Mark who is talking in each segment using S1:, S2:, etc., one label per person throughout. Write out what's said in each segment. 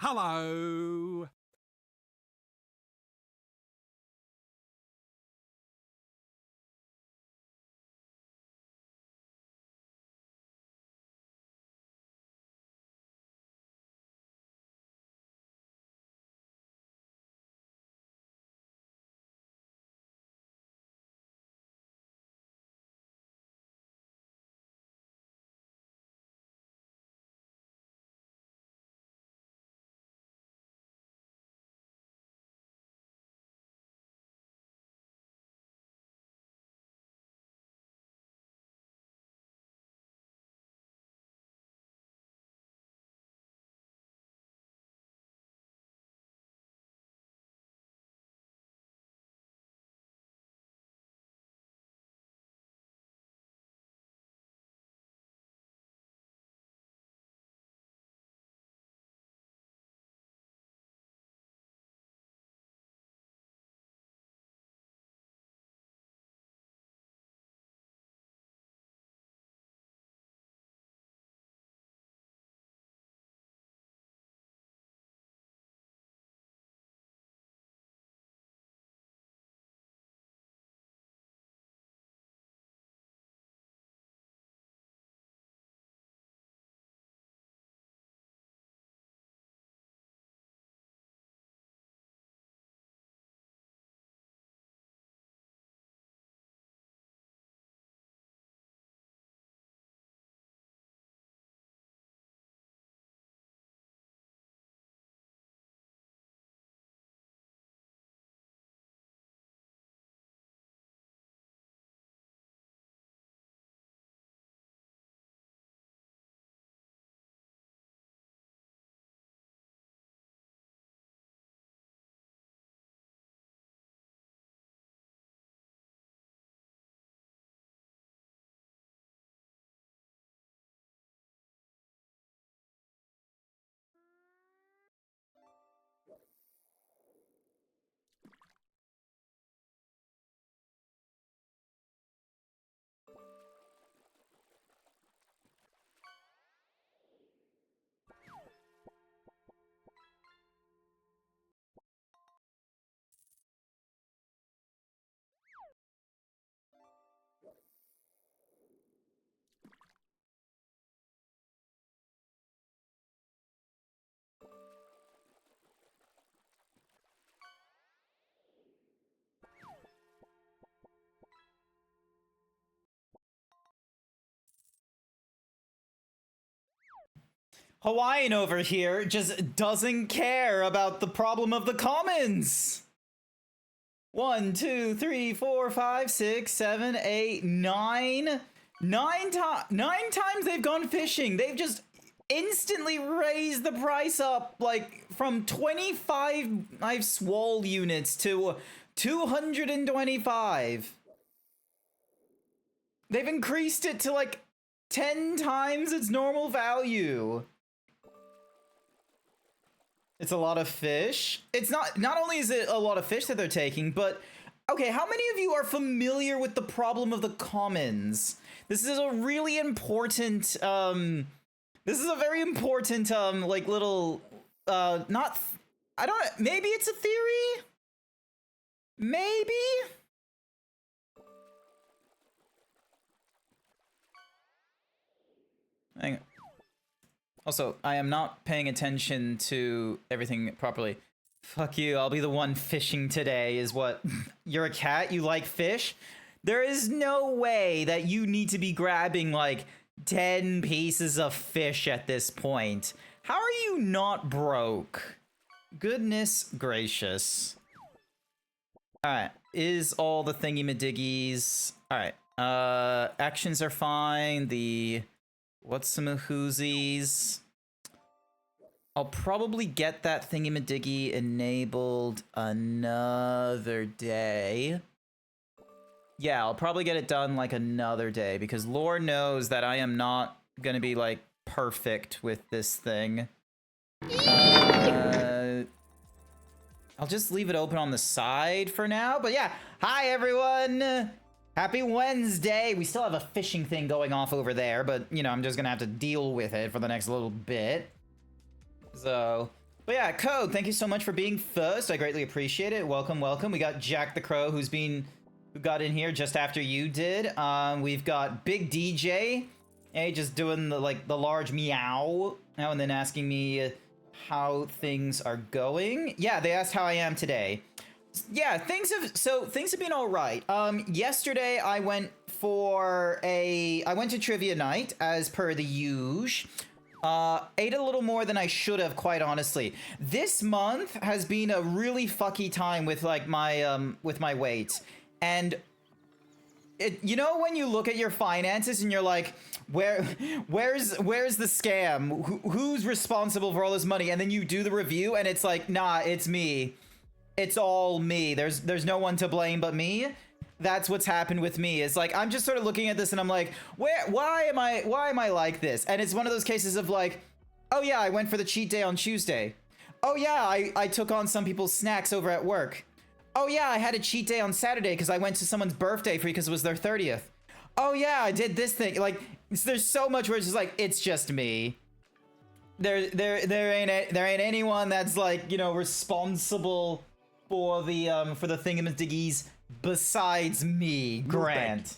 S1: Hello.
S2: Hawaiian over here just doesn't care about the problem of the commons. 1, 2, 3, 4, 5, 6, 7, 8, 9. Nine times they've gone fishing. They've just instantly raised the price up, like, from 25 swole units to 225. They've increased it to, like, 10 times its normal value. It's a lot of fish. It's not only is it a lot of fish that they're taking, but okay, how many of you are familiar with the problem of the commons? This is a really important this is a very important like little not I don't maybe it's a theory? Maybe? Hang on. Also, I am not paying attention to everything properly. Fuck you, I'll be the one fishing today is what? You're a cat? You like fish? There is no way that you need to be grabbing like 10 pieces of fish at this point. How are you not broke? Goodness gracious. Alright, is all the thingy-madiggies... Alright, actions are fine, the... What's some whoosies? I'll probably get that thingy-madiggy enabled another day. Yeah, I'll probably get it done like another day because Lord knows that I am not gonna be like perfect with this thing. I'll just leave it open on the side for now, but yeah. Hi everyone! Happy Wednesday! We still have a fishing thing going off over there, but, you know, I'm just gonna have to deal with it for the next little bit. So, But yeah, Code, thank you so much for being first. I greatly appreciate it. Welcome, welcome. We got Jack the Crow, who got in here just after you did. We've got Big DJ, hey, just doing the large meow now and then asking me how things are going. Yeah, they asked how I am today. Yeah, things have been all right. Yesterday I went to trivia night as per the usual. Ate a little more than I should have, quite honestly. This month has been a really fucky time with like my weight. And you know when you look at your finances and you're like, where's the scam? Who's responsible for all this money? And then you do the review and it's like, nah, it's me. It's all me. There's no one to blame but me. That's what's happened with me. It's like I'm just sort of looking at this and I'm like, why am I like this? And it's one of those cases of like, oh yeah, I went for the cheat day on Tuesday. Oh yeah, I took on some people's snacks over at work. Oh yeah, I had a cheat day on Saturday because I went to someone's birthday because it was their 30th. Oh yeah, I did this thing. Like there's so much where it's just like, it's just me. There ain't anyone that's like, you know, responsible for the thingamadiggies besides me, Grant.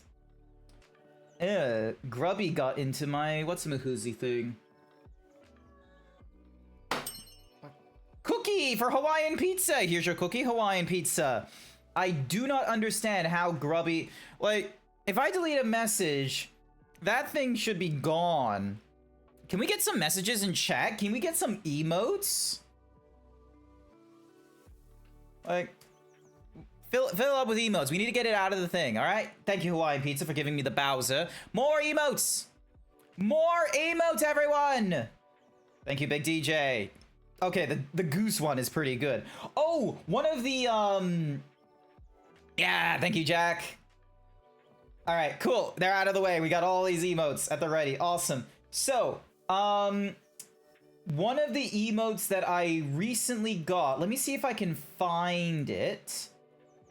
S2: Grubby got into my what's-a-mahoozy thing. Cookie for Hawaiian pizza. Here's your cookie, Hawaiian pizza. I do not understand how Grubby, like, if I delete a message, that thing should be gone. Can we get some messages in chat? Can we get some emotes? Like, fill up with emotes. We need to get it out of the thing, all right? Thank you, Hawaiian Pizza, for giving me the Bowser. More emotes! More emotes, everyone! Thank you, Big DJ. Okay, the goose one is pretty good. Oh, one of the, yeah, thank you, Jack. All right, cool. They're out of the way. We got all these emotes at the ready. Awesome. So, one of the emotes that I recently got, let me see if I can find it,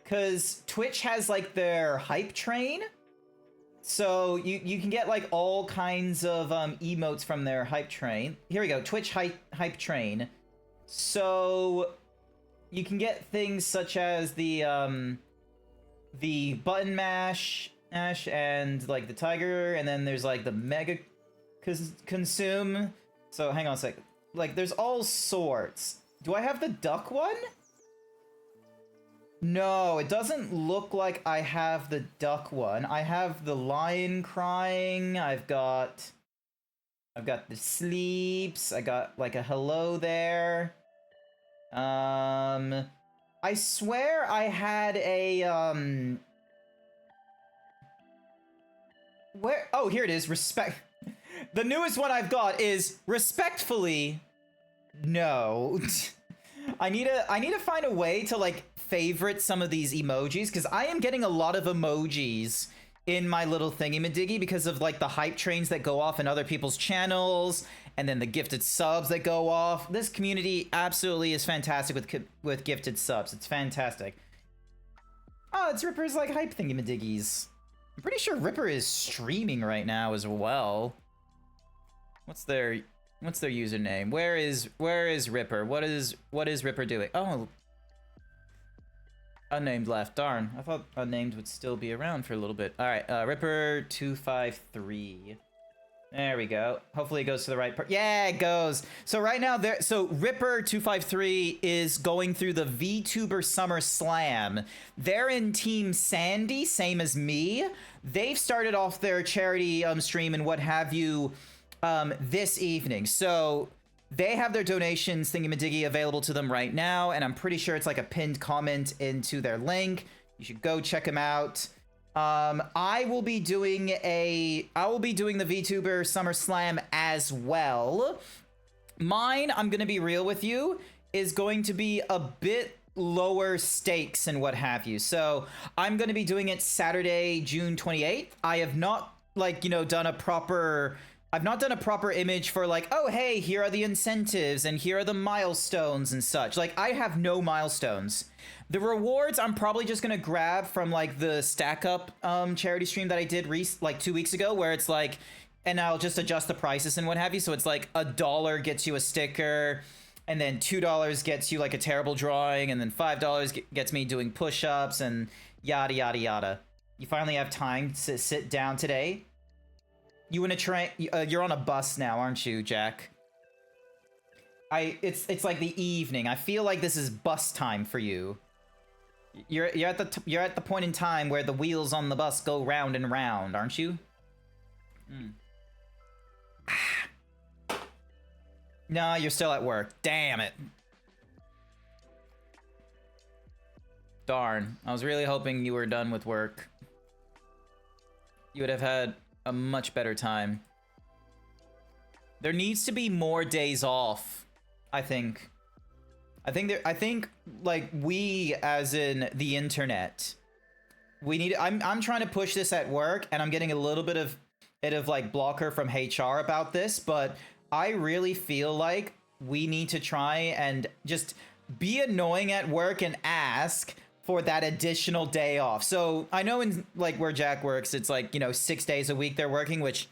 S2: because Twitch has like their hype train, so you can get like all kinds of emotes from their hype train. Here we go, Twitch hype train. So you can get things such as the button mash and like the tiger, and then there's like the mega consume. So hang on a sec. Like, there's all sorts. Do I have the duck one? No, it doesn't look like I have the duck one. I have the lion crying. I've got the sleeps. I got like a hello there. I swear I had a where? Oh, here it is. Respect. The newest one I've got is respectfully no. I need to find a way to like favorite some of these emojis, because I am getting a lot of emojis in my little thingy-madiggy because of like the hype trains that go off in other people's channels, and then the gifted subs that go off. This community absolutely is fantastic with gifted subs. It's fantastic. Oh, it's Ripper's like hype thingy-madiggies. I'm pretty sure Ripper is streaming right now as well. What's their username? Where is Ripper? What is Ripper doing? Oh, unnamed left. Darn, I thought unnamed would still be around for a little bit. All right, Ripper 253. There we go. Hopefully it goes to the right part. Yeah, it goes. So right now so Ripper 253 is going through the VTuber Summer Slam. They're in Team Sandy, same as me. They've started off their charity stream and what have you this evening. So they have their donations thingy-madiggy available to them right now, and I'm pretty sure it's like a pinned comment into their link. You should go check them out. I will be doing the VTuber Summer Slam as well. Mine, I'm gonna be real with you, is going to be a bit lower stakes and what have you. So I'm gonna be doing it Saturday, June 28th. I have not done a proper image for like, oh hey, here are the incentives and here are the milestones and such. Like, I have no milestones. The rewards I'm probably just gonna grab from like the Stack Up charity stream that I did like 2 weeks ago, where it's like, and I'll just adjust the prices and what have you. So it's like $1 gets you a sticker, and then $2 gets you like a terrible drawing, and then $5 gets me doing push-ups and yada yada yada. You finally have time to sit down today. You in a train? You're on a bus now, aren't you, Jack? It's like the evening. I feel like this is bus time for you. You're at the point in time where the wheels on the bus go round and round, aren't you? No, you're still at work. Damn it. Darn. I was really hoping you were done with work. You would have had a much better time. There needs to be more days off, I think. I think like we, as in the internet, we need. I'm trying to push this at work, and I'm getting a little bit of like blocker from HR about this, but I really feel like we need to try and just be annoying at work and ask for that additional day off. So I know in like where Jack works, it's like, you know, 6 days a week they're working, which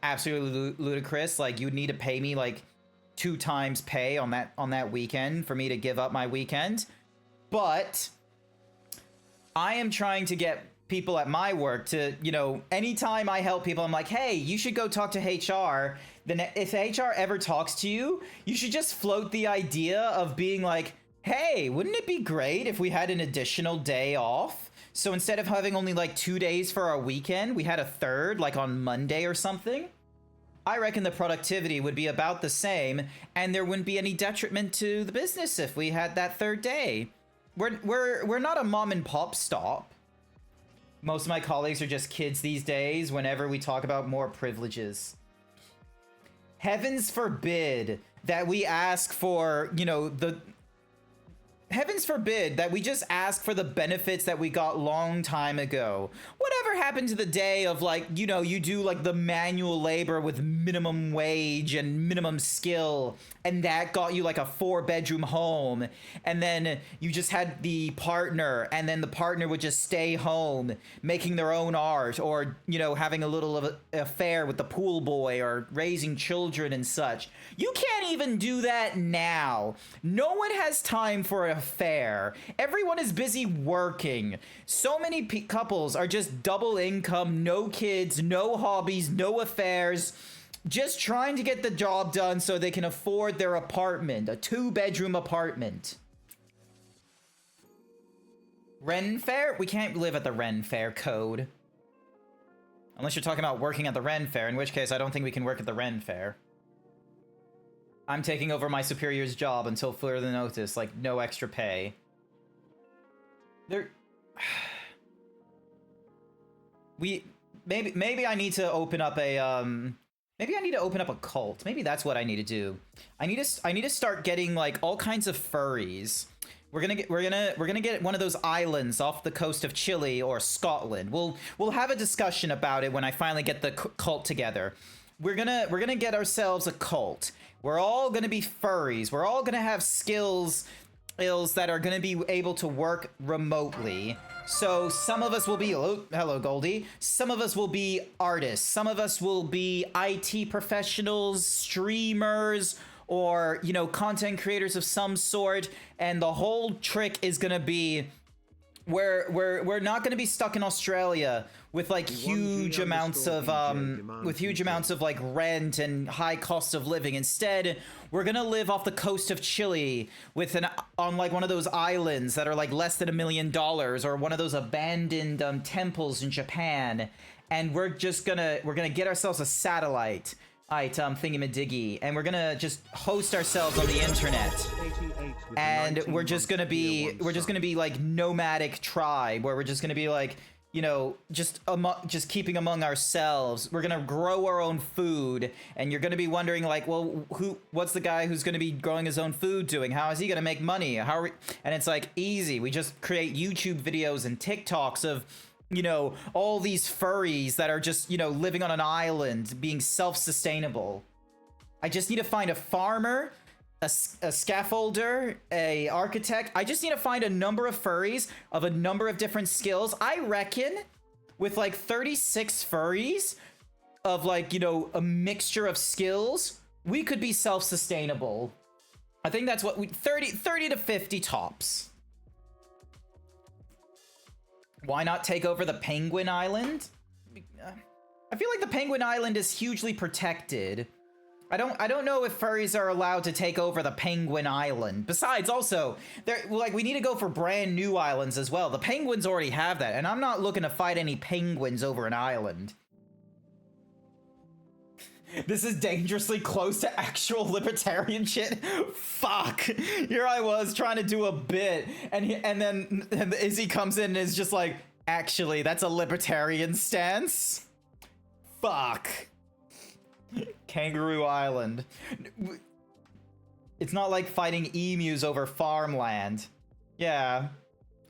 S2: absolutely ludicrous. Like, you'd need to pay me like 2 times pay on that weekend for me to give up my weekend. But I am trying to get people at my work to, you know, anytime I help people, I'm like, hey, you should go talk to HR. Then if HR ever talks to you, you should just float the idea of being like, hey, wouldn't it be great if we had an additional day off? So instead of having only like 2 days for our weekend, we had a third, like on Monday or something. I reckon the productivity would be about the same, and there wouldn't be any detriment to the business if we had that third day. We're not a mom and pop stop. Most of my colleagues are just kids these days whenever we talk about more privileges. Heavens forbid that we ask for, you know, heavens forbid that we just ask for the benefits that we got long time ago. Whatever happened to the day of, like, you know, you do like the manual labor with minimum wage and minimum skill, and that got you like a 4-bedroom home, and then you just had the partner, and then the partner would just stay home making their own art, or, you know, having a little of an affair with the pool boy, or raising children and such. You can't even do that now. No one has time for an affair. Everyone is busy working. So many couples are just double income, no kids, no hobbies, no affairs, just trying to get the job done so they can afford their apartment, a 2-bedroom apartment. Ren Fair? We can't live at the Ren Fair code. Unless you're talking about working at the Ren Fair, in which case I don't think we can work at the Ren Fair. I'm taking over my superior's job until further notice, like no extra pay. Maybe I need to open up a maybe I need to open up a cult. Maybe that's what I need to do. I need to start getting like all kinds of furries. We're gonna get one of those islands off the coast of Chile or Scotland. We'll have a discussion about it when I finally get the cult together. We're gonna get ourselves a cult. We're all gonna be furries. We're all gonna have skills that are gonna be able to work remotely. So some of us will be, hello Goldie. Some of us will be artists. Some of us will be IT professionals, streamers, or, you know, content creators of some sort. And the whole trick is gonna be we're not going to be stuck in Australia with like huge amounts of like rent and high cost of living. Instead, we're going to live off the coast of Chile on like one of those islands that are like less than $1 million, or one of those abandoned temples in Japan. And we're gonna get ourselves a satellite thingamadiggy, and we're gonna just host ourselves on the internet, and we're just gonna be like nomadic tribe, where we're just gonna be like, you know, just keeping among ourselves. We're gonna grow our own food, and you're gonna be wondering like, well, what's the guy who's gonna be growing his own food doing? How is he gonna make money? And it's like easy. We just create YouTube videos and TikToks of, you know, all these furries that are just, you know, living on an island, being self-sustainable. I just need to find a farmer, a scaffolder, a architect. I just need to find a number of furries of a number of different skills. I reckon with like 36 furries of like, you know, a mixture of skills, we could be self-sustainable. I think that's what we 30 to 50 tops. Why not take over the Penguin Island? I feel like the Penguin Island is hugely protected. I don't know if furries are allowed to take over the Penguin Island. Besides, also, we need to go for brand new islands as well. The penguins already have that, and I'm not looking to fight any penguins over an island. This is dangerously close to actual libertarian shit. Fuck. Here I was trying to do a bit, and then Izzy comes in and is just like, actually, that's a libertarian stance. Fuck. Kangaroo Island. It's not like fighting emus over farmland. Yeah.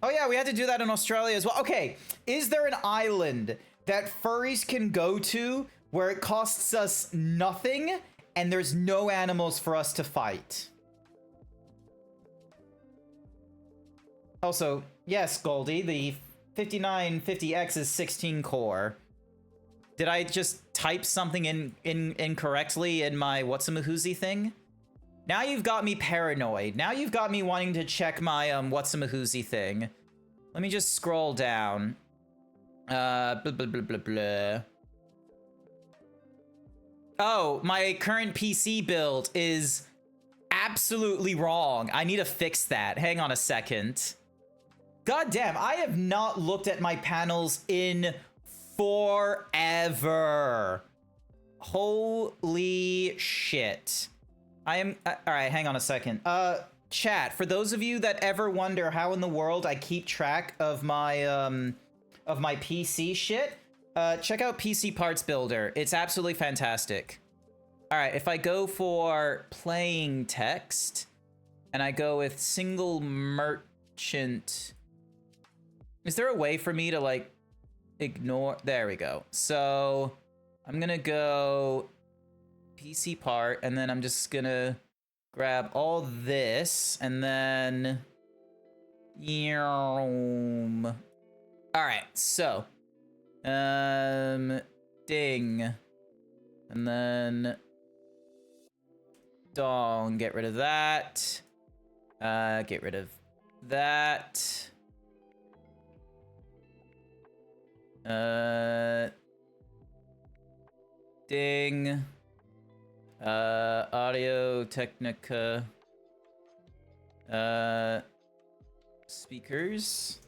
S2: Oh yeah, we had to do that in Australia as well. Okay, is there an island that furries can go to where it costs us nothing and there's no animals for us to fight? Also, yes, Goldie, the 5950X is 16 core. Did I just type something incorrectly in my whatsamahoozy thing? Now you've got me paranoid. Now you've got me wanting to check my whatsamahoozy thing. Let me just scroll down. Blah, blah, blah, blah, blah. Oh, my current PC build is absolutely wrong. I need to fix that. Hang on a second. God damn, I have not looked at my panels in forever. Holy shit. I am all right, hang on a second. Chat, for those of you that ever wonder how in the world I keep track of my PC shit, check out PC Parts Builder. It's absolutely fantastic. All right, if I go for playing text and I go with single merchant, is there a way for me to like ignore? There we go. So I'm gonna go PC part, and then I'm just gonna grab all this, and then all right, so ding, and then dong, get rid of that, get rid of that, ding, Audio Technica, speakers,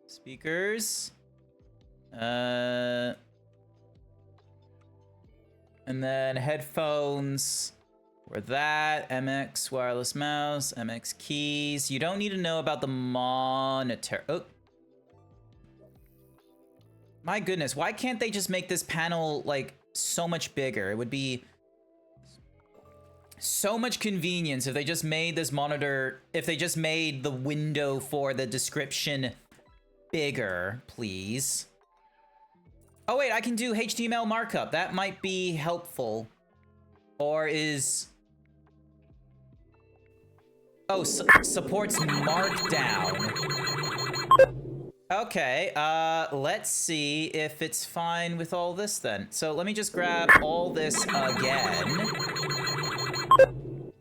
S2: speakers, and then headphones, or that, MX wireless mouse, MX keys. You don't need to know about the monitor. Oh. My goodness, why can't they just make this panel, like, so much bigger? It would be so much convenience if they just made this monitor, if they just made the window for the description bigger, please. Oh wait, I can do HTML markup. That might be helpful. Or is... Oh, supports Markdown. Okay, let's see if it's fine with all this then. So let me just grab all this again.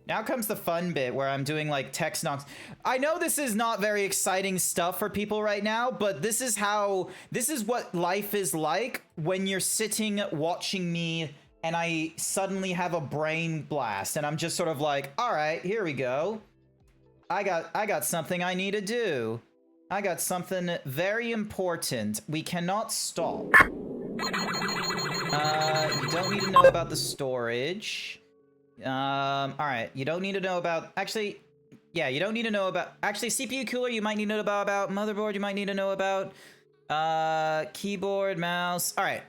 S2: Now comes the fun bit where I'm doing like text knocks. I know this is not very exciting stuff for people right now, but this is what life is like when you're sitting watching me and I suddenly have a brain blast and I'm just sort of like, all right, here we go. I got something I need to do. I got something very important. We cannot stop. You don't need to know about the storage. All right. You don't need to know about... Actually, yeah, you don't need to know about... Actually, CPU cooler, you might need to know about. Motherboard, you might need to know about. Keyboard, mouse. All right.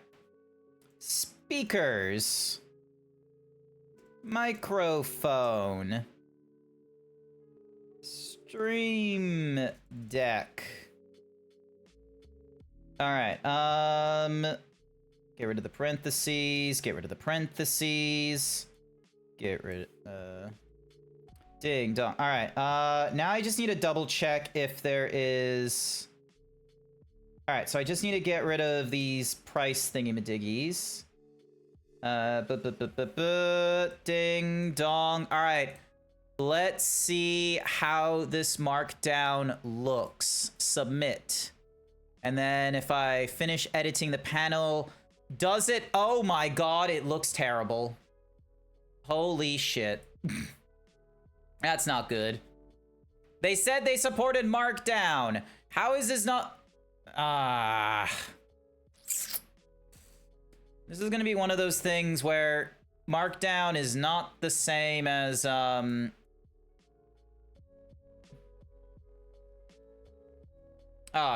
S2: Speakers. Microphone. Stream deck. All right. Get rid of the parentheses. Get rid of the parentheses. Get rid of... Ding dong. All right. Now I just need to double check if there is... All right. So I just need to get rid of these price thingy-madiggies. Ding dong. All right. Let's see how this markdown looks. Submit. And then if I finish editing the panel, does it? Oh my god, it looks terrible. Holy shit. That's not good. They said they supported markdown. How is this not? This is gonna be one of those things where markdown is not the same as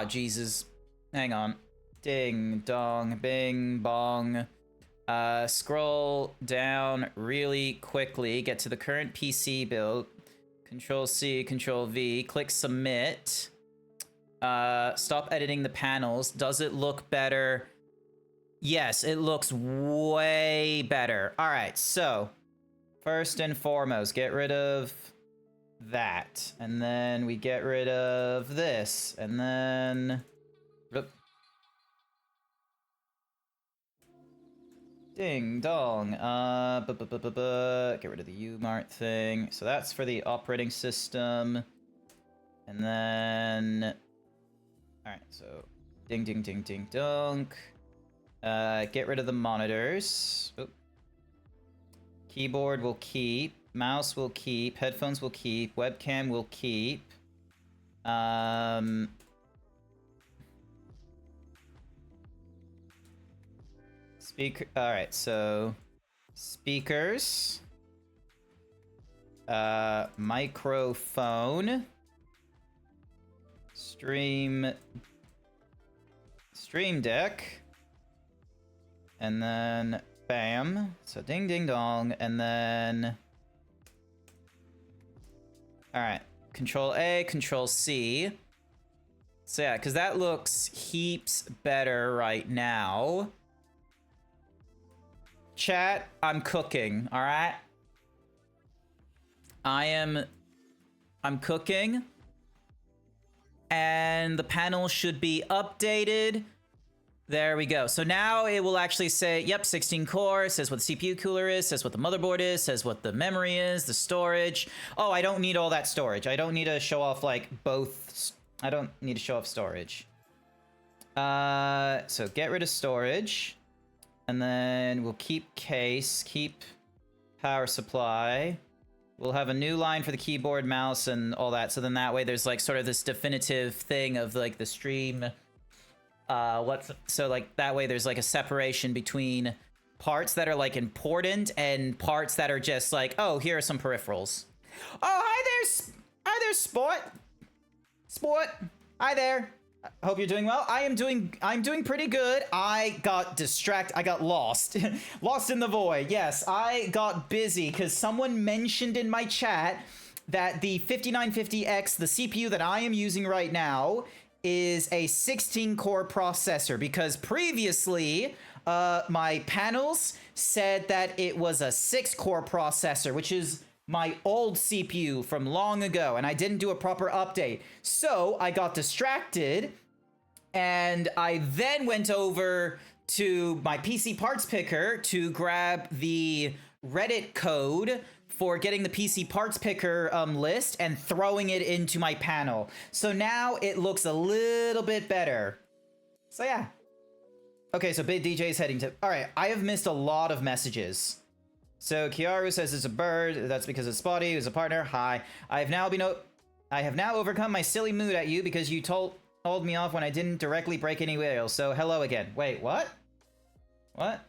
S2: Jesus. Hang on. Ding dong bing bong. Scroll down really quickly, get to the current PC build. Control C, Control V, click submit. Stop editing the panels. Does it look better? Yes, it looks way better. All right, so first and foremost, get rid of that. And then we get rid of this. And then... Ding dong. Get rid of the UMart thing. So that's for the operating system. And then... Alright, so... Ding ding ding ding dunk. Get rid of the monitors. Oop. Keyboard will keep. Mouse will keep. Headphones will keep. Webcam will keep. Speaker. All right, so speakers. Microphone. Stream Deck. And then bam. So ding ding dong. And then all right. Control A, Control C. So yeah, because that looks heaps better right now. Chat, I'm cooking, all right? I'm cooking. And the panel should be updated. There we go. So now it will actually say, yep, 16 core, says what the CPU cooler is, says what the motherboard is, says what the memory is, the storage. Oh, I don't need all that storage. I don't need to show off like both. I don't need to show off storage. So get rid of storage. And then we'll keep case, keep power supply. We'll have a new line for the keyboard, mouse, and all that. So then that way there's like sort of this definitive thing of like the stream. So like that way there's like a separation between parts that are like important and parts that are just like, oh, here are some peripherals. Oh, hi there, Sport. Hi there. I hope you're doing well. I'm doing pretty good. I got distracted. I got lost. Lost in the void. Yes, I got busy because someone mentioned in my chat that the 5950X, the CPU that I am using right now, is a 16-core processor because previously my panels said that it was a 6-core processor, which is my old CPU from long ago, and I didn't do a proper update. So I got distracted, and I then went over to my PC parts picker to grab the Reddit code for getting the PC parts picker list and throwing it into my panel. So now it looks a little bit better. So yeah. Okay, so Big DJ is heading to... All right, I have missed a lot of messages. So Kiaru says it's a bird. That's because it's Spotty, who's a partner. Hi. I have now overcome my silly mood at you because you told me off when I didn't directly break any wheels. So hello again. Wait, what? What?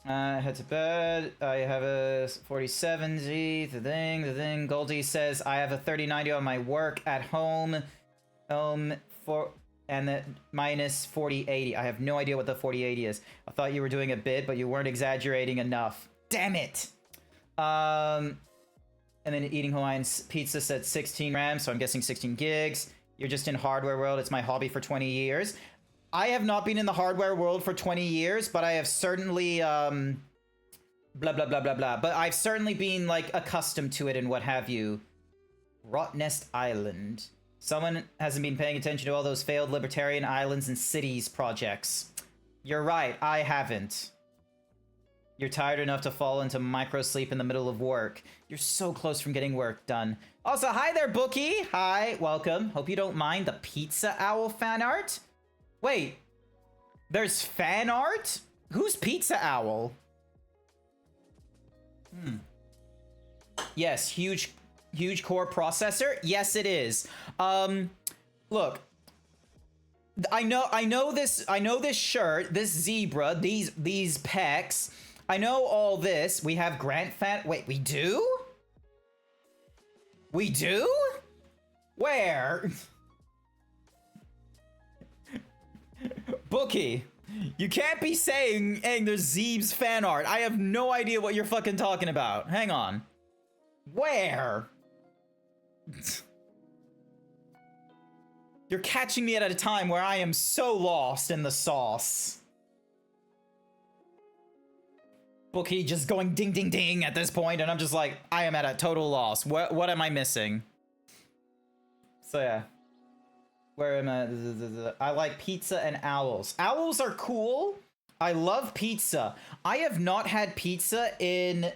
S2: Head to bed. I have a 4070. The thing. Goldie says I have a 3090 on my work at home. And the minus 4080. I have no idea what the 4080 is. I thought you were doing a bit, but you weren't exaggerating enough. Damn it! And then eating Hawaiian pizza said 16 RAM, so I'm guessing 16 gigs. You're just in hardware world. It's my hobby for 20 years. I have not been in the hardware world for 20 years, but I have certainly, blah, blah, blah, blah, blah. But I've certainly been, like, accustomed to it and what have you. Rotnest Island. Someone hasn't been paying attention to all those failed libertarian islands and cities projects. You're right, I haven't. You're tired enough to fall into micro sleep in the middle of work. You're so close from getting work done. Also, hi there, Bookie. Hi, welcome. Hope you don't mind the Pizza Owl fan art. Wait, there's fan art? Who's Pizza Owl? Yes, huge core processor. Yes, it is. Look, I know this shirt, this zebra, these pecs. I know all this. We have Grant fan. Wait, we do? We do? Where? Bookie, you can't be saying there's Zeebs fan art. I have no idea what you're fucking talking about. Hang on. Where? You're catching me at a time where I am so lost in the sauce. Bookie just going ding ding ding at this point, and I'm just like, I am at a total loss. What am I missing? So yeah. Where am I? I like pizza and owls. Owls are cool. I love pizza. I have not had pizza in...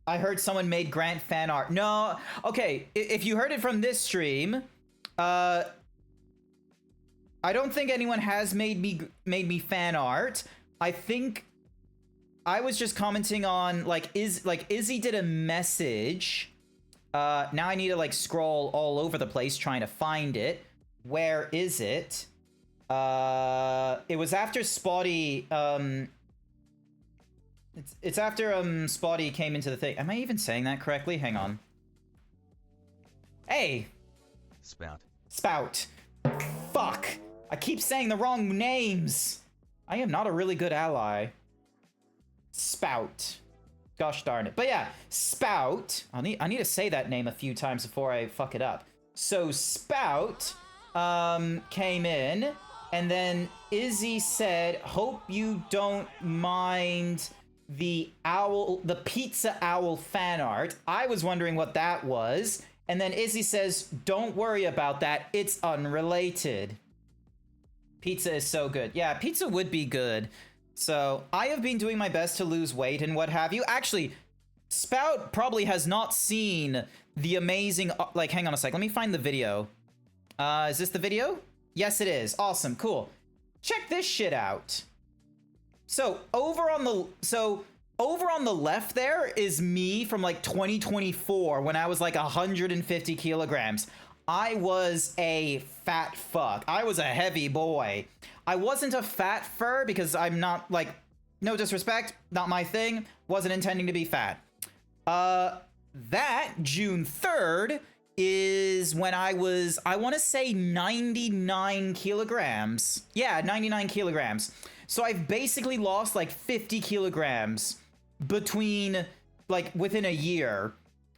S2: I heard someone made Grant fan art. No, okay, if you heard it from this stream, I don't think anyone has made me fan art. I think I was just commenting on Izzy did a message. Now I need to like scroll all over the place trying to find it. Where is it? It was after Spotty. It's after Spotty came into the thing. Am I even saying that correctly? Hang on. Hey. Spout. Fuck. I keep saying the wrong names. I am not a really good ally. Spout. Gosh darn it. But yeah, Spout. I need to say that name a few times before I fuck it up. So Spout came in, and then Izzy said, "Hope you don't mind the Pizza Owl fan art." I was wondering what that was, and then Izzy says, "Don't worry about that. It's unrelated." Pizza is so good. Yeah, pizza would be good. So I have been doing my best to lose weight and what have you. Actually, Spout probably has not seen the amazing, like, hang on a sec. Let me find the video. Is this the video? Yes, it is. Awesome. Cool. Check this shit out. So over on the left there is me from like 2024 when I was like 150 kilograms. I was a fat fuck. I was a heavy boy. I wasn't a fat fur because I'm not, like, no disrespect, not my thing. Wasn't intending to be fat. That June 3rd is when I was, I want to say 99 kilograms. Yeah, 99 kilograms. So I've basically lost like 50 kilograms between, like, within a year.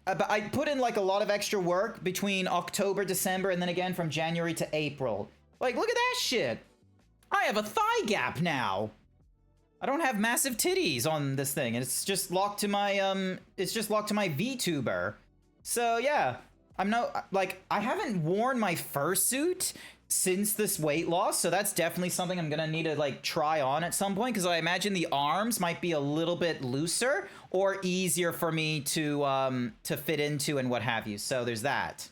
S2: But I put in like a lot of extra work between October, December, and then again from January to April. Like, look at that shit. I have a thigh gap now. I don't have massive titties on this thing, and it's just locked to my VTuber. So yeah, I haven't worn my fursuit since this weight loss, so that's definitely something I'm gonna need to like try on at some point, because I imagine the arms might be a little bit looser or easier for me to fit into and what have you. So there's that.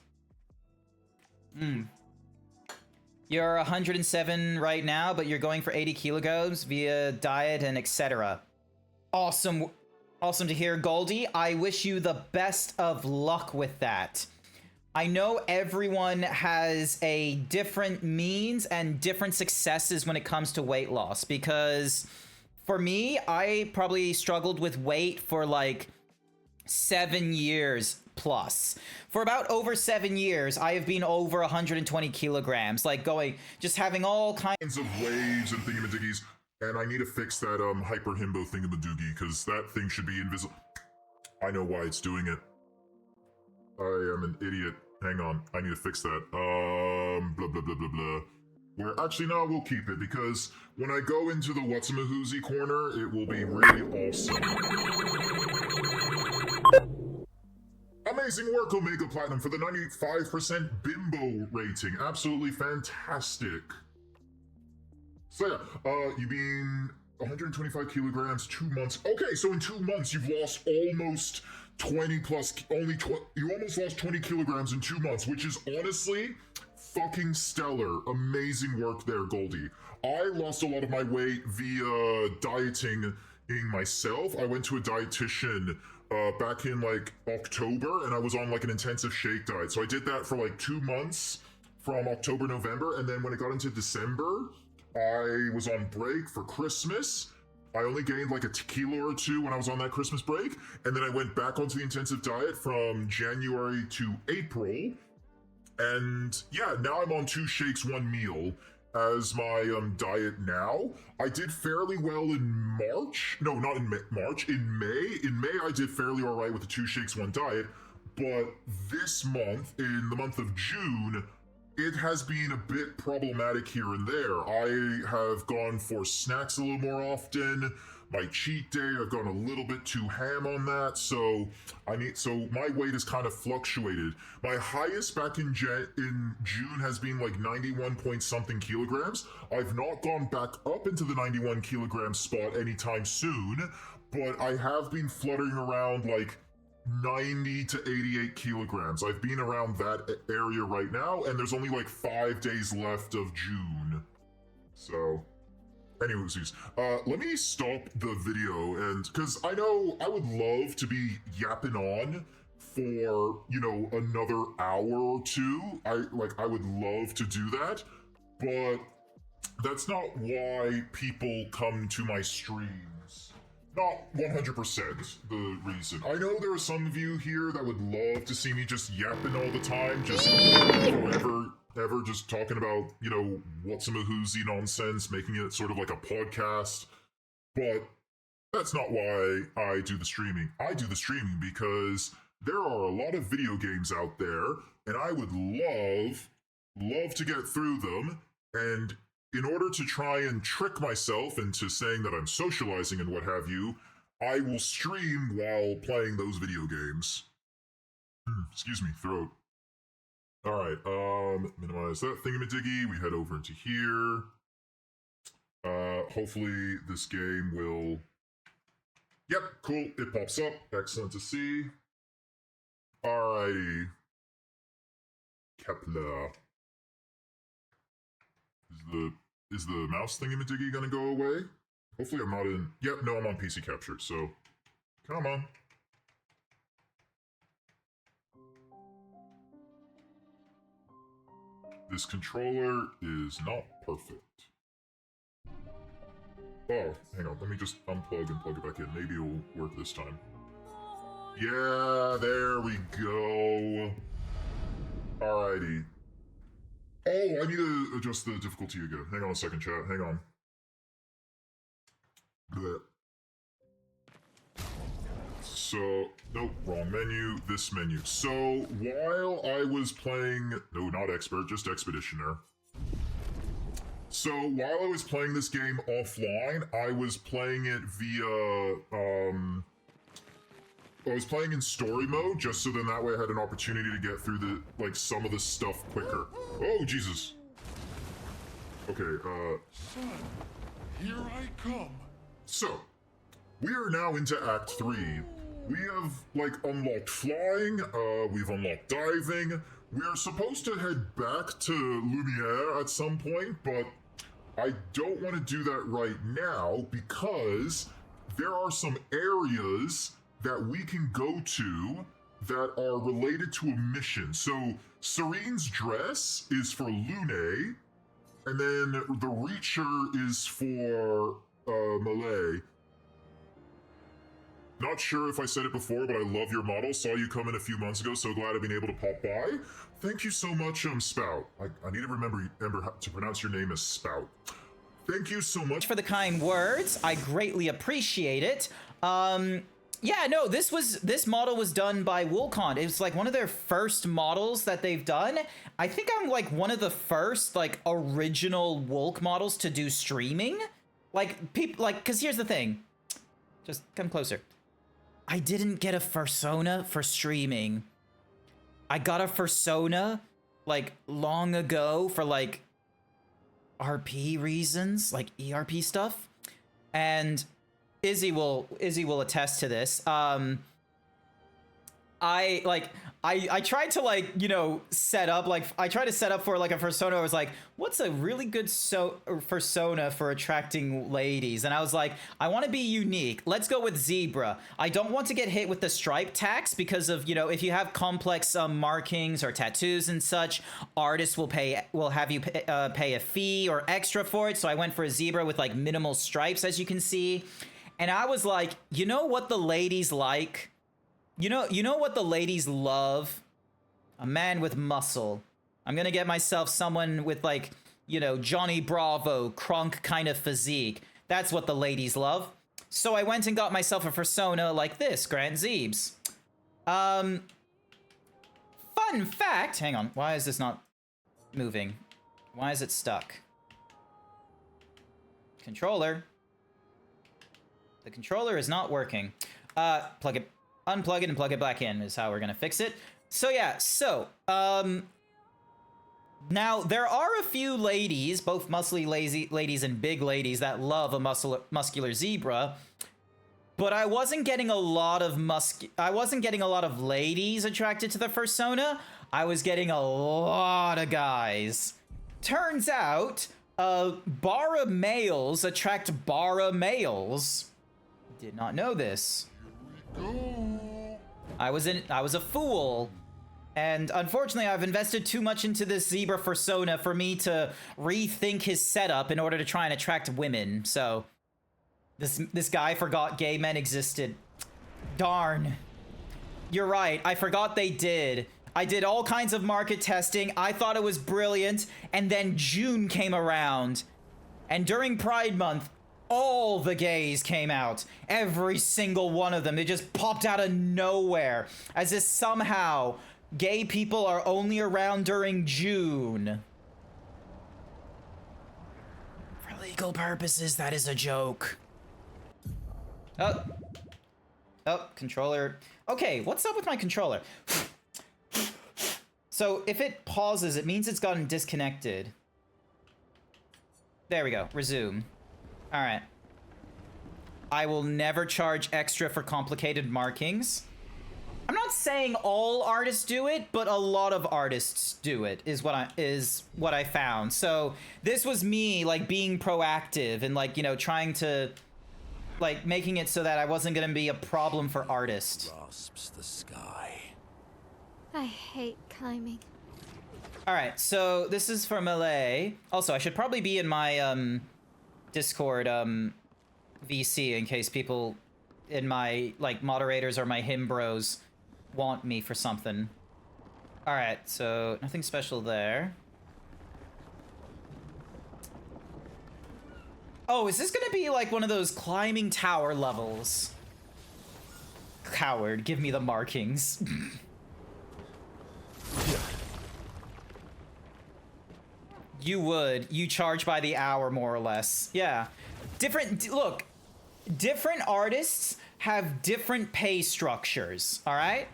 S2: You're 107 right now, but you're going for 80 kilograms via diet and etc. Awesome. Awesome to hear, Goldie. I wish you the best of luck with that. I know everyone has a different means and different successes when it comes to weight loss, because for me, I probably struggled with weight for like 7 years plus. For about over 7 years, I have been over 120 kilograms, like just having all kinds
S1: of waves and thingamadiggies, and I need to fix that hyper himbo thingamadoogie, because that thing should be invisible. I know why it's doing it. I am an idiot. Hang on, I need to fix that. Blah blah blah blah blah. Where actually no, we'll keep it, because when I go into the Whatsamahoozy corner, it will be really awesome. Amazing work, Omega Platinum, for the 95% bimbo rating. Absolutely fantastic. So yeah, you mean 125 kilograms, 2 months. Okay, so in 2 months you've lost almost 20 plus, you almost lost 20 kilograms in 2 months, which is honestly fucking stellar. Amazing work there, Goldie. I lost a lot of my weight via dieting myself. I went to a dietitian back in like October, and I was on like an intensive shake diet. So I did that for like 2 months from October, November, and then when it got into December, I was on break for Christmas. I only gained like a kilo or two when I was on that Christmas break, and then I went back onto the intensive diet from January to April. And yeah, now I'm on 2 shakes, 1 meal as my diet now. I did fairly well in March. No, not in March. In May. In May, I did fairly all right with the 2 shakes, 1 diet. But this month, in the month of June, it has been a bit problematic here and there. I have gone for snacks a little more often. My cheat day, I've gone a little bit too ham on that, so my weight has kind of fluctuated. My highest back in June has been like 91 point something kilograms. I've not gone back up into the 91 kilogram spot anytime soon, but I have been fluttering around like 90 to 88 kilograms. I've been around that area right now, and there's only like 5 days left of June. So, anyways, let me stop the video, and because I know I would love to be yapping on for, you know, another hour or two. I would love to do that, but that's not why people come to my streams. Not 100% the reason. I know there are some of you here that would love to see me just yapping all the time, just forever just talking about, you know, what's a mahoozy nonsense, making it sort of like a podcast. But that's not why I do the streaming. I do the streaming because there are a lot of video games out there, and I would love to get through them, and in order to try and trick myself into saying that I'm socializing and what have you, I will stream while playing those video games. Excuse me, throat. Alright, minimize that thingamadiggy. We head over into here. Hopefully this game will... Yep, cool, it pops up. Excellent to see. Alrighty. Kepler. Is the mouse thingamadiggy gonna go away? Hopefully I'm not in... Yep, no, I'm on PC Capture, so... Come on. This controller is not perfect. Oh, hang on, let me just unplug and plug it back in. Maybe it'll work this time. Yeah, there we go. Alrighty. Oh, I need to adjust the difficulty again. Hang on a second, chat. Hang on. Blech. So, nope, wrong menu. This menu. So, while I was playing... No, not Expert, just Expeditioner. So, while I was playing this game offline, I was playing it via... I was playing in story mode, just so then that way I had an opportunity to get through the, like, some of the stuff quicker. Oh, Jesus. Okay,
S3: Son, here I come.
S1: So, we are now into Act 3. We have, like, unlocked flying, we've unlocked diving. We are supposed to head back to Lumiere at some point, but I don't want to do that right now because there are some areas that we can go to that are related to a mission. So Serene's dress is for Lune, and then the Reacher is for Malay. Not sure if I said it before, but I love your model. Saw you come in a few months ago, so glad I've been able to pop by. Thank you so much, Spout. I need to remember how to pronounce your name as Spout. Thank you so much
S2: For the kind words, I greatly appreciate it. Yeah, no, this model was done by Woolcon. It was like one of their first models that they've done. I think I'm like one of the first like original Wolk models to do streaming. Like people like, cause here's the thing. Just come closer. I didn't get a fursona for streaming. I got a fursona like long ago for like RP reasons, like ERP stuff. and Izzy will attest to this. I tried to, like, you know, set up, like, I tried to set up for, like, a persona. I was like, what's a really good persona for attracting ladies? And I was like, I want to be unique. Let's go with zebra. I don't want to get hit with the stripe tax because of, you know, if you have complex markings or tattoos and such, artists will have you pay a fee or extra for it. So I went for a zebra with, like, minimal stripes, as you can see. And I was like, you know what the ladies like? You know what the ladies love? A man with muscle. I'm gonna get myself someone with, like, you know, Johnny Bravo, crunk kind of physique. That's what the ladies love. So I went and got myself a persona like this, GrantZeebs. Fun fact, hang on, why is this not moving? Why is it stuck? Controller. The controller is not working. Plug it. Unplug it and plug it back in is how we're gonna fix it. So yeah, now there are a few ladies, both muscly ladies and big ladies, that love a muscular zebra, but I wasn't getting a lot of ladies attracted to the persona. I was getting a lot of guys. Turns out, bara males attract bara males. Did not know this.
S3: Go.
S2: I was a fool, and unfortunately I've invested too much into this zebra persona for me to rethink his setup in order to try and attract women. So this guy forgot gay men existed. Darn. You're right, I forgot they did. I did all kinds of market testing. I thought it was brilliant, and then June came around, and during Pride Month, all the gays came out. Every single one of them. They just popped out of nowhere. As if somehow gay people are only around during June. For legal purposes, that is a joke. Oh. Oh, controller. Okay, what's up with my controller? So if it pauses, it means it's gotten disconnected. There we go. Resume. All right. I will never charge extra for complicated markings. I'm not saying all artists do it, but a lot of artists do it, is what I found. So this was me, like, being proactive and, like, you know, trying to, like, making it so that I wasn't gonna be a problem for artists.
S4: Grasps the sky.
S5: I hate climbing.
S2: All right, so this is from LA. Also, I should probably be in my Discord VC in case people in my, like, moderators or my him bros want me for something. All right, so nothing special there. Oh, is this gonna be like one of those climbing tower levels? Coward, give me the markings. You would. You charge by the hour, more or less. Yeah. Look, different artists have different pay structures, all right?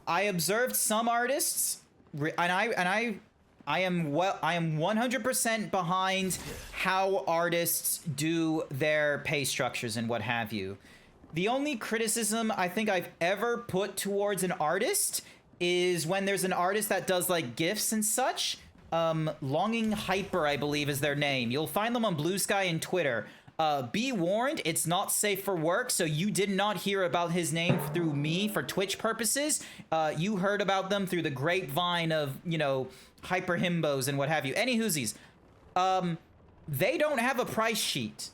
S2: I observed some artists, and I am 100% behind how artists do their pay structures and what have you. The only criticism I think I've ever put towards an artist is when there's an artist that does, like, GIFs and such. Longing Hyper, I believe, is their name. You'll find them on Blue Sky and Twitter. Be warned, it's not safe for work, so you did not hear about his name through me for Twitch purposes. You heard about them through the grapevine of, you know, hyper himbos and what have you. Any whoosies. They don't have a price sheet.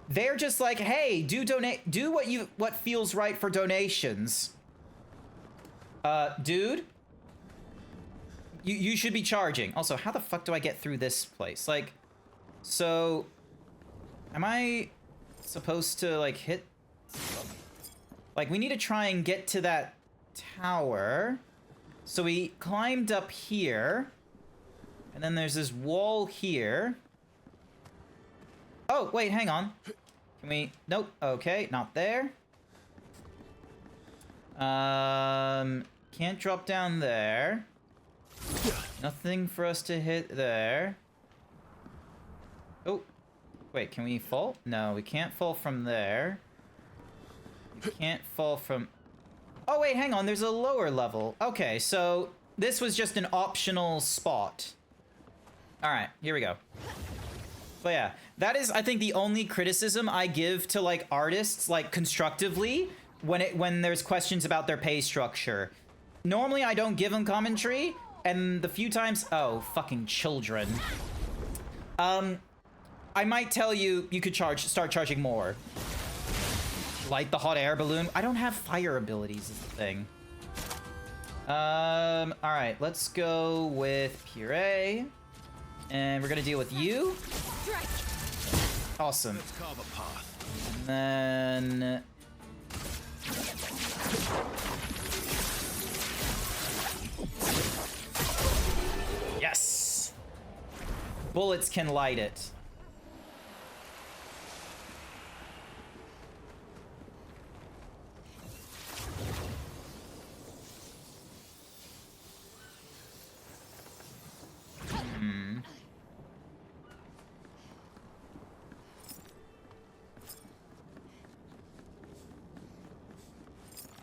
S2: They're just like, hey, do what feels right for donations. Dude, you should be charging. Also, how the fuck do I get through this place? Like, so am I supposed to, like, hit? Like, we need to try and get to that tower. So we climbed up here, and then there's this wall here. Oh, wait, hang on. Can we? Nope. Okay, not there. Can't drop down there. Nothing for us to hit there. Oh. Wait, can we fall? No, we can't fall from there. We can't fall from... Oh, wait, hang on. There's a lower level. Okay, so this was just an optional spot. All right, here we go. But yeah, that is, I think, the only criticism I give to, like, artists, like, constructively when there's questions about their pay structure. Normally, I don't give them commentary, and the few times... Oh, fucking children. I might tell you could start charging more. Light the hot air balloon. I don't have fire abilities is the thing. All right, let's go with Puree. And we're gonna deal with you. Awesome.
S4: Let's carve a path.
S2: And then... Yes! Bullets can light it.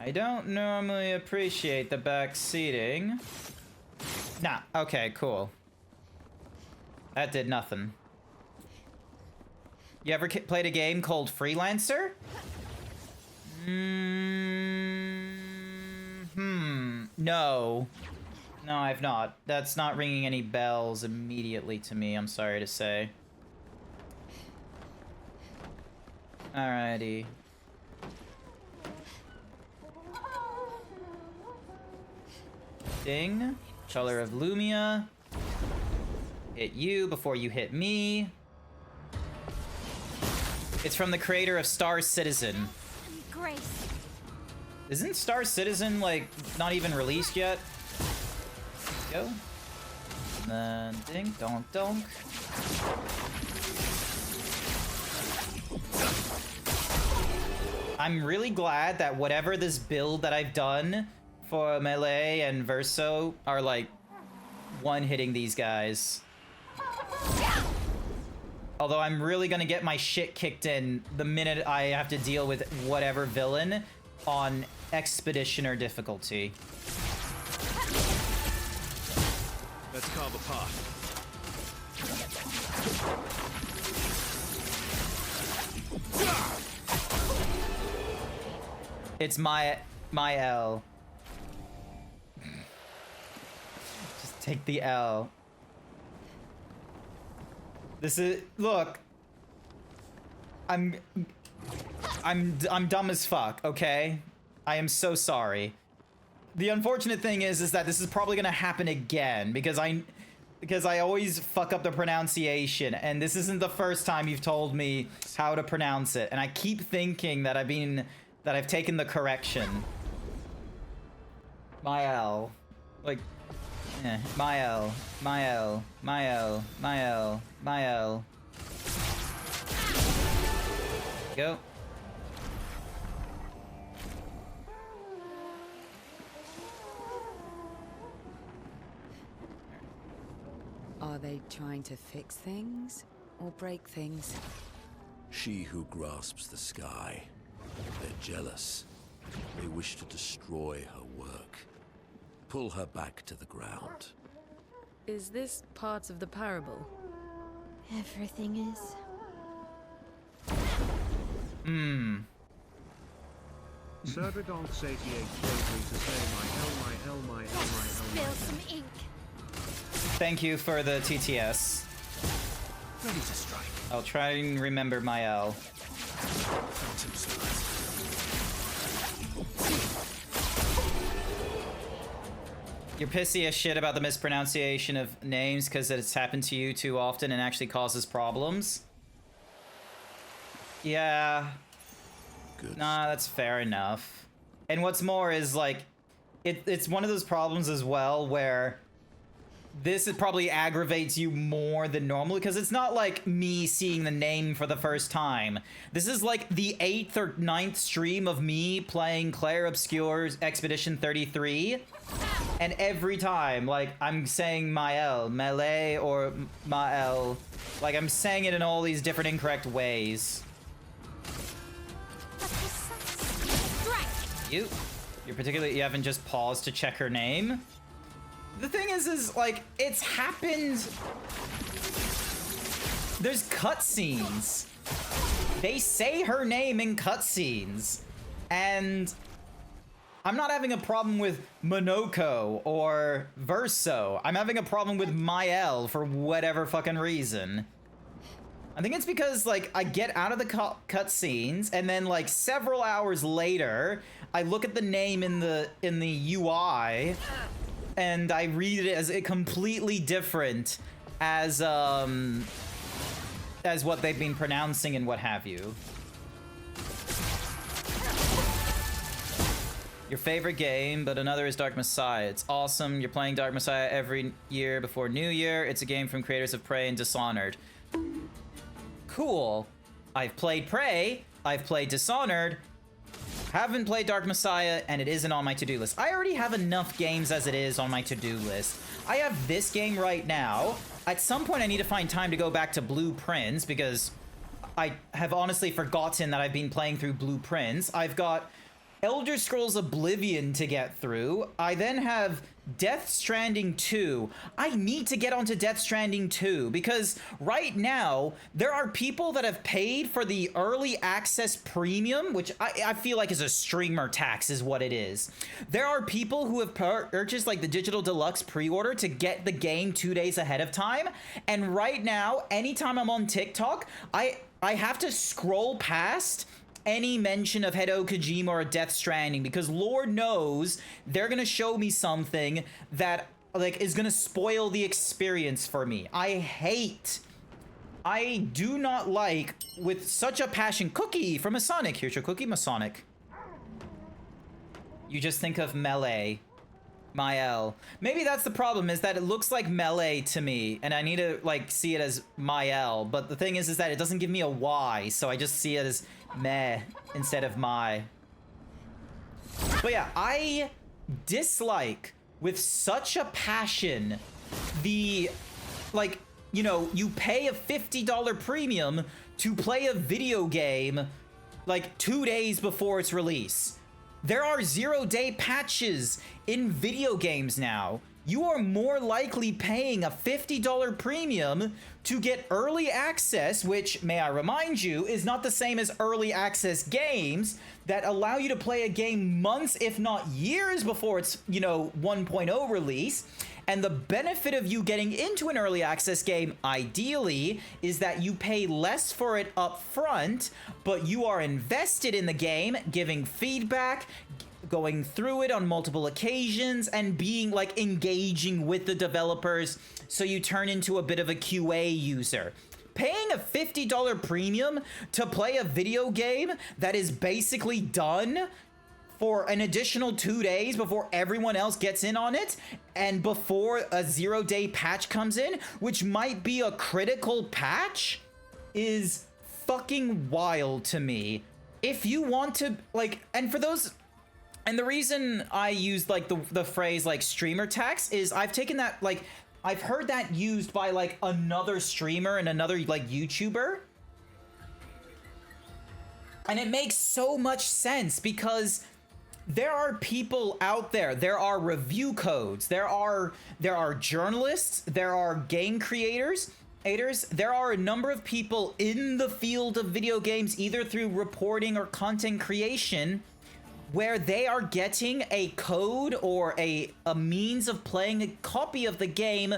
S2: I don't normally appreciate the back seating. Nah, okay, cool. That did nothing. You ever played a game called Freelancer? No. No, I've not. That's not ringing any bells immediately to me, I'm sorry to say. Alrighty. Ding. Color of Lumia. Hit you before you hit me. It's from the creator of Star Citizen.
S5: Grace.
S2: Isn't Star Citizen, like, not even released yet? Go. And then ding, donk, donk. I'm really glad that whatever this build that I've done for Melee and Verso are, like, one-hitting these guys. Although I'm really gonna get my shit kicked in the minute I have to deal with whatever villain on Expeditioner difficulty.
S4: Let's carve a path.
S2: It's my L. Just take the L. This is, look. I'm dumb as fuck, okay? I am so sorry. The unfortunate thing is that this is probably gonna happen again because I always fuck up the pronunciation, and this isn't the first time you've told me how to pronounce it, and I keep thinking that I've taken the correction. My L. Like, my L. My L. My L. My L. My L. Go.
S6: Are they trying to fix things or break things?
S4: She who grasps the sky. They're jealous. They wish to destroy her work. Pull her back to the ground.
S6: Is this part of the parable?
S5: Everything is.
S7: Servadonks 88 bravery to say my L.
S5: Spill some ink.
S2: Thank you for the TTS.
S4: Ready to strike.
S2: I'll try and remember my L.
S4: Phantom Slide.
S2: You're pissy as shit about the mispronunciation of names because it's happened to you too often and actually causes problems. Yeah.
S4: Good.
S2: Nah, that's fair enough. And what's more is, like, it's one of those problems as well where this is probably aggravates you more than normal because it's not like me seeing the name for the first time. This is like the 8th or 9th stream of me playing Clair Obscur's Expedition 33. And every time, like, I'm saying Mael, Melee, or Mael. Like, I'm saying it in all these different incorrect ways. You you haven't just paused to check her name? The thing is like, it's happened. There's cutscenes. They say her name in cutscenes. And I'm not having a problem with Monoko or Verso. I'm having a problem with Mael for whatever fucking reason. I think it's because, like, I get out of the cutscenes, and then, like, several hours later, I look at the name in the UI, and I read it as a completely different as what they've been pronouncing and what have you. Your favorite game, but another is Dark Messiah. It's awesome. You're playing Dark Messiah every year before New Year. It's a game from creators of Prey and Dishonored. Cool. I've played Prey. I've played Dishonored. Haven't played Dark Messiah, and it isn't on my to-do list. I already have enough games as it is on my to-do list. I have this game right now. At some point, I need to find time to go back to Blue Prince, because I have honestly forgotten that I've been playing through Blue Prince. I've got Elder Scrolls Oblivion to get through. I then have Death Stranding 2. I need to get onto Death Stranding 2 because right now there are people that have paid for the early access premium, which I feel like is a streamer tax is what it is. There are people who have purchased like the digital deluxe pre-order to get the game 2 days ahead of time. And right now, anytime I'm on TikTok, I have to scroll past any mention of Hideo Kojima or Death Stranding because Lord knows they're gonna show me something that like is gonna spoil the experience for me. I do not like with such a passion. Cookie from Masonic. Here's your cookie, Masonic. You just think of Melee. Mael. Maybe that's the problem, is that it looks like Melee to me, and I need to like see it as Mael, but the thing is that it doesn't give me a Y, so I just see it as meh instead of my. But yeah, I dislike with such a passion the, like, you know, you pay a $50 premium to play a video game like 2 days before its release. There are 0-day patches in video games now. You are more likely paying a $50 premium to get early access, which, may I remind you, is not the same as early access games that allow you to play a game months, if not years before its, you know, 1.0 release. And the benefit of you getting into an early access game, ideally, is that you pay less for it up front, but you are invested in the game, giving feedback, going through it on multiple occasions, and being like engaging with the developers, so you turn into a bit of a QA user. Paying a $50 premium to play a video game that is basically done for an additional 2 days before everyone else gets in on it, and before a 0-day patch comes in, which might be a critical patch, is fucking wild to me. If you want to, like, and for those, and the reason I used like the phrase like streamer tax is I've taken that, like, I've heard that used by like another streamer and another like YouTuber. And it makes so much sense because there are people out there, there are review codes, there are journalists, there are game creators, there are a number of people in the field of video games, either through reporting or content creation, where they are getting a code or a means of playing a copy of the game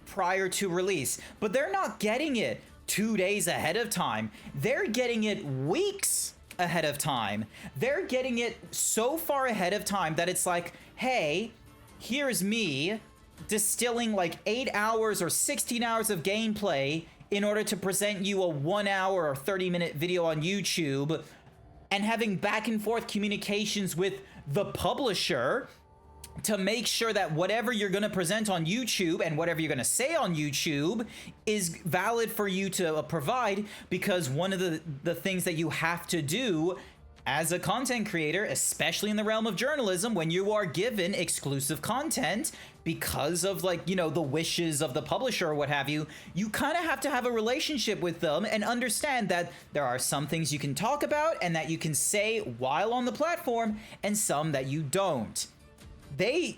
S2: prior to release. But they're not getting it 2 days ahead of time. They're getting it weeks ahead of time. They're getting it so far ahead of time that it's like, hey, here's me distilling like 8 hours or 16 hours of gameplay in order to present you a 1 hour or 30-minute video on YouTube, and having back and forth communications with the publisher to make sure that whatever you're going to present on YouTube and whatever you're going to say on YouTube is valid for you to provide, because one of the things that you have to do as a content creator, especially in the realm of journalism, when you are given exclusive content because of, like, you know, the wishes of the publisher or what have you, you kind of have to have a relationship with them and understand that there are some things you can talk about and that you can say while on the platform, and some that you don't. They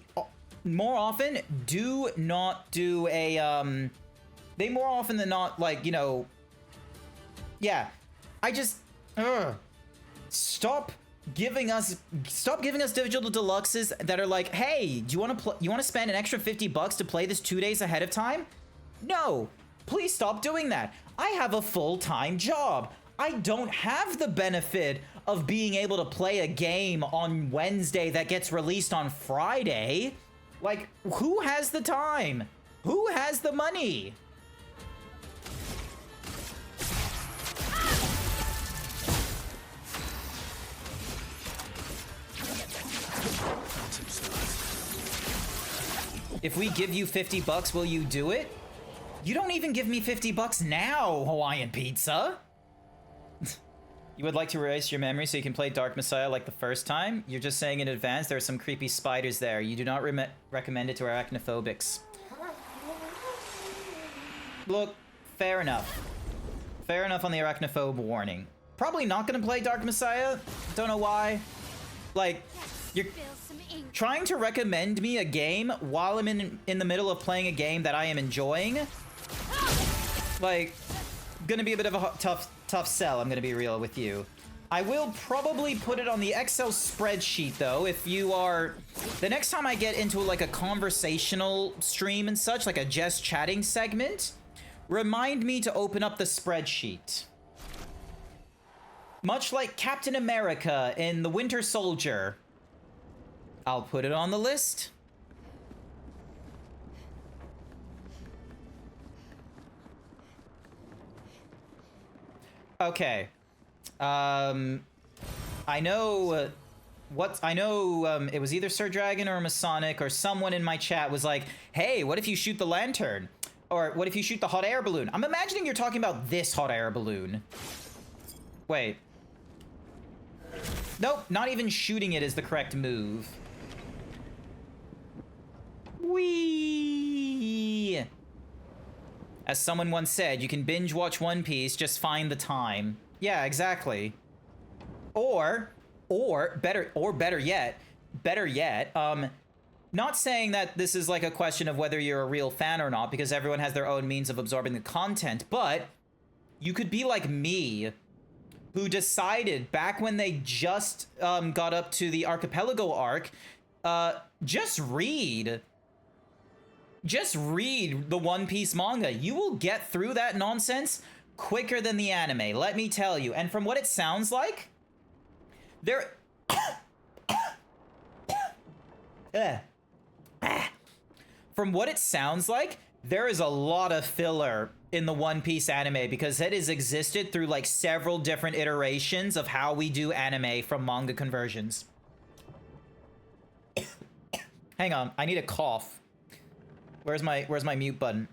S2: more often do not do a, they more often than not, like, you know, yeah, I just, stop giving us digital deluxes that are like, hey, do you want to spend an extra $50 to play this 2 days ahead of time? No, please stop doing that. I have a full-time job. I don't have the benefit of being able to play a game on Wednesday that gets released on Friday. Like, who has the time? Who has the money? If we give you $50, will you do it? You don't even give me $50 now, Hawaiian Pizza. You would like to erase your memory so you can play Dark Messiah like the first time? You're just saying in advance there are some creepy spiders there. You do not recommend it to arachnophobics. Look, fair enough. Fair enough on the arachnophobe warning. Probably not gonna play Dark Messiah. Don't know why. Like, you're trying to recommend me a game while I'm in the middle of playing a game that I am enjoying. Like, gonna be a bit of a tough sell, I'm gonna be real with you. I will probably put it on the Excel spreadsheet, though, if you are... The next time I get into, like, a conversational stream and such, like a just chatting segment, remind me to open up the spreadsheet. Much like Captain America in The Winter Soldier. I'll put it on the list. Okay. I know it was either Sir Dragon or Masonic or someone in my chat was like, hey, what if you shoot the lantern? Or what if you shoot the hot air balloon? I'm imagining you're talking about this hot air balloon. Wait. Nope, not even shooting it is the correct move. Whee! As someone once said, you can binge watch One Piece, just find the time. Yeah, exactly. Or better yet, not saying that this is like a question of whether you're a real fan or not, because everyone has their own means of absorbing the content, but you could be like me, who decided back when they just got up to the Archipelago arc, just read the One Piece manga. You will get through that nonsense quicker than the anime, let me tell you. And from what it sounds like, from what it sounds like, there is a lot of filler in the One Piece anime, because it has existed through like several different iterations of how we do anime from manga conversions. Hang on, I need a cough. Where's my mute button?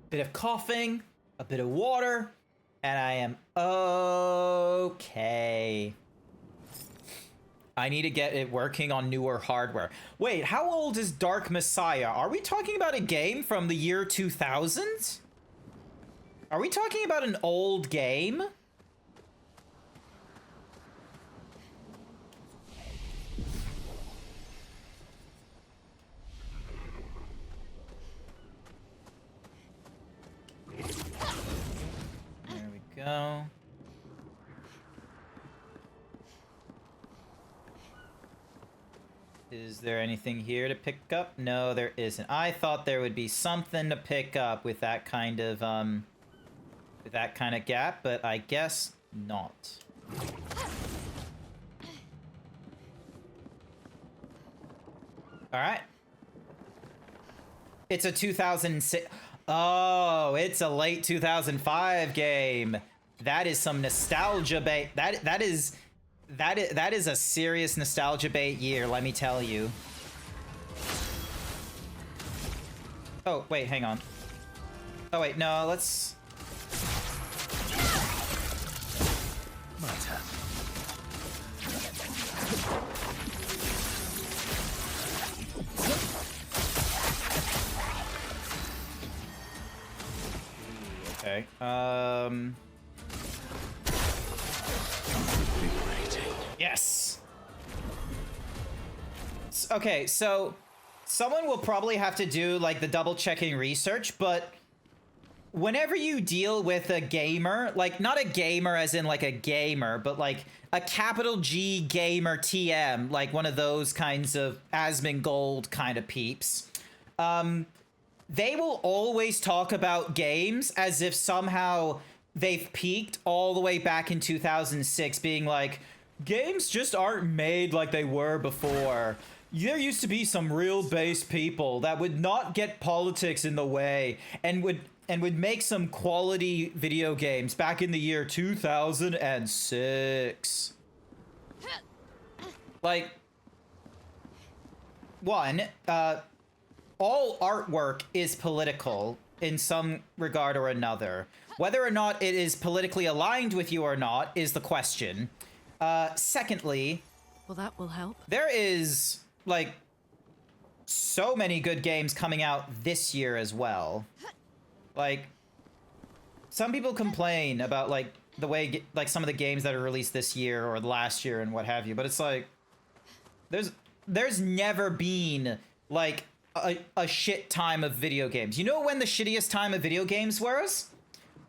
S2: Bit of coughing, a bit of water, and I am okay. I need to get it working on newer hardware. Wait, how old is Dark Messiah? Are we talking about a game from the year 2000? Are we talking about an old game? There we go. Is there anything here to pick up? No, there isn't. I thought there would be something to pick up with that kind of gap, but I guess not. All right. It's a 2006. Oh, it's a late 2005 game. That is some nostalgia bait. That is a serious nostalgia bait year, let me tell you. Oh, wait, hang on. Oh, wait, no, let's...
S4: My turn.
S2: Okay, yes! Okay, so someone will probably have to do like the double checking research, but whenever you deal with a gamer, like not a gamer as in like a gamer, but like a capital G gamer TM, like one of those kinds of Asmongold kind of peeps, they will always talk about games as if somehow they've peaked all the way back in 2006, being like, games just aren't made like they were before. There used to be some real base people that would not get politics in the way and would make some quality video games back in the year 2006. Like, one, all artwork is political in some regard or another. Whether or not it is politically aligned with you or not is the question. Secondly,
S6: Well, that will help.
S2: there is, like, so many good games coming out this year as well. Like, some people complain about, like, the way, like, some of the games that are released this year or last year and what have you, but it's like, there's never been, like, a shit time of video games. You know when the shittiest time of video games was?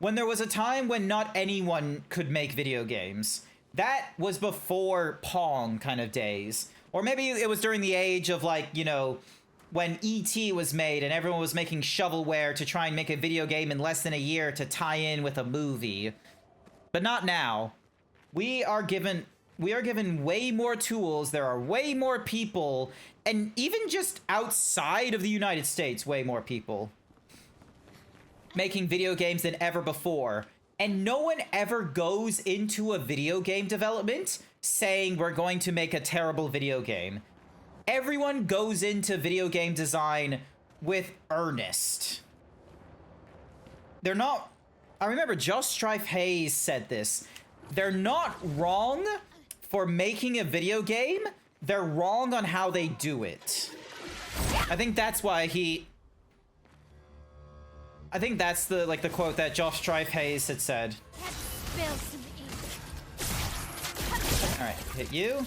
S2: When there was a time when not anyone could make video games. That was before Pong kind of days. Or maybe it was during the age of, like, you know, when E.T. was made and everyone was making shovelware to try and make a video game in less than a year to tie in with a movie. But not now. We are given way more tools. There are way more people, and even just outside of the United States, way more people making video games than ever before. And no one ever goes into a video game development saying we're going to make a terrible video game. Everyone goes into video game design with earnest. They're not... I remember Josh Strife Hayes said this. They're not wrong for making a video game. They're wrong on how they do it. I think that's why he... I think that's the, like, the quote that Josh Strife Hayes had said.
S5: Let's spill some ink.
S2: Alright, hit you.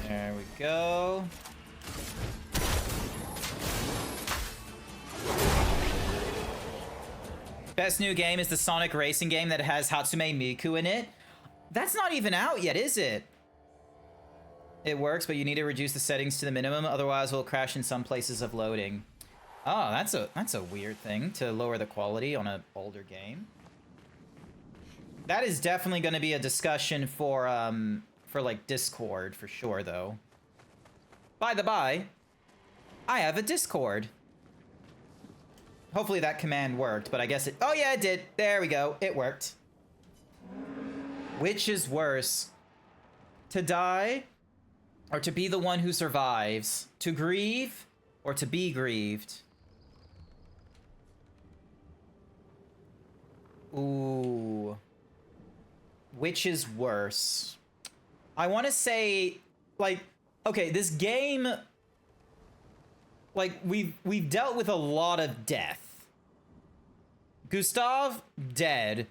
S2: There we go. Best new game is the Sonic racing game that has Hatsume Miku in it. That's not even out yet, is it? It works, but you need to reduce the settings to the minimum, otherwise it will crash in some places of loading. Oh, that's a weird thing to lower the quality on an older game. That is definitely going to be a discussion for like Discord for sure, though. By the by, I have a Discord. Hopefully that command worked, but I guess it... Oh yeah, it did. There we go. It worked. Which is worse? To die, or to be the one who survives? To grieve, or to be grieved? Ooh. Which is worse? I want to say, like, okay, this game, like, we've dealt with a lot of death. Gustav, dead.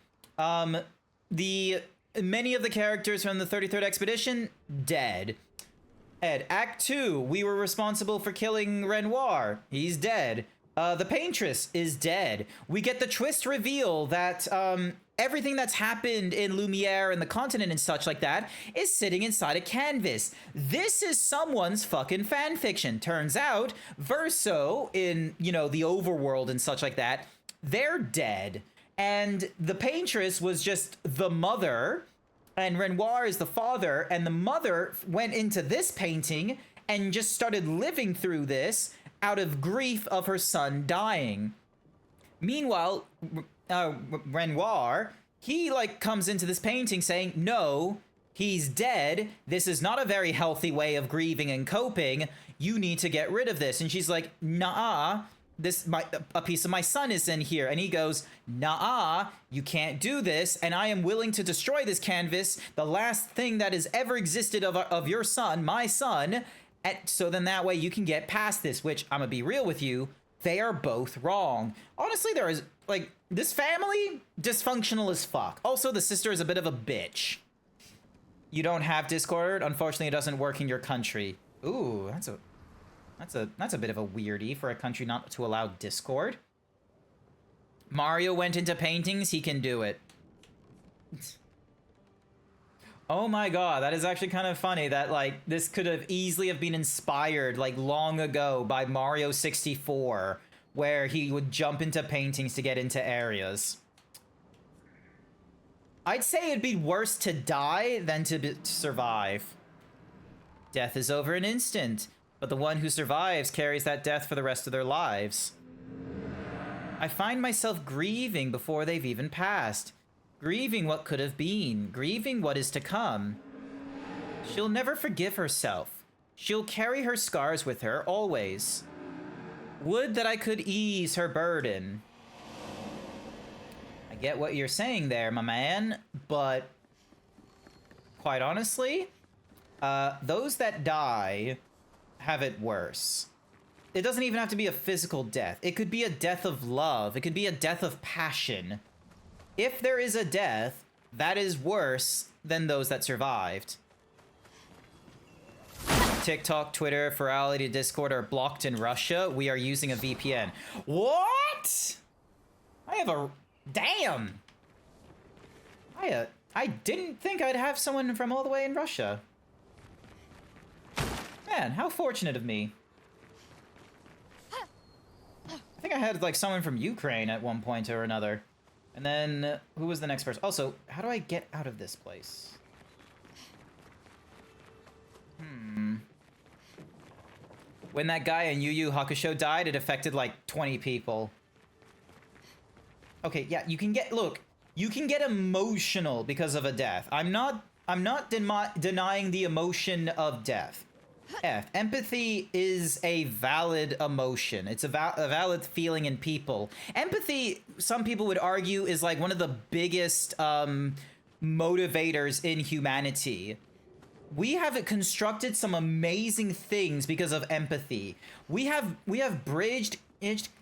S2: Many of the characters from the 33rd Expedition, dead. Ed, Act 2, we were responsible for killing Renoir. He's dead. The Paintress is dead. We get the twist reveal that everything that's happened in Lumiere and the continent and such like that is sitting inside a canvas. This is someone's fucking fan fiction. Turns out, Verso in, you know, the overworld and such like that, they're dead. And the paintress was just the mother, and Renoir is the father, and the mother went into this painting and just started living through this out of grief of her son dying. Meanwhile, Renoir, he like comes into this painting saying, no, he's dead. This is not a very healthy way of grieving and coping. You need to get rid of this. And she's like, nah, a piece of my son is in here. And he goes, nah, you can't do this. And I am willing to destroy this canvas, the last thing that has ever existed of your son, my son. And so then that way you can get past this, which I'm gonna be real with you. They are both wrong. Honestly, there is, like, this family, dysfunctional as fuck. Also, the sister is a bit of a bitch. You don't have Discord? Unfortunately, it doesn't work in your country. Ooh, that's a bit of a weirdie for a country not to allow Discord. Mario went into paintings, he can do it. Oh my god, that is actually kind of funny that, like, this could have easily have been inspired, like, long ago by Mario 64, where he would jump into paintings to get into areas. I'd say it'd be worse to die than to survive. Death is over an instant, but the one who survives carries that death for the rest of their lives. I find myself grieving before they've even passed. Grieving what could have been, grieving what is to come. She'll never forgive herself. She'll carry her scars with her, always. Would that I could ease her burden. I get what you're saying there, my man, but quite honestly, those that die have it worse. It doesn't even have to be a physical death. It could be a death of love. It could be a death of passion. If there is a death, that is worse than those that survived. TikTok, Twitter, Virality, Discord are blocked in Russia. We are using a VPN. What? I have a... Damn! I didn't think I'd have someone from all the way in Russia. Man, how fortunate of me. I think I had, like, someone from Ukraine at one point or another. And then, who was the next person? Also, how do I get out of this place? When that guy in Yu Yu Hakusho died, it affected like 20 people. Okay, yeah, you can get, look, you can get emotional because of a death. I'm not denying the emotion of death. Empathy is a valid emotion. It's a valid feeling in people. Empathy, some people would argue, is like one of the biggest motivators in humanity. We have constructed some amazing things because of empathy. We have bridged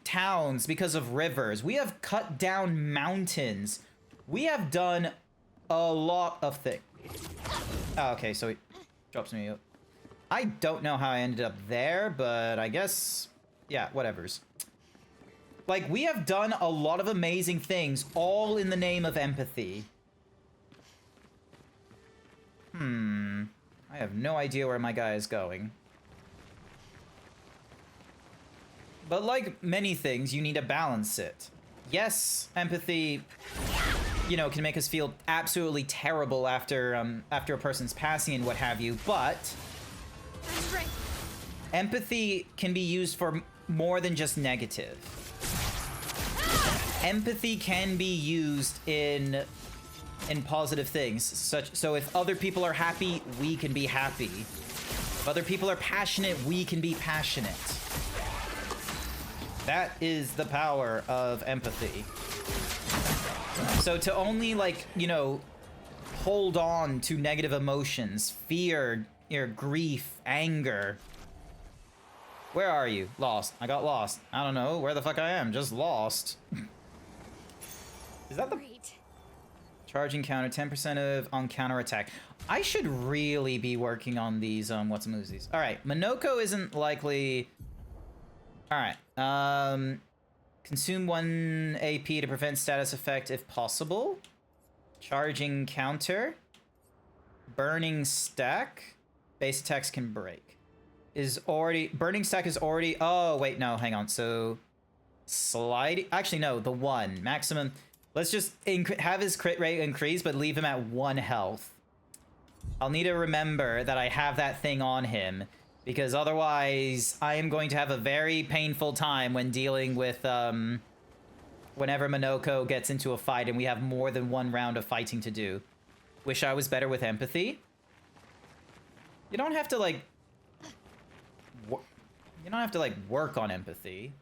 S2: towns because of rivers. We have cut down mountains. We have done a lot of things. Oh, okay, so he drops me up. I don't know how I ended up there, but I guess, yeah, whatevers. Like, we have done a lot of amazing things, all in the name of empathy. I have no idea where my guy is going. But like many things, you need to balance it. Yes, empathy, you know, can make us feel absolutely terrible after a person's passing and what have you, but empathy can be used for more than just negative. Empathy can be used in positive things. So if other people are happy, we can be happy. If other people are passionate, we can be passionate. That is the power of empathy. So to only, like, you know, hold on to negative emotions, fear, grief, anger. Where are you? Lost. I got lost. I don't know where the fuck I am. Just lost. Is that the... Charging counter, 10% of on counter attack. I should really be working on these, what's-a-moosies. Alright, Minoko isn't likely... Alright, consume 1 AP to prevent status effect if possible. Charging counter. Burning stack. Base attacks can break. Is already... Burning stack is already... Oh, wait, no, hang on. So... Sliding... Actually, no, the 1. Maximum... Let's just have his crit rate increase, but leave him at 1 health. I'll need to remember that I have that thing on him, because otherwise I am going to have a very painful time when dealing with, whenever Minoko gets into a fight and we have more than 1 round of fighting to do. Wish I was better with empathy. You don't have to, like... You don't have to, like, work on empathy.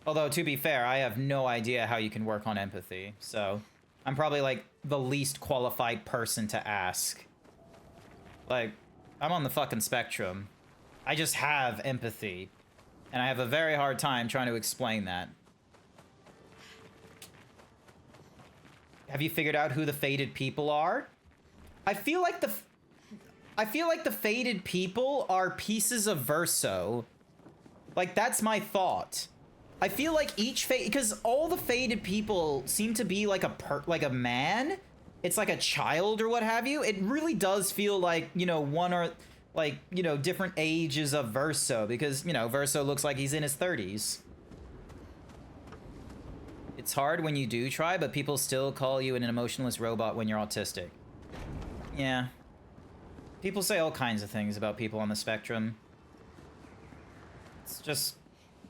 S2: Although, to be fair, I have no idea how you can work on empathy, so... I'm probably, like, the least qualified person to ask. Like, I'm on the fucking spectrum. I just have empathy. And I have a very hard time trying to explain that. Have you figured out who the Fated People are? I feel like the Fated People are pieces of Verso. Like, that's my thought. I feel like each because all the Fated People seem to be like a man. It's like a child or what have you. It really does feel like, you know, one or like, you know, different ages of Verso, because, you know, Verso looks like he's in his 30s. It's hard when you do try, but people still call you an emotionless robot when you're autistic. Yeah. People say all kinds of things about people on the spectrum. It's just...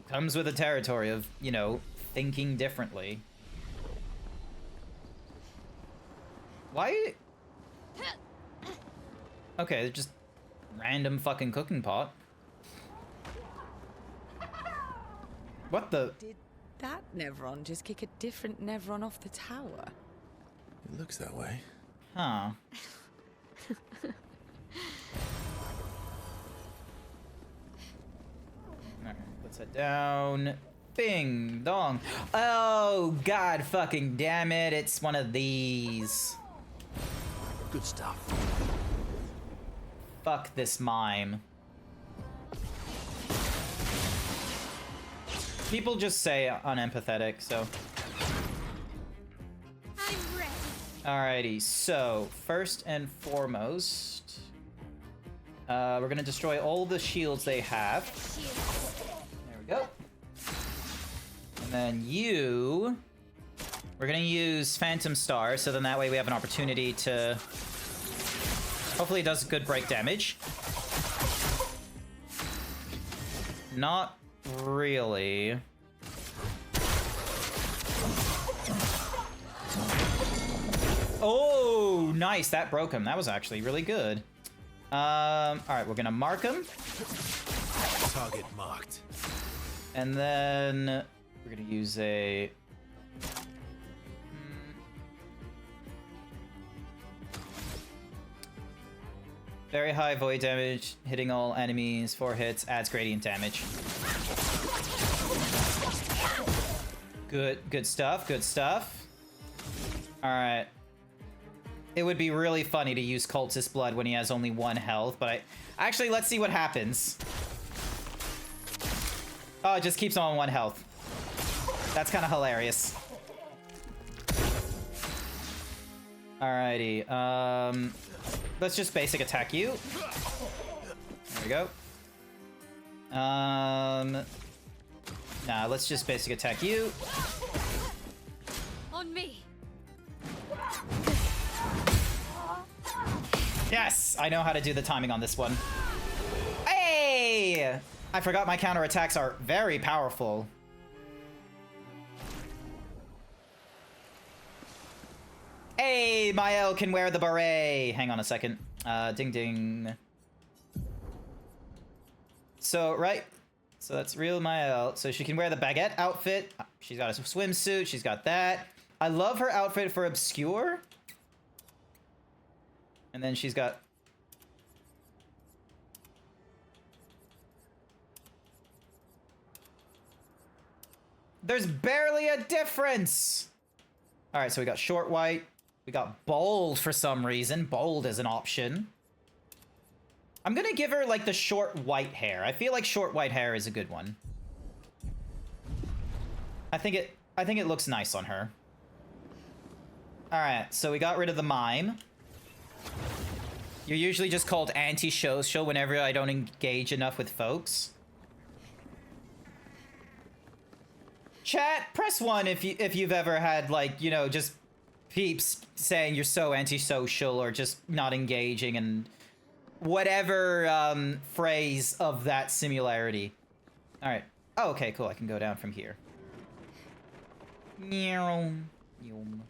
S2: comes with the territory of, you know, thinking differently. Why? Okay, just random fucking cooking pot. What the?
S6: Did that Nevron just kick a different Nevron off the tower?
S4: It looks that way.
S2: Huh. Alright, let's head down. Bing dong. Oh, god fucking damn it. It's one of these.
S4: Good stuff.
S2: Fuck this mime. People just say unempathetic, so.
S5: I'm ready.
S2: Alrighty, so first and foremost, we're gonna destroy all the shields they have. There we go. And then you, we're gonna use Phantom Star, so then that way we have an opportunity to, hopefully it does good break damage. Not really. Oh, nice. That broke him. That was actually really good. All right, we're gonna mark him.
S4: Target marked.
S2: And then we're gonna use a... Very high void damage, hitting all enemies, 4 hits, adds gradient damage. Good stuff, good stuff. All right. It would be really funny to use Cultist Blood when he has only 1 health, but actually, let's see what happens. Oh, it just keeps him on 1 health. That's kind of hilarious. Alrighty, let's just basic attack you. There we go. Nah, let's just basic attack you.
S5: On me.
S2: Yes! I know how to do the timing on this one. Hey! I forgot my counterattacks are very powerful. Hey, Mael can wear the beret. Hang on a second. Ding ding. So, right. So that's real Mael. So she can wear the baguette outfit. She's got a swimsuit. She's got that. I love her outfit for Obscure. And then she's got... There's barely a difference! Alright, so we got short white. We got bold for some reason. Bold is an option. I'm gonna give her, like, the short white hair. I feel like short white hair is a good one. I think it looks nice on her. Alright, so we got rid of the mime. You're usually just called anti-social whenever I don't engage enough with folks. Chat, press 1 if you've ever had, like, you know, just peeps saying you're so antisocial or just not engaging and whatever phrase of that similarity. Alright. Oh, okay, cool. I can go down from here. Meow. Yum.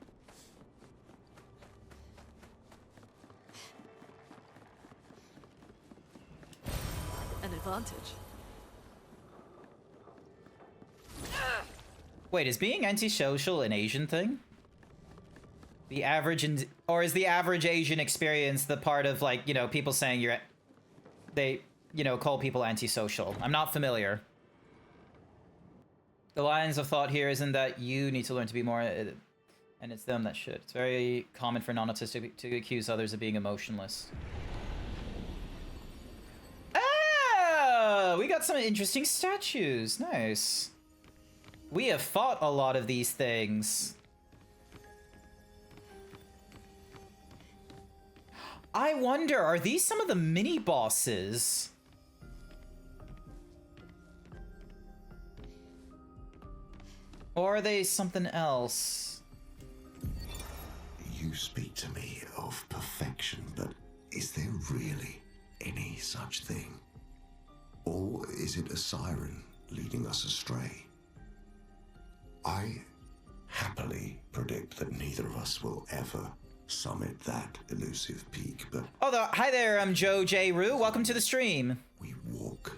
S8: An advantage.
S2: Wait, is being antisocial an Asian thing? The average or is the average Asian experience the part of, like, you know, people saying they, you know, call people antisocial? I'm not familiar. The lines of thought here isn't that you need to learn to be more, and it's them that should. It's very common for non-autistic to accuse others of being emotionless. Ah, we got some interesting statues. Nice. We have fought a lot of these things. I wonder, are these some of the mini-bosses? Or are they something else?
S9: You speak to me of perfection, but is there really any such thing? Or is it a siren leading us astray? I happily predict that neither of us will ever summit that elusive peak, but...
S2: Oh, hi there, I'm Joe J. Rue. Welcome to the stream.
S9: We walk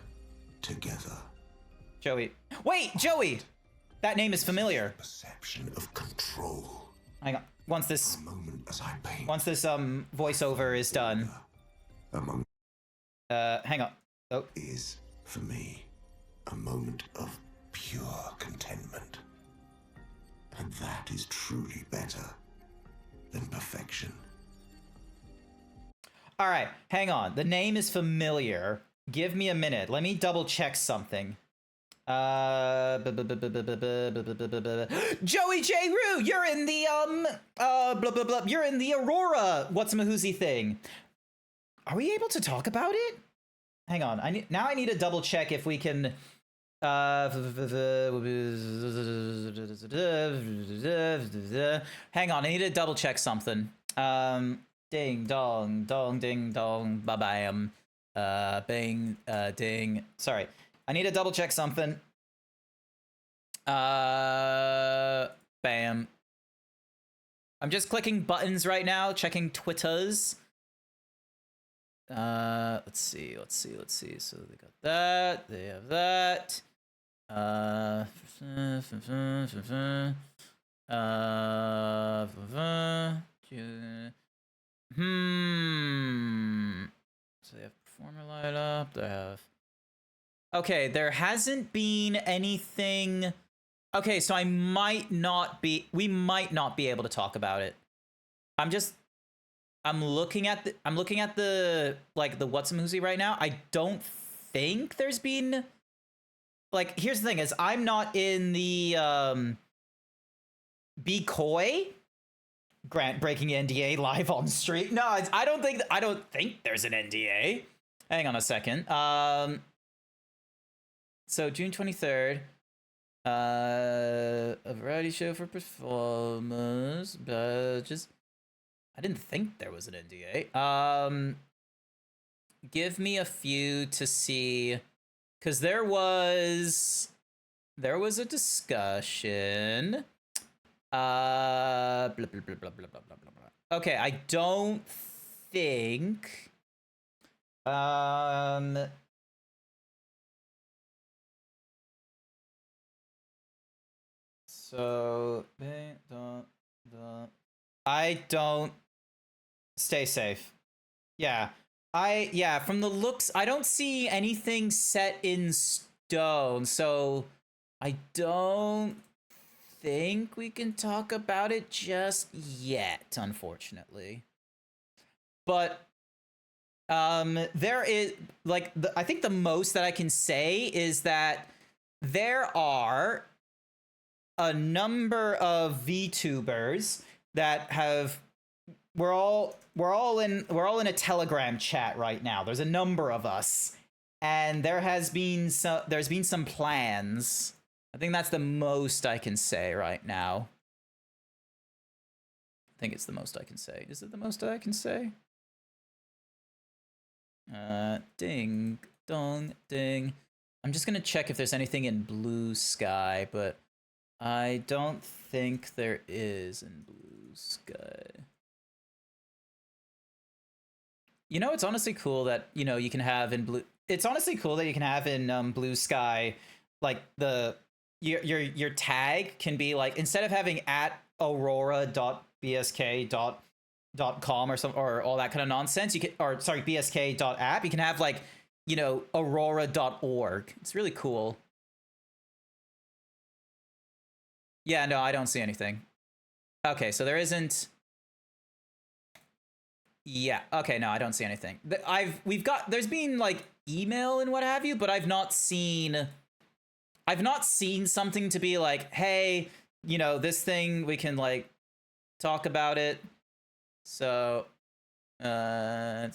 S9: together.
S2: Joey. Wait, Joey! That name is familiar.
S9: Perception of control.
S2: Hang on. Once this...
S9: A moment as I paint.
S2: Once this, voiceover is done.
S9: Among...
S2: hang on. Oh.
S9: Is, for me, a moment of pure contentment. And that is truly better than perfection.
S2: Alright, hang on. The name is familiar. Give me a minute. Let me double check something. Joey J. Rue, you're in the, you're in the Aurora what's-a-mahoozy thing. Are we able to talk about it? Hang on, now I need to double check if we can, hang on, I need to double check something. Ding dong, dong ding dong, ba-bam. Bing, ding. Sorry. I need to double check something. Bam. I'm just clicking buttons right now, checking Twitters. Let's see. So they got that. They have that. So they have performer light up. They have. Okay, there hasn't been anything. Okay, so we might not be able to talk about it. I'm looking at the like the what's-a-mahoozy right now. I don't think there's been, like, here's the thing is I'm not in the be coy Grant breaking NDA live on stream. No, I don't think there's an NDA. Hang on a second. So June 23rd, a variety show for performers, badges. I didn't think there was an NDA. Give me a few to see, because there was a discussion. Blah, blah, blah, blah, blah, blah, blah, blah, blah. Okay, I don't think. So I don't. Stay safe. Yeah. From the looks, I don't see anything set in stone, so I don't think we can talk about it just yet, unfortunately. But there is, like, I think the most that I can say is that there are a number of VTubers that have we're all in a Telegram chat right now. There's a number of us, and there's been some plans. I think that's the most I can say right now. I think it's the most I can say. Is it the most I can say? Ding dong ding. I'm just gonna check if there's anything in Blue Sky, but I don't think there is in Blue Sky. You know, it's honestly cool that, you know, you can have in Blue... It's honestly cool that you can have in Blue Sky, like, your tag can be, like, instead of having @aurora.bsk.com or all that kind of nonsense, you can... Or, sorry, bsk.app, you can have, like, you know, aurora.org. It's really cool. Yeah, no, I don't see anything. Okay, so there isn't... Yeah, okay, no, I don't see anything. There's been, like, email and what have you, but I've not seen something to be like, hey, you know, this thing, we can, like, talk about it. So, yeah,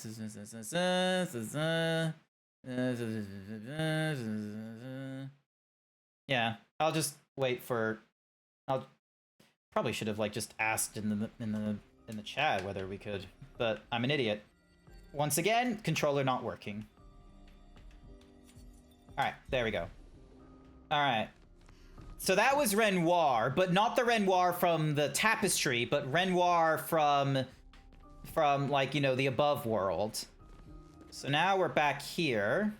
S2: I'll just wait for... I'll probably should have, like, just asked in the chat whether we could, but I'm an idiot. Once again, controller not working. Alright, there we go. Alright. So that was Renoir, but not the Renoir from the tapestry, but Renoir from like, you know, the above world. So now we're back here.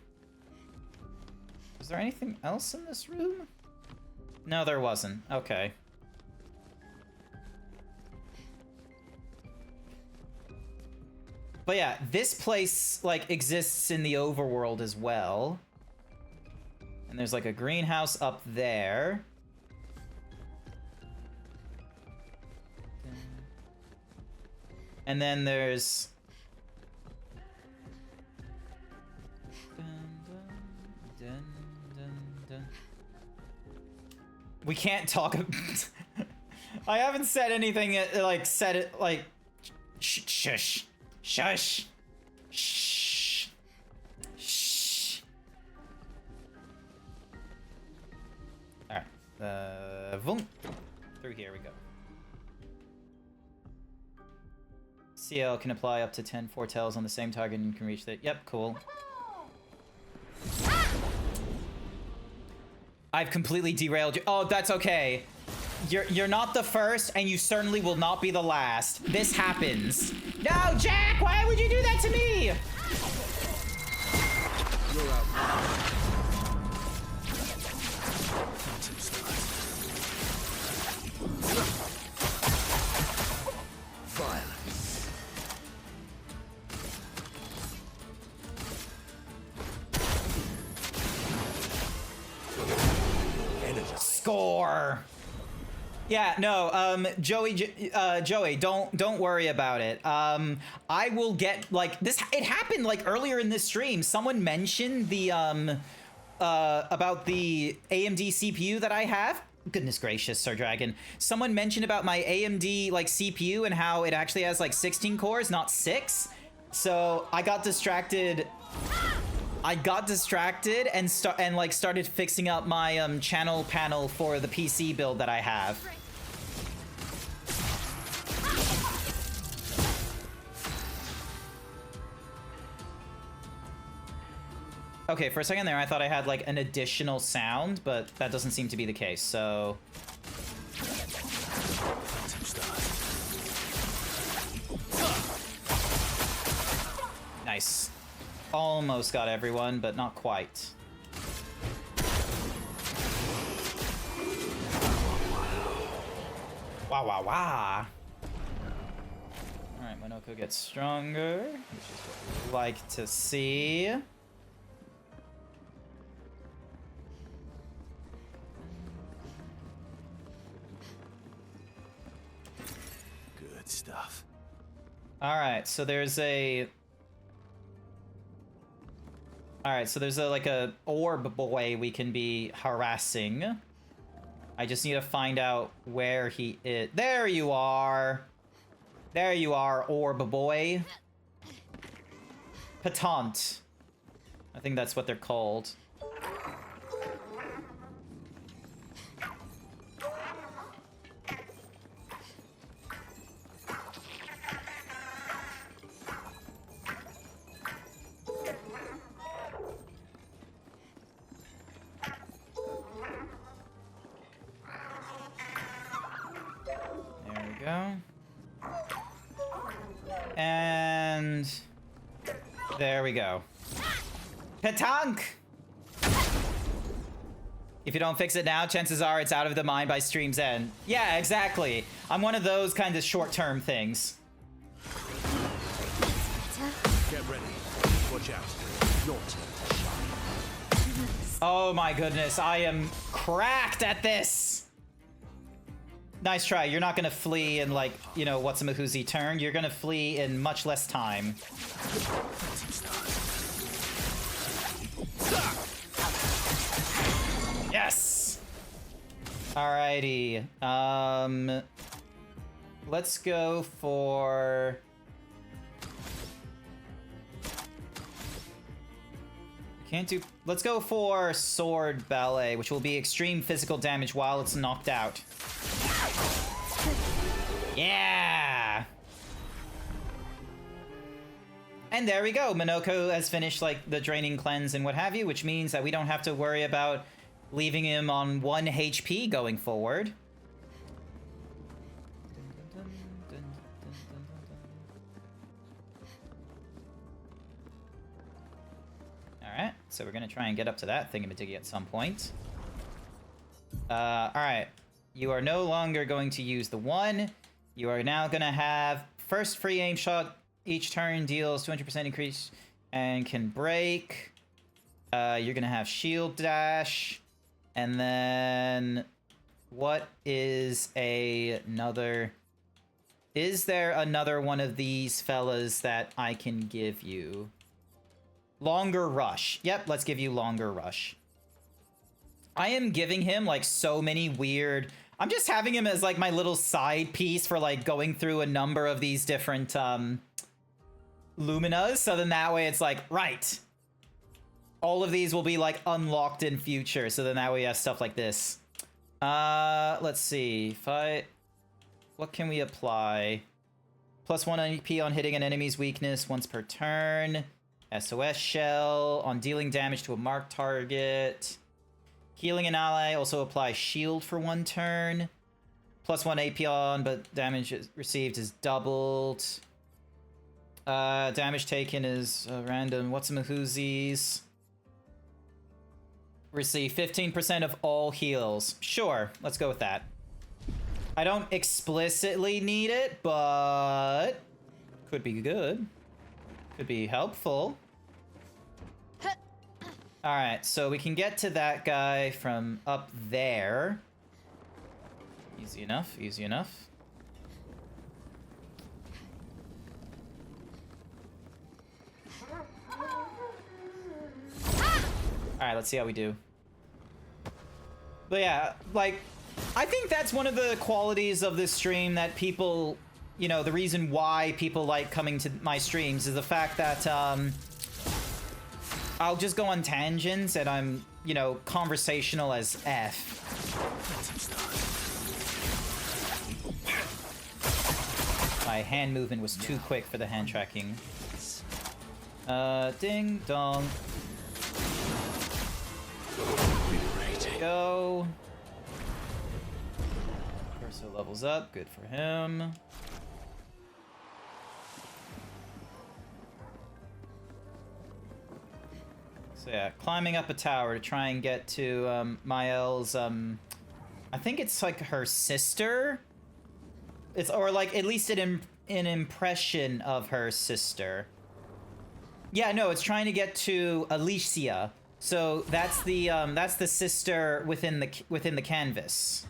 S2: Is there anything else in this room? No, there wasn't. Okay. But yeah, this place, like, exists in the overworld as well. And there's, like, a greenhouse up there. And then there's... We can't talk... I haven't said anything, like, said it, like... Shush. Shush. Shh. Shh. Alright. Boom. Through here we go. CL can apply up to 10 foretells on the same target and can reach that. Yep, cool. I've completely derailed you. Oh, that's okay. You're not the first, and you certainly will not be the last. This happens. No, Jack! Why would you do that to me?
S4: You're out. Violence. Energize.
S2: Score. Yeah, no, Joey, don't worry about it. I will get, like, this, it happened, like, earlier in this stream. Someone mentioned the, about the AMD CPU that I have. Goodness gracious, Sir Dragon. Someone mentioned about my AMD, like, CPU and how it actually has, like, 16 cores, not 6. So, I got distracted... and started fixing up my channel panel for the PC build that I have. Okay, for a second there I thought I had like an additional sound, but that doesn't seem to be the case, so... Nice. Almost got everyone, but not quite. Wow, wow, wow. Alright, Monoko gets stronger, which is what we like to see.
S4: Good stuff.
S2: Alright, so there's a... Alright, so there's a, like, a orb boy we can be harassing. I just need to find out where he is. There you are. There you are, orb boy. Patant. I think that's what they're called. There we go. And there we go. Petanque! If you don't fix it now, chances are it's out of the mind by stream's end. Yeah, exactly. I'm one of those kind of short-term things.
S4: Get ready. Watch out. Your turn to shine.
S2: Oh my goodness, I am cracked at this! Nice try. You're not gonna flee in, like, you know, what's-a-mahoozy turn. You're gonna flee in much less time. Yes! Alrighty. Let's go for... Can't do... Let's go for Sword Ballet, which will be extreme physical damage while it's knocked out. Yeah! And there we go. Minoko has finished, like, the draining cleanse and what have you, which means that we don't have to worry about leaving him on 1 HP going forward. Alright, so we're gonna try and get up to that thingamajiggy at some point. Alright. You are no longer going to use the 1. You are now gonna have first free aim shot each turn deals 200% increase and can break. You're gonna have shield dash. And then what is another... Is there another one of these fellas that I can give you? Longer rush. Yep, let's give you longer rush. I am giving him, like, so many weird... I'm just having him as, like, my little side piece for, like, going through a number of these different, Luminas. So then that way it's like, right. All of these will be, like, unlocked in future. So then that way you have stuff like this. Let's see. If I... What can we apply? +1 AP on hitting an enemy's weakness once per turn. SOS shell on dealing damage to a marked target. Healing an ally, also apply shield for 1 turn. +1 AP on, but damage received is doubled. Damage taken is random. What's-a-mahoozies. Receive 15% of all heals. Sure, let's go with that. I don't explicitly need it, but could be good. Could be helpful. Alright, so we can get to that guy from up there. Easy enough, easy enough. Alright, let's see how we do. But yeah, like, I think that's one of the qualities of this stream that people, you know, the reason why people like coming to my streams is the fact that, I'll just go on tangents and I'm, you know, conversational as F. My hand movement was too quick for the hand tracking. Ding dong. Go. Corso levels up, good for him. So yeah, climbing up a tower to try and get to Mael's, I think it's like her sister. It's, or like at least an impression of her sister. Yeah, no, it's trying to get to Alicia. So that's the sister within the canvas.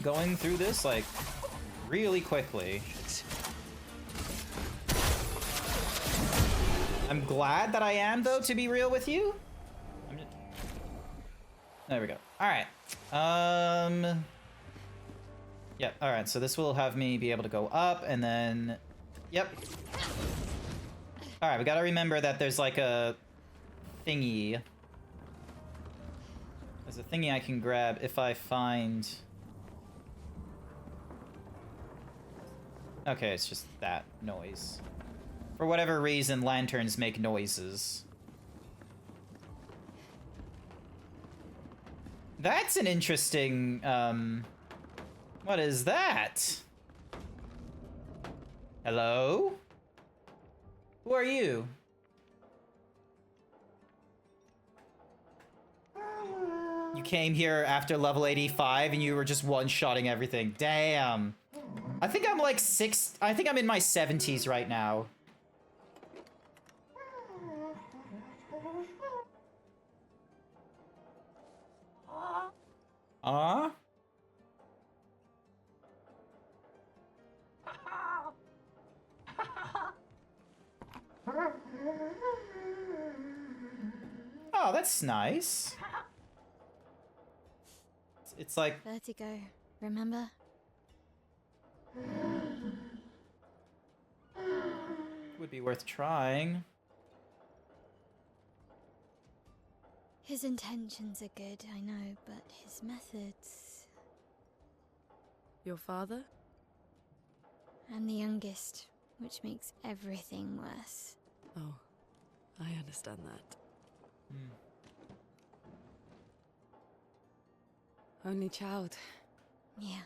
S2: going through this, like, really quickly. I'm glad that I am, though, to be real with you. There we go. Alright. Yep, alright, so this will have me be able to go up, and then... Yep. Alright, we gotta remember that there's, like, a thingy. There's a thingy I can grab if I find... Okay, it's just that noise. For whatever reason, lanterns make noises. That's an interesting, what is that? Hello? Who are you? You came here after level 85 and you were just one-shotting everything. Damn. I think I'm like I think I'm in my 70s right now. Oh, that's nice. It's like...
S5: Vertigo, remember?
S2: Would be worth trying.
S5: His intentions are good, I know, but his methods...
S8: Your father?
S5: I'm the youngest, which makes everything worse.
S8: Oh, I understand that.
S6: Only child.
S5: Yeah,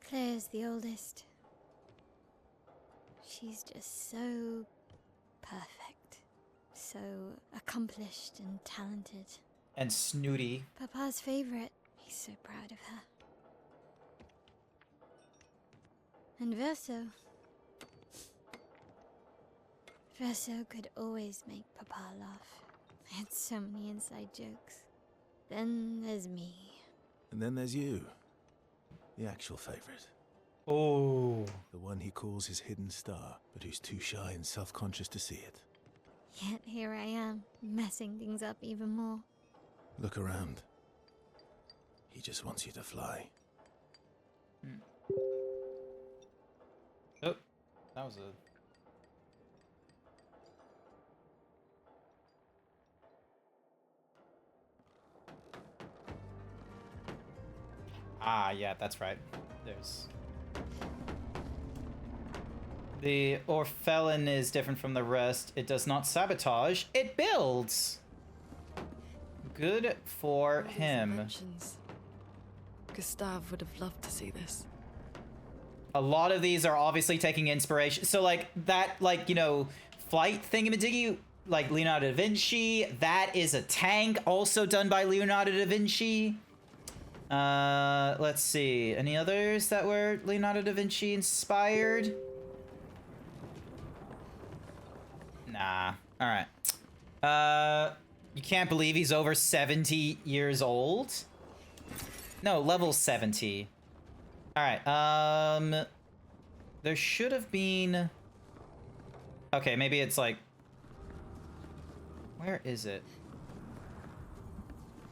S5: Claire's the oldest. She's just so perfect. So accomplished and talented.
S2: And snooty.
S5: Papa's favorite. He's so proud of her. And Verso. Verso could always make Papa laugh. I had so many inside jokes. Then there's me.
S10: And then there's you. The actual favorite.
S2: Oh.
S10: The one he calls his hidden star, but who's too shy and self-conscious to see it.
S5: Yet here I am, messing things up even more.
S10: Look around. He just wants you to fly.
S2: Oh, that was a... Ah, yeah, that's right. There's... The Orphelin is different from the rest. It does not sabotage, it builds! Good for
S8: All these
S2: him.
S8: inventions. Gustav would have loved to see this.
S2: A lot of these are obviously taking inspiration. So, like, that, like, you know, flight thingamadiggy, like Leonardo da Vinci, that is a tank also done by Leonardo da Vinci. Let's see. Any others that were Leonardo da Vinci inspired? Nah. Alright. You can't believe he's over 70 years old? No, level 70. Alright, there should have been... Okay, maybe it's like... Where is it?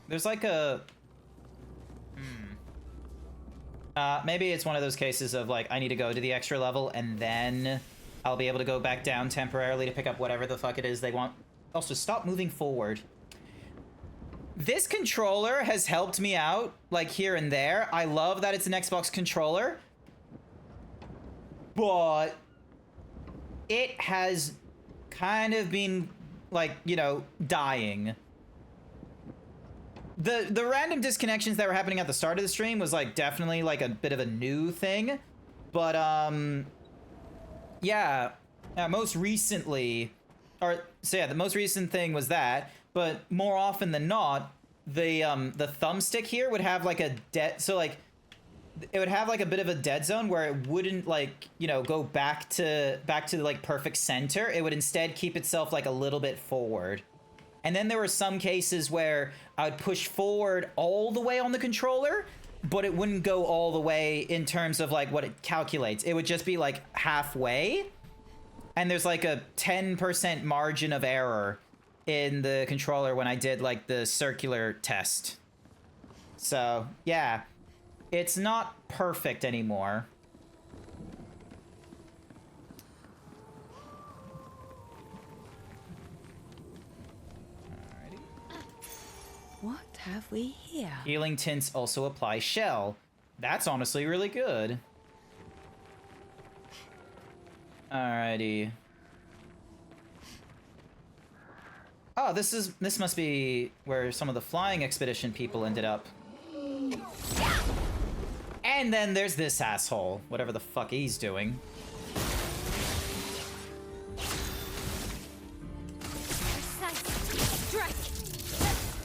S2: There's like a... maybe it's one of those cases of like, I need to go to the extra level and then I'll be able to go back down temporarily to pick up whatever the fuck it is they want. Also, stop moving forward. This controller has helped me out, like, here and there. I love that it's an Xbox controller. But it has kind of been, like, you know, dying. The random disconnections that were happening at the start of the stream was, like, definitely, like, a bit of a new thing. But, yeah, most recently... So yeah, the most recent thing was that, but more often than not, the thumbstick here would have like a dead, so like, it would have like a bit of a dead zone where it wouldn't like, you know, go back to like perfect center. It would instead keep itself like a little bit forward. And then there were some cases where I would push forward all the way on the controller, but it wouldn't go all the way in terms of like what it calculates. It would just be like halfway. And there's like a 10% margin of error in the controller when I did like the circular test. So yeah, it's not perfect anymore.
S6: What have we here?
S2: Healing tints also apply shell. That's honestly really good. Alrighty. Oh, this must be where some of the flying expedition people ended up. And then there's this asshole, whatever the fuck he's doing.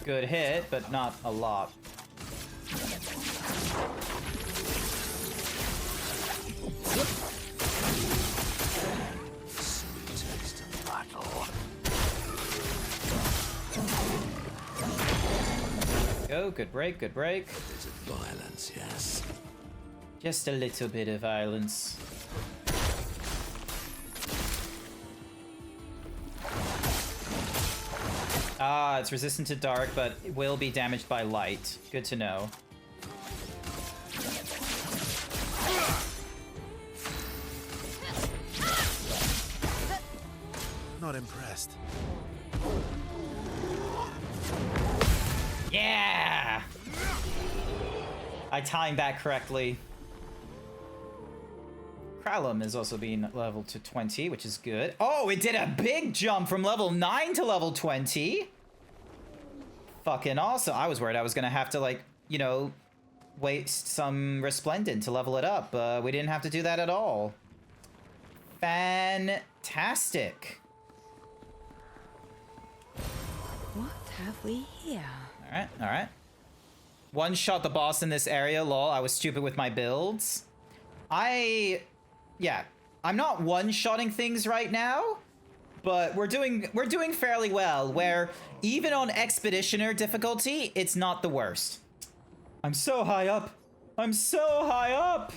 S2: Good hit, but not a lot. Go, good break, good break.
S4: A bit of violence, yes.
S2: Just a little bit of violence. Ah, it's resistant to dark, but it will be damaged by light. Good to know.
S10: Not impressed.
S2: Yeah! I timed that correctly. Kralum is also being leveled to 20, which is good. Oh, it did a big jump from level 9 to level 20. Fucking awesome. I was worried I was gonna have to, like, you know, waste some Resplendent to level it up. We didn't have to do that at all. Fantastic.
S6: What have we here?
S2: Alright, alright. One shot the boss in this area, lol. I was stupid with my builds. Yeah, I'm not one-shotting things right now, but we're doing fairly well, where even on Expeditioner difficulty, it's not the worst. I'm so high up. I'm so high up.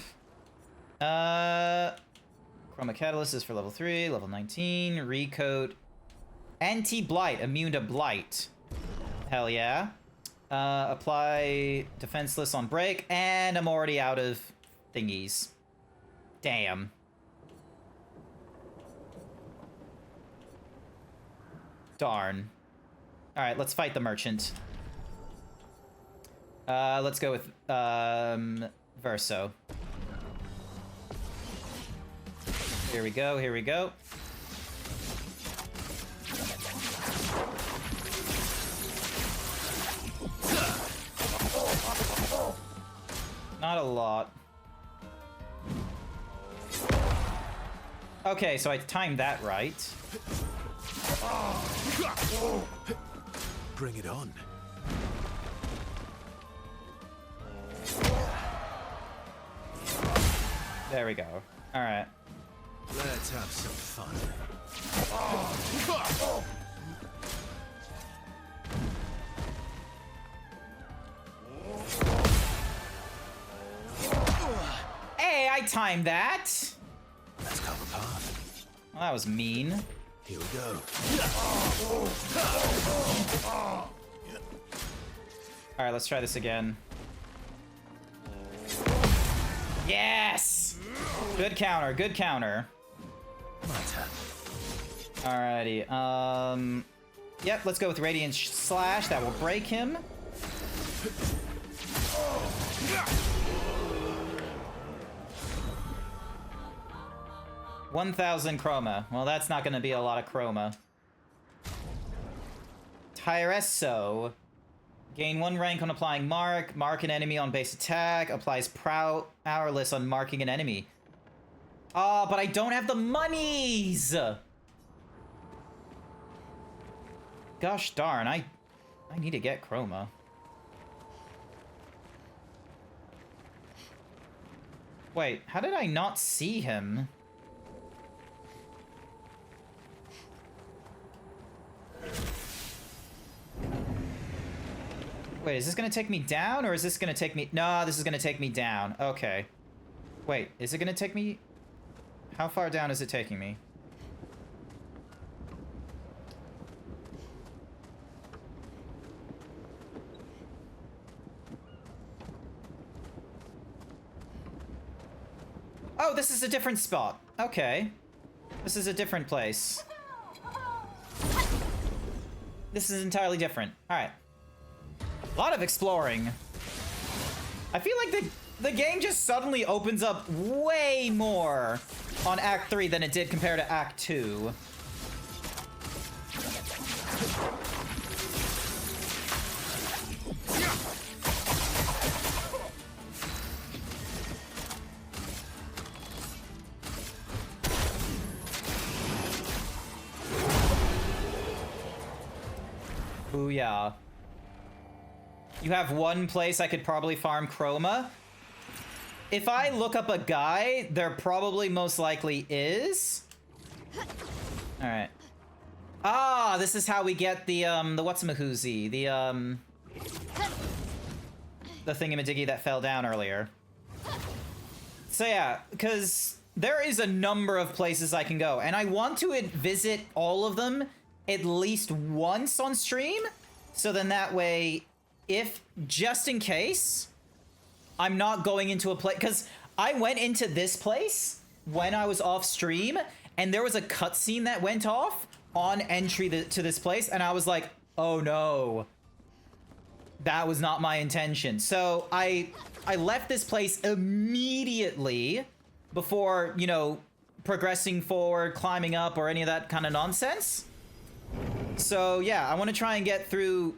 S2: Chroma Catalyst is for level 3, level 19, Recoat. Anti-Blight, immune to Blight. Hell yeah. Apply Defenseless on break, and I'm already out of thingies. Damn. Darn. Alright, let's fight the merchant. Let's go with, Verso. Here we go, here we go. Not a lot. Okay, so I timed that right.
S10: Bring it on.
S2: There we go. All right.
S10: Let's have some fun.
S2: Hey, I timed that.
S10: Let's cover path.
S2: Well, that was mean.
S10: Here we go.
S2: All right, let's try this again. Yes! Good counter, good counter.
S10: My turn.
S2: Alrighty, yep, let's go with Radiant Slash. That will break him. $1,000 chroma. Well, that's not gonna be a lot of chroma. Tyresso. Gain 1 rank on applying mark. Mark an enemy on base attack. Applies powerless on marking an enemy. Oh, but I don't have the monies! Gosh darn, I need to get chroma. Wait, how did I not see him? Wait, is this gonna take me down, or is this gonna take me... No, this is gonna take me down. Okay. Wait, is it gonna take me... How far down is it taking me? Oh, this is a different spot. Okay. This is a different place. This is entirely different. Alright. A lot of exploring. I feel like the game just suddenly opens up way more on Act 3 than it did compared to Act 2. Booyah. You have one place I could probably farm chroma. If I look up a guy, there probably most likely is. Alright. Ah, this is how we get the whatsamahoozy, the thingamadiggy that fell down earlier. So yeah, because there is a number of places I can go, and I want to visit all of them at least once on stream, so then that way, if, just in case, I'm not going into a place, because I went into this place when I was off stream, and there was a cutscene that went off on entry to this place, and I was like, oh no, that was not my intention. So I left this place immediately before, you know, progressing forward, climbing up, or any of that kind of nonsense. So yeah, I want to try and get through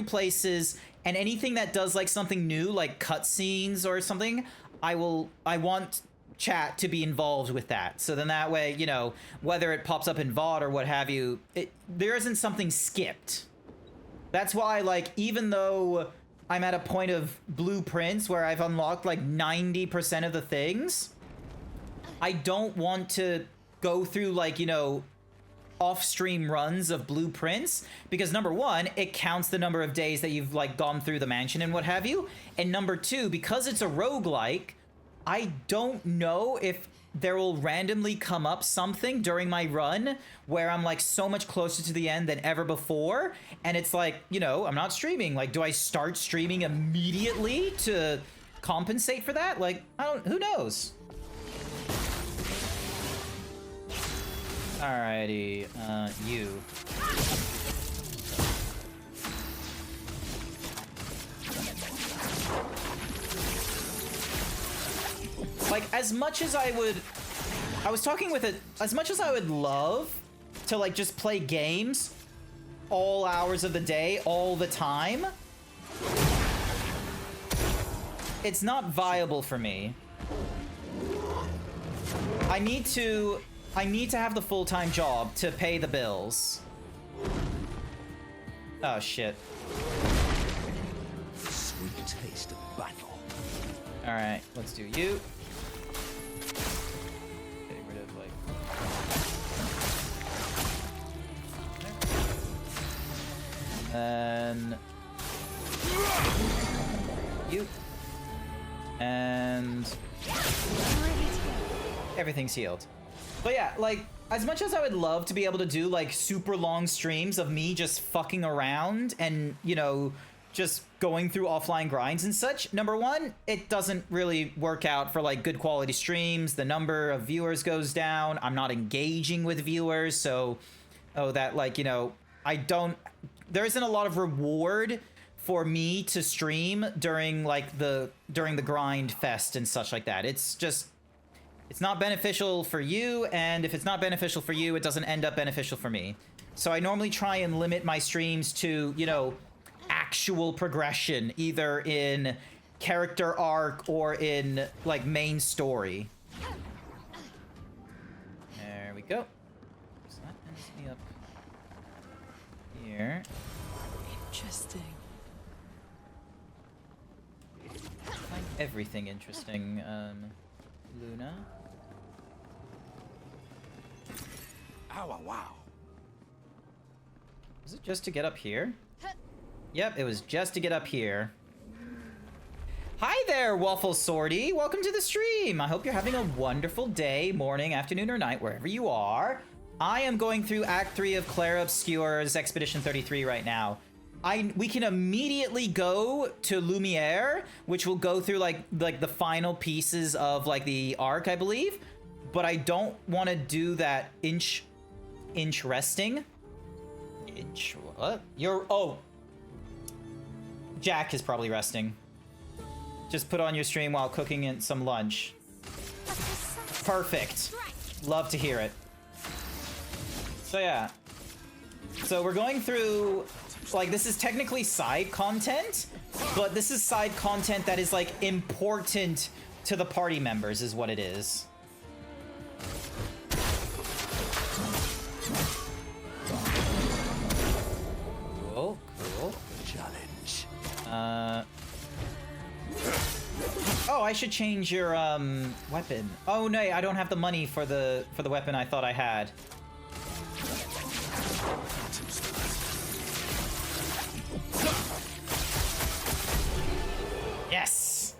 S2: places, and anything that does like something new, like cutscenes or something, I want chat to be involved with that. So then that way, you know, whether it pops up in VOD or what have you, there isn't something skipped. That's why, like, even though I'm at a point of blueprints where I've unlocked like 90% of the things, I don't want to go through, like, you know, off-stream runs of blueprints, because number one, it counts the number of days that you've like gone through the mansion and what have you, and number two, because it's a roguelike, I don't know if there will randomly come up something during my run where I'm like so much closer to the end than ever before, and it's like, you know, I'm not streaming. Like, do I start streaming immediately to compensate for that? Like, who knows? Alrighty, you. Like, as much as I would... I was talking with it... As much as I would love to, like, just play games all hours of the day, all the time, it's not viable for me. I need to have the full-time job to pay the bills. Oh, shit.
S4: Sweet taste of battle.
S2: Alright, let's do you. Getting rid of, like... And... you. And... everything's healed. But yeah, like, as much as I would love to be able to do, like, super long streams of me just fucking around and, you know, just going through offline grinds and such, number one, it doesn't really work out for, like, good quality streams. The number of viewers goes down. I'm not engaging with viewers, so, that, like, you know, there isn't a lot of reward for me to stream during, like, during the grind fest and such like that. It's just... it's not beneficial for you, and if it's not beneficial for you, it doesn't end up beneficial for me. So I normally try and limit my streams to, you know, actual progression, either in character arc or in, like, main story. There we go. So that ends me up here.
S8: Interesting.
S2: I find everything interesting, Luna.
S4: Ow, wow.
S2: Is it just to get up here? Yep, it was just to get up here. Hi there, Waffle Swordy. Welcome to the stream. I hope you're having a wonderful day, morning, afternoon, or night, wherever you are. I am going through Act 3 of Clair Obscur's Expedition 33 right now. We can immediately go to Lumiere, which will go through like the final pieces of like the arc, I believe. But I don't want to do that interesting. What? Oh. Jack is probably resting. Just put on your stream while cooking in some lunch. Perfect. Love to hear it. So yeah. So we're going through, like, this is technically side content, but this is side content that is like important to the party members is what it is. Cool, cool.
S4: Challenge.
S2: Oh, I should change your weapon. Oh no, I don't have the money for the weapon I thought I had. Yes.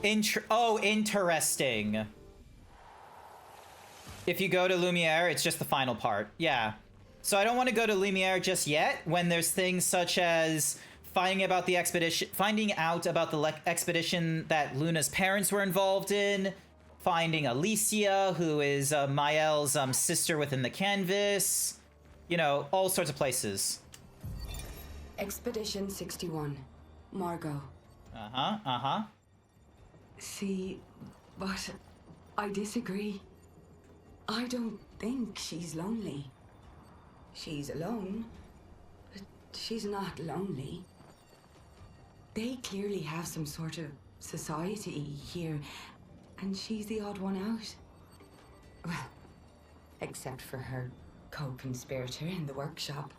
S2: Interesting. If you go to Lumiere, it's just the final part. Yeah. So I don't want to go to Lumiere just yet when there's things such as finding out about the expedition that Luna's parents were involved in, finding Alicia, who is Mael's sister within the canvas, you know, all sorts of places.
S6: Expedition 61. Margot. See, but I disagree. I don't think she's lonely. She's alone, but she's not lonely. They clearly have some sort of society here, and she's the odd one out. Well, except for her co-conspirator in the workshop.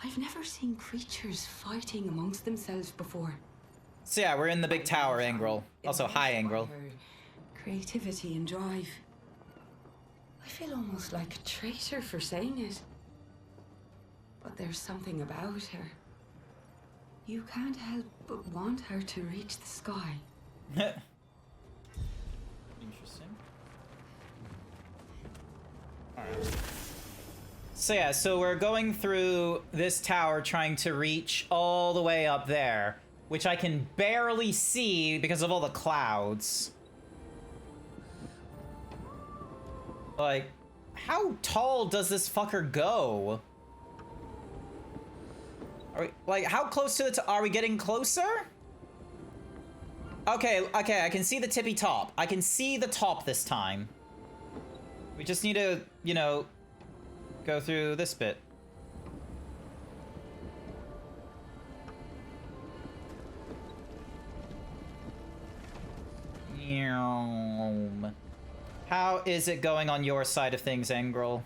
S6: I've never seen creatures fighting amongst themselves before.
S2: So yeah, we're in the big tower, Ingrel. Also, hi, Ingrel.
S6: Her creativity and drive. I feel almost like a traitor for saying it. But there's something about her. You can't help but want her to reach the sky.
S2: Interesting. Alright. So yeah, so we're going through this tower trying to reach all the way up there, which I can barely see because of all the clouds. Like, how tall does this fucker go? Are we, like, how close to the are we getting closer? Okay, I can see the tippy top. I can see the top this time. We just need to, you know, go through this bit. How is it going on your side of things, Engrel?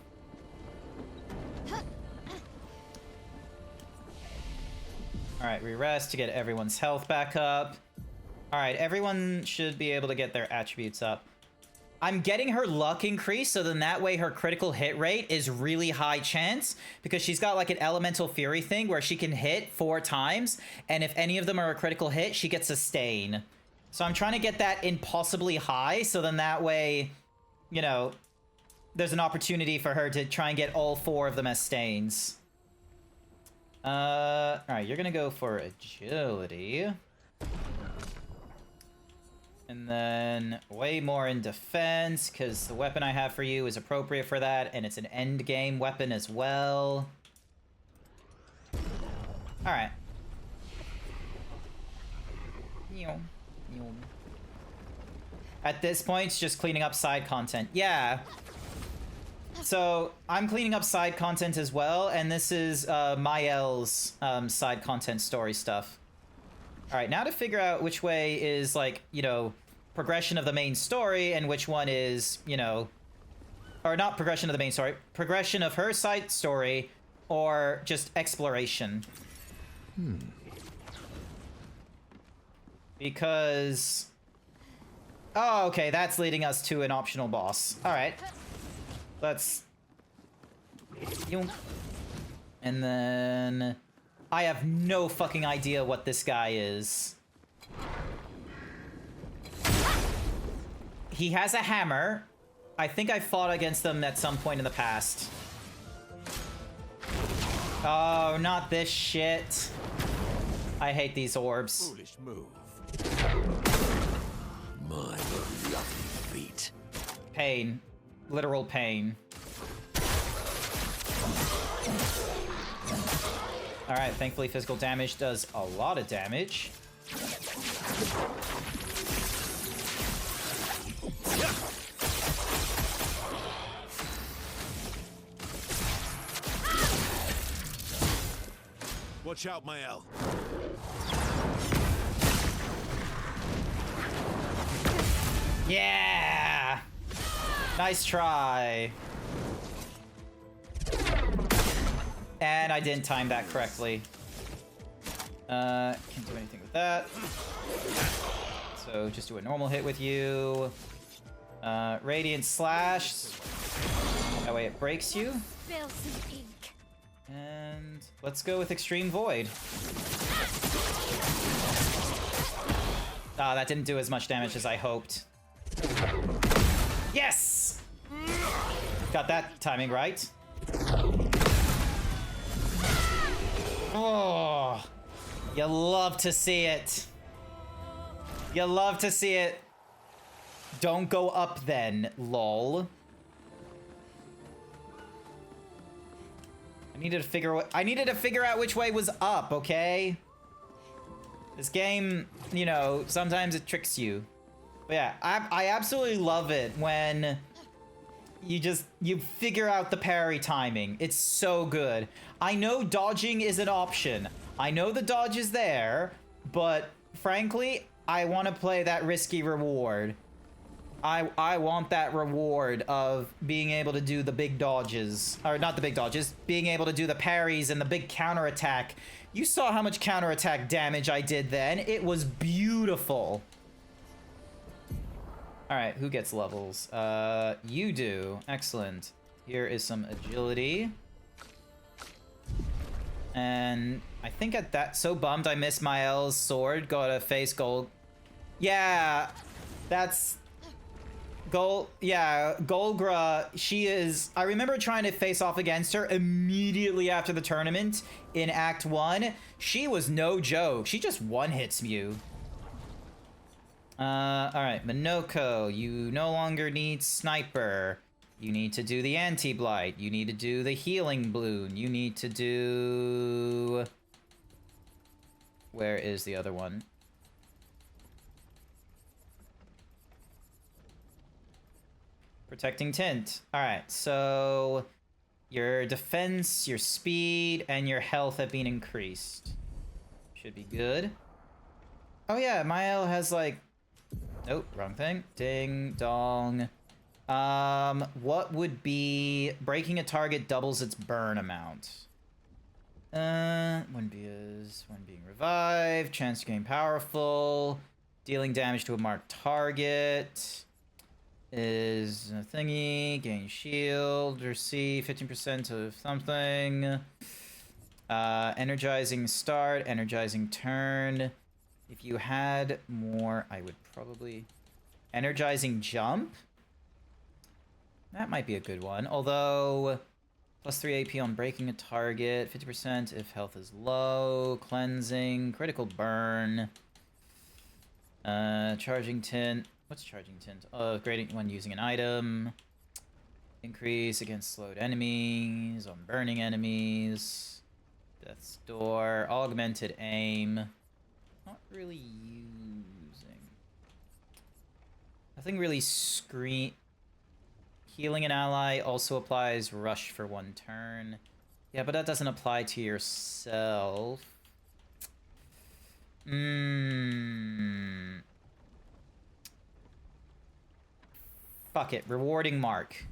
S2: Alright, we rest to get everyone's health back up. Alright, everyone should be able to get their attributes up. I'm getting her luck increased, so then that way her critical hit rate is really high chance, because she's got like an elemental fury thing where she can hit 4 times, and if any of them are a critical hit, she gets a stain. So I'm trying to get that impossibly high, so then that way, you know, there's an opportunity for her to try and get all 4 of them as stains. Alright, you're gonna go for agility. And then way more in defense, because the weapon I have for you is appropriate for that, and it's an end game weapon as well. Alright. At this point, it's just cleaning up side content. Yeah. So, I'm cleaning up side content as well, and this is Mael's side content story stuff. Alright, now to figure out which way is, like, you know, progression of the main story, and which one is, you know... Or not progression of the main story, progression of her side story, or just exploration. Because... Oh, okay, that's leading us to an optional boss. Alright. Let's... And then I have no fucking idea what this guy is. He has a hammer. I think I fought against them at some point in the past. Oh, not this shit. I hate these orbs.
S4: Foolish move. My lovely feet.
S2: Pain. Literal pain. Alright, thankfully physical damage does a lot of damage.
S10: Watch out, Mael.
S2: Yeah! Nice try. And I didn't time that correctly. Can't do anything with that. So just do a normal hit with you. Radiant Slash. That way it breaks you.
S5: Spill some ink.
S2: And let's go with Extreme Void. Ah, that didn't do as much damage as I hoped. Yes! Got that timing right. Oh, you love to see it. You love to see it. Don't go up then, lol. I needed to figure out which way was up, okay? This game, you know, sometimes it tricks you. But yeah, I absolutely love it when you figure out the parry timing. It's so good. I know dodging is an option. I know the dodge is there, but frankly, I want to play that risky reward. I want that reward of being able to do the big dodges. Or not the big dodges, being able to do the parries and the big counterattack. You saw how much counterattack damage I did then. It was beautiful. Alright, who gets levels? You do. Excellent. Here is some agility. And I think at that... So bummed I missed Mael's sword. Got a face gold. Yeah, that's... Golgra, she is... I remember trying to face off against her immediately after the tournament in Act 1. She was no joke. She just one-hits you. Alright, Minoko, you no longer need Sniper. You need to do the Anti-Blight. You need to do the Healing Balloon. You need to do... Where is the other one? Protecting Tint. Alright, so... Your defense, your speed, and your health have been increased. Should be good. Oh yeah, Mael has like... Nope, wrong thing. Ding, dong. What would be... Breaking a target doubles its burn amount. One being revived. Chance to gain powerful. Dealing damage to a marked target. Is a thingy. Gain shield. Receive 15% of something. Energizing start. Energizing turn. If you had more, I would probably... Energizing jump? That might be a good one. Although, plus 3 AP on breaking a target. 50% if health is low. Cleansing. Critical burn. Charging tint. What's charging tint? Grading when using an item. Increase against slowed enemies. On burning enemies. Death's door. Augmented aim. Not really using. Nothing really screen. Healing an ally also applies rush for 1 turn. Yeah, but that doesn't apply to yourself. Fuck it. Rewarding mark.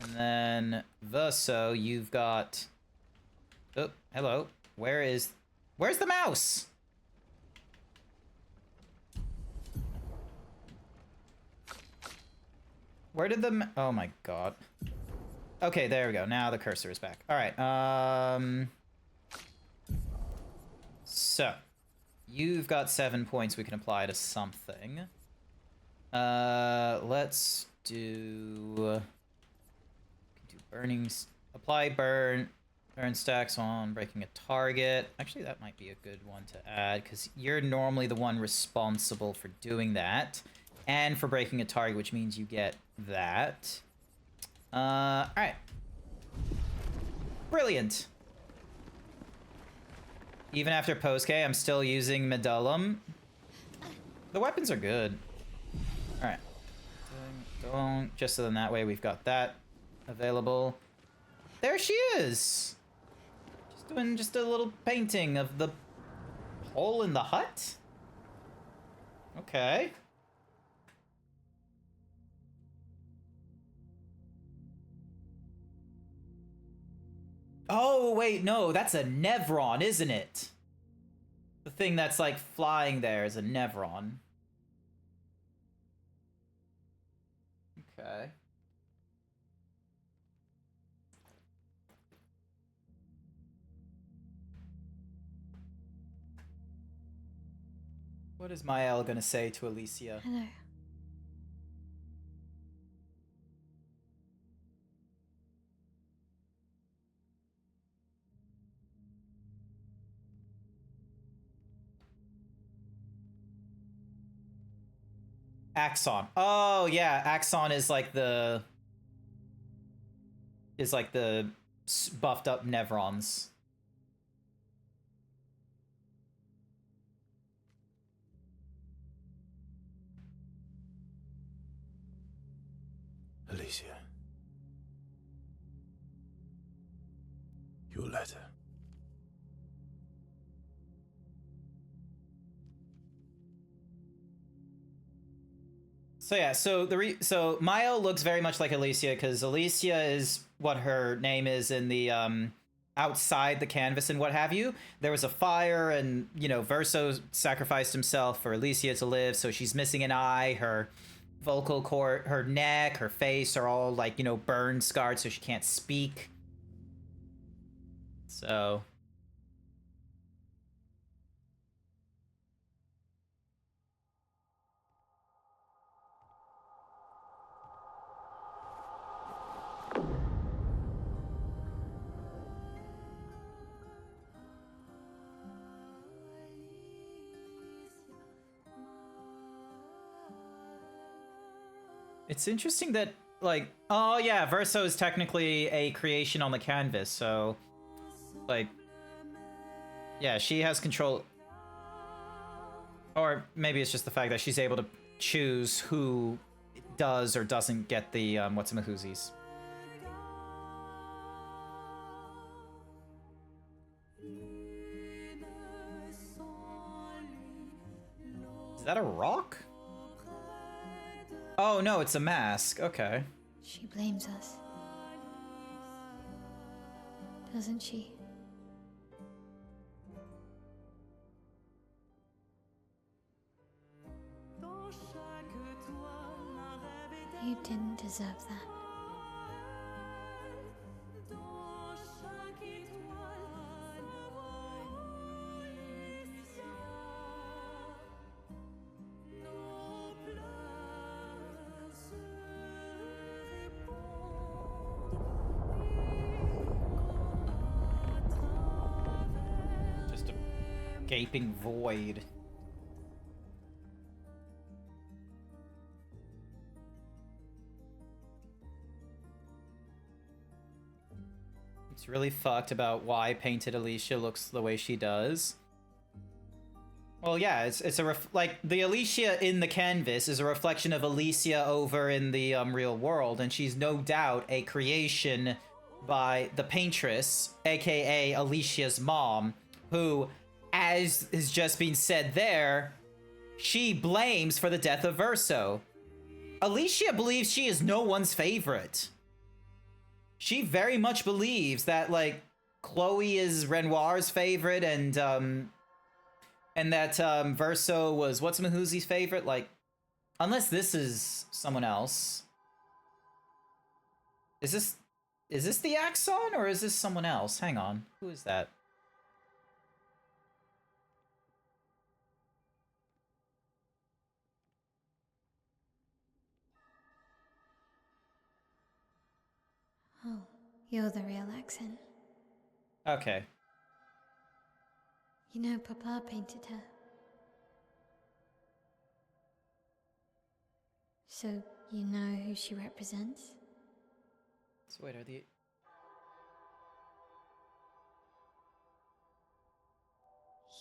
S2: And then Verso, you've got... Oh, hello. Where's the mouse? Where did the... Oh my god. Okay, there we go. Now the cursor is back. All right. So you've got 7 points we can apply to something. Let's do burning. Apply burn stacks on breaking a target. Actually, that might be a good one to add because you're normally the one responsible for doing that and for breaking a target, which means you get that. All right. Brilliant. Even after post-K, I'm still using Medullum. The weapons are good. All right. Don't, just so then that way we've got that available. There she is. Just doing just a little painting of the hole in the hut. Okay. Oh, wait, no, that's a Nevron, isn't it? The thing that's, like, flying there is a Nevron. Okay. What is Mael gonna say to Alicia?
S5: Hello.
S2: Axon. Oh yeah, Axon is like the buffed up Nevrons.
S10: Alicia. Your letter.
S2: So yeah, so Mael looks very much like Alicia because Alicia is what her name is in the outside the canvas and what have you. There was a fire and, you know, Verso sacrificed himself for Alicia to live, so she's missing an eye. Her vocal cord, her neck, her face are all, like, you know, burn scarred, so she can't speak. So it's interesting that, like, oh yeah, Verso is technically a creation on the canvas, so, like, yeah, she has control. Or maybe it's just the fact that she's able to choose who does or doesn't get the what's-a-mahoozies. Is that a rock? Oh no, it's a mask. Okay.
S5: She blames us. Doesn't she? You didn't deserve that.
S2: Just a gaping void. It's really fucked about why painted Alicia looks the way she does. Well, yeah, it's a like the Alicia in the canvas is a reflection of Alicia over in the real world, and she's no doubt a creation by the paintress, aka Alicia's mom, who, as has just been said there, she blames for the death of Verso. Alicia believes she is no one's favorite. She very much believes that, like, Chloe is Renoir's favorite, and that Verso was what's-a-mahoozies favorite. Like, unless this is someone else. Is this Is this the Axon, or is this someone else? Hang on. Who is that?
S5: Oh, you're the real accent.
S2: Okay.
S5: You know, Papa painted her. So, you know who she represents?
S2: So wait, are the...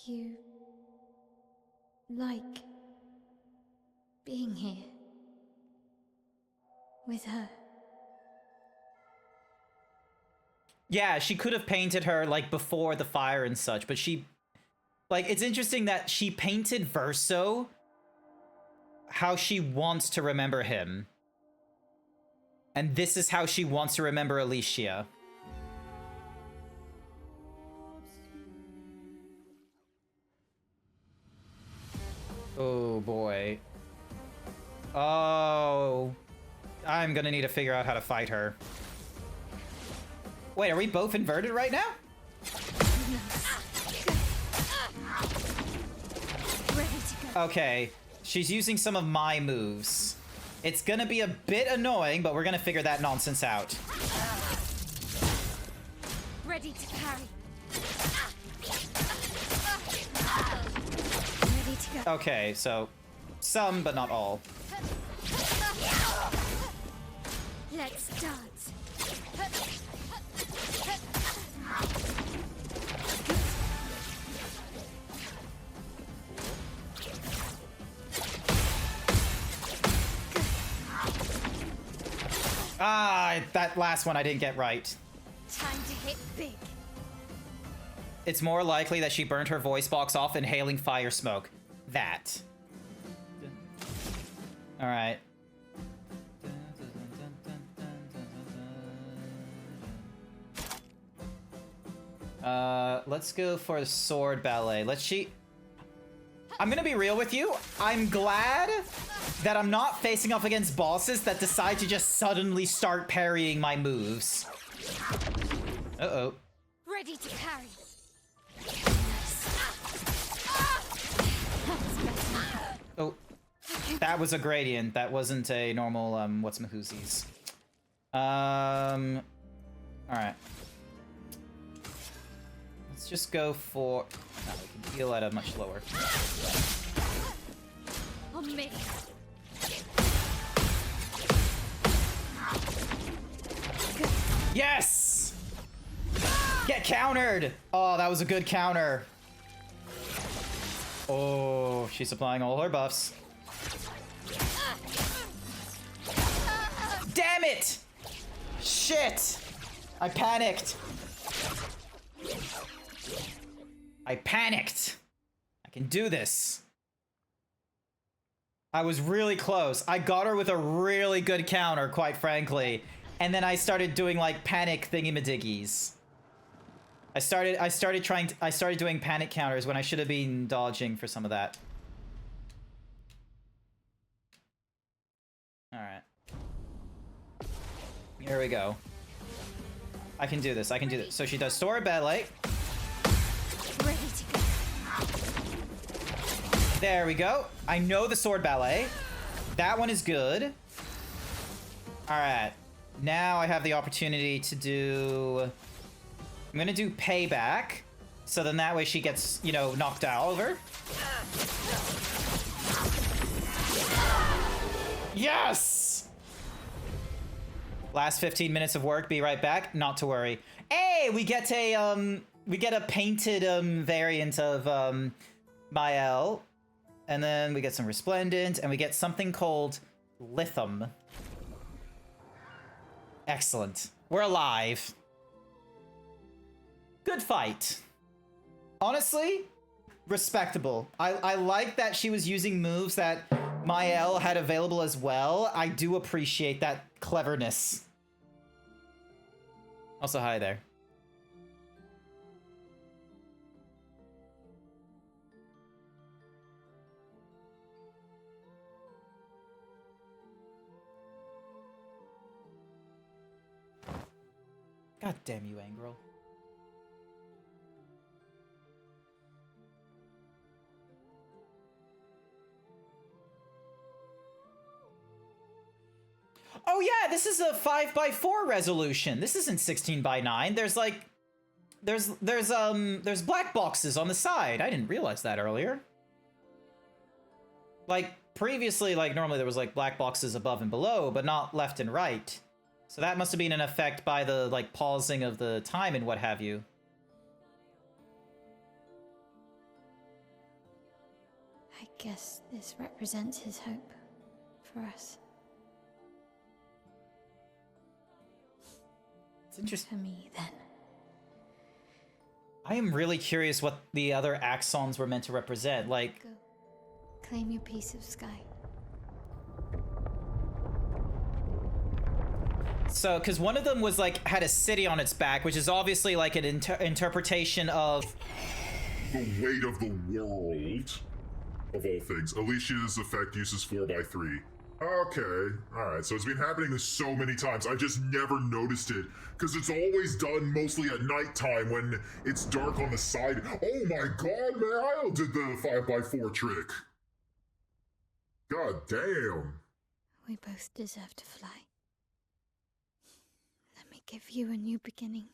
S5: You... like... being here. With her.
S2: Yeah, she could have painted her, like, before the fire and such, but she... Like, it's interesting that she painted Verso how she wants to remember him. And this is how she wants to remember Alicia. Oh, boy. Oh. I'm gonna need to figure out how to fight her. Wait, are we both inverted right now?
S5: Ready to go.
S2: Okay, she's using some of my moves. It's gonna be a bit annoying, but we're gonna figure that nonsense out.
S5: Ready to parry. Ready to go.
S2: Okay, so some, but not all.
S5: Let's dance.
S2: Ah, that last one I didn't get right.
S5: Time to hit big.
S2: It's more likely that she burned her voice box off inhaling fire smoke. That. Alright. Let's go for the sword ballet. I'm gonna be real with you. I'm glad that I'm not facing off against bosses that decide to just suddenly start parrying my moves. Uh-oh.
S5: Ready to parry.
S2: Oh. That was a gradient. That wasn't a normal, what's-mahoozies. Alright. Let's just go for... No, we can heal at a much lower.
S5: On me.
S2: Yes! Get countered! Oh, that was a good counter. Oh, she's applying all her buffs. Damn it! Shit! I panicked. I panicked. I can do this. I was really close. I got her with a really good counter, quite frankly. And then I started doing like panic thingy-madiggies. I started doing panic counters when I should have been dodging for some of that. Alright. Here we go. I can do this, I can do this. So she does sword ballet.
S5: Ready to go.
S2: There we go. I know the sword ballet. That one is good. Alright. Now I have the opportunity to do... I'm gonna do payback. So then that way she gets, you know, knocked out over. Yes! Last 15 minutes of work, be right back. Not to worry. Hey, we get a painted variant of Mael. And then we get some Resplendent, and we get something called Lithium. Excellent. We're alive. Good fight. Honestly, respectable. I like that she was using moves that Mael had available as well. I do appreciate that cleverness. Also, hi there. God damn you, Angrel. Oh yeah, this is a 5x4 resolution. This isn't 16:9. There's like, there's black boxes on the side. I didn't realize that earlier. Like previously, like normally there was like black boxes above and below, but not left and right. So that must have been an effect by the like pausing of the time and what have you.
S5: I guess this represents his hope for us.
S2: It's interesting.
S5: For me, then.
S2: I am really curious what the other axons were meant to represent. Like,
S5: Go. Claim your piece of sky.
S2: so, because one of them was like, had a city on its back, which is obviously like an interpretation of...
S1: The weight of the world, of all things. Alicia's effect uses 4x3. Okay, alright, so it's been happening so many times, I just never noticed it, because it's always done mostly at nighttime when it's dark on the side. Oh my god, Mario did the 5x4 trick! God damn.
S5: We both deserve to fly. Let me give you a new beginning.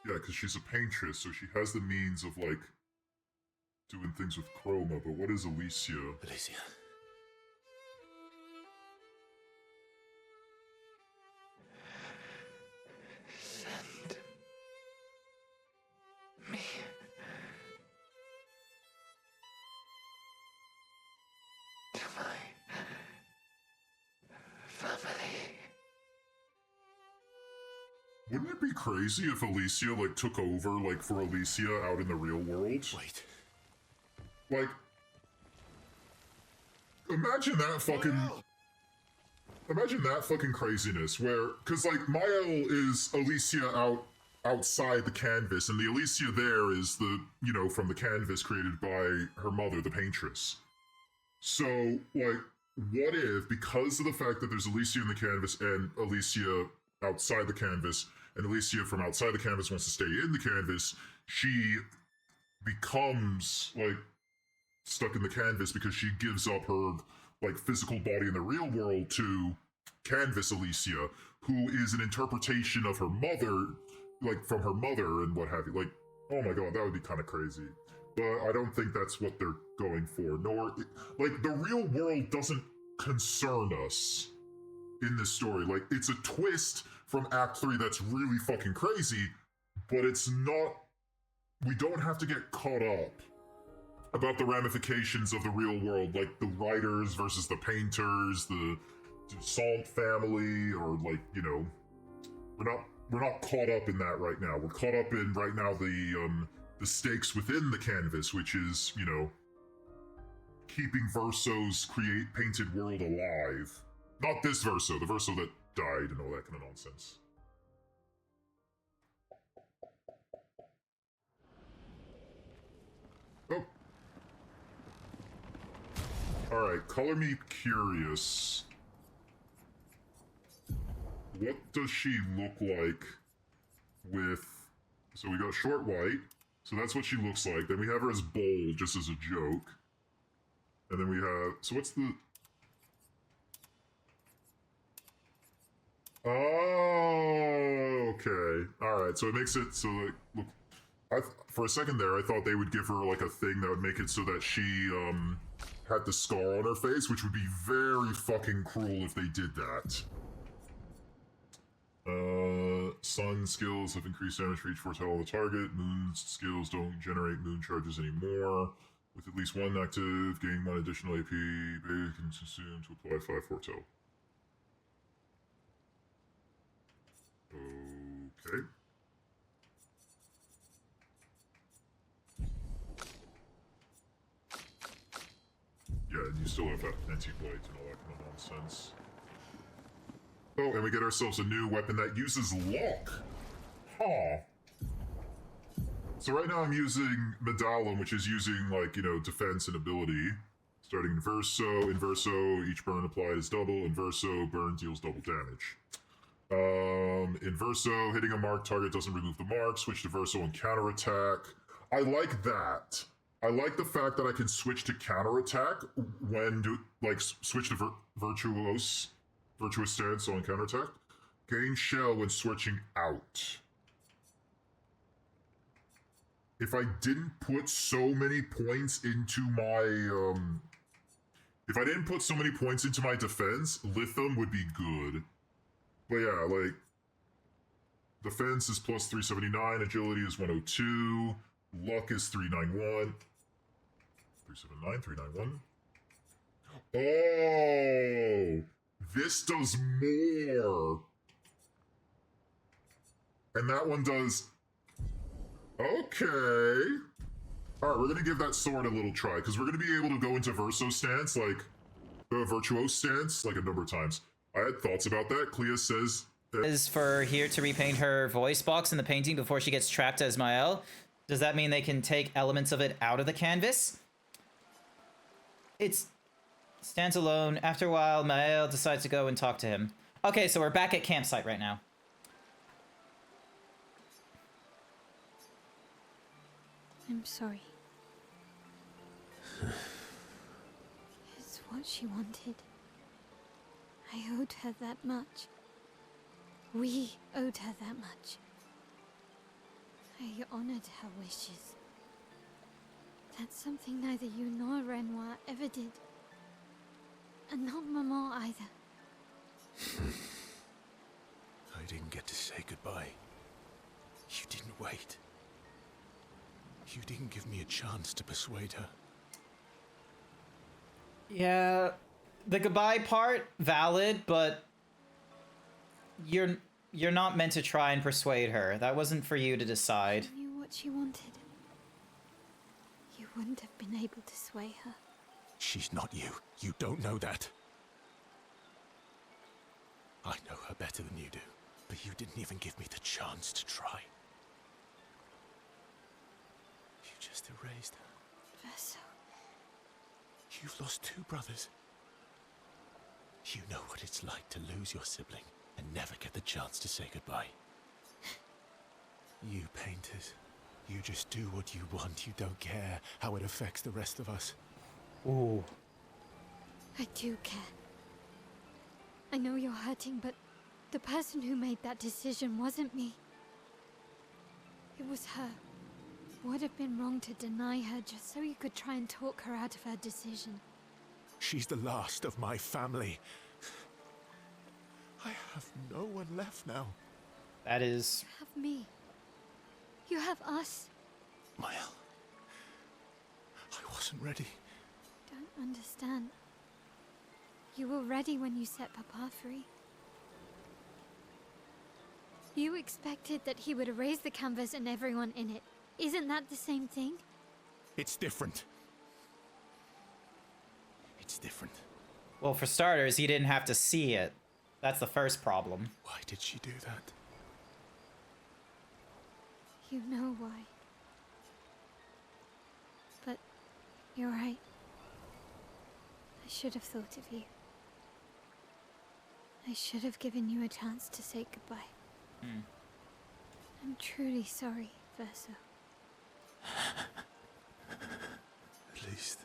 S1: Yeah, because she's a paintress, so she has the means of, like, doing things with chroma, but what is Alicia?
S10: Alicia.
S8: Send me to my family.
S1: Wouldn't it be crazy if Alicia, like, took over, like, for Alicia out in the real world?
S10: Wait.
S1: Like, imagine that fucking... Imagine that fucking craziness where... Because, like, Mael is Alicia outside the canvas, and the Alicia there is the, you know, from the canvas created by her mother, the paintress. So, like, what if, because of the fact that there's Alicia in the canvas and Alicia outside the canvas, and Alicia from outside the canvas wants to stay in the canvas, she becomes, like, stuck in the canvas because she gives up her, like, physical body in the real world to canvas Alicia, who is an interpretation of her mother, like, from her mother and what have you. Like, oh my god, that would be kind of crazy. But I don't think that's what they're going for, nor, like, the real world doesn't concern us in this story. Like, it's a twist from Act 3 that's really fucking crazy, but it's not... We don't have to get caught up about the ramifications of the real world, like the writers versus the painters, the Salt family, or, like, you know, we're not caught up in that right now. We're caught up in right now the stakes within the canvas, which is, you know, keeping Verso's painted world alive. Not this Verso, the Verso that died and all that kind of nonsense. Oh. Alright, color me curious. What does she look like with... So we got short white, so that's what she looks like. Then we have her as bold, just as a joke. And then we have... So what's the... Oh, okay. Alright, so it makes it so, like, look, for a second there, I thought they would give her, like, a thing that would make it so that she, had the scar on her face, which would be very fucking cruel if they did that. Sun skills have increased damage for each foretell on the target. Moon skills don't generate moon charges anymore. With at least one active, gain 1 additional AP, can consume to apply 5 foretell. Okay. Yeah, and you still have that anti-blight and all that kind of nonsense. Oh, and we get ourselves a new weapon that uses lock. Huh. So right now I'm using Medallum, which is using, like, you know, defense and ability. Starting Inverso. Inverso, each burn applies double. Inverso, burn deals double damage. Inverso, hitting a mark target doesn't remove the mark. Switch to Verso and counterattack. I like that. I like the fact that I can switch to counterattack when switch to virtuous stance on counterattack. Gain shell when switching out. If I didn't put so many points into my if I didn't put so many points into my defense, Lithum would be good. But yeah, like, defense is plus 379, agility is 102, luck is 391. 379, 391. Oh! This does more! And that one does... Okay. Alright, we're gonna give that sword a little try, because we're gonna be able to go into Verso stance, like, Virtuose stance, like a number of times. I had thoughts about that. Clea says that...
S2: Is for here to repaint her voice box in the painting before she gets trapped as Mael. Does that mean they can take elements of it out of the canvas? It stands alone. After a while, Mael decides to go and talk to him. Okay, so we're back at campsite right now.
S5: I'm sorry. It's what she wanted. I owed her that much. We owed her that much. I honored her wishes. That's something neither you nor Renoir ever did. And not Maman either.
S10: I didn't get to say goodbye. You didn't wait. You didn't give me a chance to persuade her.
S2: Yeah, the goodbye part, valid, but you're not meant to try and persuade her. That wasn't for you to decide.
S5: You knew what she wanted. You wouldn't have been able to sway her.
S10: She's not you. You don't know that. I know her better than you do, but you didn't even give me the chance to try. You just erased her.
S5: Verso.
S10: You've lost 2 brothers. You know what it's like to lose your sibling and never get the chance to say goodbye. You painters, you just do what you want. You don't care how it affects the rest of us.
S2: Ooh.
S5: I do care. I know you're hurting, but the person who made that decision wasn't me. It was her. Would have been wrong to deny her just so you could try and talk her out of her decision.
S10: She's the last of my family. I have no one left now.
S2: That is...
S5: You have me. You have us.
S10: Mael, I wasn't ready.
S5: Don't understand. You were ready when you set Papa free. You expected that he would erase the canvas and everyone in it. Isn't that the same thing?
S10: It's different. It's different.
S2: Well, for starters, he didn't have to see it. That's the first problem.
S10: Why did she do that?
S5: You know why. But you're right. I should have thought of you. I should have given you a chance to say goodbye. I'm truly sorry, Verso.
S10: At least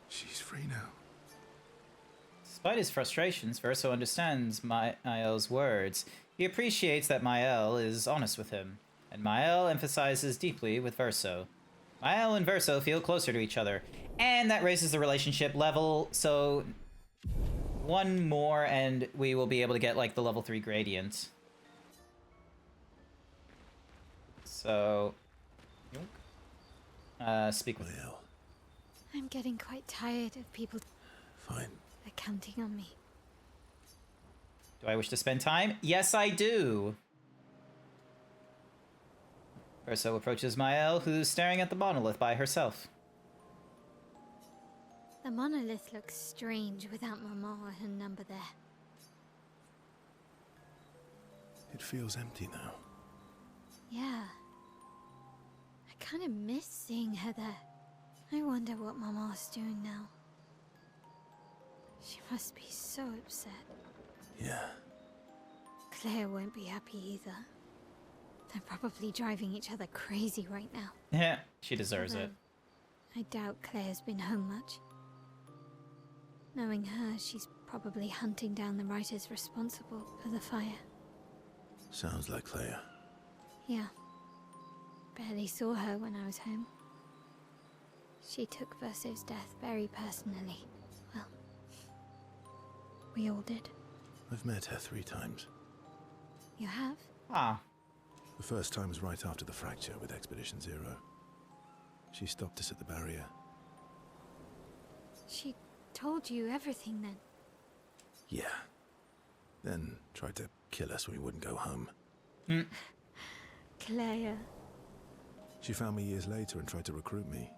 S10: she's free now.
S2: Despite his frustrations, Verso understands Mael's words. He appreciates that Mael is honest with him, and Mael emphasizes deeply with Verso. Mael and Verso feel closer to each other, and that raises the relationship level, so one more and we will be able to get like the level 3 gradient. So, speak with
S10: Mael.
S5: I'm getting quite tired of people
S10: Fine.
S5: counting on me.
S2: Do I wish to spend time? Yes, I do. Verso approaches Mael, who's staring at the monolith by herself.
S5: The monolith looks strange without Mama or her number there.
S10: It feels empty now.
S5: Yeah. I kind of miss seeing her there. I wonder what Mama's doing now. She must be so upset.
S10: Yeah.
S5: Claire won't be happy either. They're probably driving each other crazy right now.
S2: Yeah, she deserves it.
S5: Although, I doubt Claire's been home much. Knowing her, she's probably hunting down the writers responsible for the fire.
S10: Sounds like Claire.
S5: Yeah. Barely saw her when I was home. She took Verso's death very personally. Well, we all did.
S10: I've met her 3 times.
S5: You have?
S2: Ah.
S10: The first time was right after the fracture with Expedition Zero. She stopped us at the barrier.
S5: She told you everything then?
S10: Yeah. Then tried to kill us when we wouldn't go home.
S5: Claire.
S10: She found me years later and tried to recruit me.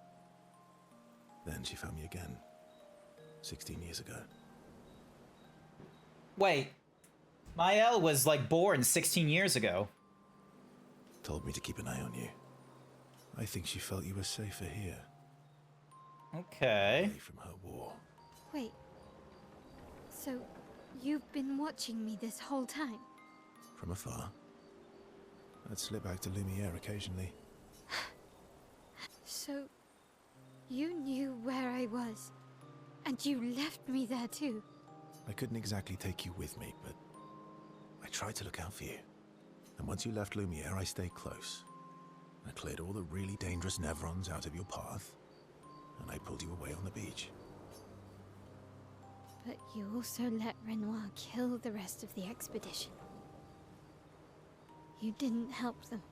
S10: Then she found me again. 16 years ago.
S2: Wait. Mael was like born 16 years ago.
S10: Told me to keep an eye on you. I think she felt you were safer here.
S2: Okay.
S10: Away from her war.
S5: Wait. So, you've been watching me this whole time?
S10: From afar. I'd slip back to Lumiere occasionally.
S5: So, you knew where I was, and you left me there too?
S10: I couldn't exactly take you with me, but I tried to look out for you. And once you left Lumiere, I stayed close. I cleared all the really dangerous Nevrons out of your path, and I pulled you away on the beach.
S5: But you also let Renoir kill the rest of the expedition. You didn't help them.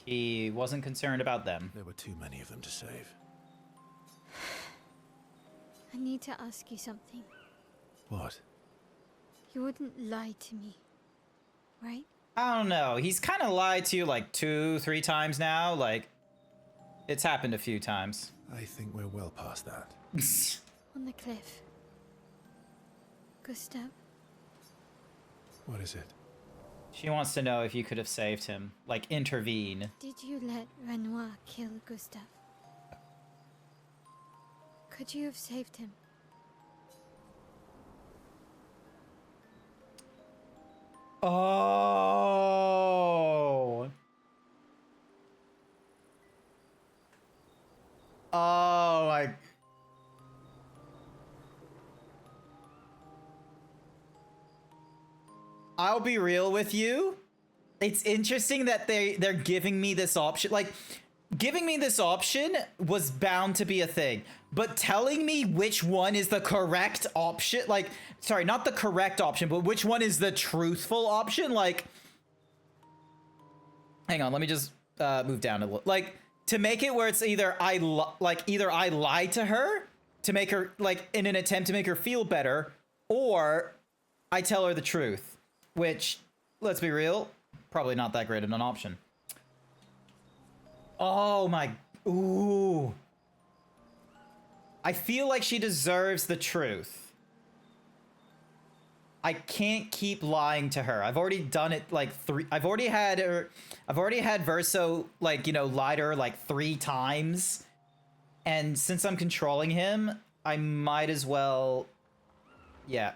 S2: He wasn't concerned about them.
S10: There were too many of them to save.
S5: I need to ask you something.
S10: What?
S5: You wouldn't lie to me, right?
S2: I don't know. He's kind of lied to you like 2-3 times now. Like, it's happened a few times.
S10: I think we're well past that.
S5: On the cliff. Gustav?
S10: What is it?
S2: She wants to know if you could have saved him. Like, intervene.
S5: Did you let Renoir kill Gustav? Could you have saved him?
S2: Oh. Oh my. I'll be real with you. It's interesting that they're giving me this option. Like, giving me this option was bound to be a thing. But telling me which one is the correct option, like, sorry, not the correct option, but which one is the truthful option, like, hang on, let me just move down a little. Like, to make it where it's either either I lie to her to make her, like, in an attempt to make her feel better, or I tell her the truth, which, let's be real, probably not that great of an option. Oh my, ooh. I feel like she deserves the truth. I can't keep lying to her. I've already done it like I've already had Verso, like, you know, lie to her like 3 times. And since I'm controlling him, I might as well, yeah.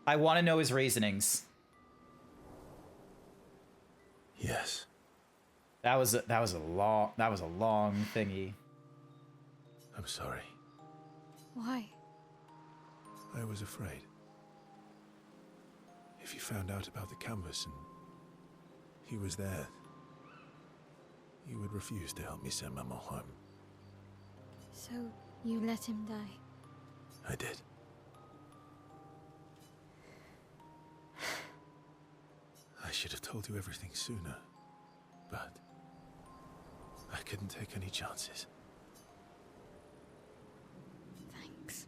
S2: I want to know his reasonings.
S10: Yes.
S2: That was a long thingy.
S10: I'm sorry.
S5: Why?
S10: I was afraid. If you found out about the canvas and he was there, you would refuse to help me send Maman home.
S5: So, you let him die?
S10: I did. I should have told you everything sooner, but I couldn't take any chances.
S5: Thanks.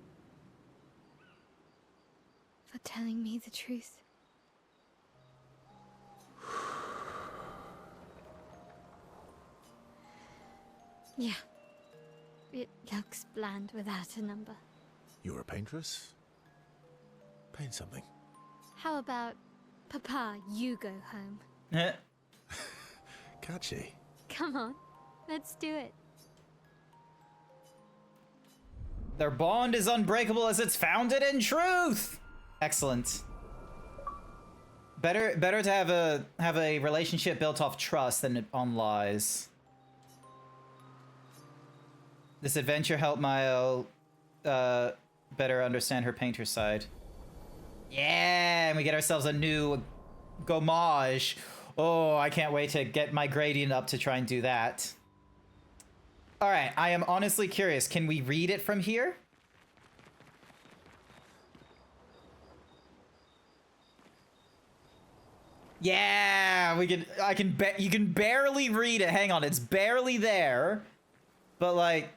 S5: For telling me the truth. Yeah. It looks bland without a number.
S10: You're a paintress? Paint something.
S5: How about, Papa, you go home?
S10: Catchy.
S5: Come on. Let's do it.
S2: Their bond is unbreakable as it's founded in truth. Excellent. Better to have a relationship built off trust than on lies. This adventure helped Mayo better understand her painter side. Yeah, and we get ourselves a new gommage. Oh, I can't wait to get my gradient up to try and do that. All right, I am honestly curious. Can we read it from here? Yeah, we can. I can bet you can barely read it. Hang on, it's barely there, but like.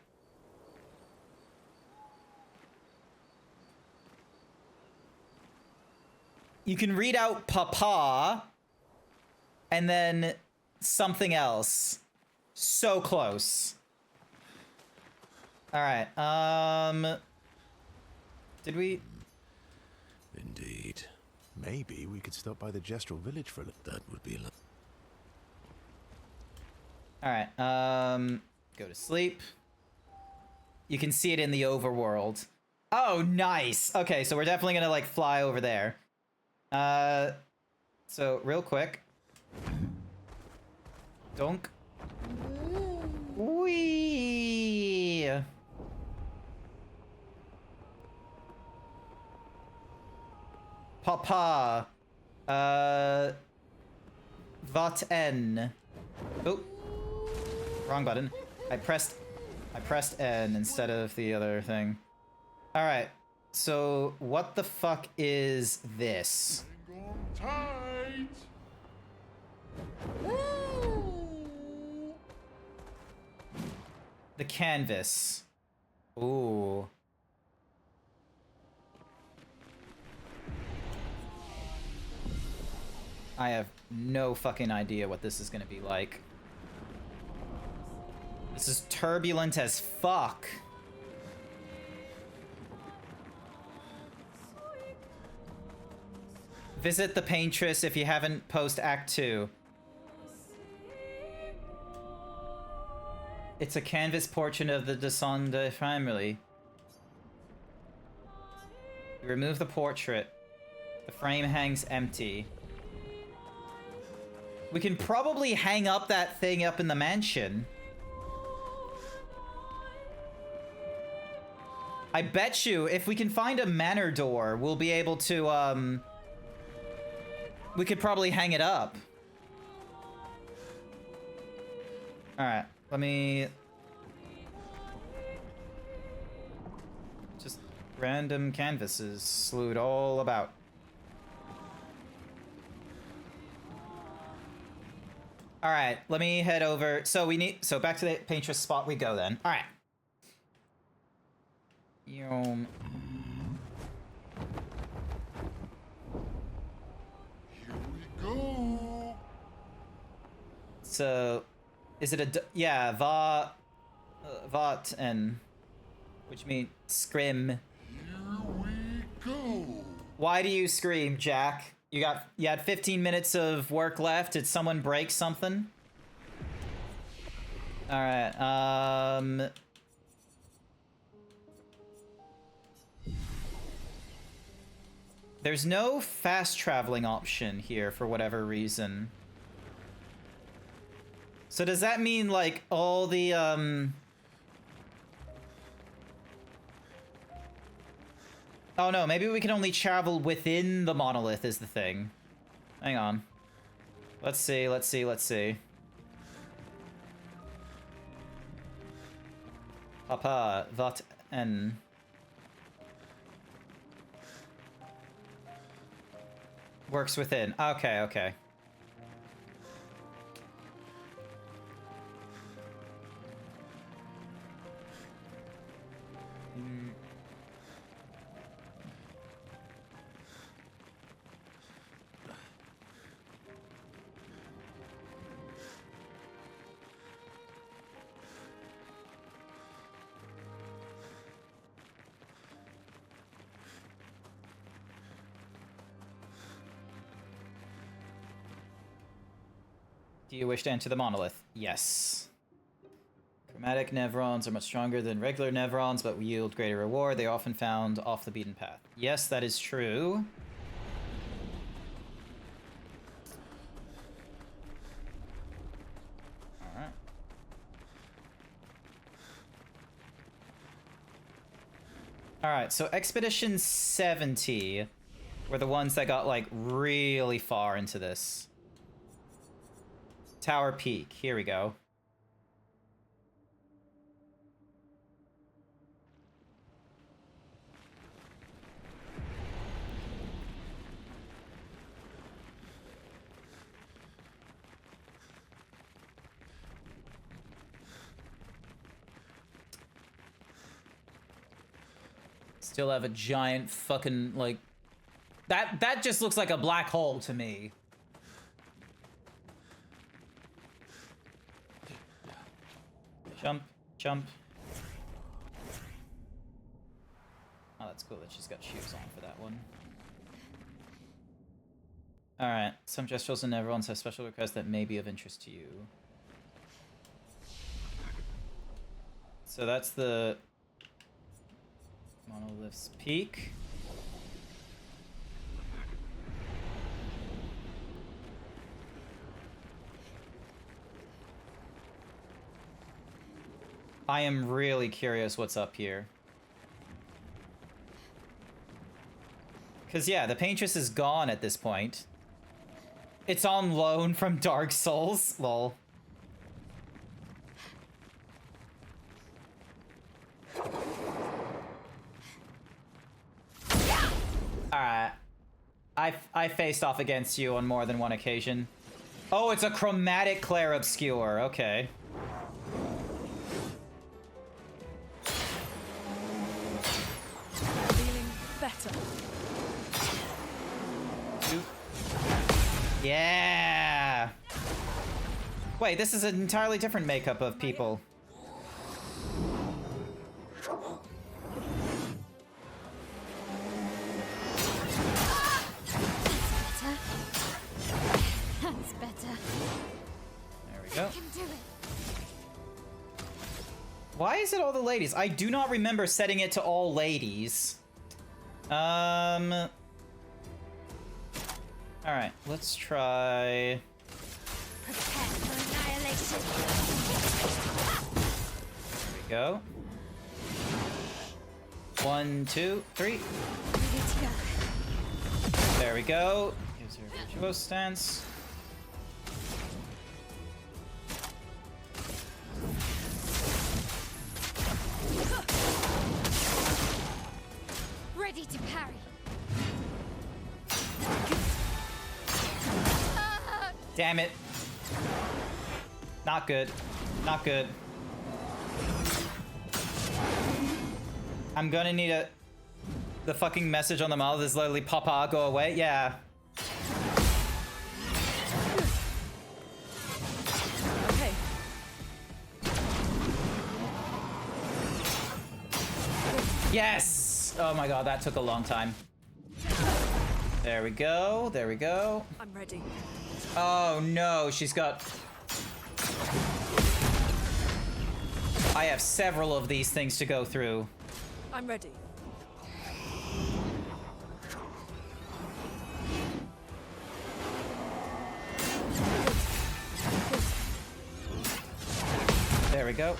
S2: You can read out papa and then something else. So close. All right. Did we?
S4: Indeed.
S10: Maybe we could stop by the Gestural village for a little.
S4: That would be
S2: All right. Go to sleep. You can see it in the overworld. Oh, nice. Okay, so we're definitely gonna like fly over there. So real quick. Donk. Wee. Papa. Vat N. Oh. Wrong button. I pressed N instead of the other thing. All right. So what the fuck is this?
S3: Hang on tight.
S2: The canvas. Ooh. I have no fucking idea what this is gonna be like. This is turbulent as fuck. Visit the paintress if you haven't post Act 2. It's a canvas portrait of the Descendant family. You remove the portrait. The frame hangs empty. We can probably hang up that thing up in the mansion. I bet you if we can find a manor door, we'll be able to, we could probably hang it up. Alright, let me... Just random canvases slewed all about. Alright, let me head over. So back to the paintress spot we go then. Alright. Yum.
S3: Here we go.
S2: So, is it a yeah, vat and which means scrim.
S3: Here we go.
S2: Why do you scream, Jack? You had 15 minutes of work left. Did someone break something? All right. There's no fast traveling option here for whatever reason. So does that mean like all the Oh no, maybe we can only travel within the monolith is the thing. Hang on. Let's see. Papa, vat en. Works within. Okay. Do you wish to enter the monolith? Yes. Chromatic Nevrons are much stronger than regular Nevrons, but yield greater reward. They are often found off the beaten path. Yes, that is true. Alright. Alright, so Expedition 70 were the ones that got, like, really far into this. Tower Peak. Here we go. Still have a giant fucking, like... That just looks like a black hole to me. Jump, jump. Oh, that's cool that she's got shoes on for that one. Alright, some gestural and Nevrons have special requests that may be of interest to you. So that's the... Monolith's Peak. I am really curious what's up here. Because, yeah, the Paintress is gone at this point. It's on loan from Dark Souls. Lol. Alright. I faced off against you on more than one occasion. Oh, it's a chromatic Clair Obscur. Okay.
S8: Feeling better.
S2: Yeah. Wait, this is an entirely different makeup of people.
S5: That's better.
S2: There we go.
S5: I can do it.
S2: Why is it all the ladies? I do not remember setting it to all ladies. Alright, let's try...
S5: Prepare for annihilation.
S2: There we go. 1, 2, 3.
S5: Ready to go.
S2: There we go. Gives her a virtuoso stance.
S5: Ready to parry.
S2: Damn it. Not good. Not good. I'm gonna need a... The fucking message on the mouth is literally, Papa, go away. Yeah.
S8: Okay.
S2: Yes! Oh my god, that took a long time. There we go. There we go.
S8: I'm ready.
S2: Oh no, she's got... I have several of these things to go through.
S8: I'm ready.
S2: There we go.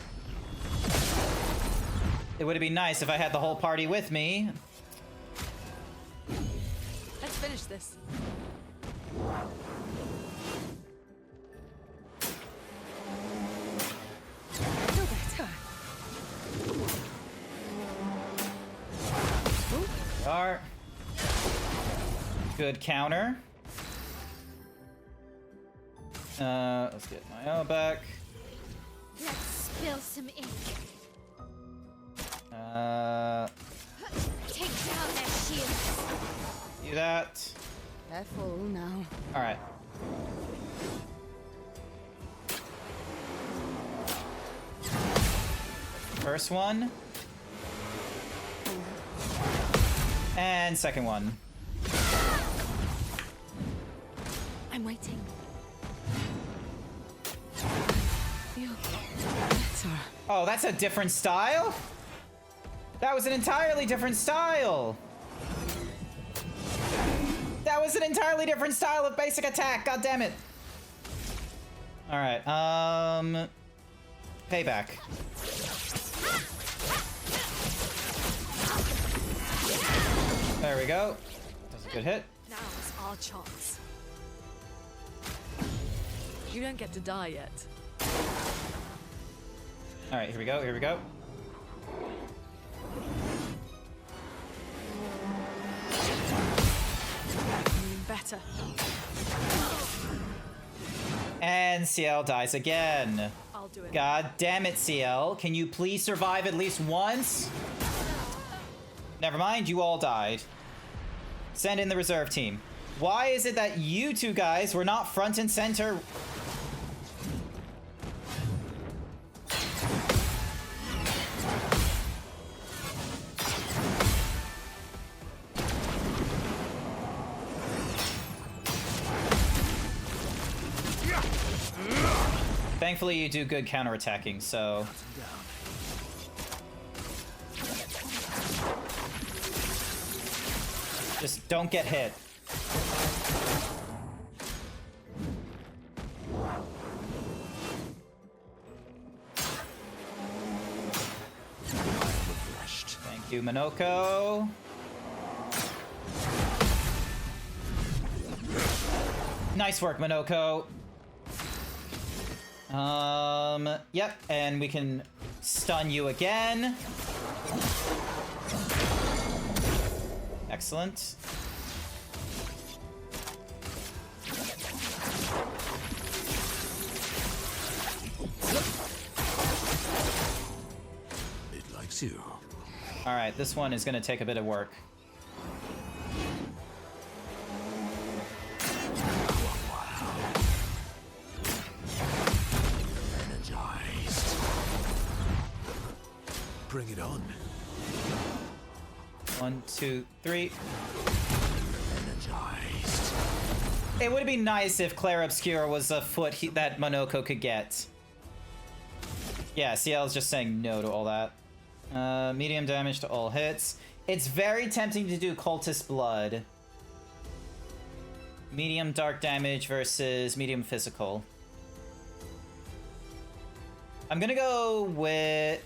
S2: It would have been nice if I had the whole party with me.
S8: Let's finish this. Feel better.
S2: We are. Good counter. Let's get my O back.
S5: Let's spill some ink. Take down their shields.
S2: Do that.
S8: Careful now.
S2: All right. First one. And second one.
S8: I'm waiting. Feel better.
S2: Oh, that's a different style? That was an entirely different style. That was an entirely different style of basic attack. God damn it. All right. Payback. There we go. That's a good hit.
S8: Now is our chance. You don't get to die yet.
S2: All right, here we go. Here we go.
S8: Even better.
S2: And CL dies again.
S8: I'll do it.
S2: God damn it, CL. Can you please survive at least once? Never mind, you all died. Send in the reserve team. Why is it that you two guys were not front and center? Thankfully, you do good counterattacking, so... Just don't get hit. Thank you, Minoko. Nice work, Minoko. Yep, and we can stun you again. Excellent.
S4: It likes you.
S2: All right, this one is going to take a bit of work.
S4: Energized.
S10: Bring it on.
S2: 1, 2, 3.
S4: Energized.
S2: It would be nice if Clair Obscur was a foot that Monoko could get. Yeah, CL's just saying no to all that. Medium damage to all hits. It's very tempting to do Cultist Blood. Medium dark damage versus medium physical. I'm gonna go with...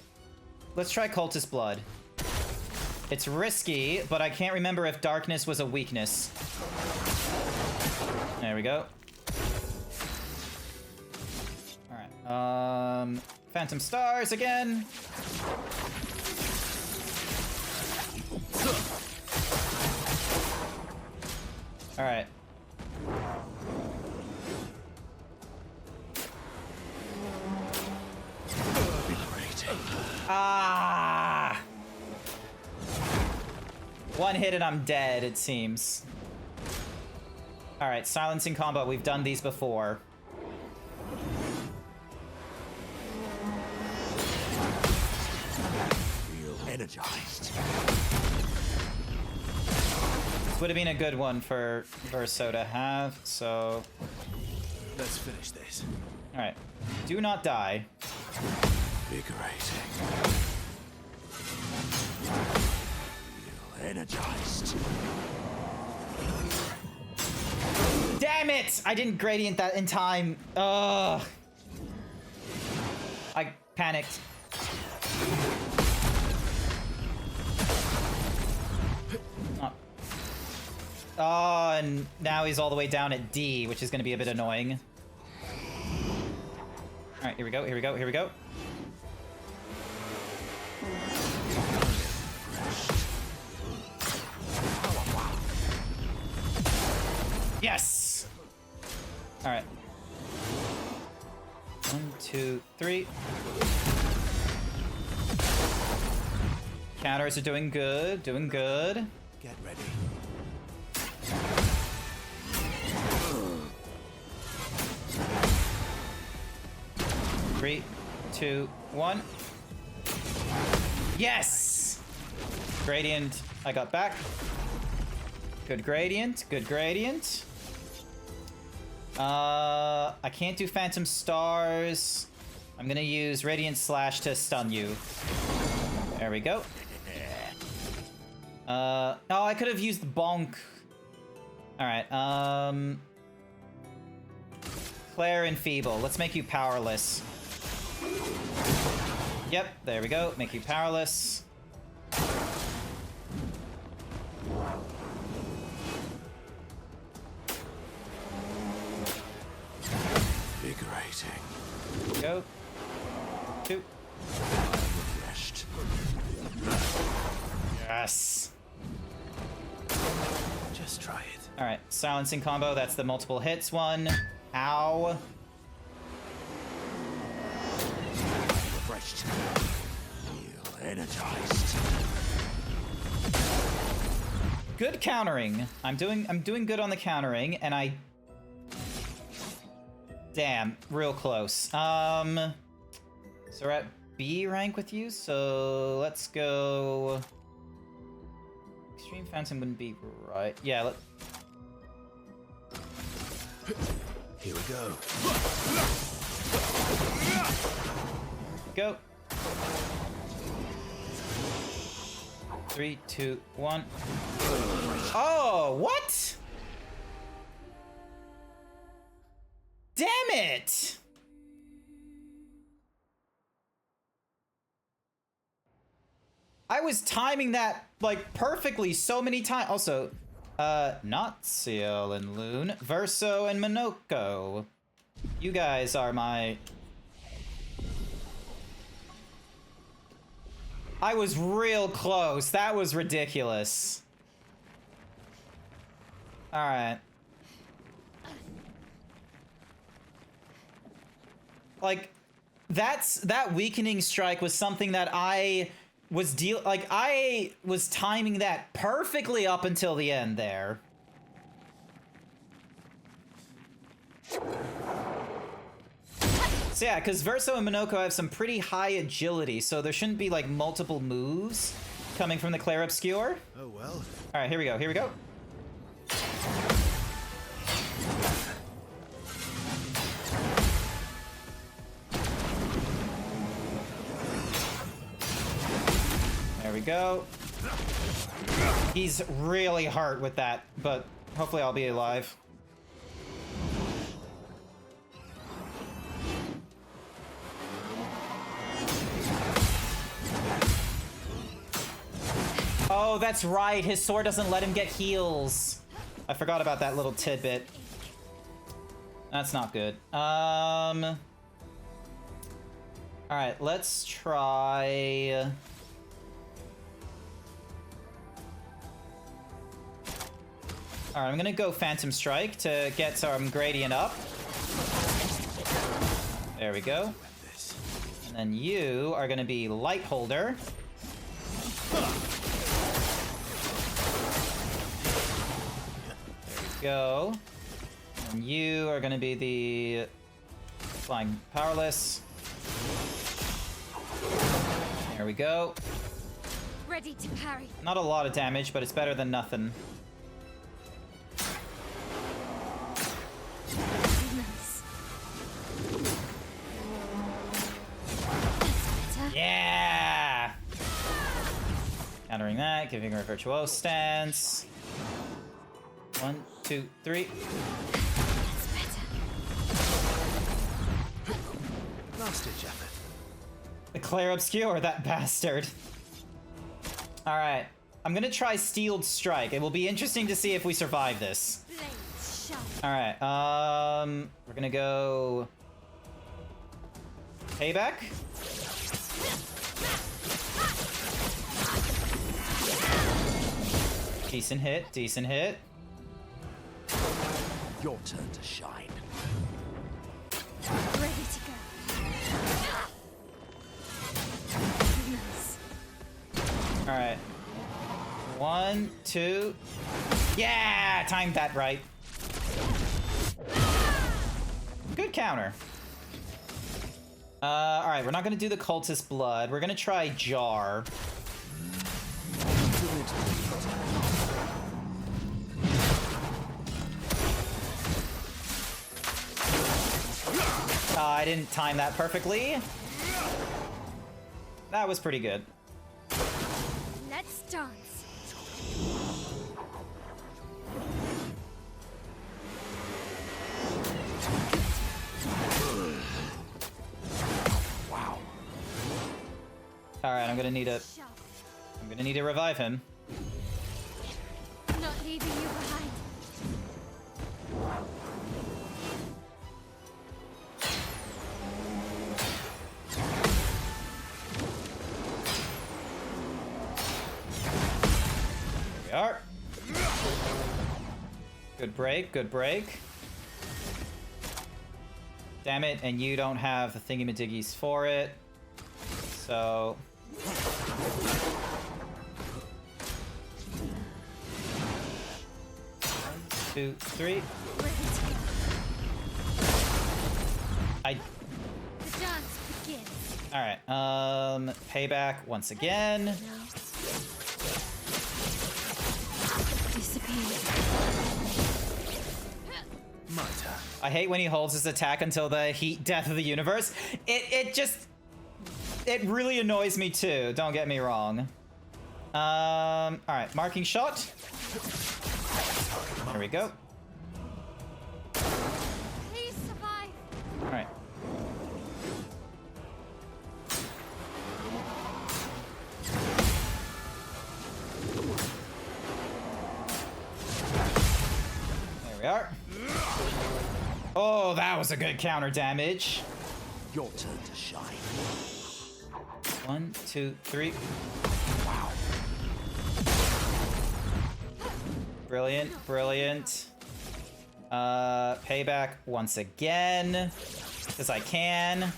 S2: Let's try Cultist Blood. It's risky, but I can't remember if darkness was a weakness. There we go. Alright, Phantom Stars again. Alright. Ah! One hit and I'm dead, it seems. Alright, silencing combo. We've done these before.
S4: Feel energized.
S2: This would have been a good one for Verso to have, so...
S10: Let's finish this.
S2: Alright. Do not die.
S4: Invigorating. Feel energized.
S2: Damn it! I didn't gradient that in time. Ugh. I panicked. Oh, and now he's all the way down at D, which is going to be a bit annoying. All right, here we go, here we go, here we go. Yes! All right. 1, 2, 3. Counters are doing good, doing good.
S10: Get ready.
S2: Three, 2, 1. Yes! Gradient, I got back. Good gradient, good gradient. I can't do Phantom Stars. I'm gonna use Radiant Slash to stun you. There we go. Oh, I could have used Bonk. Alright, Clair and Feeble. Let's make you powerless. Yep, there we go. Make you powerless.
S4: Invigorating.
S2: Go. 2.
S4: Refreshed.
S2: Yes.
S10: Just try it.
S2: Alright, silencing combo. That's the multiple hits one. Ow.
S4: Refreshed. Feel energized.
S2: Good countering. I'm doing good on the countering, and I... Damn, real close. So we're at B rank with you, so let's go... Extreme Phantom wouldn't be right. Yeah,
S10: Here we go.
S2: go. 3, 2, 1. Oh, what? Damn it! I was timing that, like, perfectly so many times. Also, not Ciel and Loon, Verso and Minoko. You guys are my... I was real close. That was ridiculous. Alright. Like, that weakening strike was something that I was I was timing that perfectly up until the end there. So yeah, because Verso and Minoko have some pretty high agility, so there shouldn't be like multiple moves coming from the Clair Obscur.
S10: Oh well.
S2: Alright, here we go, here we go. There we go. He's really hurt with that, but hopefully I'll be alive. Oh, that's right. His sword doesn't let him get heals. I forgot about that little tidbit. That's not good. All right, let's try... Alright, I'm gonna go Phantom Strike to get some gradient up. There we go. And then you are gonna be Light Holder. There we go. And you are gonna be the Flying Powerless. There we go.
S5: Ready to parry.
S2: Not a lot of damage, but it's better than nothing.
S5: Nice.
S2: Yeah! Countering that, giving her a virtuoso stance. 1, 2, 3.
S5: That's better.
S10: Last ditch effort.
S2: The Clair Obscur, that bastard. Alright. I'm gonna try Steeled Strike. It will be interesting to see if we survive this.
S5: Blades sharp.
S2: Alright, we're gonna go... Payback? Decent hit, decent hit.
S4: Your turn to shine.
S5: Ready to go. Nice.
S2: Alright. 1, 2... Yeah! Timed that right. Good counter. Alright, we're not gonna do the Cultist Blood. We're gonna try Jar. I didn't time that perfectly. That was pretty good.
S5: Let's dance.
S2: Wow. All right, I'm gonna need to revive him.
S5: Not leaving you behind.
S2: There we are. Good break, good break. Damn it, and you don't have the thingy-majiggies for it. So... 1, 2, 3.
S5: The dance begins.
S2: Alright, payback once again.
S5: Disappear.
S10: My turn.
S2: I hate when he holds his attack until the heat death of the universe. It really annoys me too, don't get me wrong. Alright, marking shot. There we go.
S5: Please survive.
S2: Alright. There we are. Oh, that was a good counter damage.
S4: Your turn to shine.
S2: 1, 2, 3.
S4: Wow.
S2: Brilliant, brilliant. Payback once again. Because I can.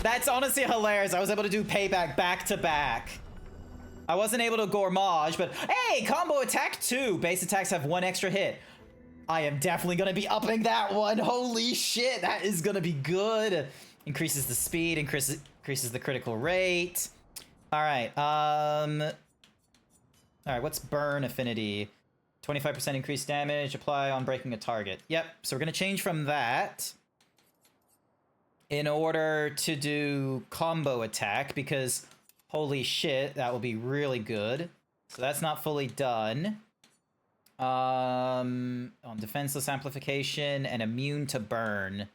S2: That's honestly hilarious. I was able to do payback back to back. I wasn't able to gourmage, but hey, combo attack 2. Base attacks have 1 extra hit. I am definitely gonna be upping that one. Holy shit, that is gonna be good. Increases the speed, increases the critical rate. Alright, alright, what's burn affinity? 25% increased damage, apply on breaking a target. Yep, so we're gonna change from that in order to do combo attack, because holy shit, that will be really good. So that's not fully done. On defenseless amplification and immune to burn.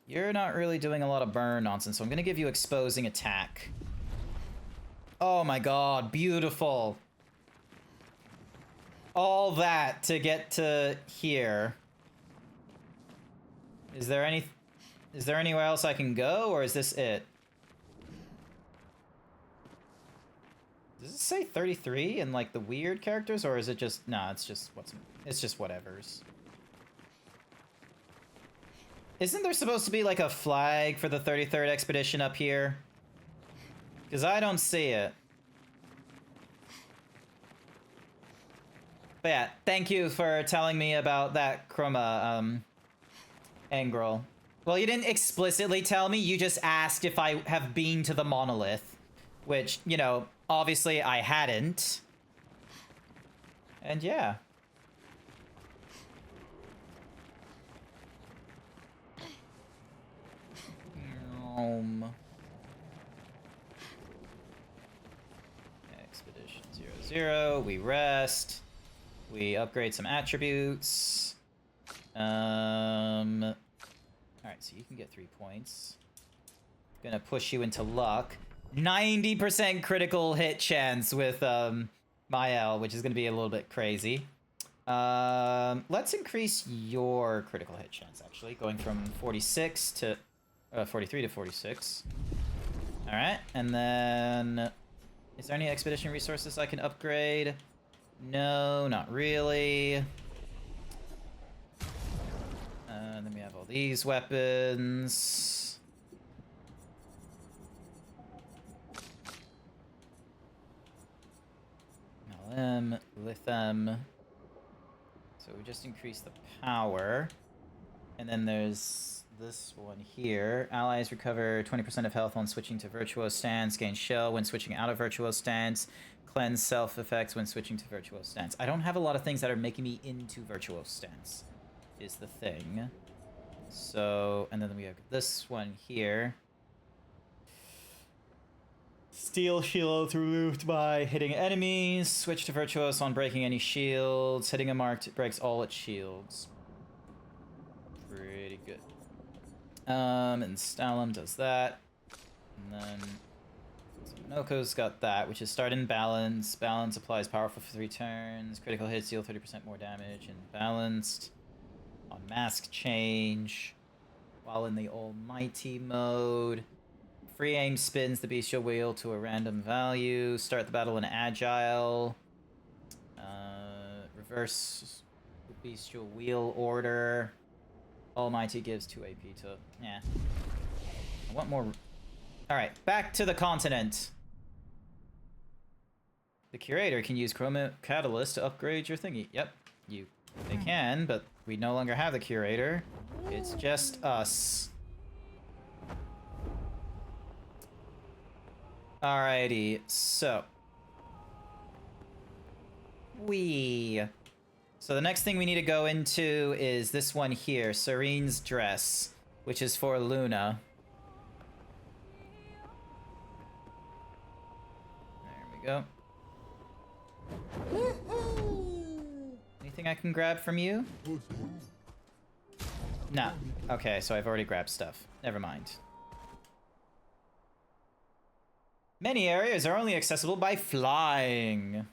S2: You're not really doing a lot of burn nonsense, so I'm gonna give you exposing attack. Oh my god, beautiful. All that to get to here. Is there anywhere else I can go, or is this it? Does it say 33 in like the weird characters, or is it just it's just whatever's. Isn't there supposed to be like a flag for the 33rd expedition up here? Because I don't see it. But yeah, thank you for telling me about that Chroma, Engrel. Well, you didn't explicitly tell me, you just asked if I have been to the monolith. Which, you know, obviously I hadn't. And yeah. Expedition 00, we rest. We upgrade some attributes. Alright, so you can get 3 points. Gonna push you into luck. 90% critical hit chance with Mael, which is gonna be a little bit crazy. Let's increase your critical hit chance, actually, going from 46 to 43 to 46. All right, and then is there any expedition resources I can upgrade? No, not really. Then we have all these weapons. LM, Lithem. So we just increase the power. And then there's this one here. Allies recover 20% of health when switching to Virtuoso Stance. Gain Shell when switching out of Virtuoso Stance. Cleanse self effects when switching to Virtuoso Stance. I don't have a lot of things that are making me into Virtuoso Stance, is the thing. So, and then we have this one here. Steel shields removed by hitting enemies. Switch to Virtuos on breaking any shields. Hitting a marked breaks all its shields. Pretty good. And Stalin does that. And then Noko's got that, which is start in balance. Balance applies powerful for 3 turns. Critical hits deal 30% more damage and balanced. On mask change. While in the almighty mode. Free aim spins the bestial wheel to a random value. Start the battle in agile. Reverse the bestial wheel order. Almighty gives 2 AP to... yeah. I want more... Alright, back to the continent. The curator can use Chroma Catalyst to upgrade your thingy. Yep, they can, but we no longer have the curator. It's just us. Alrighty, so. So the next thing we need to go into is this one here, Serene's dress, which is for Luna. There we go. Anything I can grab from you? No. Okay, so I've already grabbed stuff. Never mind. Many areas are only accessible by flying.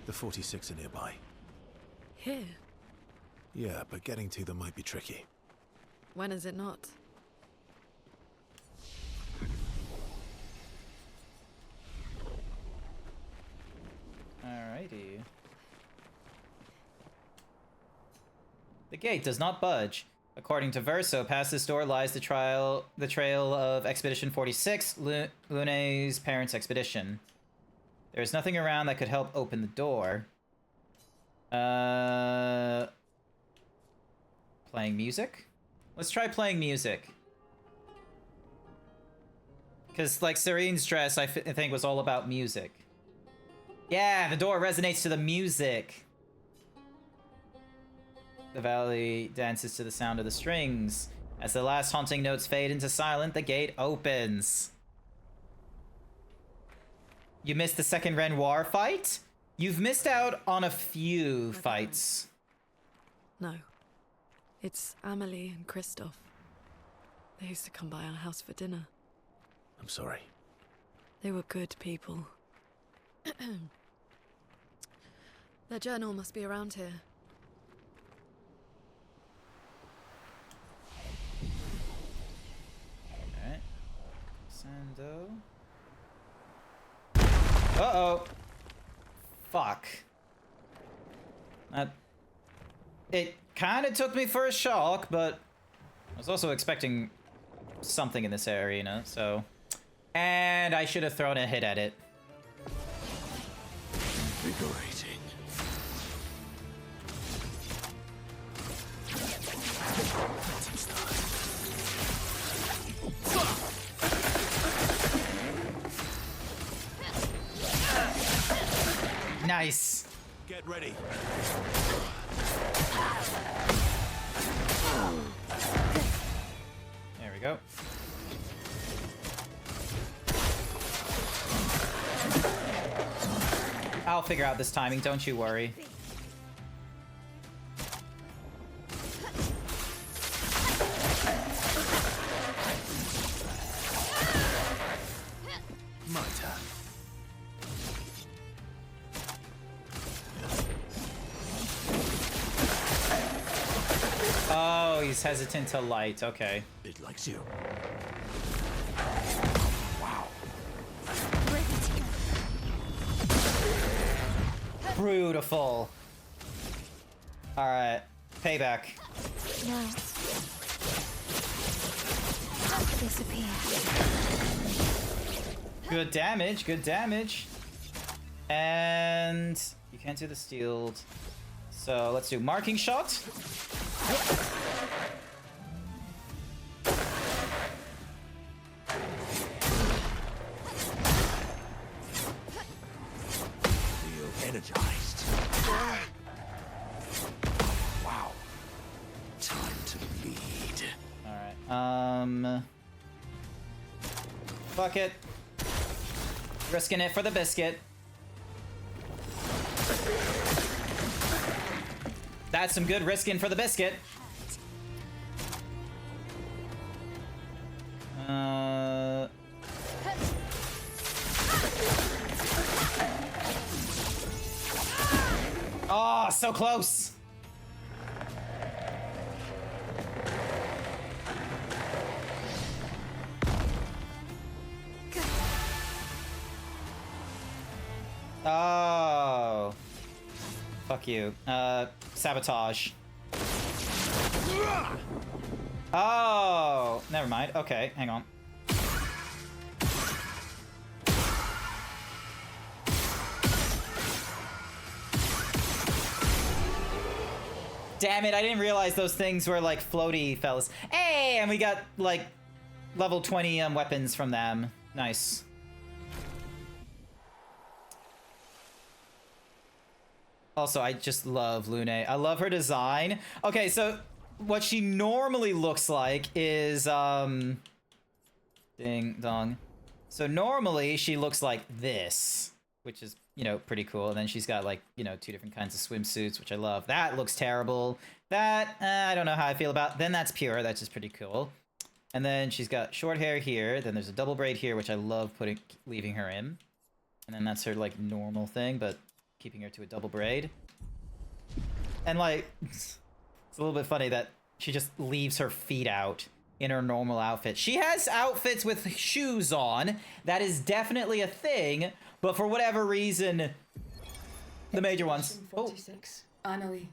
S10: The 46 are nearby.
S8: Here?
S10: Yeah, but getting to them might be tricky.
S8: When is it not?
S2: Alrighty. The gate does not budge. According to Verso, past this door lies the trail of Expedition 46, Lune's parents' expedition. There is nothing around that could help open the door. Playing music? Let's try playing music. Because, like, Serene's dress, I think, was all about music. Yeah, the door resonates to the music. The valley dances to the sound of the strings. As the last haunting notes fade into silence, the gate opens. You missed the second Renoir fight? You've missed out on a few fights.
S8: No. It's Amelie and Christoph. They used to come by our house for dinner.
S10: I'm sorry.
S8: They were good people. Their journal must be around here.
S2: Alright. Sando. Uh-oh. Fuck. It kind of took me for a shock, but I was also expecting something in this arena, so... And I should have thrown a hit at it.
S4: Invigorating.
S2: Nice.
S10: Get ready.
S2: There we go. I'll figure out this timing, don't you worry.
S10: My turn.
S2: Oh, he's hesitant to light. Okay.
S4: It likes you.
S2: Beautiful. Alright. Payback.
S5: No. Disappear.
S2: Good damage, good damage. And you can't do the steeled. So let's do marking shot.
S4: Feel energized.
S2: Fuck it. Risking it for the biscuit. That's some good risking for the biscuit. Oh, so close. Oh. Fuck you. Sabotage. Oh, never mind. Okay, hang on. Damn it, I didn't realize those things were like floaty fellas. Hey, and we got like level 20 weapons from them. Nice. Also, I just love Lune. I love her design. Okay, so what she normally looks like is ding dong. So normally she looks like this, which is, you know, pretty cool. And then she's got like, you know, 2 different kinds of swimsuits, which I love. That looks terrible. That I don't know how I feel about. Then that's pure. That's just pretty cool. And then she's got short hair here. Then there's a double braid here, which I love leaving her in. And then that's her like normal thing, but keeping her to a double braid. And like, it's a little bit funny that she just leaves her feet out in her normal outfit. She has outfits with shoes on. That is definitely a thing, but for whatever reason, the major ones.
S6: 46. Annalie.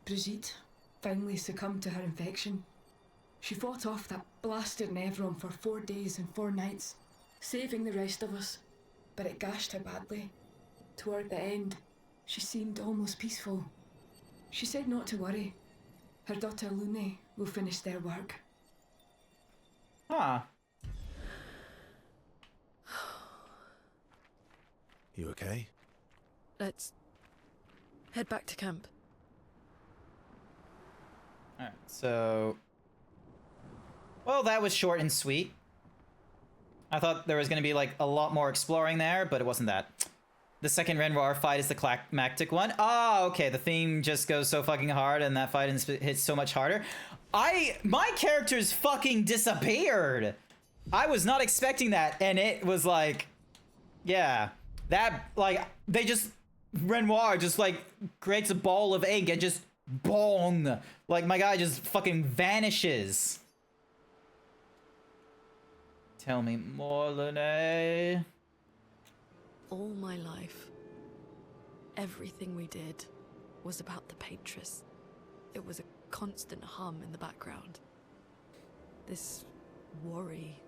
S6: Brigitte finally succumbed to her infection. She fought off that blasted Nevron for 4 days and 4 nights, saving the rest of us, but it gashed her badly. Toward the end, she seemed almost peaceful. She said not to worry. Her daughter Lune will finish their work.
S2: Huh.
S10: You okay?
S8: Let's head back to camp.
S2: Alright, so... Well, that was short and sweet. I thought there was going to be, like, a lot more exploring there, but it wasn't that. The second Renoir fight is the climactic one. Oh, okay, the theme just goes so fucking hard, and that fight hits so much harder. My characters fucking disappeared! I was not expecting that, and it was like... Yeah. That, like, they just... Renoir just, like, creates a ball of ink and just... Bong! Like, my guy just fucking vanishes. Tell me more, Lune.
S8: All my life, everything we did was about the Patris. It was a constant hum in the background. This worry,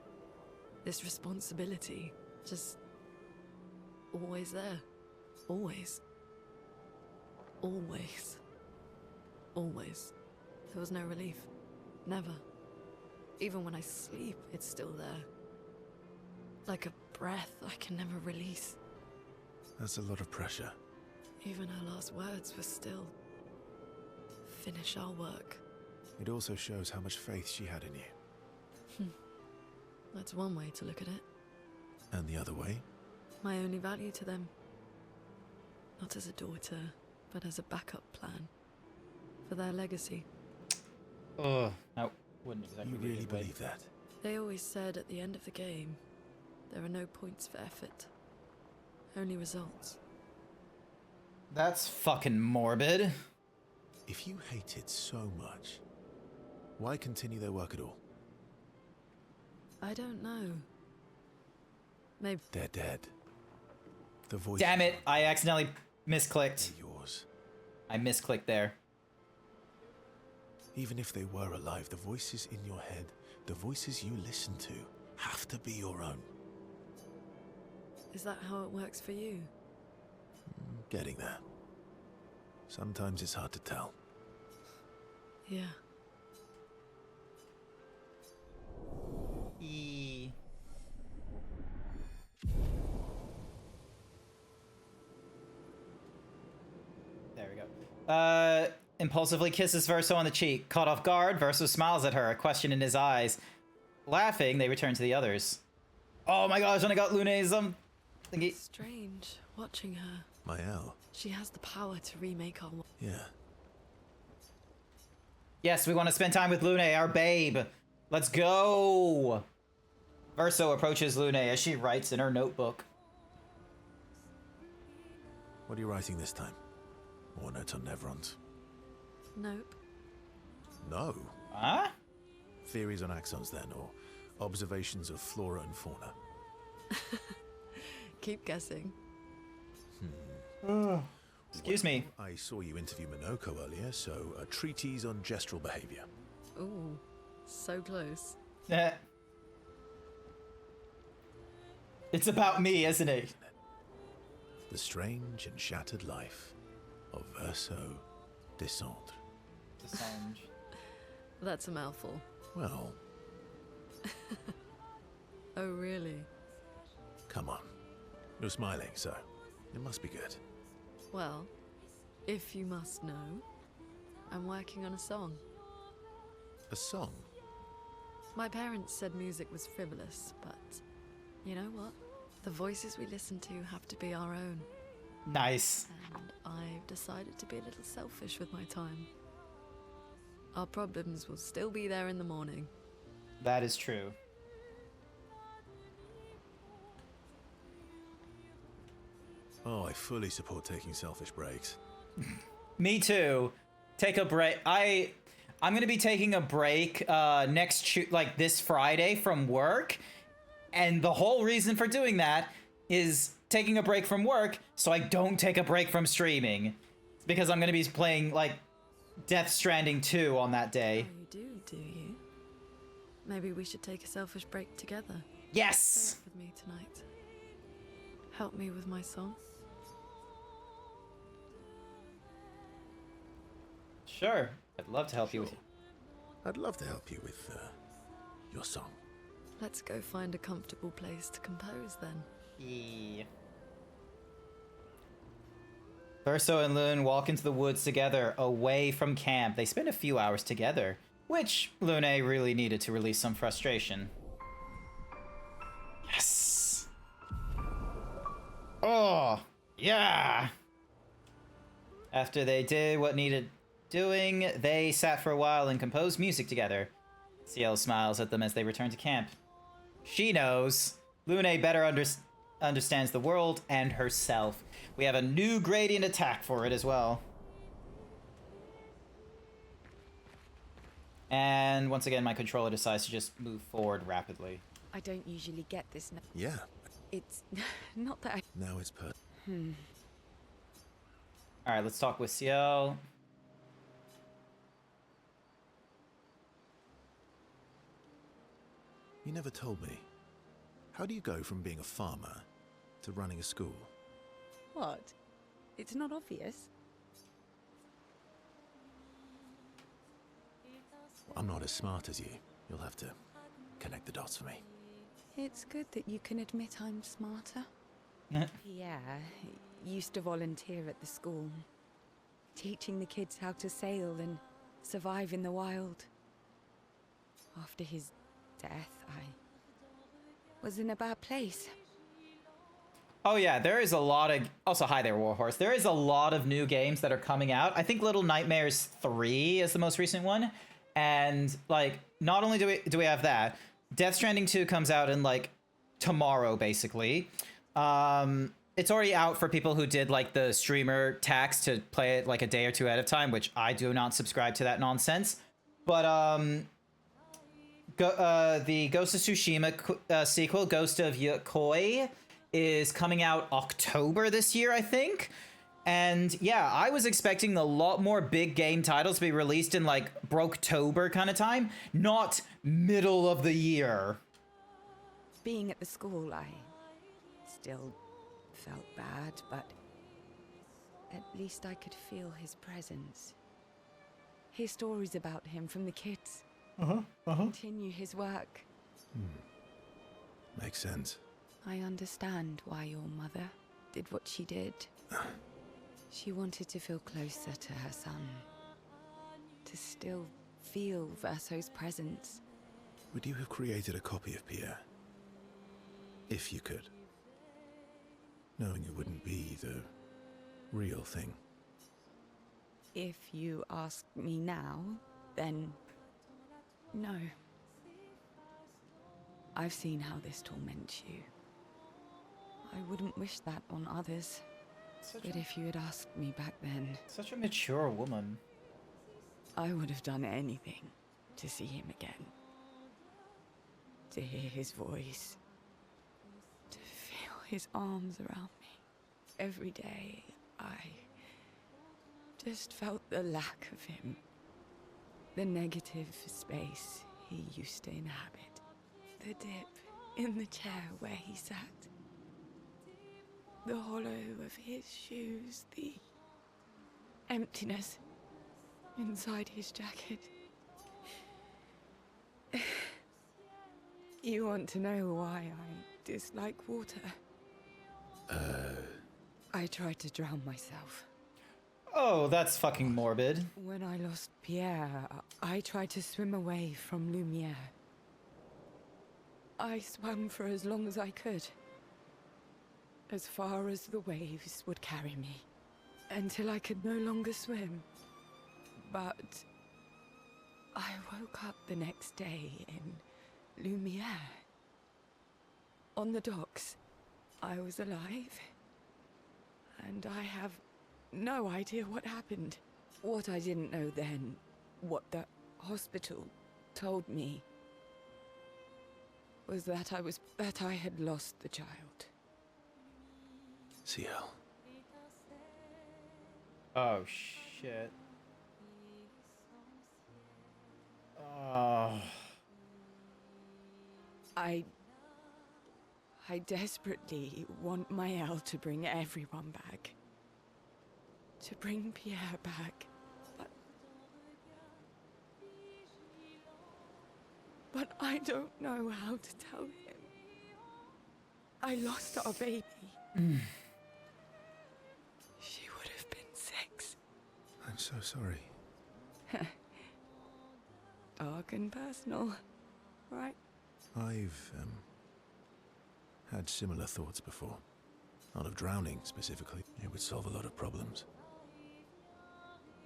S8: this responsibility, just always there. Always. Always. Always. There was no relief. Never. Even when I sleep, it's still there. Like a breath I can never release.
S10: That's a lot of pressure.
S8: Even her last words were still... finish our work.
S10: It also shows how much faith she had in you.
S8: That's one way to look at it.
S10: And the other way?
S8: My only value to them. Not as a daughter, but as a backup plan. For their legacy.
S2: Oh, that wouldn't exactly
S10: You
S2: be a
S10: really
S2: good way.
S10: believe that?
S8: They always said at the end of the game, there are no points for effort. Only results.
S2: That's fucking morbid.
S10: If you hate it so much, why continue their work at all?
S8: I don't know. Maybe...
S10: They're dead. The voice.
S2: Damn it, I accidentally misclicked.
S10: Yours.
S2: I misclicked there.
S10: Even if they were alive, the voices in your head, the voices you listen to, have to be your own.
S8: Is that how it works for you?
S10: Getting there. Sometimes it's hard to tell.
S8: Yeah.
S2: There we go. Impulsively kisses Verso on the cheek. Caught off guard, Verso smiles at her, a question in his eyes. Laughing, they return to the others. Oh my gosh, and I got Lune's thingy.
S8: Strange watching her.
S10: Mael.
S8: She has the power to remake our world.
S10: Yeah.
S2: Yes, we want to spend time with Lune, our babe. Let's go. Verso approaches Lune as she writes in her notebook.
S10: What are you writing this time? More notes on Nevrons?
S8: Nope.
S10: No.
S2: Huh?
S10: Theories on axons then, or observations of flora and fauna?
S8: Keep guessing.
S2: Excuse me.
S10: I saw you interview Minoko earlier, so a treatise on gestural behavior.
S8: Ooh, so close.
S2: It's about me, isn't it?
S10: The strange and shattered life of Verso Descendre.
S2: Desange.
S8: That's a mouthful.
S10: Well,
S8: Oh, really?
S10: come on. You're smiling, so it must be good.
S8: Well, if you must know, I'm working on a song.
S10: A song?
S8: My parents said music was frivolous, but you know what? The voices we listen to have to be our own.
S2: Nice.
S8: And I've decided to be a little selfish with my time. Our problems will still be there in the morning.
S2: That is true.
S10: Oh, I fully support taking selfish breaks.
S2: Me too. Take a break. I'm gonna be taking a break like this Friday from work, and the whole reason for doing that is taking a break from work so I don't take a break from streaming. It's because I'm gonna be playing like Death Stranding 2 on that day.
S8: Oh, you do you? Maybe we should take a selfish break together.
S2: Yes!
S8: Stay up with me tonight. Help me with my song.
S2: Sure. I'd love to help you with it.
S10: I'd love to help you with your song.
S8: Let's go find a comfortable place to compose then.
S2: Yeah. Verso and Lune walk into the woods together, away from camp. They spend a few hours together, which Lune really needed to release some frustration. Yes! Oh, yeah! After they did what needed doing, they sat for a while and composed music together. Ciel smiles at them as they return to camp. She knows. Lune better understands the world and herself. We have a new gradient attack for it as well. And once again, my controller decides to just move forward rapidly.
S11: I don't usually get this.
S10: Yeah.
S11: It's not that I...
S10: Now it's per.
S2: Alright, let's talk with Ciel.
S10: You never told me. How do you go from being a farmer to running a school?
S11: What? It's not obvious.
S10: I'm not as smart as you. You'll have to connect the dots for me.
S11: It's good that you can admit I'm smarter. Yeah, used to volunteer at the school, teaching the kids how to sail and survive in the wild. After his death, I was in a bad place.
S2: Oh yeah, there is a lot of... Also, hi there, Warhorse. There is a lot of new games that are coming out. I think Little Nightmares 3 is the most recent one. And, like, not only do we have that, Death Stranding 2 comes out in, like, tomorrow, basically. It's already out for people who did, like, the streamer tax to play it, like, a day or two at a time, which I do not subscribe to that nonsense. But, the Ghost of Tsushima sequel, Ghost of Yokoi, is coming out October this year, I think. And yeah, I was expecting a lot more big game titles to be released in like Broketober kind of time, not middle of the year.
S11: Being at the school, I still felt bad, but at least I could feel his presence. Hear stories about him from the kids. Continue his work.
S10: Makes sense.
S11: I understand why your mother did what she did. She wanted to feel closer to her son. To still feel Verso's presence.
S10: Would you have created a copy of Pierre? If you could. Knowing it wouldn't be the real thing.
S11: If you ask me now, then no. I've seen how this torments you. I wouldn't wish that on others. But if you had asked me back then,
S2: Such a mature woman.
S11: I would have done anything to see him again. To hear his voice. To feel his arms around me. Every day, I just felt the lack of him. The negative space he used to inhabit. The dip in the chair where he sat. The hollow of his shoes. The emptiness inside his jacket. You want to know why I dislike water? I tried to drown myself.
S2: Oh, that's fucking morbid.
S11: When I lost Pierre, I tried to swim away from Lumiere. I swam for as long as I could. As far as the waves would carry me. Until I could no longer swim. But I woke up the next day in Lumiere. On the docks. I was alive. And I have no idea what happened. What I didn't know then, what the hospital told me, was that I had lost the child.
S10: CL.
S2: Oh, shit. Oh.
S11: I desperately want Maëlle to bring everyone back. To bring Pierre back. But I don't know how to tell him. I lost our baby. She would have been 6.
S10: I'm so sorry.
S11: Dark and personal, right?
S10: I've, had similar thoughts before. Not of drowning, specifically. It would solve a lot of problems.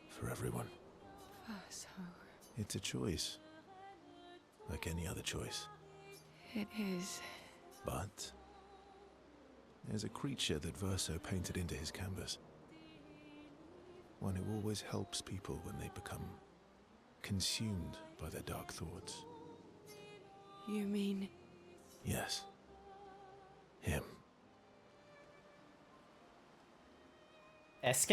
S10: For everyone.
S11: So...
S10: It's a choice. Like any other choice.
S11: It is.
S10: But... there's a creature that Verso painted into his canvas. One who always helps people when they become consumed by their dark thoughts.
S11: You mean...
S10: Yes. Him.
S2: SK?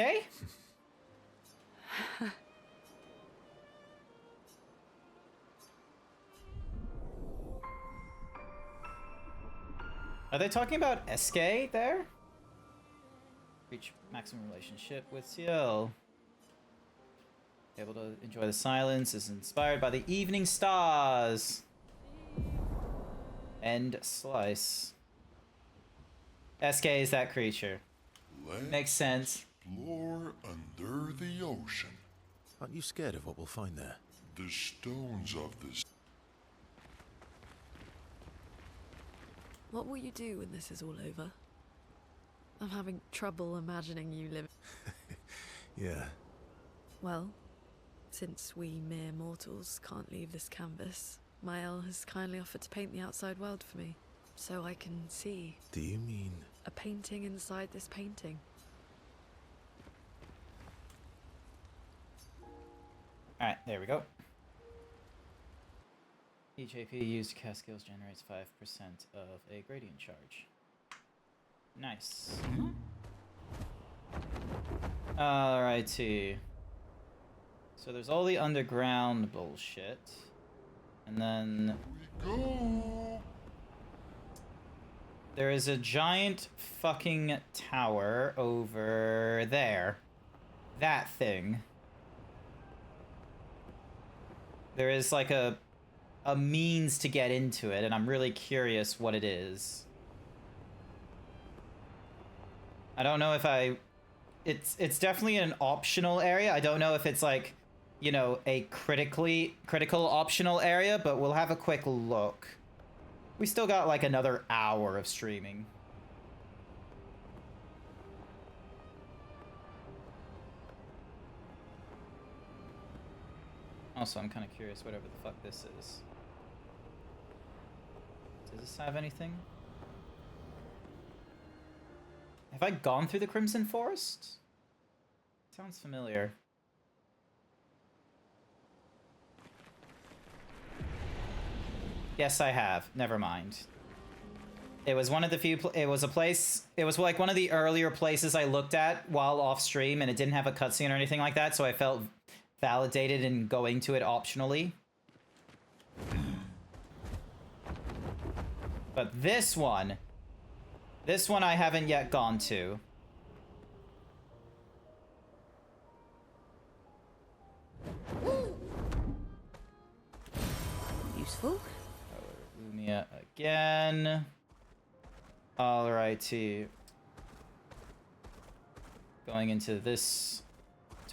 S2: Are they talking about SK there? Reach maximum relationship with CL. Able to enjoy the silence, is inspired by the evening stars. End slice. SK is that creature. Makes sense.
S3: Explore under the ocean.
S10: Aren't you scared of what we'll find there?
S3: The stones of this.
S8: What will you do when this is all over? I'm having trouble imagining you live.
S10: Yeah.
S8: Well, since we mere mortals can't leave this canvas, Maëlle has kindly offered to paint the outside world for me, so I can see.
S10: Do you mean...
S8: a painting inside this painting?
S2: Alright, there we go. Each AP used to cast skills generates 5% of a gradient charge. Nice. Alrighty. So there's all the underground bullshit. And then...
S3: we go.
S2: there is a giant fucking tower over there. That thing. There is like a means to get into it, and I'm really curious what it is. I don't know if it's definitely an optional area. I don't know if it's like, you know, a critical optional area, but we'll have a quick look. We still got like another hour of streaming. Also, I'm kind of curious whatever the fuck this is. Does this have anything? Have I gone through the Crimson Forest? Sounds familiar. Yes, I have. Never mind. It was one of the few. It was a place. It was like one of the earlier places I looked at while off stream, and it didn't have a cutscene or anything like that, so I felt validated in going to it optionally. But this one I haven't yet gone to.
S11: Useful.
S2: Lumia again. Alrighty. Going into this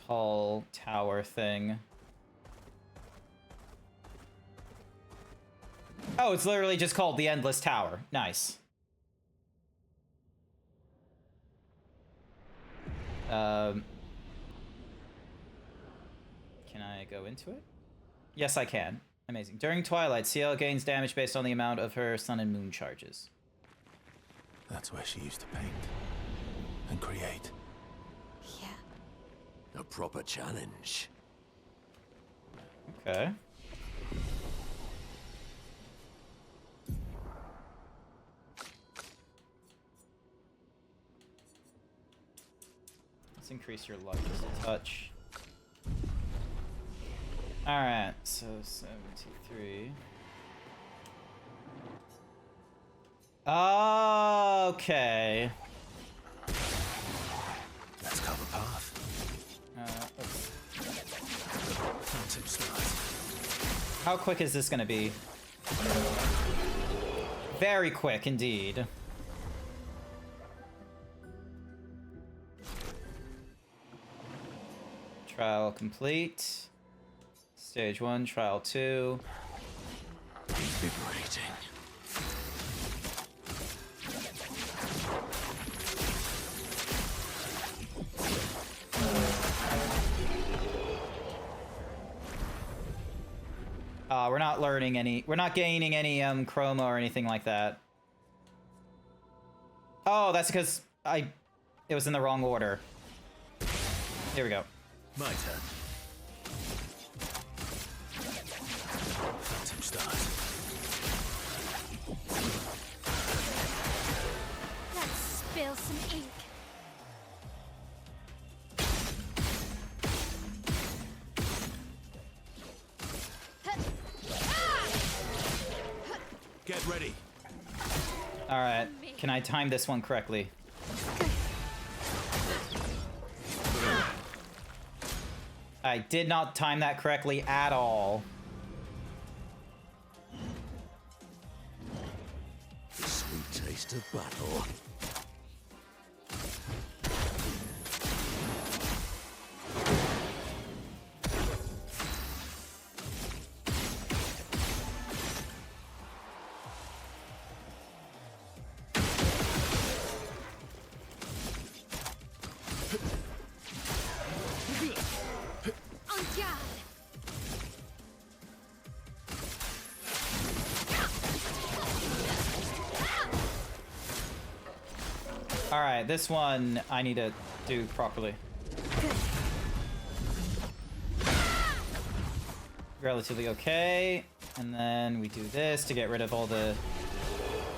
S2: tall tower thing. Oh, it's literally just called the Endless Tower. Nice. Can I go into it? Yes, I can. Amazing. During Twilight, CL gains damage based on the amount of her sun and moon charges.
S10: That's where she used to paint and create.
S5: Yeah.
S4: A proper challenge.
S2: Okay. Let's increase your luck just a touch. Alright, so 73. Okay.
S10: Let's cover path.
S2: How quick is this gonna be? Very quick indeed. Trial complete. Stage 1, trial 2.
S4: Invigorating.
S2: We're not learning any, we're not gaining any chroma or anything like that. Oh, that's because it was in the wrong order. Here we go.
S10: My turn. Phantom stars.
S5: Let's spill some ink.
S10: Get ready.
S2: Alright, can I time this one correctly? I did not time that correctly at all.
S4: The sweet taste of battle.
S2: Alright, this one I need to do properly. Relatively okay. And then we do this to get rid of all the...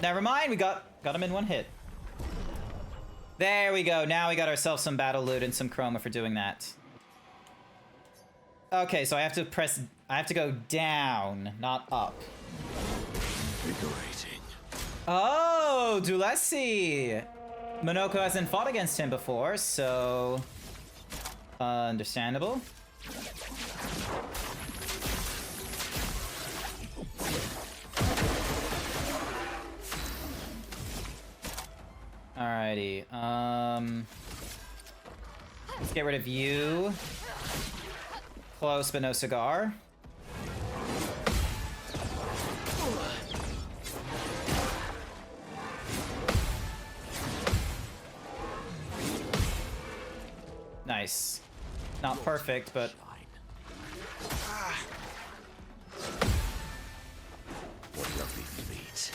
S2: Never mind, we got him in one hit. There we go, now we got ourselves some battle loot and some chroma for doing that. Okay, so I have to go down, not up.
S4: Invigorating.
S2: Oh, Dulesi! Monoko hasn't fought against him before, so... understandable. Alrighty, let's get rid of you. Close, but no cigar. Nice. Not perfect, but...
S4: What lovely feet.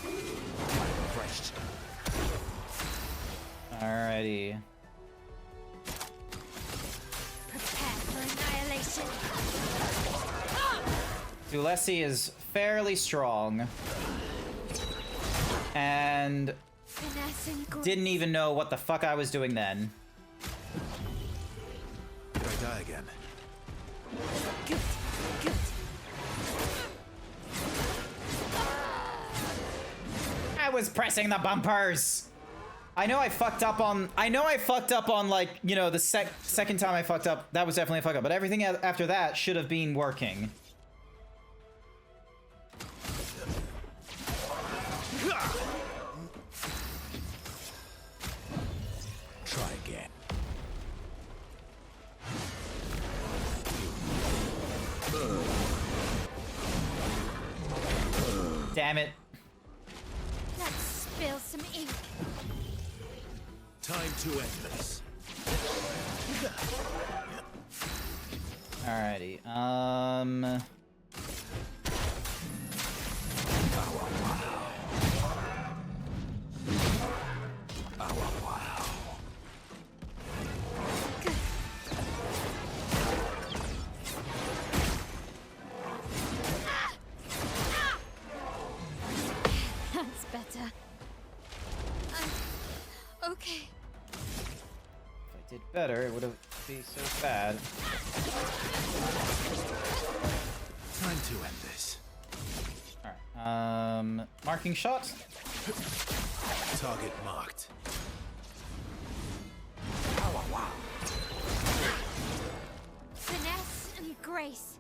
S4: I'm refreshed.
S2: Alrighty.
S5: Prepare for annihilation.
S2: Dulesi is fairly strong. And
S5: Finesse and grace.
S2: didn't even know what the fuck I was doing then.
S10: Did I die again?
S5: Good, good.
S2: I was pressing the bumpers. I know I fucked up on like, you know, the second time I fucked up, that was definitely a fuck up, but everything after that should have been working.
S4: Try again.
S2: Damn it.
S5: Let's spill some ink.
S4: Time to end this.
S2: Alrighty.
S5: That's better. Okay.
S2: If I did better, it would have been so bad.
S10: Time to end this.
S2: Alright. Marking shot.
S10: Target marked.
S5: Finesse and grace.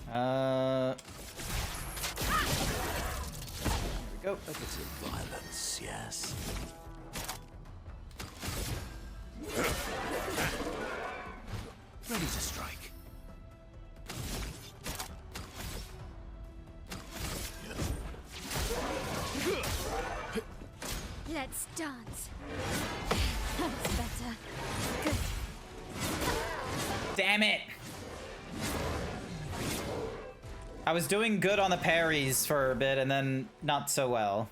S2: Here we go.
S4: Violence, yes.
S10: Ready to strike.
S5: Let's dance. That's better. Good.
S2: Damn it! I was doing good on the parries for a bit and then not so well.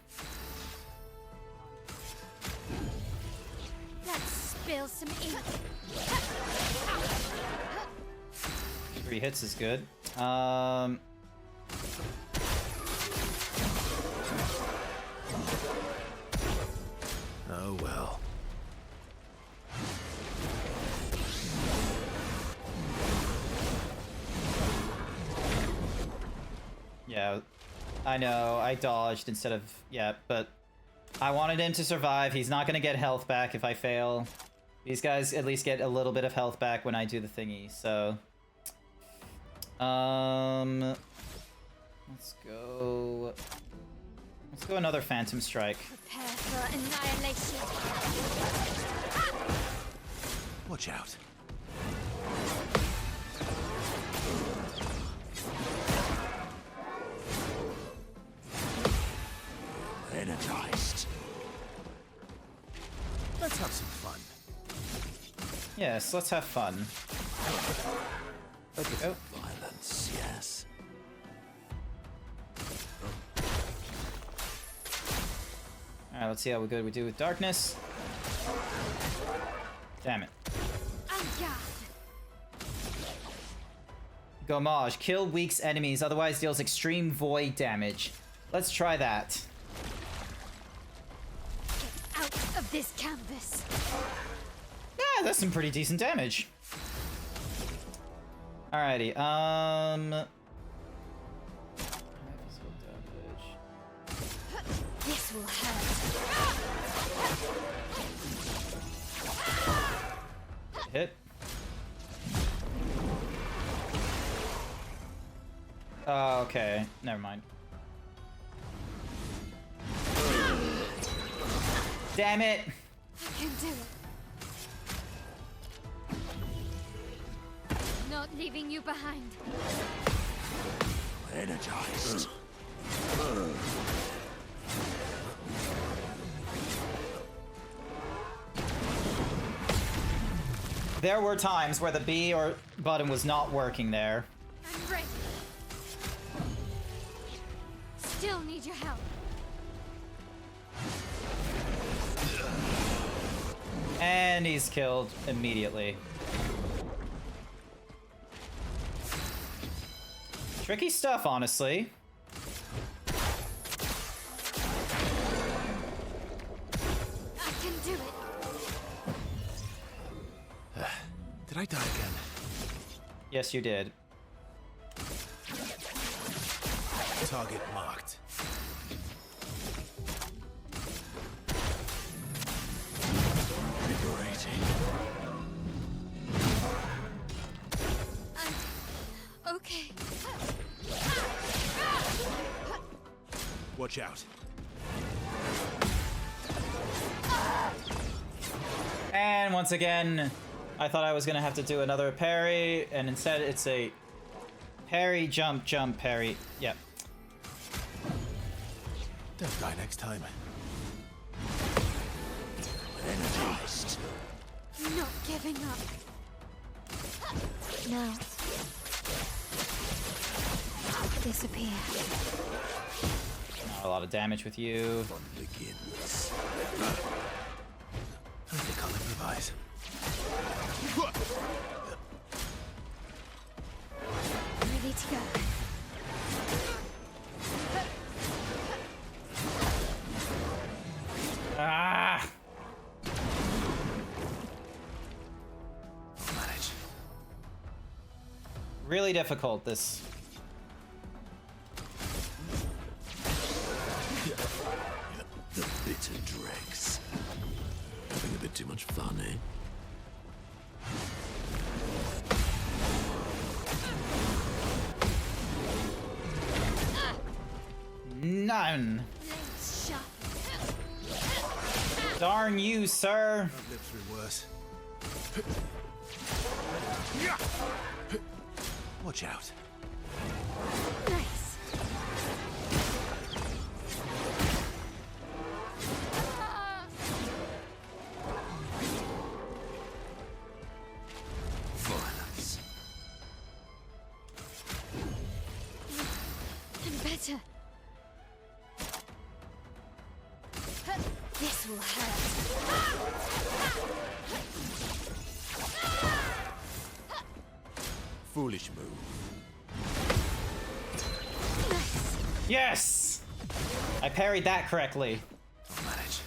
S5: Let's spill some ink.
S2: 3 hits is good.
S10: Oh well.
S2: Yeah, I know, I dodged instead of... Yeah, but I wanted him to survive. He's not gonna get health back if I fail. These guys at least get a little bit of health back when I do the thingy, so... Let's go... Let's go another Phantom Strike.
S5: Prepare for annihilation.
S10: Watch out.
S4: Energized.
S10: Let's have some fun.
S2: Yes, let's have fun. Okay, oh.
S4: Violence, yes.
S2: Alright, let's see how good we do with darkness. Damn it. Gommage. Kill weak enemies, otherwise deals extreme void damage. Let's try that.
S5: Get out of this canvas.
S2: Yeah, that's some pretty decent damage. Alrighty,
S5: This will hurt.
S2: hit. Oh, okay. Never mind. Damn it!
S5: I can do it. Not leaving you behind.
S4: Energized.
S2: There were times where the B or button was not working there.
S5: I'm ready. Still need your help.
S2: And he's killed immediately. Tricky stuff, honestly.
S5: I can do it.
S10: Did I die again?
S2: Yes, you did.
S10: Target marked. Liberating.
S5: Okay.
S10: Watch out.
S2: And once again, I thought I was gonna have to do another parry, and instead it's a parry, jump, jump, parry. Yep.
S10: Don't die next time.
S4: Energized.
S5: Not giving up. Now. Disappear.
S2: Not a lot of damage with you.
S4: Fun begins.
S10: I think I'll improvise.
S5: Ready to go.
S2: Ah!
S10: I'll manage.
S2: Really difficult, this.
S4: The bitter dregs. Having a bit too much fun, eh?
S2: None.
S5: Blades sharp.
S2: Darn you, sir.
S10: I've lived through worse. Watch out.
S5: Nice.
S4: Violence.
S5: I'm better. This will hurt.
S4: Foolish move.
S5: Nice.
S2: Yes! I parried that correctly.
S10: I'll manage.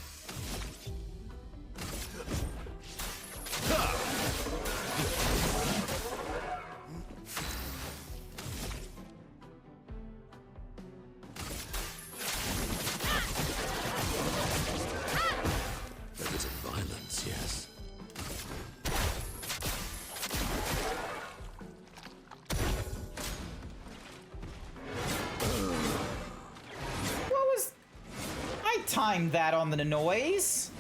S4: A bit of violence, yes.
S2: What was... I timed that on the noise.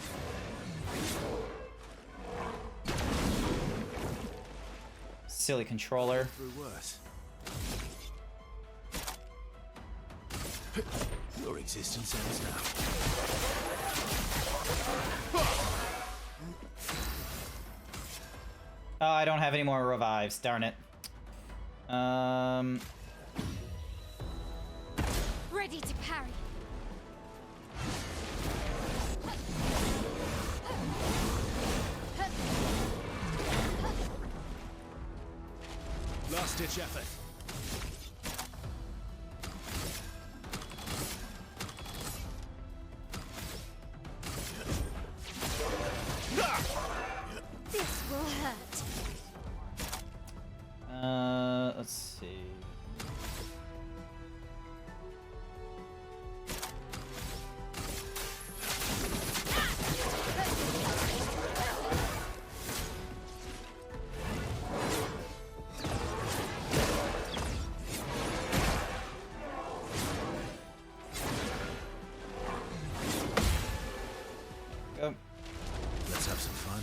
S2: Silly controller.
S10: Through worse. Your existence ends now.
S2: Oh, I don't have any more revives, darn it.
S5: Ready to parry.
S10: Last ditch effort.
S5: This will hurt.
S2: Let's see. Go.
S10: Let's have some fun.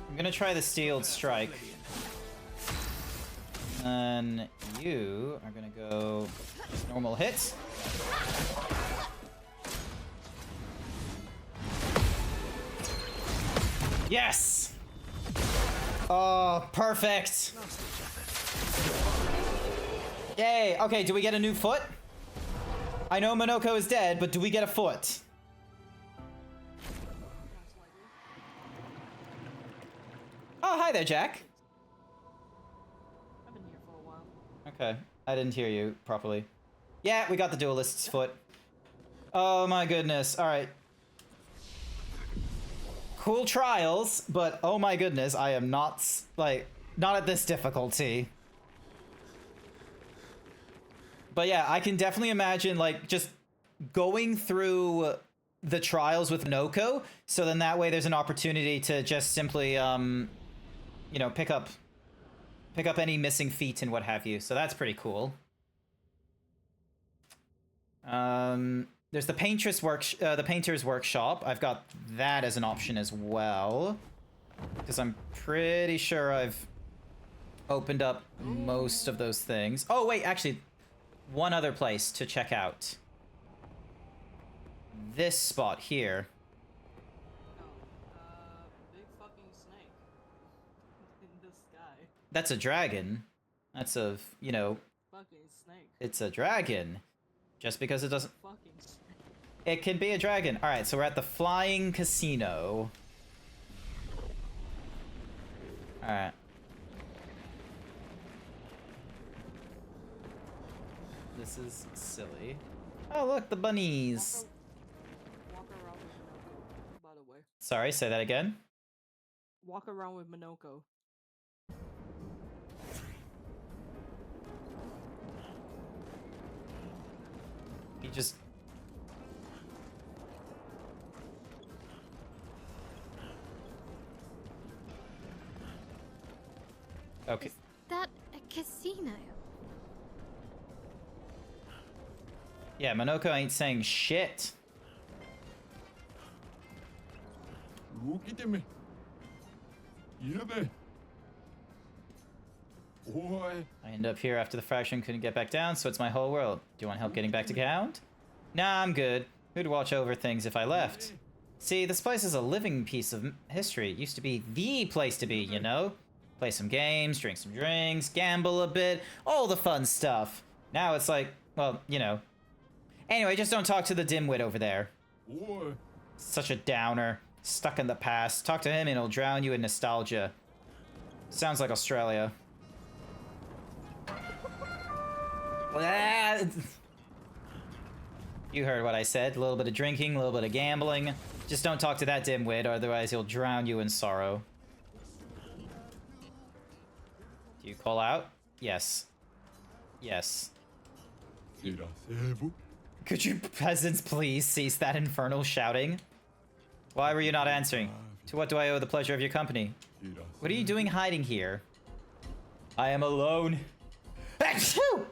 S2: I'm gonna try the Steeled Strike. And you are gonna go just normal hits. Yes! Oh, perfect! Yay! Okay, do we get a new foot? I know Monoko is dead, but do we get a foot? Oh, hi there, Jack.
S12: I've been here for a while.
S2: Okay, I didn't hear you properly. Yeah, we got the duelist's foot. Oh my goodness, alright. Cool trials, but oh my goodness, I am not, like, not at this difficulty. But yeah, I can definitely imagine, like, just going through the trials with Noko, so then that way there's an opportunity to just simply, you know, pick up any missing feet and what have you. So that's pretty cool. There's the painter's workshop. I've got that as an option as well, because I'm pretty sure I've opened up most of those things. Oh wait, actually, one other place to check out. This spot here.
S12: Big fucking snake in the sky.
S2: That's a dragon. That's a, you know,
S12: Fucking snake.
S2: it's a dragon. Just because it doesn't...
S12: Fucking snake.
S2: It can be a dragon. Alright, so we're at the Flying Casino. Alright. This is silly. Oh, look, the bunnies.
S12: Walk around with Minoko, by the way.
S2: Sorry, say that again.
S12: Walk around with Minoko.
S2: He just... Okay.
S5: Is that a casino?
S2: Yeah, Monoko ain't saying shit.
S3: Look at me. Yeah, there. Boy.
S2: I end up here after the fraction couldn't get back down, so it's my whole world. Do you want help getting back to count? Nah, I'm good. Who'd watch over things if I left? See, this place is a living piece of history. It used to be the place to be, you know? Play some games, drink some drinks, gamble a bit, all the fun stuff. Now it's like, well, you know. Anyway, just don't talk to the dimwit over there.
S3: Boy.
S2: Such a downer. Stuck in the past. Talk to him and he'll drown you in nostalgia. Sounds like Australia. You heard what I said. A little bit of drinking, a little bit of gambling. Just don't talk to that dimwit, otherwise he'll drown you in sorrow. Do you call out? Yes. Yes. Could you peasants please cease that infernal shouting? Why were you not answering? To what do I owe the pleasure of your company? What are you doing hiding here? I am alone. Achoo!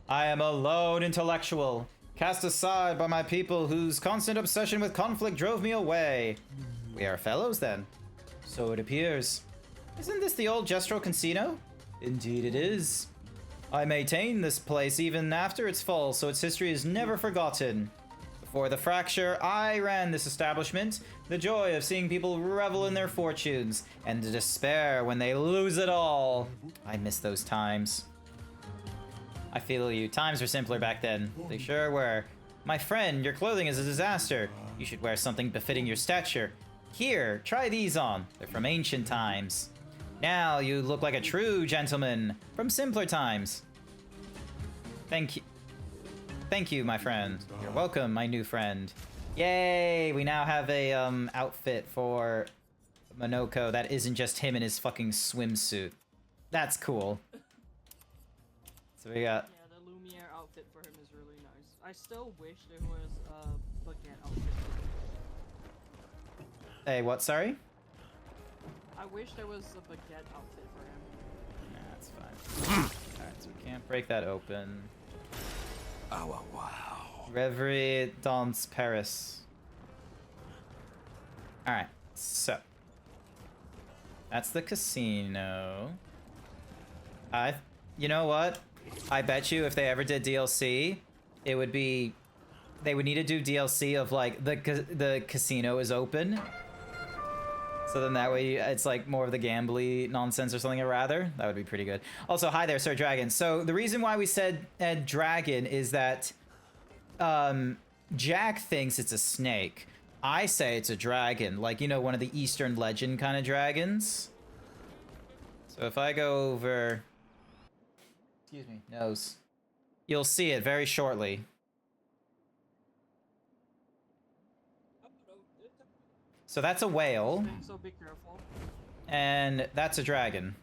S2: I am a lone intellectual, cast aside by my people whose constant obsession with conflict drove me away. We are fellows then. So it appears. Isn't this the old Jestro Casino? Indeed it is. I maintain this place even after its fall, so its history is never forgotten. Before the fracture, I ran this establishment. The joy of seeing people revel in their fortunes, and the despair when they lose it all. I miss those times. I feel you. Times were simpler back then. They sure were. My friend, your clothing is a disaster. You should wear something befitting your stature. Here, try these on. They're from ancient times. Now you look like a true gentleman from simpler times. Thank you. Thank you, my friend. You're welcome, my new friend. Yay! We now have a outfit for Monoko that isn't just him in his fucking swimsuit. That's cool. So we got...
S12: Yeah, the Lumiere outfit for him is really nice. I still wish there was a baguette outfit for him.
S2: Hey, what, sorry?
S12: I wish there was a baguette outfit for him.
S2: Nah, that's fine. Alright, so we can't break that open.
S4: Oh, wow.
S2: Reverie dans Paris. Alright, so. That's the casino. You know what? I bet you if they ever did DLC, it would be... They would need to do DLC of, like, the casino is open. So then that way it's like more of the gambly nonsense or something rather. That would be pretty good. Also, hi there, Sir Dragon. So the reason why we said dragon is that Jack thinks it's a snake. I say it's a dragon, like, you know, one of the Eastern legend kind of dragons. So if I go over, excuse me, nose, you'll see it very shortly. So that's a whale.
S12: So be careful.
S2: And that's a dragon.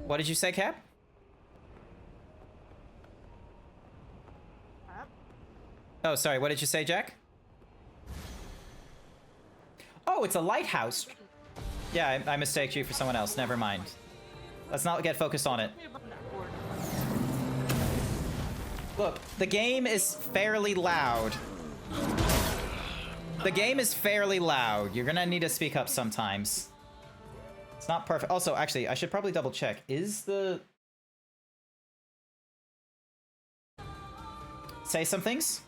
S2: What did you say, Cap? Oh, sorry, what did you say, Jack? Oh, it's a lighthouse. Yeah, I mistaked you for someone else. Never mind. Let's not get focused on it. Look, the game is fairly loud. The game is fairly loud. You're gonna need to speak up sometimes. It's not perfect. Also, actually, I should probably double check. Is the... Say some things?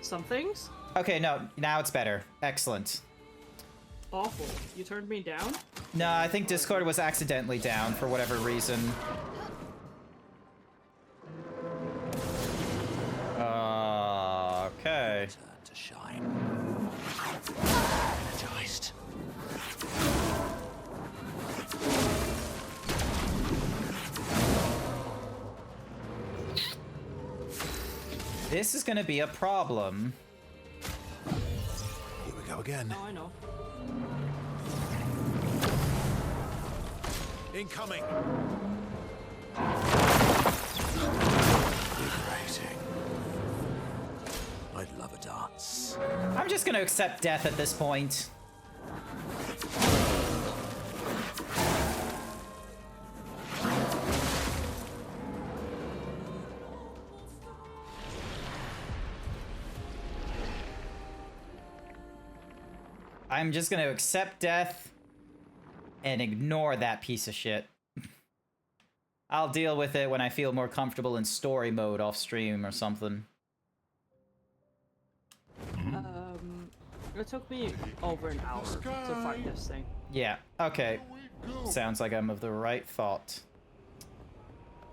S12: Some things?
S2: Okay, no, now it's better. Excellent.
S12: Awful. You turned me down?
S2: No, I think Discord was accidentally down for whatever reason. Okay.
S4: Turn to shine. Energized.
S2: This is gonna be a problem.
S10: Here we go again.
S12: Oh, I know.
S10: Incoming.
S4: Liberating. I'd love a dance.
S2: I'm just gonna accept death at this point. I'm just gonna accept death and ignore that piece of shit. I'll deal with it when I feel more comfortable in story mode off stream or something.
S12: It took me over an hour to find this thing.
S2: Yeah, okay. Sounds like I'm of the right thought.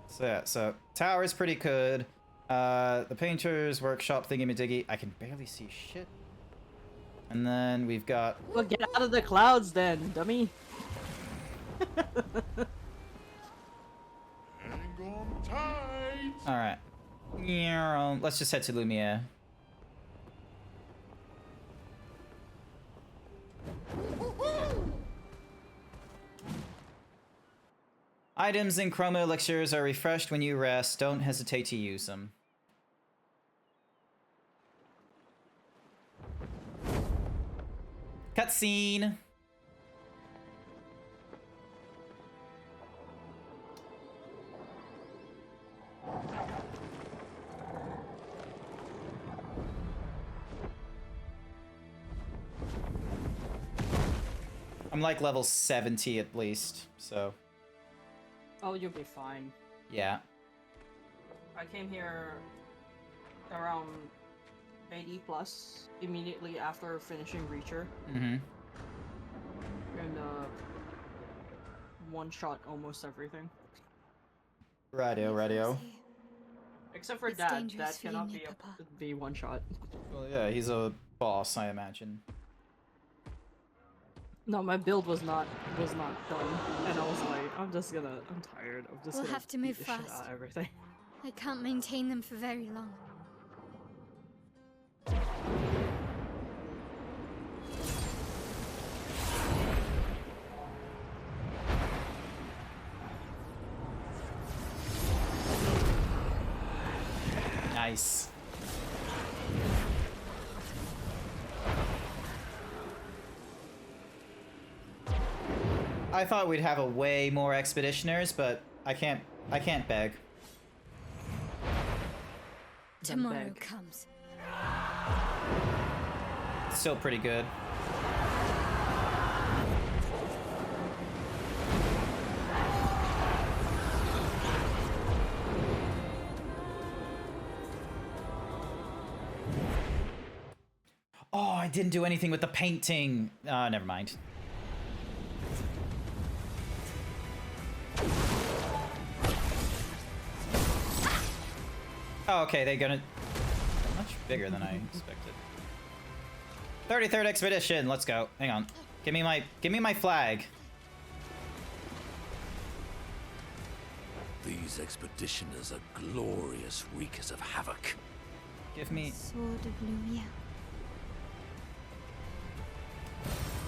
S2: So yeah, so tower's pretty good. The painter's workshop thingy-majiggy. I can barely see shit. And then we've got...
S12: Well, get out of the clouds then, dummy.
S2: Alright. Let's just head to Lumiere. Items and chroma elixirs are refreshed when you rest. Don't hesitate to use them. Cutscene. I'm like level 70 at least, so.
S12: Oh, you'll be fine.
S2: Yeah.
S12: I came here around 80 plus immediately after finishing Reacher.
S2: Mm-hmm.
S12: And one-shot almost everything.
S2: Radio.
S12: Except for
S5: It's
S12: Dad.
S5: dangerous
S12: Dad
S5: for you,
S12: cannot
S5: Nick,
S12: be one-shot.
S2: Well, yeah, he's a boss, I imagine.
S12: No, my build was not done, and I was like, I'm tired of just
S5: We'll
S12: gonna
S5: have to move
S12: beat the shit
S5: fast.
S12: out of everything.
S5: I can't maintain them for very long.
S2: Nice. I thought we'd have a way more expeditioners, but I can't beg.
S5: Tomorrow
S12: beg.
S5: comes.
S2: Still pretty good. Oh, I didn't do anything with the painting. Never mind. Oh, okay, they're gonna... They're much bigger than I expected. 33rd expedition, let's go. Hang on. Give me my flag.
S4: These expeditioners are glorious wreakers of havoc.
S2: Give me...
S5: Sword of Lumia.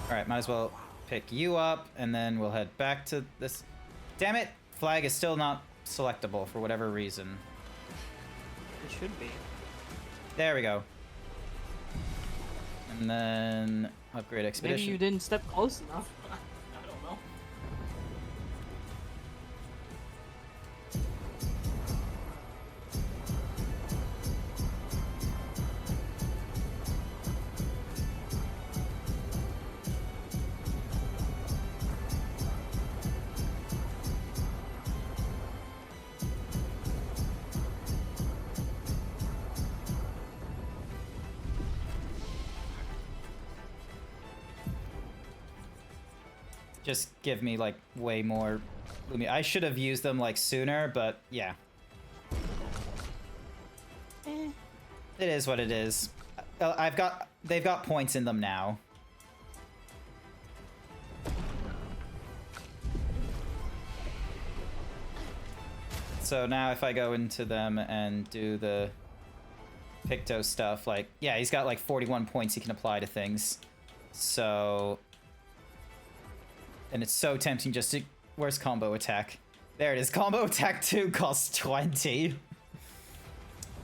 S2: Alright, might as well pick you up, and then we'll head back to this... Damn it! Flag is still not selectable for whatever reason.
S12: It should be.
S2: There we go. And then... Upgrade expedition.
S12: Maybe you didn't step close enough. I don't know.
S2: Just give me, like, way more Lumia. I should have used them, like, sooner, but yeah. It is what it is. They've got points in them now. So now if I go into them and do the Picto stuff, like, yeah, he's got, like, 41 points he can apply to things. So... And it's so tempting just to... Where's combo attack? There it is. Combo attack 2 costs 20.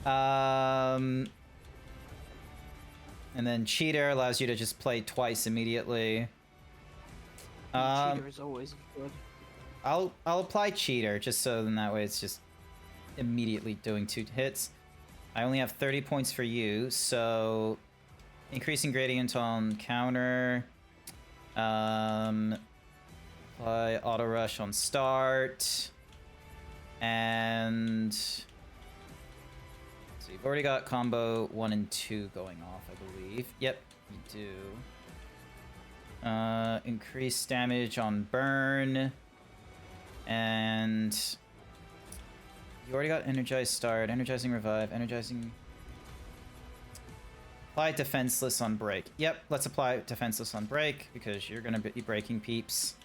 S2: And then cheater allows you to just play twice immediately.
S12: Cheater is always good.
S2: I'll apply cheater just so then that way it's just immediately doing 2 hits. I only have 30 points for you, so increasing gradient on counter. Apply auto rush on start. And so you've already got combo 1 and 2 going off, I believe. Yep, you do. Increase damage on burn. And you already got energized start, energizing revive, energizing... Apply defenseless on break. Yep, let's apply defenseless on break because you're gonna be breaking peeps.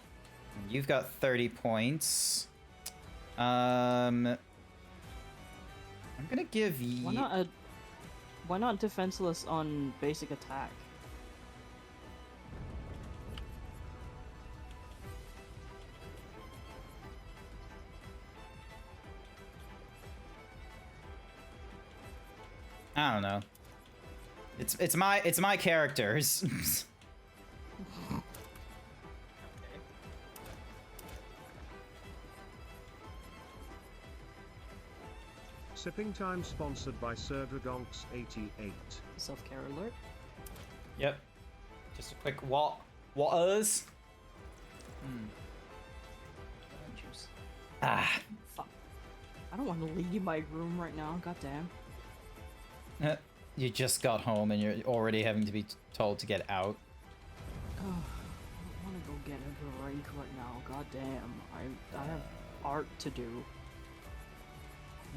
S2: And you've got 30 points. I'm gonna give you...
S12: Why not defenseless on basic attack?
S2: I don't know. It's my characters.
S7: Sipping Time sponsored by SerdraGonks88.
S12: Self-care alert.
S2: Yep. Just a quick waters.
S12: Juice.
S2: Ah.
S12: Fuck. I don't want to leave my room right now. Goddamn.
S2: You just got home and you're already having to be told to get out.
S12: I don't want to go get a drink right now. Goddamn. I have art to do.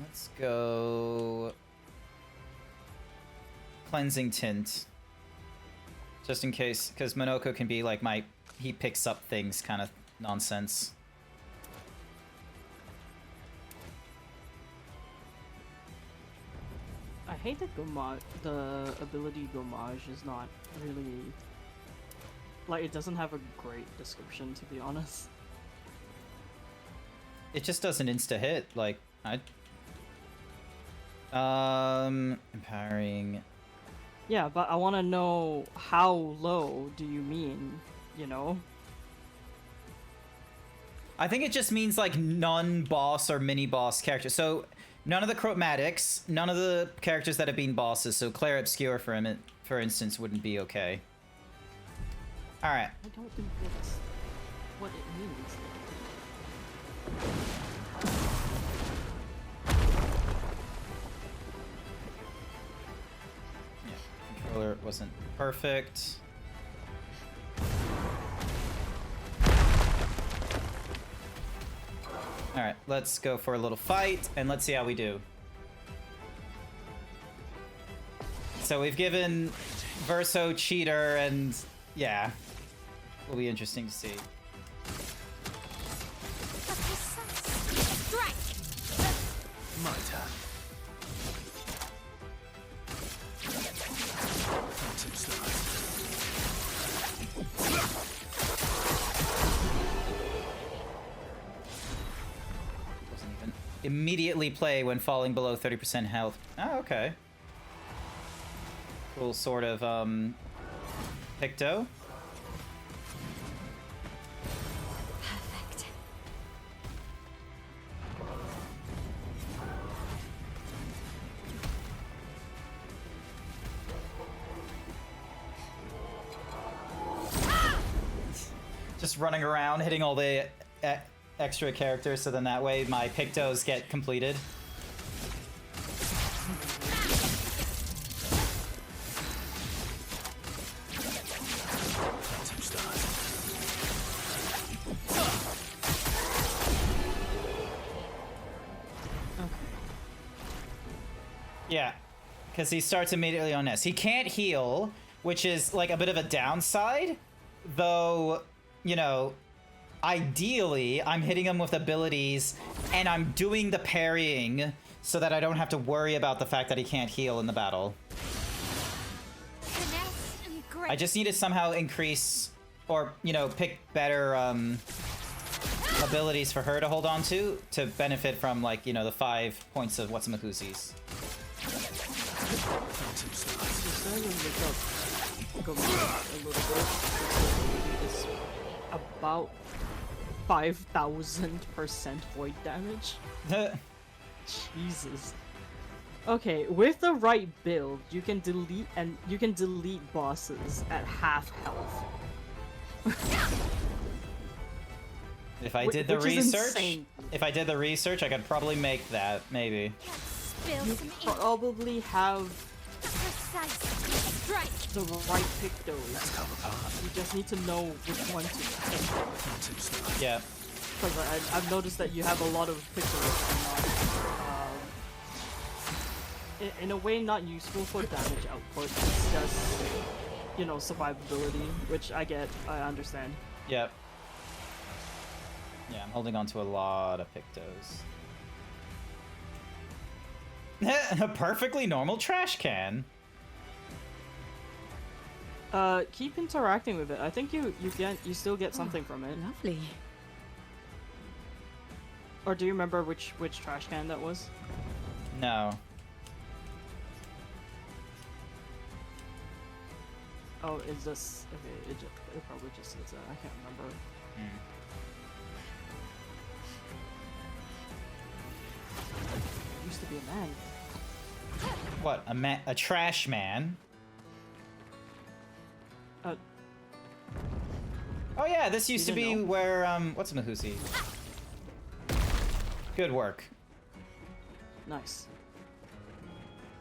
S2: Let's go... Cleansing Tint. Just in case, because Monoko can be like my... He picks up things kind of nonsense.
S12: I hate that the ability Gommage is not really... Like, it doesn't have a great description, to be honest.
S2: It just does an insta-hit, like, empowering...
S12: Yeah, but I want to know how low do you mean, you know?
S2: I think it just means, like, non-boss or mini-boss characters. So, none of the chromatics, none of the characters that have been bosses, so Clair Obscur, for instance, wouldn't be okay. Alright.
S12: I don't think that's what it means.
S2: Yeah, controller wasn't perfect. Alright, let's go for a little fight, and let's see how we do. So we've given Verso Cheater, and yeah, will be interesting to see.
S10: My turn. Phantom Stars.
S2: Doesn't even immediately play when falling below 30% health. Oh, okay. Cool sort of, Picto.
S5: Perfect.
S2: Just running around, hitting all the extra characters, so then that way my Pictos get completed.
S10: Phantom Stars.
S2: Yeah, because he starts immediately on S. He can't heal, which is like a bit of a downside, though, you know, ideally I'm hitting him with abilities and I'm doing the parrying so that I don't have to worry about the fact that he can't heal in the battle.
S5: Finesse and grace.
S2: I just need to somehow increase or, you know, pick better abilities for her to hold on to benefit from, like, you know, the 5 points of what's-a-mahoozies.
S12: It's about 5,000% void damage. Jesus. Okay, with the right build, you can delete bosses at half health.
S2: If I did the research, I could probably make that, maybe.
S5: Spill
S12: You
S5: some ink.
S12: probably have
S5: Precise strike.
S12: the right Pictos.
S10: Let's come apart.
S12: You just need to know which one to pick.
S10: Phantom Stars.
S2: Yeah.
S12: Because I've noticed that you have a lot of Pictos in a way not useful for damage output. It's just, you know, survivability, which I get, I understand.
S2: Yep. Yeah, I'm holding on to a lot of Pictos. A perfectly normal trash can.
S12: Keep interacting with it. I think you still get something from it.
S11: Lovely.
S12: Or do you remember which trash can that was?
S2: No.
S12: Oh, is this okay? It probably just says that. I can't remember. Used to be a man.
S2: What? A trash man? Oh yeah, this used to
S12: You
S2: be
S12: didn't know?
S2: where what's-a-mahoozy? Good work.
S12: Nice.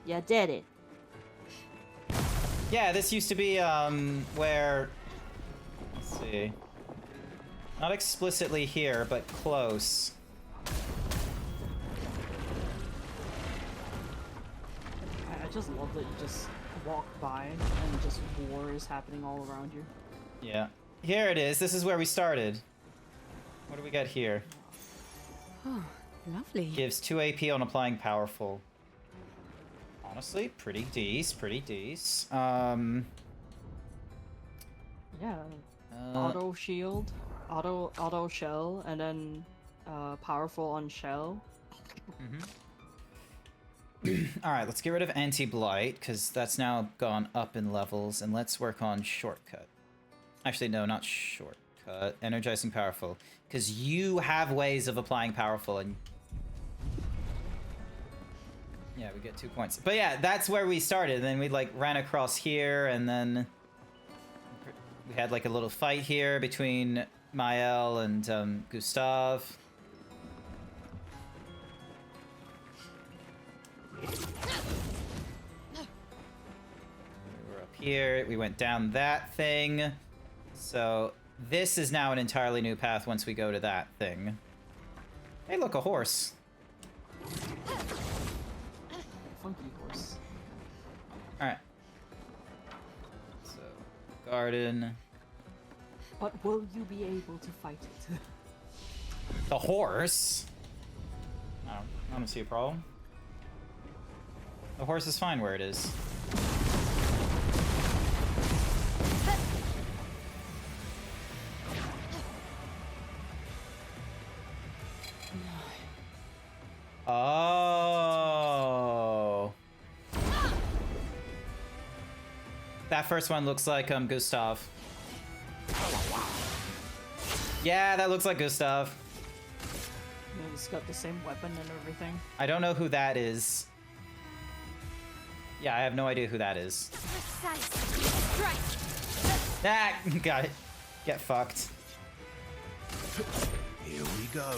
S12: You did it.
S2: Yeah, this used to be where, let's see. Not explicitly here, but close.
S12: I just love that you just walk by and just war is happening all around you.
S2: Yeah. Here it is. This is where we started. What do we got here?
S11: Oh, lovely.
S2: Gives 2 AP on applying powerful. Honestly, pretty decent.
S12: Yeah. Auto shield, auto shell, and then powerful on shell.
S2: Alright, let's get rid of anti-blight, because that's now gone up in levels, and let's work on shortcut. Actually, no, not shortcut. Energizing powerful. Because you have ways of applying powerful, and... yeah, we get 2 points. But yeah, that's where we started. And then we, like, ran across here, and then... we had, like, a little fight here between Mael and, Gustav. We were up here. We went down that thing. So this is now an entirely new path once we go to that thing. Hey, look, a horse.
S12: Funky horse.
S2: Alright. So, garden.
S12: But will you be able to fight it?
S2: The horse? I don't see a problem. The horse is fine where it is. Oh. That first one looks like Gustav. Yeah, that looks like Gustav.
S12: Yeah, it's got the same weapon and everything.
S2: I don't know who that is. Yeah, I have no idea who that is. Ah, got it. Get fucked.
S10: Here we go.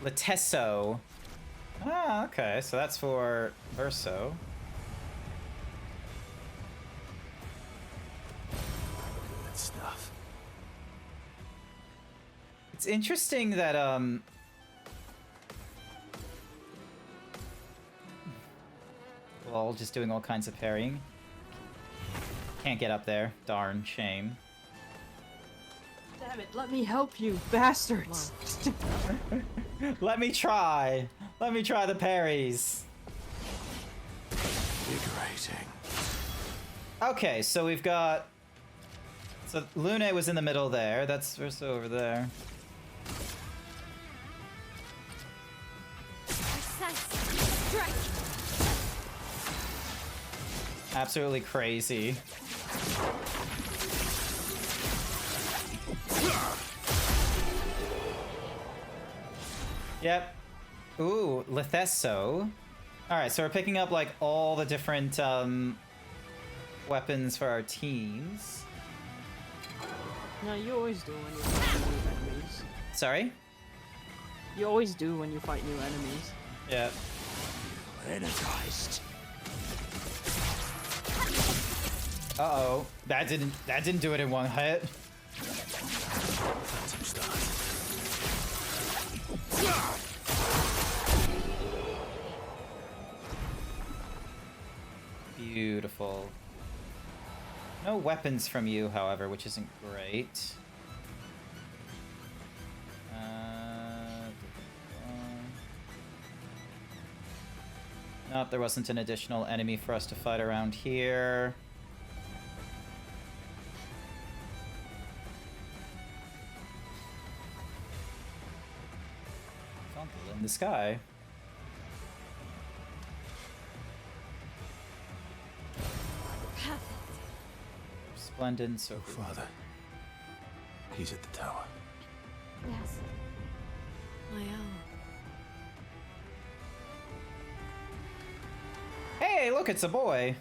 S2: Latesso. Ah, okay, so that's for Verso.
S10: Good stuff.
S2: It's interesting that, lol, just doing all kinds of parrying. Can't get up there. Darn shame.
S12: Damn it, let me help you, bastards!
S2: Let me try. Let me try the parries.
S10: Invigorating.
S2: Okay, so we've got... So Lune was in the middle there. That's Verso over there. Absolutely crazy. Yep. Ooh, Lethesso. Alright, so we're picking up, like, all the different, weapons for our teams.
S12: No, you always do when you fight new enemies.
S2: Sorry?
S12: You always do when you fight new enemies.
S2: Yeah.
S10: Energized.
S2: Uh-oh. That didn't do it in one hit.
S10: Phantom start.
S2: Beautiful. No weapons from you, however, which isn't great. Nope, there wasn't an additional enemy for us to fight around here. In the sky. Splendid, so
S10: Oh, Father. He's at the tower.
S5: Yes.
S8: I am.
S2: Hey, look, it's a boy.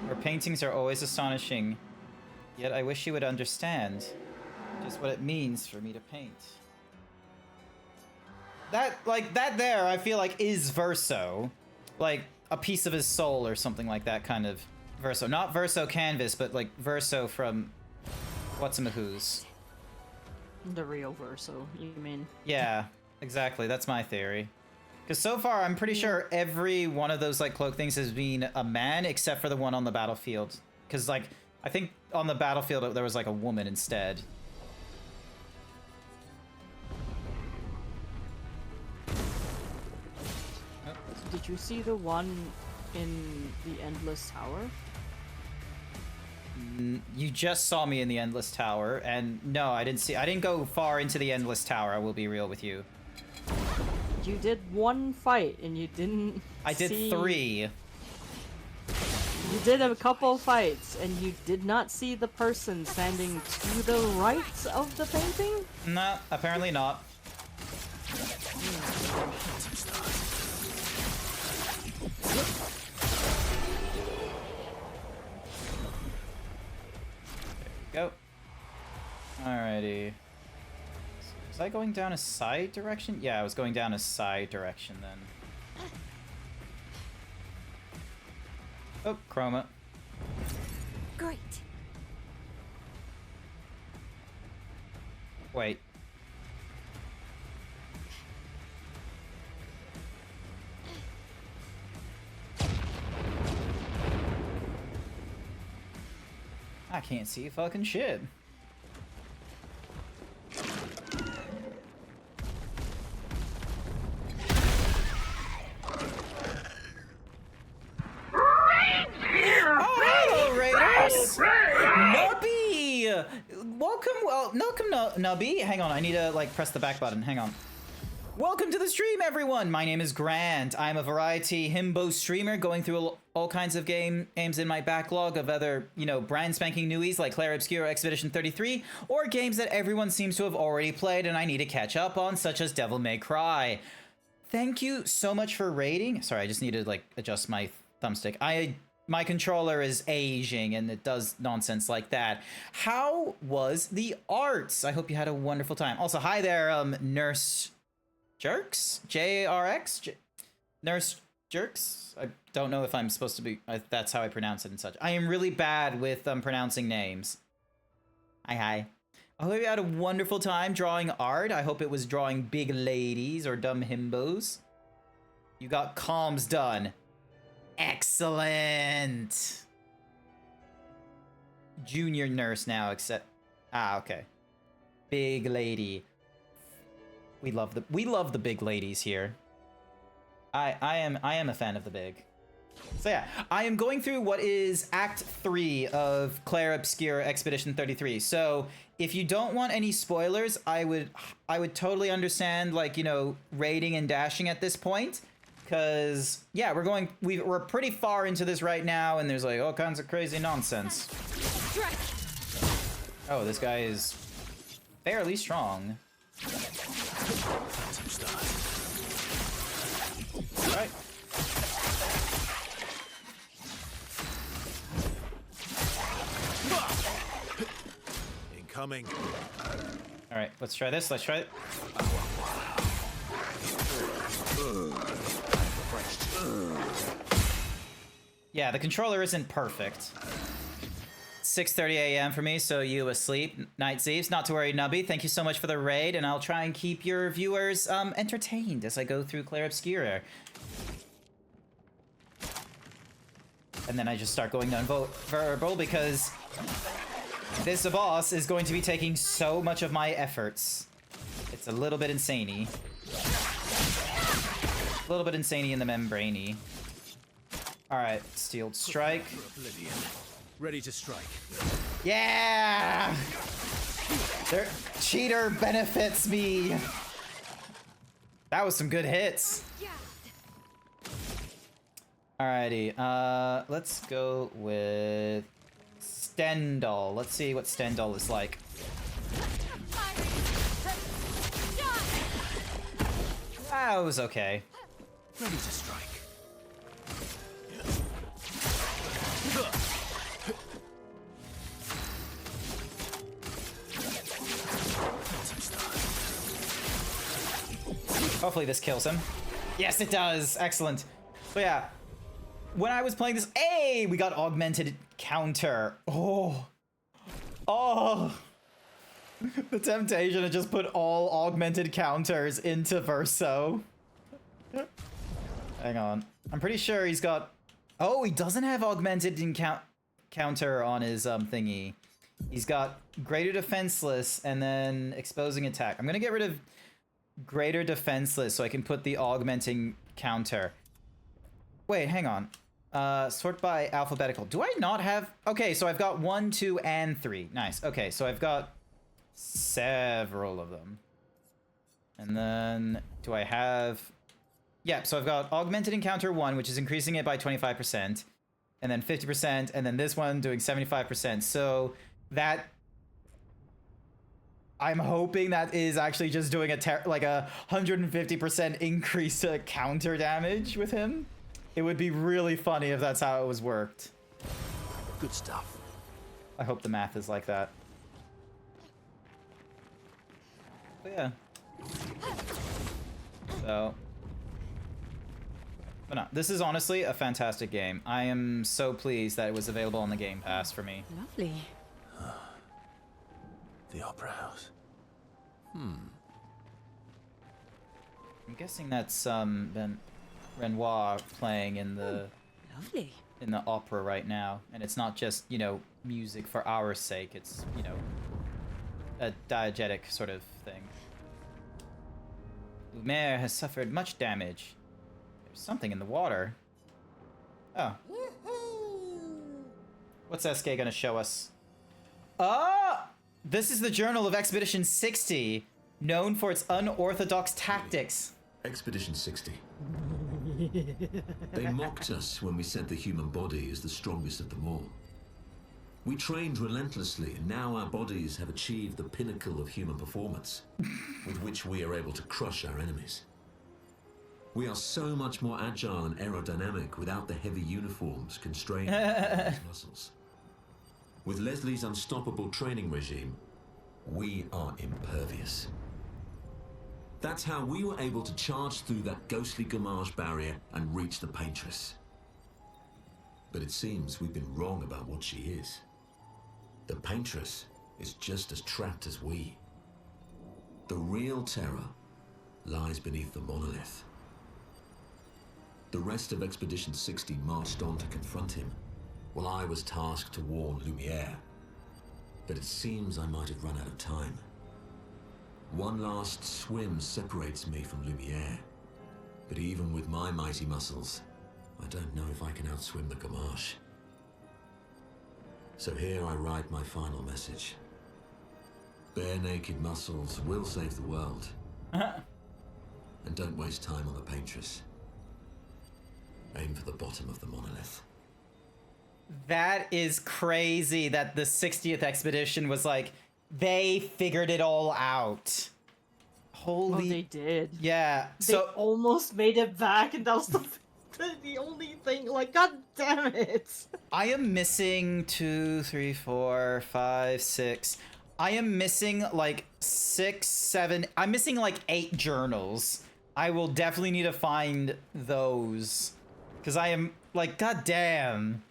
S2: Her paintings are always astonishing, yet I wish you would understand just what it means for me to paint. That there, I feel like, is Verso. Like, a piece of his soul or something like that kind of Verso. Not Verso Canvas, but, like, Verso from What's-a-Who's.
S12: The real Verso, you mean?
S2: Yeah, exactly. That's my theory. Because so far, I'm pretty sure every one of those, like, cloak things has been a man, except for the one on the battlefield. Because, like, I think on the battlefield, there was, like, a woman instead.
S12: Did you see the one in the Endless Tower?
S2: You just saw me in the Endless Tower, and no, I didn't go far into the Endless Tower, I will be real with you.
S12: You did one fight, and you didn't
S2: I did
S12: see...
S2: 3.
S12: You did a couple fights, and you did not see the person standing to the right of the painting?
S2: Nah, apparently not. There we go. Alrighty. So Was I going down a side direction? Yeah, I was going down a side direction then. Oh, Chroma.
S5: Great.
S2: Wait. I can't see fucking shit. Nubby! Welcome, Nubby. Hang on, I need to, like, press the back button. Hang on. Welcome to the stream, everyone! My name is Grant. I'm a variety himbo streamer going through all kinds of games in my backlog of other, you know, brand spanking newies like Clair Obscur or Expedition 33, or games that everyone seems to have already played and I need to catch up on, such as Devil May Cry. Thank you so much for raiding. Sorry, I just need to, like, adjust my thumbstick. My controller is aging and it does nonsense like that. How was the arts? I hope you had a wonderful time. Also, hi there, Nurse Jerks? JRX? Nurse Jerks? I don't know if I'm supposed to be... that's how I pronounce it and such. I am really bad with pronouncing names. Hi. I hope you had a wonderful time drawing art. I hope it was drawing big ladies or dumb himbos. You got comms done. Excellent. Junior nurse now, except okay. Big lady. We love the big ladies here. I am a fan of the big. So yeah, I am going through what is Act 3 of Clair Obscur Expedition 33. So if you don't want any spoilers, I would totally understand, like, you know, raiding and dashing at this point. Because, yeah, we're pretty far into this right now, and there's, like, all kinds of crazy nonsense. Oh, this guy is fairly strong. Alright.
S10: Incoming.
S2: Alright, let's try this. Let's try it. Yeah, the controller isn't perfect. 6:30 a.m. for me, so you asleep, GrantZeebs. Not to worry, Nubby. Thank you so much for the raid, and I'll try and keep your viewers entertained as I go through Clair Obscur. And then I just start going non-verbal because this boss is going to be taking so much of my efforts. It's a little bit insane-y. A little bit insane-y in the membrane-y. Alright, Steeled Strike.
S10: Ready to strike.
S2: Yeah! Their cheater benefits me. That was some good hits. Alrighty, let's go with Stendhal. Let's see what Stendhal is like. That was okay.
S10: Ready to strike.
S2: Hopefully this kills him. Yes, it does. Excellent. So yeah, when I was playing this, hey, we got augmented counter. Oh. The temptation to just put all augmented counters into Verso. Hang on. I'm pretty sure he's got... Oh, he doesn't have augmented counter on his thingy. He's got greater defenseless and then exposing attack. I'm gonna get rid of greater defenseless so I can put the augmenting counter. Wait, hang on. Sort by alphabetical. Do I not have... Okay, so I've got 1, 2, and 3. Nice. Okay, so I've got several of them. And then do I have... Yeah, so I've got augmented encounter 1, which is increasing it by 25%, and then 50%, and then this one doing 75%. So that... I'm hoping that is actually just doing like a 150% increase to counter damage with him. It would be really funny if that's how it was worked.
S10: Good stuff.
S2: I hope the math is like that. But yeah. So, but no, this is honestly a fantastic game. I am so pleased that it was available on the Game Pass for me.
S11: Lovely.
S10: The Opera House.
S2: I'm guessing that's Renoir playing in the
S11: Lovely.
S2: in the opera right now, and it's not just, you know, music for our sake. It's, you know, a diegetic sort of thing. Lumiere has suffered much damage. There's something in the water. Oh. What's SK gonna show us? Ah! This is the Journal of Expedition 60, known for its unorthodox tactics.
S9: Expedition 60. They mocked us when we said the human body is the strongest of them all. We trained relentlessly, and now our bodies have achieved the pinnacle of human performance, with which we are able to crush our enemies. We are so much more agile and aerodynamic without the heavy uniforms constraining our muscles. With Leslie's unstoppable training regime, we are impervious. That's how we were able to charge through that ghostly Gamage barrier and reach the Paintress. But it seems we've been wrong about what she is. The Paintress is just as trapped as we. The real terror lies beneath the monolith. The rest of Expedition 60 marched on to confront him, while I was tasked to warn Lumiere. But it seems I might have run out of time. One last swim separates me from Lumiere, but even with my mighty muscles, I don't know if I can outswim the Gamage. So here I write my final message. Bare naked muscles will save the world. And don't waste time on the Paintress. Aim for the bottom of the monolith.
S2: That is crazy that the 60th expedition was like, they figured it all out. Holy...
S12: Oh, they did.
S2: Yeah,
S12: They almost made it back, and that was the only thing. Like, god damn it.
S2: I am missing 2, 3, 4, 5, 6. I am missing like 6, 7. I'm missing like 8 journals. I will definitely need to find those. Because I am like, god damn.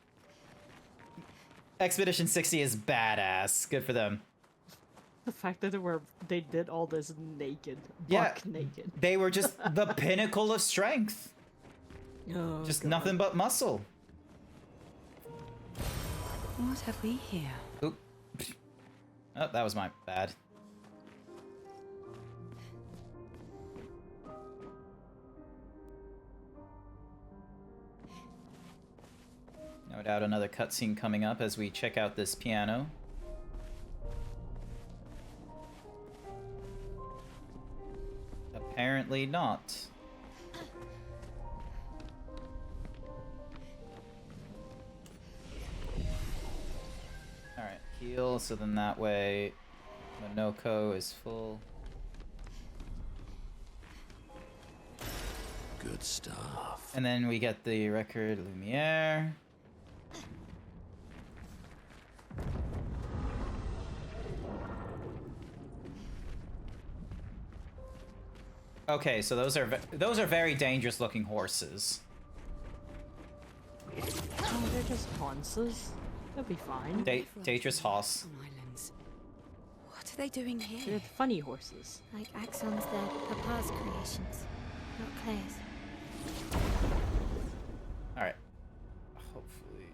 S2: Expedition 60 is badass. Good for them.
S12: The fact that they did all this naked.
S2: Yeah,
S12: Buck naked.
S2: they were just the pinnacle of strength.
S12: Oh,
S2: just
S12: God.
S2: nothing but muscle.
S11: What have we here?
S2: Oop. Oh, that was my bad. No doubt another cutscene coming up as we check out this piano. Apparently not. Alright, heal, so then that way Monoko is full.
S4: Good stuff.
S2: And then we get the record Lumiere. Okay, so those are very dangerous looking horses.
S12: Oh, they're just Hanses. They'll be fine.
S2: Dangerous horse.
S11: Islands. What are they doing here?
S12: They're funny horses.
S5: Like Axon's, they're Papa's creations, not Claire's.
S2: Alright. Hopefully.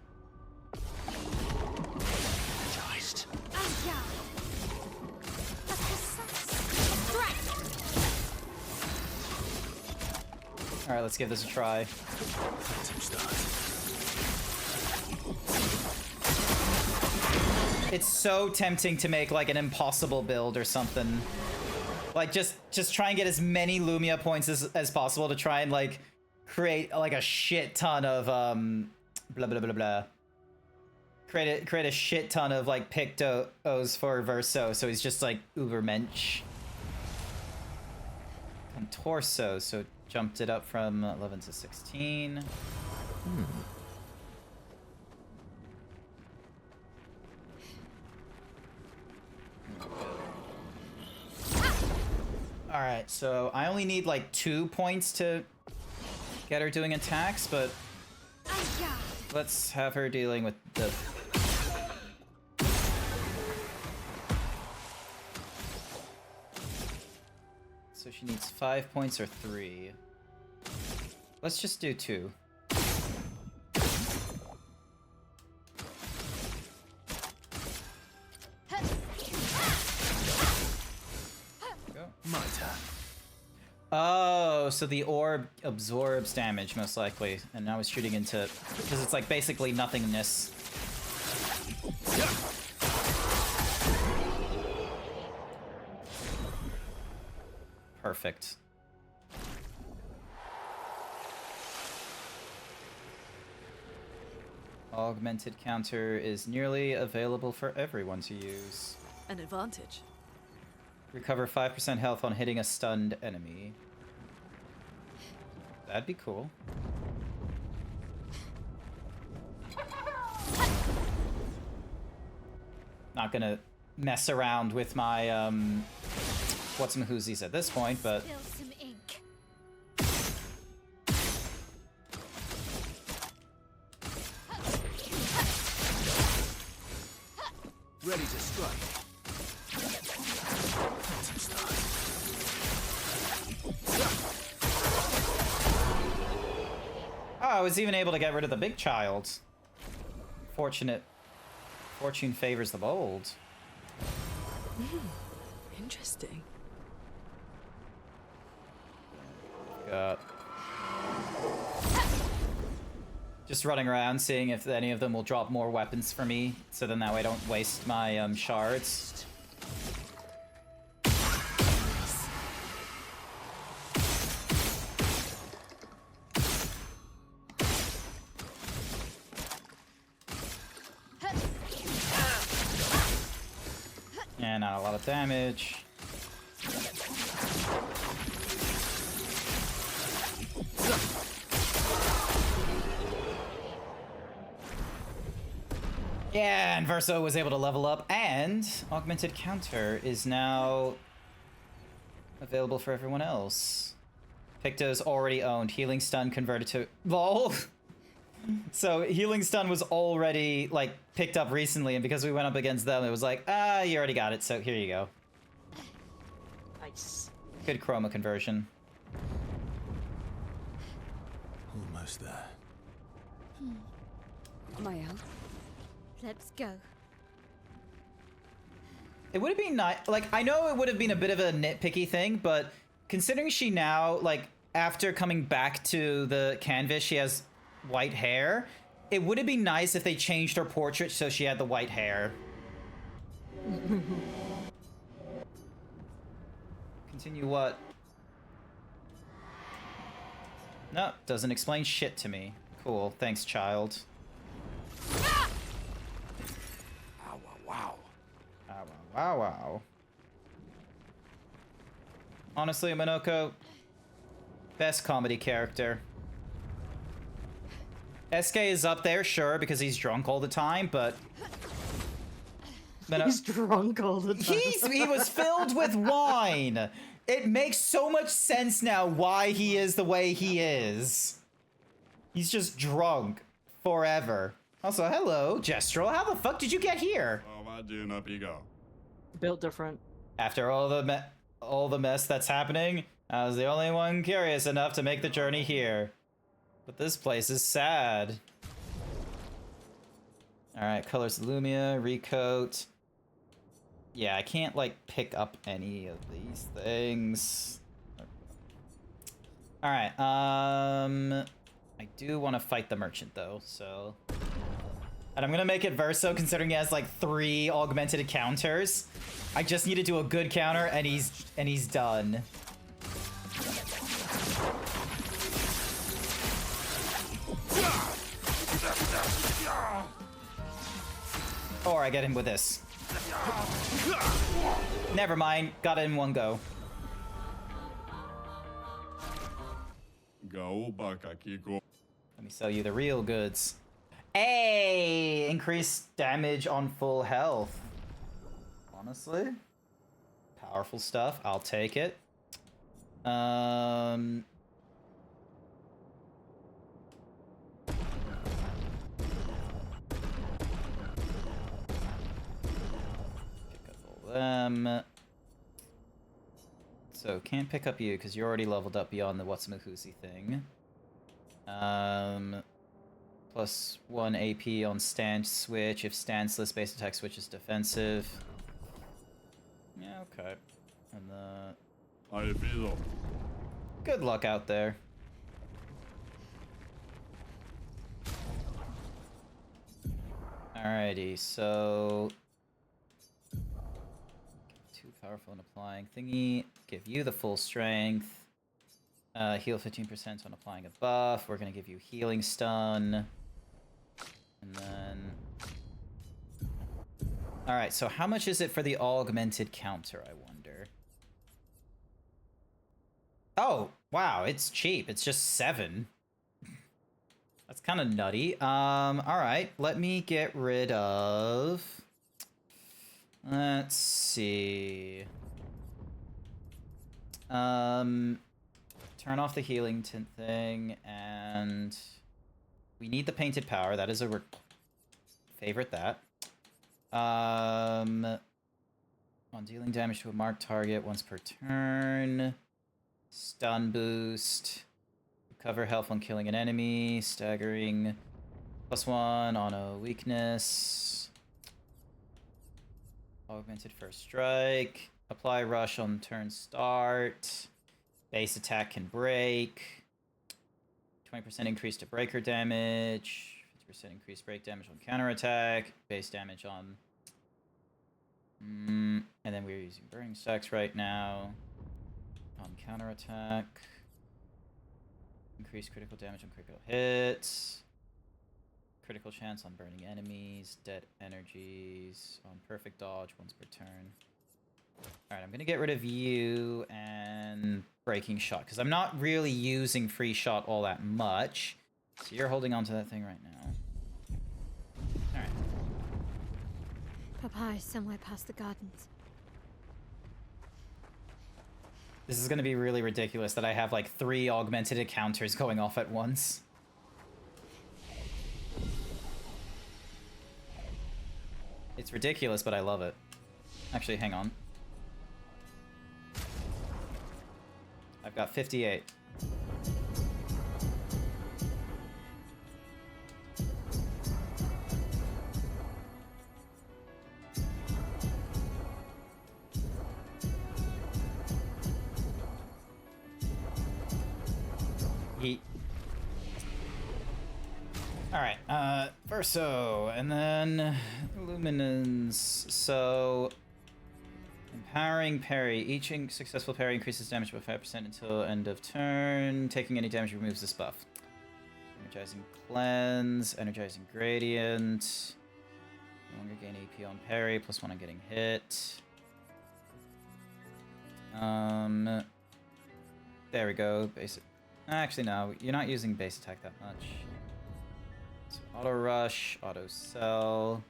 S4: Geist.
S2: Alright, let's give this a try. It's so tempting to make like an impossible build or something. Like just try and get as many Lumia points as possible to try and like create like a shit ton of blah blah blah blah. Create a shit ton of like Pictos for Verso, so he's just like uber mensch. Contorso, so jumped it up from 11 to 16. All Alright, so I only need like 2 points to get her doing attacks, but let's have her dealing with the... So she needs 5 points or 3. Let's just do 2.
S10: My turn.
S2: Oh, so the orb absorbs damage, most likely. And I was shooting into... Because it's like basically nothingness. Perfect. Augmented counter is nearly available for everyone to use.
S8: An advantage.
S2: Recover 5% health on hitting a stunned enemy. That'd be cool. Not gonna mess around with my, what's-some-whoosies at this point, but...
S5: Spill some ink.
S10: Ready to strike.
S2: Oh, I was even able to get rid of the big child. Fortunate. Fortune favors the bold.
S8: Interesting.
S2: Got... Just running around, seeing if any of them will drop more weapons for me, so then that way I don't waste my shards. And not a lot of damage. Yeah, and Verso was able to level up, and Augmented Counter is now available for everyone else. Picto's already owned. Healing Stun converted to... LOL! So, Healing Stun was already, like, picked up recently, and because we went up against them, it was like, ah, you already got it, so here you go.
S12: Nice.
S2: Good chroma conversion.
S10: Almost there.
S11: Maya.
S5: Let's go.
S2: It would have been nice, like, I know it would have been a bit of a nitpicky thing, but considering she now, like, after coming back to the canvas, she has white hair, it would have been nice if they changed her portrait so she had the white hair. Continue what? No, doesn't explain shit to me. Cool, thanks, child.
S4: Wow.
S2: Wow, wow. Honestly, Minoko, best comedy character. SK is up there, sure, because he's drunk all the time, but...
S12: He's drunk all the time.
S2: He was filled with wine! It makes so much sense now why he is the way he is. He's just drunk. Forever. Also, hello, Gestrel. How the fuck did you get here?
S12: Built different.
S2: After all the mess that's happening, I was the only one curious enough to make the journey here. But this place is sad. Alright, Colors of Lumia, Recoat. Yeah, I can't, like, pick up any of these things. Alright, I do want to fight the merchant, though, so... And I'm gonna make it Verso, considering he has, like, 3 augmented counters. I just need to do a good counter, and he's done. Or I get him with this. Never mind, got it in one go. Let me sell you the real goods. Hey! Increased damage on full health. Honestly, powerful stuff. I'll take it. Um... Pick up all them. So, can't pick up you because you're already leveled up beyond the What's-a-Mahoosey thing. Plus 1 AP on stance switch. If stanceless, base attack switch is defensive. Yeah, okay. And good luck out there. Alrighty, so... Too powerful in applying thingy. Give you the full strength. Heal 15% on applying a buff. We're gonna give you healing stun. And then... Alright, so how much is it for the augmented counter, I wonder? Oh, wow, it's cheap. It's just 7. That's kind of nutty. Alright, let me get rid of... Let's see... Turn off the healing thing, and... We need the painted power. That is a favorite that. On dealing damage to a marked target once per turn. Stun boost. Recover health when killing an enemy. Staggering. +1 on a weakness. Augmented first strike. Apply rush on turn start. Base attack can break. 20% increase to breaker damage. 50% increased break damage on counterattack. Base damage on... and then we're using burning stacks right now. On counterattack. Increased critical damage on critical hits. Critical chance on burning enemies. Dead energies. On perfect dodge once per turn. Alright, I'm gonna get rid of you and breaking shot, because I'm not really using free shot all that much. So you're holding on to that thing right now. Alright.
S5: Papa is somewhere past the gardens.
S2: This is gonna be really ridiculous that I have like 3 augmented encounters going off at once. It's ridiculous, but I love it. Actually, hang on. I've got 58. Yeet. Alright, Verso, and then Luminance. So, empowering parry. Each successful parry increases damage by 5% until end of turn. Taking any damage removes this buff. Energizing Cleanse, Energizing Gradient. No longer gain AP on parry, +1 on getting hit. There we go. Basic. Actually, no, you're not using base attack that much. So auto rush, auto cell,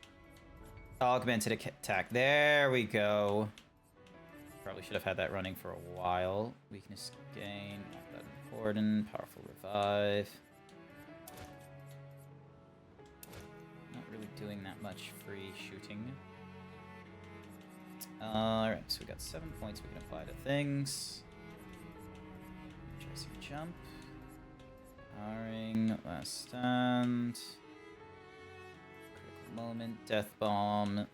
S2: augmented attack. There we go. Probably should have had that running for a while. Weakness gain, not that important. Powerful revive. Not really doing that much free shooting. Alright, so we got 7 points we can apply to things. Chasing jump. Powering, last stand. Critical moment, death bomb.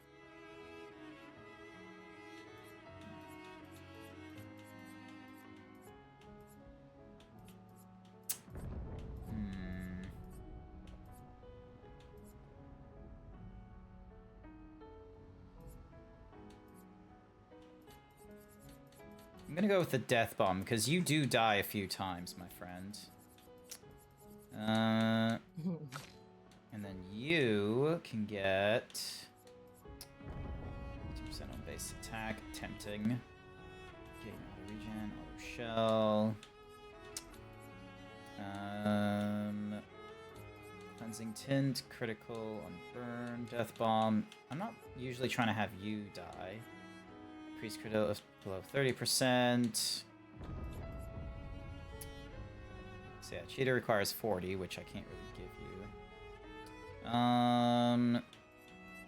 S2: I'm gonna go with the death bomb because you do die a few times, my friend. And then you can get 2% on base attack, tempting. Gain auto regen, auto shell. Cleansing tint, critical on burn, death bomb. I'm not usually trying to have you die. Increase critical below 30%. So yeah, cheetah requires 40, which I can't really give you.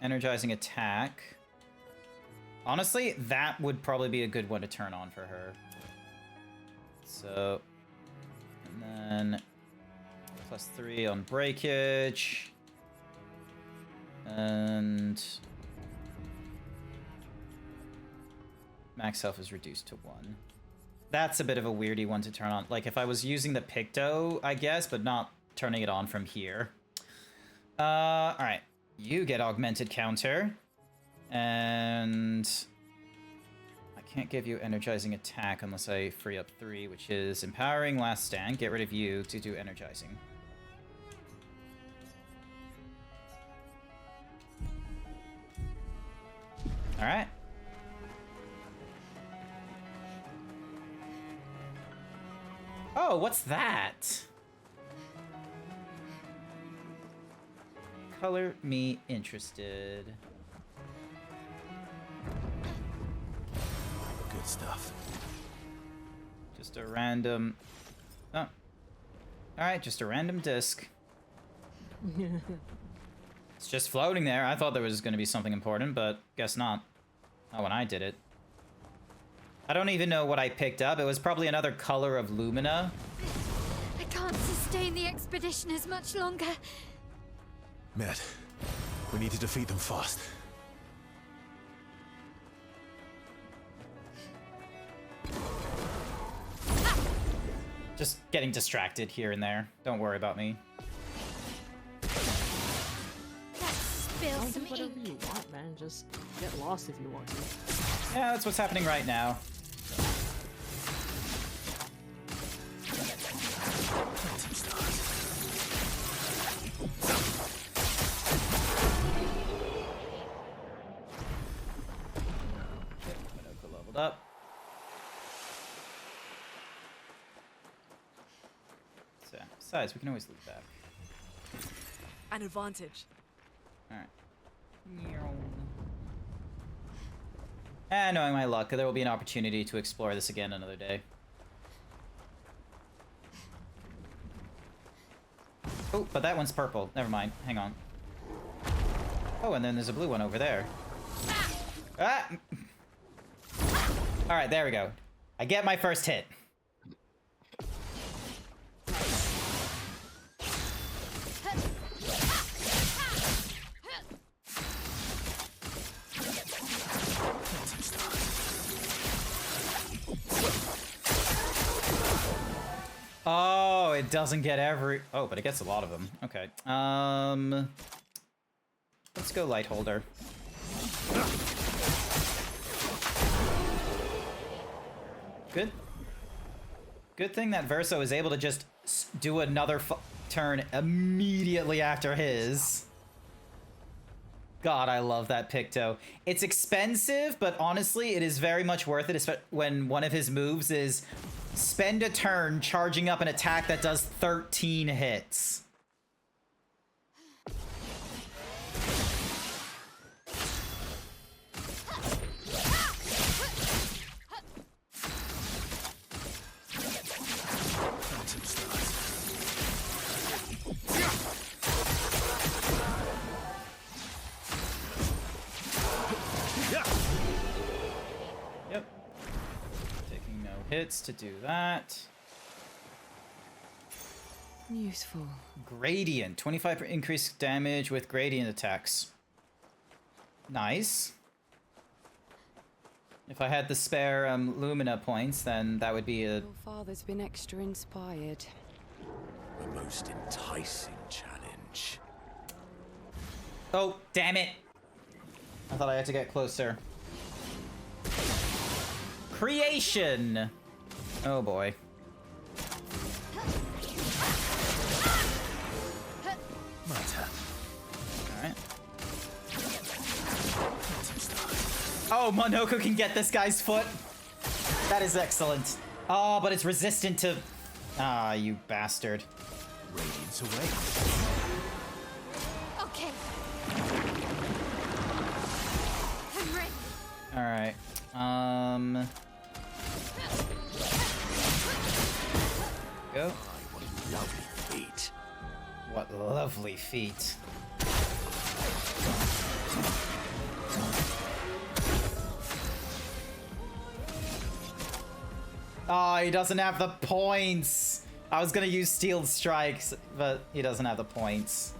S2: Energizing attack. Honestly, that would probably be a good one to turn on for her. So, and then +3 on breakage. And max health is reduced to 1. That's a bit of a weirdy one to turn on. Like, if I was using the Picto, I guess, but not turning it on from here. Alright. You get augmented counter. And I can't give you energizing attack unless I free up 3, which is empowering last stand. Get rid of you to do energizing. Alright. Oh, what's that? Color me interested.
S10: Good stuff.
S2: Just a random... Oh. Alright, just a random disc. It's just floating there. I thought there was going to be something important, but guess not. Not when I did it. I don't even know what I picked up. It was probably another color of Lumina.
S5: I can't sustain the expedition as much longer.
S10: Med, we need to defeat them fast.
S2: Just getting distracted here and there. Don't worry about me.
S5: Spill
S12: Don't do
S5: some
S12: whatever
S5: ink.
S12: you want, man. Just get lost if you want to.
S2: Yeah, that's what's happening right now. Minoka leveled up. So, besides, we can always loop back.
S8: An advantage.
S2: Alright. And knowing my luck, there will be an opportunity to explore this again another day. Oh, but that one's purple. Never mind. Hang on. Oh, and then there's a blue one over there. Ah! Alright, there we go. I get my first hit. Oh, it doesn't get every... Oh, but it gets a lot of them. Okay. Let's go light holder. Good. Good thing that Verso is able to just do another turn immediately after his. God, I love that Picto. It's expensive, but honestly, it is very much worth it when one of his moves is spend a turn charging up an attack that does 13 hits. Yep. Taking no hits to do that.
S11: Useful.
S2: Gradient. 25% increased damage with gradient attacks. Nice. If I had the spare Lumina points, then that would be a...
S11: Your father's been extra inspired.
S4: The most enticing challenge.
S2: Oh, damn it. I thought I had to get closer. Creation! Oh boy. Alright. Oh, Monoko can get this guy's foot. That is excellent. Oh, but it's resistant to... Ah, you bastard.
S10: Radiance away.
S5: Okay. I'm ready.
S2: Alright. Go. feet. Oh, he doesn't have the points. I was gonna use Steel Strikes, but he doesn't have the points.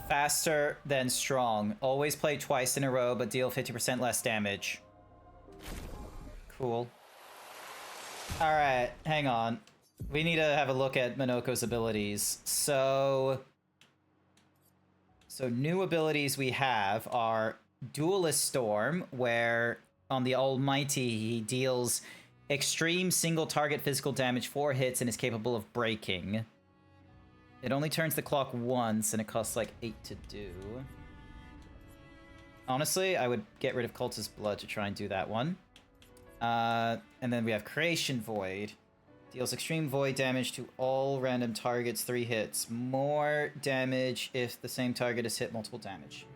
S2: Faster than strong. Always play twice in a row, but deal 50% less damage. Cool. Alright, hang on. We need to have a look at Minoko's abilities. So new abilities we have are Duelist Storm, where on the Almighty he deals extreme single target physical damage 4 hits and is capable of breaking. It only turns the clock once, and it costs like 8 to do. Honestly, I would get rid of Cultist Blood to try and do that one. And then we have Creation Void. Deals extreme void damage to all random targets, 3 hits. More damage if the same target is hit multiple damage.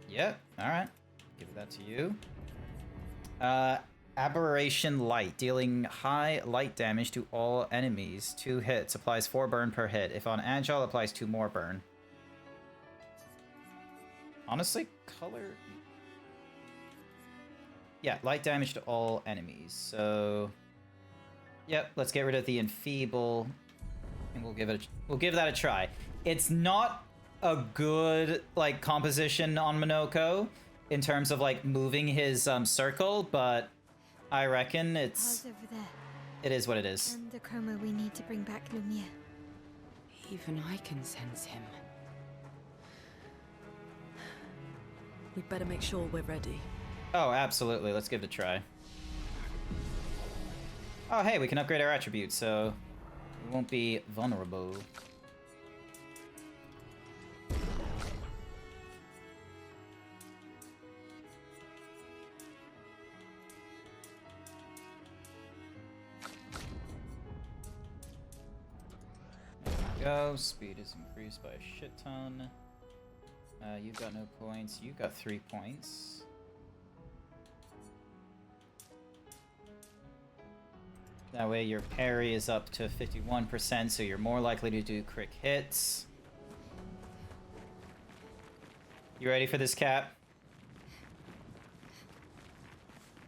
S2: Yep, alright. Give that to you. Aberration Light, dealing high light damage to all enemies. 2 hits, applies 4 burn per hit. If on Agile, applies 2 more burn. Honestly, color... Yeah, light damage to all enemies. So, yep, let's get rid of the Enfeeble, and we'll give that a try. It's not a good like composition on Minoko in terms of like moving his circle, but I reckon it's
S5: Pa's over there.
S2: It is what it is.
S5: And the chroma we need to bring back Lumiere.
S11: Even I can sense him.
S8: We'd better make sure we're ready.
S2: Oh, absolutely. Let's give it a try. Oh, hey, we can upgrade our attributes, so we won't be vulnerable. There we go. Speed is increased by a shit ton. You've got no points. You've got 3 points. That way your parry is up to 51%, so you're more likely to do crit hits. You ready for this, Cap?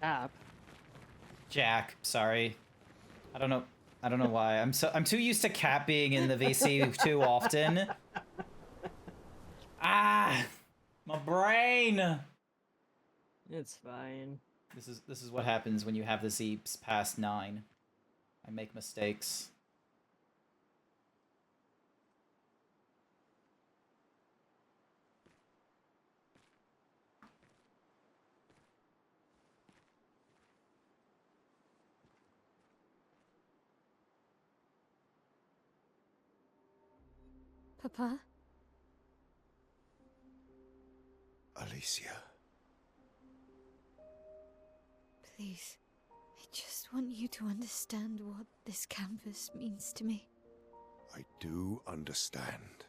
S12: Cap?
S2: Jack, sorry. I don't know why. I'm too used to Cap being in the VC too often. Ah! My brain!
S12: It's fine.
S2: This is what happens when you have the Zeebs past 9. I make mistakes.
S5: Papa?
S9: Alicia.
S5: Please. I just want you to understand what this canvas means to me.
S9: I do understand.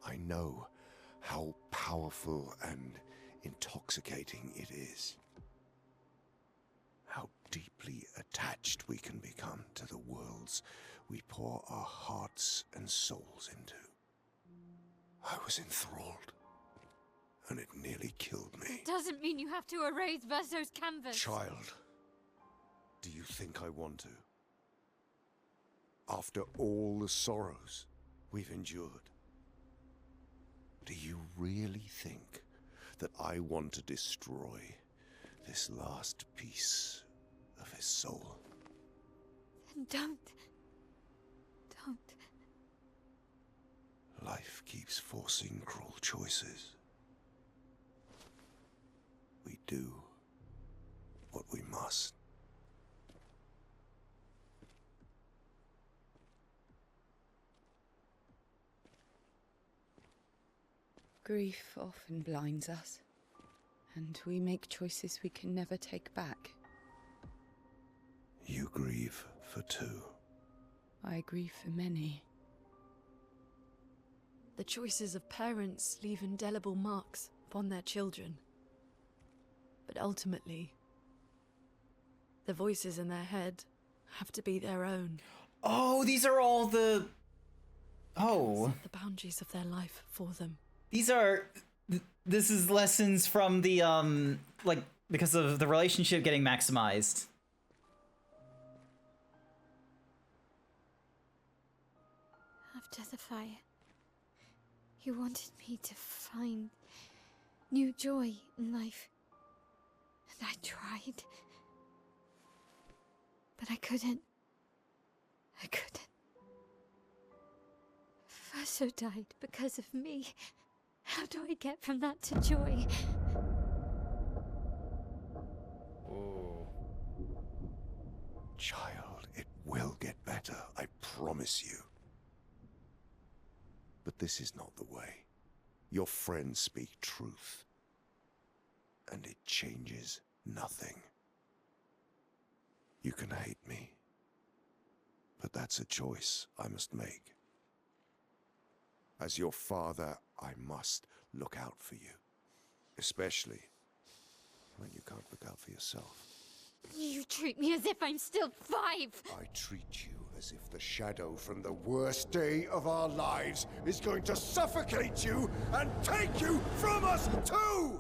S9: I know how powerful and intoxicating it is. How deeply attached we can become to the worlds we pour our hearts and souls into. I was enthralled, and it nearly killed me.
S5: It doesn't mean you have to erase Verso's canvas.
S9: Child, do you think I want to? After all the sorrows we've endured, do you really think that I want to destroy this last piece of his soul?
S5: Then don't.
S9: Life keeps forcing cruel choices. We do what we must.
S11: Grief often blinds us, and we make choices we can never take back.
S9: You grieve for 2.
S11: I agree for many.
S8: The choices of parents leave indelible marks upon their children. But ultimately, the voices in their head have to be their own.
S2: Oh, these are all the... Oh.
S8: Set the boundaries of their life for them.
S2: These are... This is lessons from the, like, because of the relationship getting maximized.
S5: After the fire, you wanted me to find new joy in life. And I tried. But I couldn't. Faso died because of me. How do I get from that to joy?
S2: Oh.
S9: Child, it will get better, I promise you. But this is not the way. Your friends speak truth. And it changes nothing. You can hate me. But that's a choice I must make. As your father, I must look out for you. Especially when you can't look out for yourself.
S5: You treat me as if I'm still 5!
S9: I treat you as if the shadow from the worst day of our lives is going to suffocate you and take you from us too!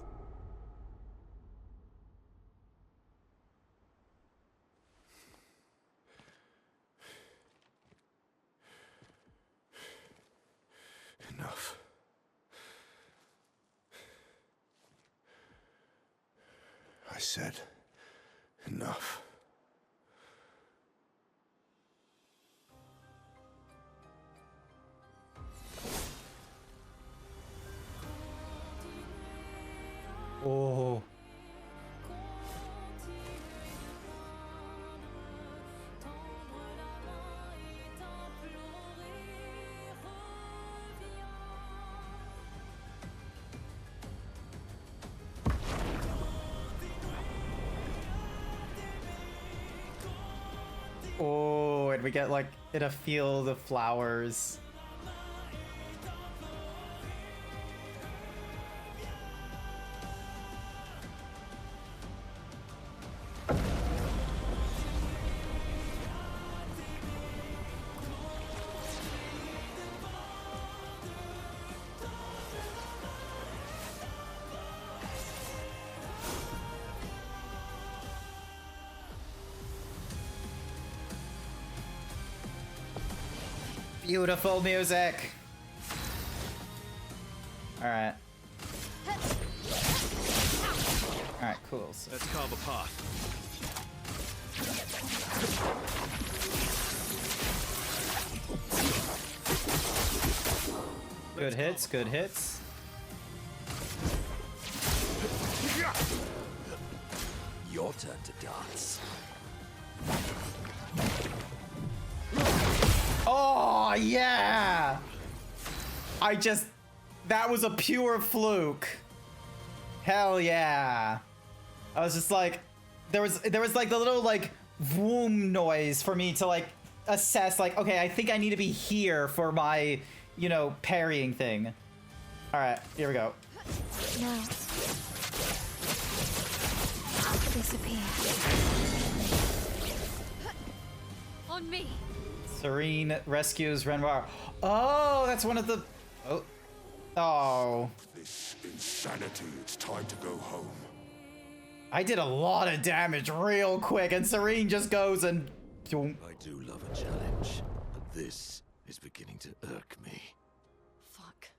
S9: Enough. I said enough.
S2: Oh. Oh, and we get like in a field of flowers. Beautiful music. All right. All right, cool. So
S10: let's carve a path.
S2: Good hits, good hits.
S4: Your turn to dance.
S2: Oh, yeah! That was a pure fluke. Hell yeah. I was just like, there was like the little like vroom noise for me to like assess like, okay, I think I need to be here for my, you know, parrying thing. All right, here we go.
S5: Now, disappear. On me.
S2: Serene rescues Renoir. Oh, that's one of the... Oh. Oh.
S9: This insanity, it's time to go home.
S2: I did a lot of damage real quick, and Serene just goes and...
S4: I do love a challenge, but this is beginning to irk me.
S8: Fuck.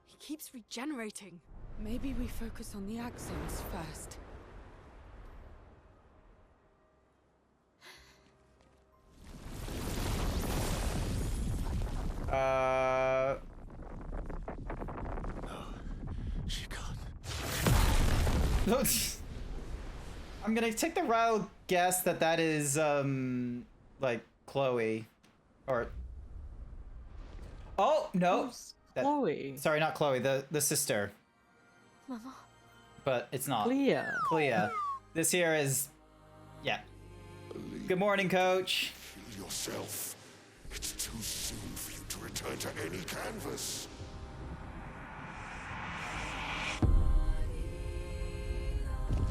S8: He keeps regenerating.
S11: Maybe we focus on the axons first.
S10: No, she can't.
S2: I'm gonna take the wild guess that that is, like, Chloe. Or... Oh, no!
S12: Chloe?
S2: Sorry, not Chloe, the sister.
S5: Mama.
S2: But it's not.
S12: Clea.
S2: Clea. This here is... Yeah. Good morning, Coach.
S9: Yourself. It's too soon for you to return to any canvas.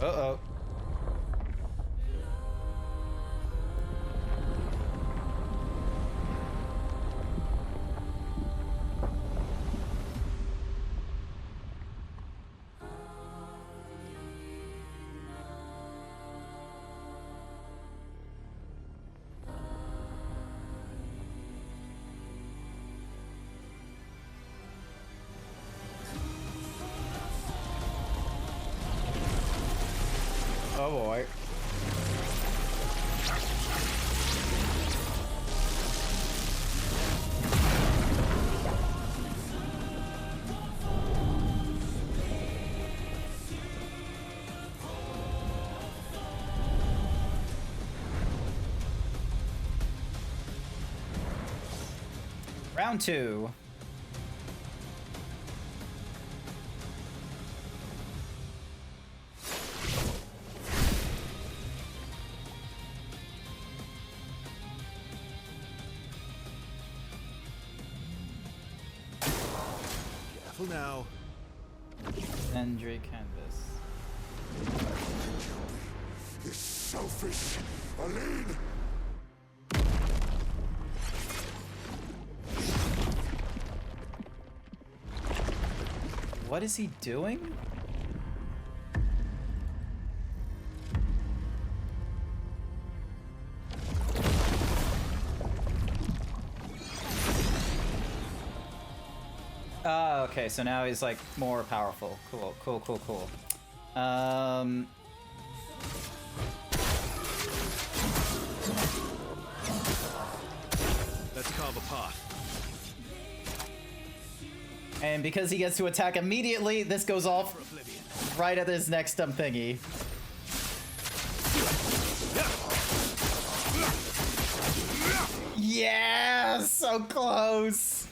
S2: Uh-oh. Oh boy. Round 2.
S10: Careful now.
S2: Sentry canvas.
S9: This selfish Aline!
S2: What is he doing? Oh, okay, so now he's like more powerful. Cool, cool, cool, cool.
S10: Let's carve a path.
S2: And because he gets to attack immediately, this goes off right at his next thingy. Yeah, so close.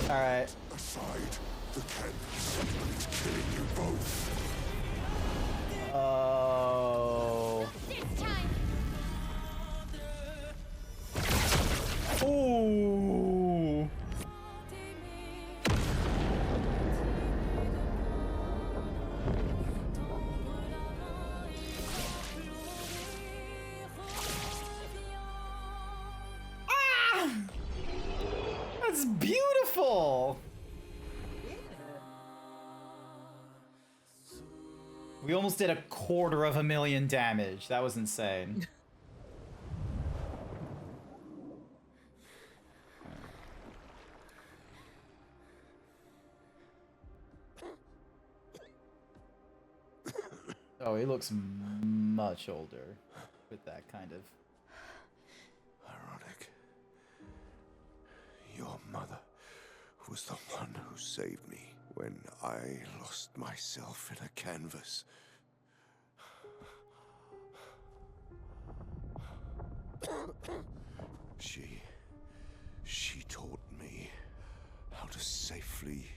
S2: All right.
S9: Aside the canvas, killing you both.
S2: Oh.
S5: This time.
S2: Ooh. Ah! That's beautiful. We almost did 250,000 damage. That was insane. Oh, he looks much older with that kind of.
S9: Ironic. Your mother was the one who saved me when I lost myself in a canvas. She taught me how to safely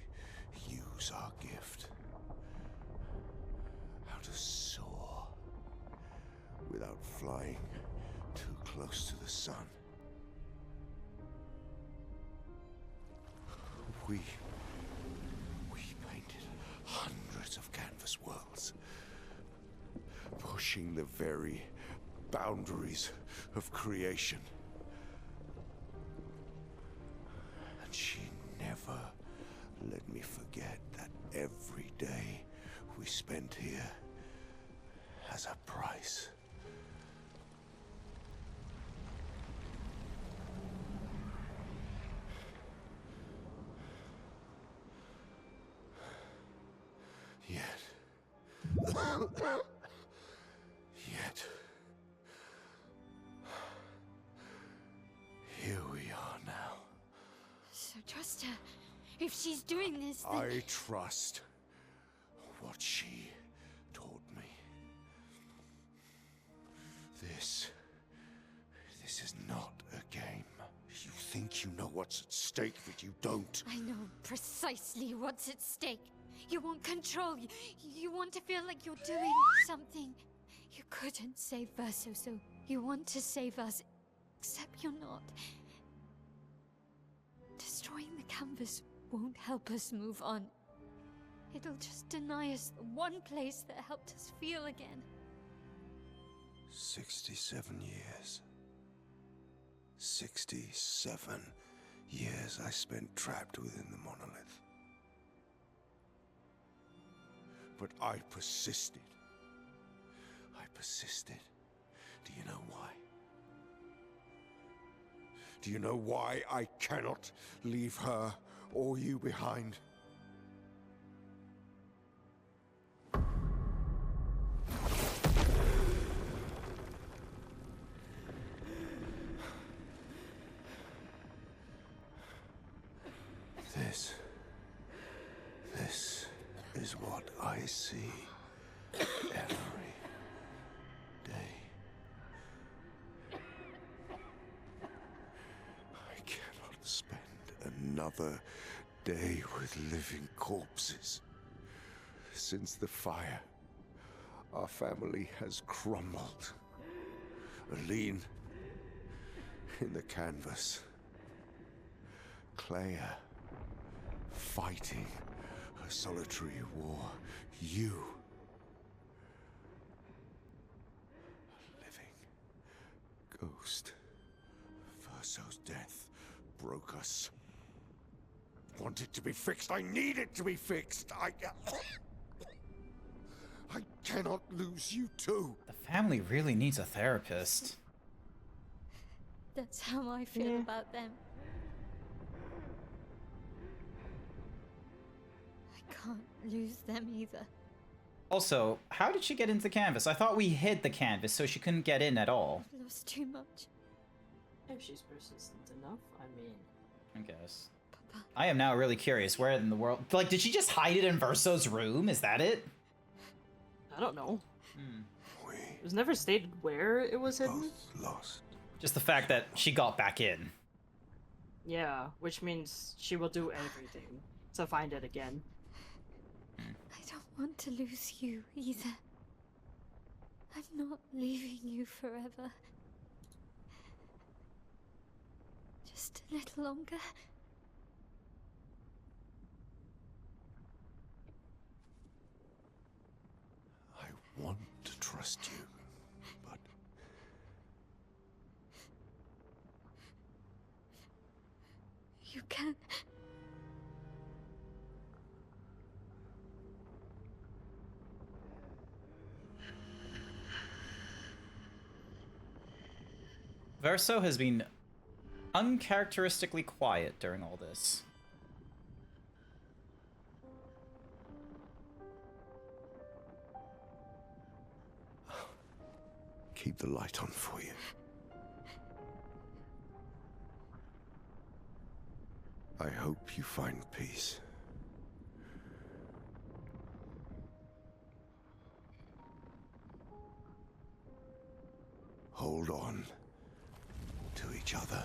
S9: use our gift. How to soar without flying too close to the sun. We painted hundreds of canvas worlds, pushing the very boundaries of creation. And she never let me forget that every day we spent here has a price. Yet, here we are now.
S5: So trust her. If she's doing this, then...
S9: I trust what she taught me. This is not a game. You think you know what's at stake, but you don't.
S5: I know precisely what's at stake. You want control. You want to feel like you're doing something. You couldn't save Verso, so you want to save us Except you're not. Destroying the canvas won't help us move on. It'll just deny us the one place that helped us feel again.
S9: 67 years. 67 years I spent trapped within the monolith. But I persisted. I persisted. Do you know why? Do you know why I cannot leave her or you behind? This is what I see every day. I cannot spend another day with living corpses. Since the fire, our family has crumbled. Aline in the canvas. Clair fighting a solitary war. You, a living ghost. Verso's death broke us. Want it to be fixed. I need it to be fixed. I cannot lose you too.
S2: The family really needs a therapist.
S5: That's how I feel about them. I can't lose them either.
S2: Also, how did she get into the canvas? I thought we hid the canvas so she couldn't get in at all.
S5: I've lost too much.
S12: If she's persistent enough, I mean...
S2: I guess. I am now really curious. Where in the world... Like, did she just hide it in Verso's room? Is that it?
S12: I don't know. It was never stated where it was hidden.
S9: Lost.
S2: Just the fact that she got back in.
S12: Yeah, which means she will do everything to find it again.
S5: I don't want to lose you either. I'm not leaving you forever. Just a little longer.
S9: I want to trust you, but...
S5: You can.
S2: Verso has been uncharacteristically quiet during all this.
S9: Keep the light on for you. I hope you find peace. Hold on to each other.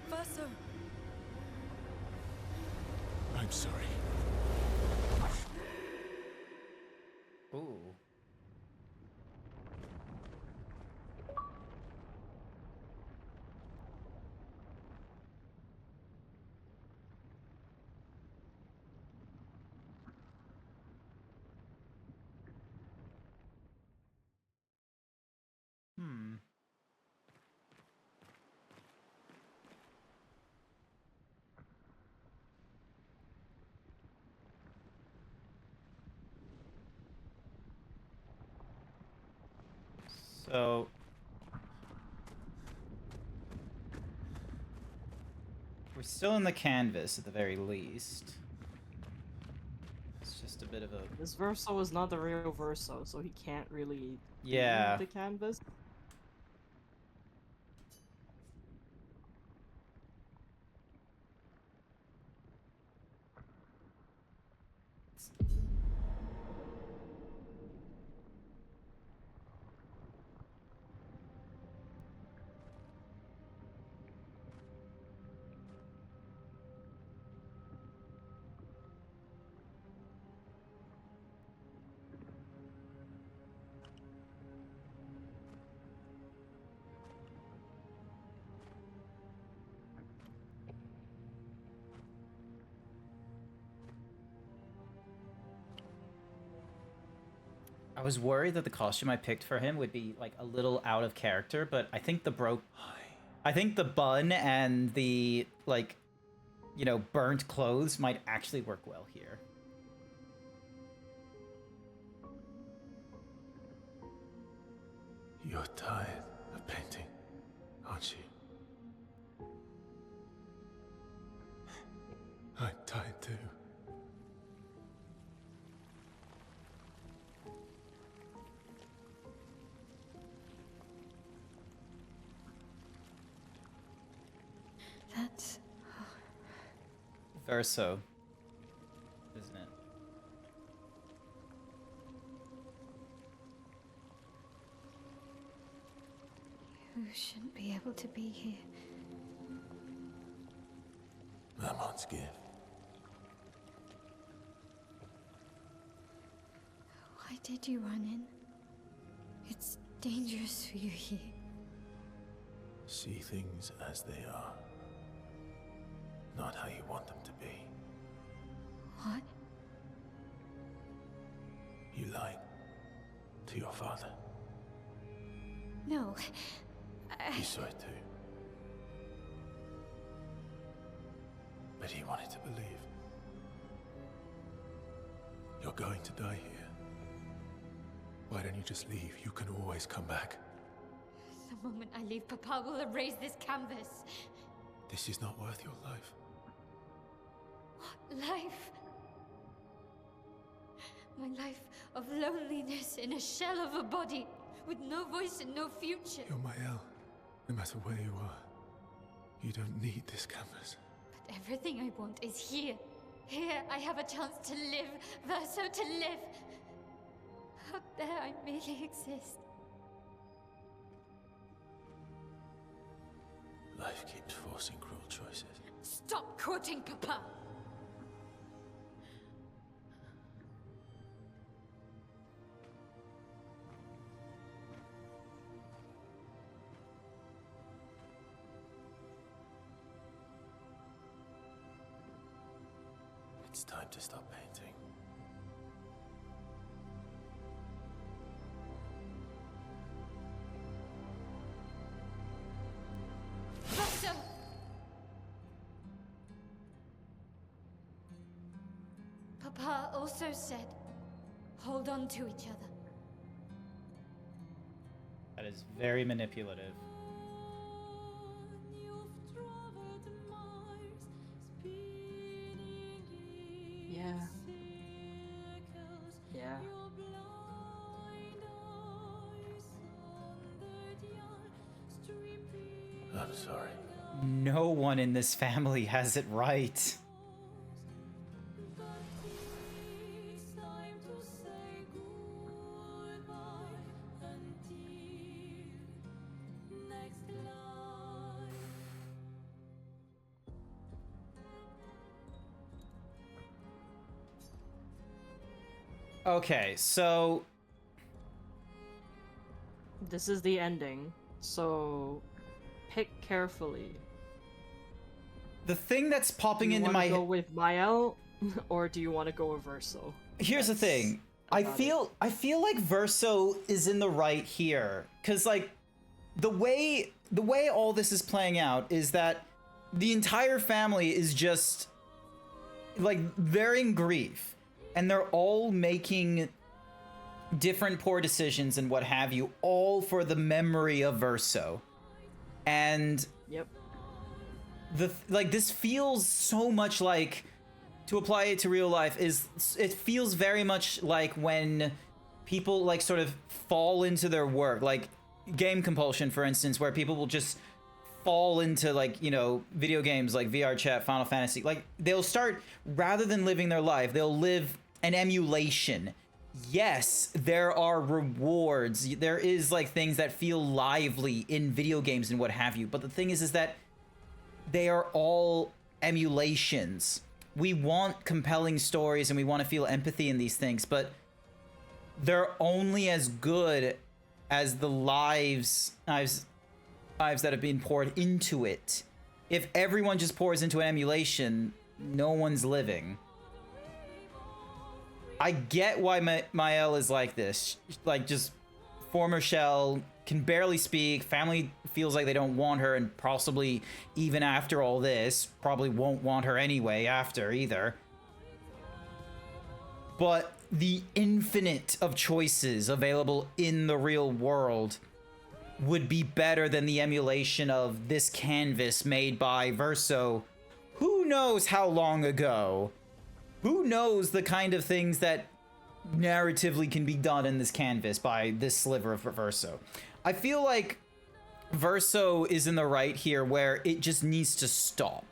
S8: Verso!
S10: I'm sorry.
S2: Ooh. Hmm. So... we're still in the canvas at the very least. It's just a bit of a...
S12: This Verso is not the real Verso, so he can't really
S2: Yeah.
S12: leave the canvas.
S2: I was worried that the costume I picked for him would be like a little out of character, but I think the bun and the like, you know, burnt clothes might actually work well here.
S10: You're tired of painting, aren't you? I'm tired too.
S5: That's...
S2: Verso, isn't it?
S5: You shouldn't be able to be here.
S10: Mamon's gift.
S5: Why did you run in? It's dangerous for you here.
S10: See things as they are, not how you want them to be.
S5: What?
S10: You lied to your father.
S5: No.
S10: He saw it too. But he wanted to believe. You're going to die here. Why don't you just leave? You can always come back.
S5: The moment I leave, Papa will erase this canvas.
S10: This is not worth your life.
S5: What life? My life of loneliness in a shell of a body, with no voice and no future.
S10: You're my El. No matter where you are, you don't need this canvas.
S5: But everything I want is here. Here I have a chance to live, Verso, to live. Out there I merely exist.
S10: Life keeps forcing cruel choices.
S5: Stop quoting Papa!
S10: It's time to stop painting.
S5: Verso! Papa also said, hold on to each other.
S2: That is very manipulative.
S12: Yeah. Yeah.
S10: I'm sorry.
S2: No one in this family has it right. Okay, so
S12: This is the ending, so pick carefully.
S2: the thing that's popping
S12: Do you
S2: into
S12: wanna
S2: my
S12: go with Mael, or do you want to go with Verso?
S2: Here's the thing. I feel like Verso is in the right here, cuz like the way all this is playing out is that the entire family is just like they're in grief and they're all making different poor decisions and what have you, all for the memory of Verso. And
S12: Yep.
S2: This feels so much like, to apply it to real life, it feels very much like when people like sort of fall into their work, like game compulsion, for instance, where people will just fall into like, you know, video games like VR Chat, Final Fantasy. Like they'll start, rather than living their life, they'll live an emulation. Yes, there are rewards. There is like things that feel lively in video games and what have you. But the thing is that they are all emulations. We want compelling stories and we want to feel empathy in these things, but they're only as good as the lives that have been poured into it. If everyone just pours into an emulation, no one's living. I get why Mael is like this. Like, just former Shell, can barely speak, family feels like they don't want her, and possibly even after all this, probably won't want her anyway after either. But the infinite of choices available in the real world would be better than the emulation of this canvas made by Verso who knows how long ago. Who knows the kind of things that narratively can be done in this canvas by this sliver of Verso. I feel like Verso is in the right here where it just needs to stop.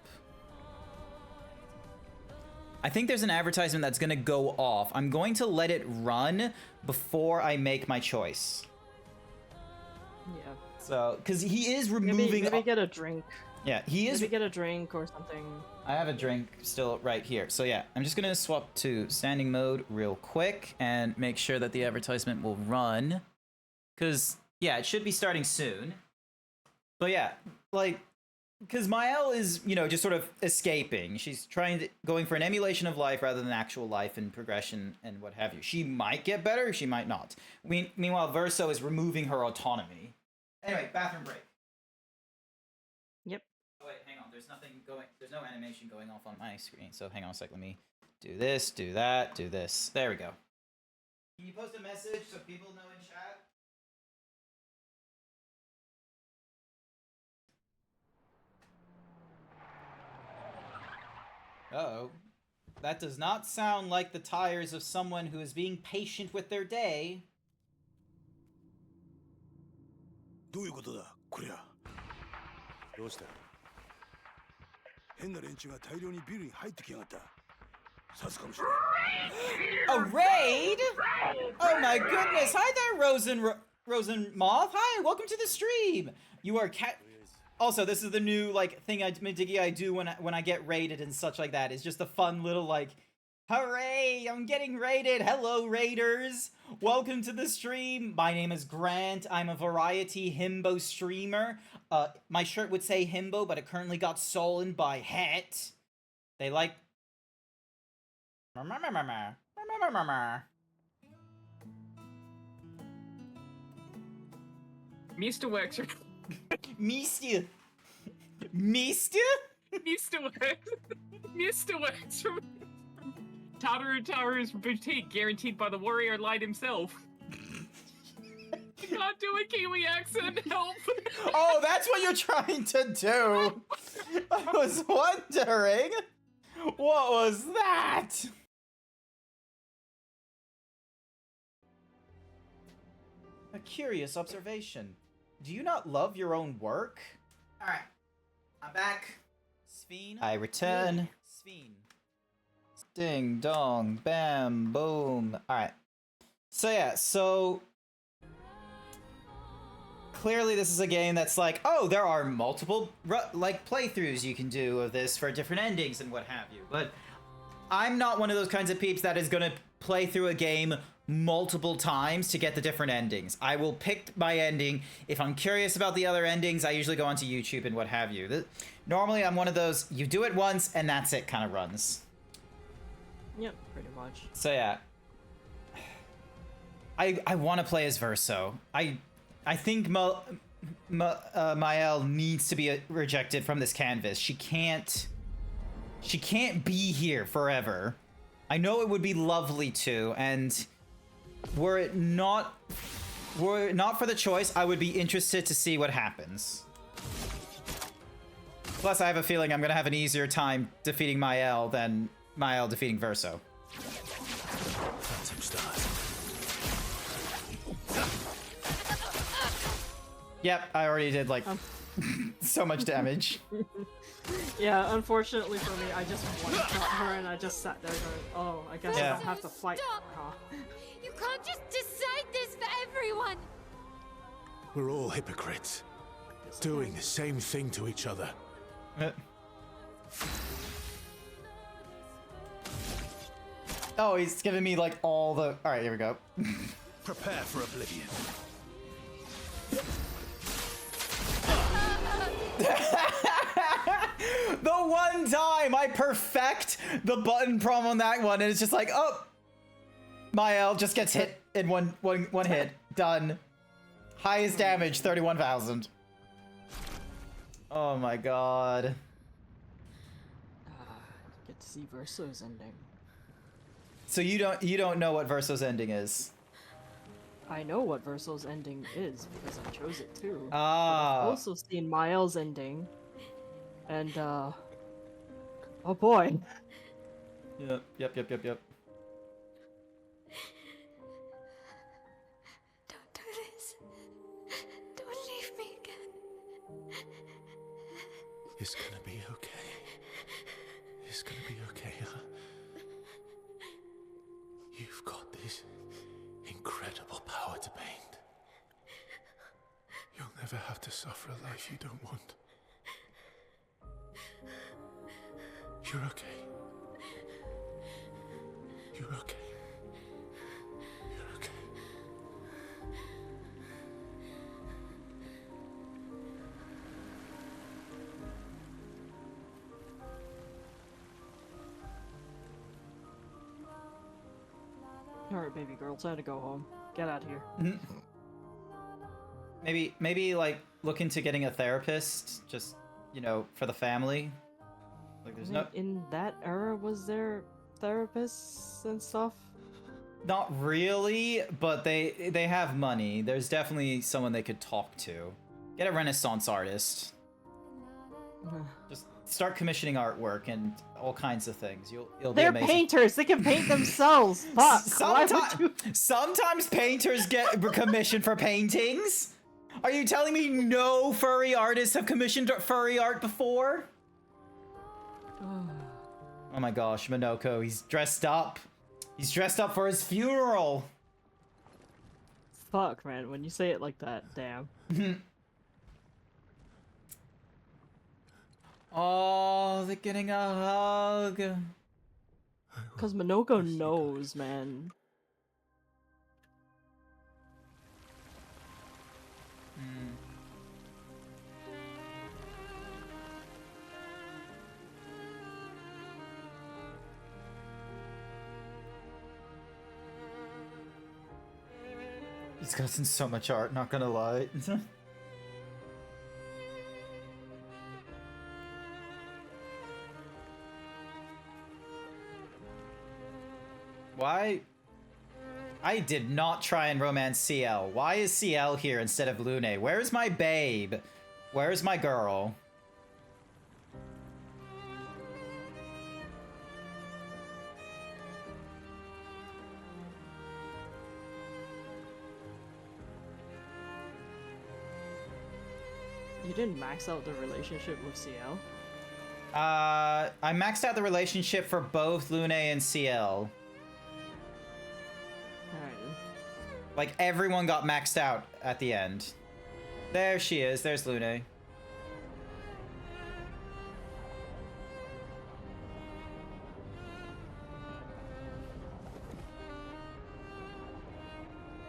S2: I think there's an advertisement that's gonna go off. I'm going to let it run before I make my choice.
S12: Yeah.
S2: So, because he is removing...
S12: Maybe get a drink.
S2: Yeah, he is...
S12: Maybe get a drink or something.
S2: I have a drink still right here. So yeah, I'm just gonna swap to standing mode real quick and make sure that the advertisement will run. Because, yeah, it should be starting soon. But yeah, like... Because Mael is, you know, just sort of escaping. She's going for an emulation of life rather than actual life and progression and what have you. She might get better, she might not. Meanwhile, Verso is removing her autonomy. Anyway, bathroom break.
S12: Yep.
S2: Oh wait, hang on. There's no animation going off on my screen. So hang on a sec. Let me do this, do that, do this. There we go. Can you post a message so people know in chat? Uh-oh. That does not sound like the tires of someone who is being patient with their day.
S13: どういうことだ、こりゃ。どうした？変な連中が大量にビルに入ってきやがった。刺すかもしれない。
S2: A raid? Oh my goodness! Hi there, Rosen Moth. Hi, welcome to the stream. You are Also, this is the new like thing I do when I get raided and such like that. It's just a fun little like, hooray! I'm getting raided. Hello, raiders. Welcome to the stream. My name is Grant. I'm a variety himbo streamer. My shirt would say himbo, but it currently got stolen by Het. They like.
S14: Mr. works for...
S2: Mr.
S14: works from Tataru's boutique, guaranteed by the warrior light himself. Can't do a Kiwi accent, help!
S2: Oh, that's what you're trying to do! I was wondering! What was that? A curious observation. Do you not love your own work? Alright. I'm back. Sveen. I return. Sveen. Ding, dong, bam, boom. Alright. So yeah, so... Clearly this is a game that's like, oh, there are multiple, like, playthroughs you can do of this for different endings and what have you. But I'm not one of those kinds of peeps that is gonna play through a game multiple times to get the different endings. I will pick my ending. If I'm curious about the other endings, I usually go onto YouTube and what have you. Normally, I'm one of those, you do it once and that's it kind of runs.
S12: Yep, pretty much.
S2: So yeah. I want to play as Verso. I think Mael needs to be rejected from this canvas. She can't be here forever. I know it would be lovely to, and were it not for the choice, I would be interested to see what happens. Plus, I have a feeling I'm gonna have an easier time defeating Mael than Mael defeating Verso. Yep, I already did like so much damage.
S12: Yeah, unfortunately for me, I just one-shot her and I just sat there going, oh, I guess I don't have to fight her.
S5: You can't just decide this for everyone!
S10: We're all hypocrites, doing the same thing to each other.
S2: Oh, he's giving me like all the... Alright, here we go.
S10: Prepare for oblivion.
S2: The one time I perfect the button prom on that one, and it's just like, oh, Mael just gets hit in one hit. Done. Highest damage, 31,000. Oh my god.
S12: Get to see Verso's ending.
S2: So you don't know what Verso's ending is?
S12: I know what Verso's ending is because I chose it too.
S2: Ah.
S12: But I've also seen Mael's ending, and oh boy.
S2: Yep.
S5: Don't do this. Don't leave me again.
S10: It's gonna be okay. It's gonna be okay, huh? You've got this incredible power to paint. You'll never have to suffer a life you don't want. You're okay. You're okay. You're okay.
S12: Alright, baby girl, time to go home. Get out of here.
S2: Maybe like look into getting a therapist, just, you know, for the family. Like there's no
S12: In that era, was there therapists and stuff?
S2: Not really, but they have money. There's definitely someone they could talk to. Get a Renaissance artist. Just start commissioning artwork and all kinds of things. You'll be
S12: They're
S2: amazing.
S12: painters. They can paint themselves. Fuck.
S2: Sometimes painters get commissioned for paintings. Are you telling me no furry artists have commissioned furry art before? Oh my gosh, Minoko, he's dressed up. He's dressed up for his funeral.
S12: Fuck, man. When you say it like that, damn.
S2: Oh, they're getting a hug.
S12: Because Minoko knows, man.
S2: He's gotten so much art, not gonna lie. Why? I did not try and romance CL. Why is CL here instead of Lune? Where's my babe? Where's my girl?
S12: You didn't max out the relationship with CL?
S2: I maxed out the relationship for both Lune and CL.
S12: Alright.
S2: Like, everyone got maxed out at the end. There she is. There's Lune.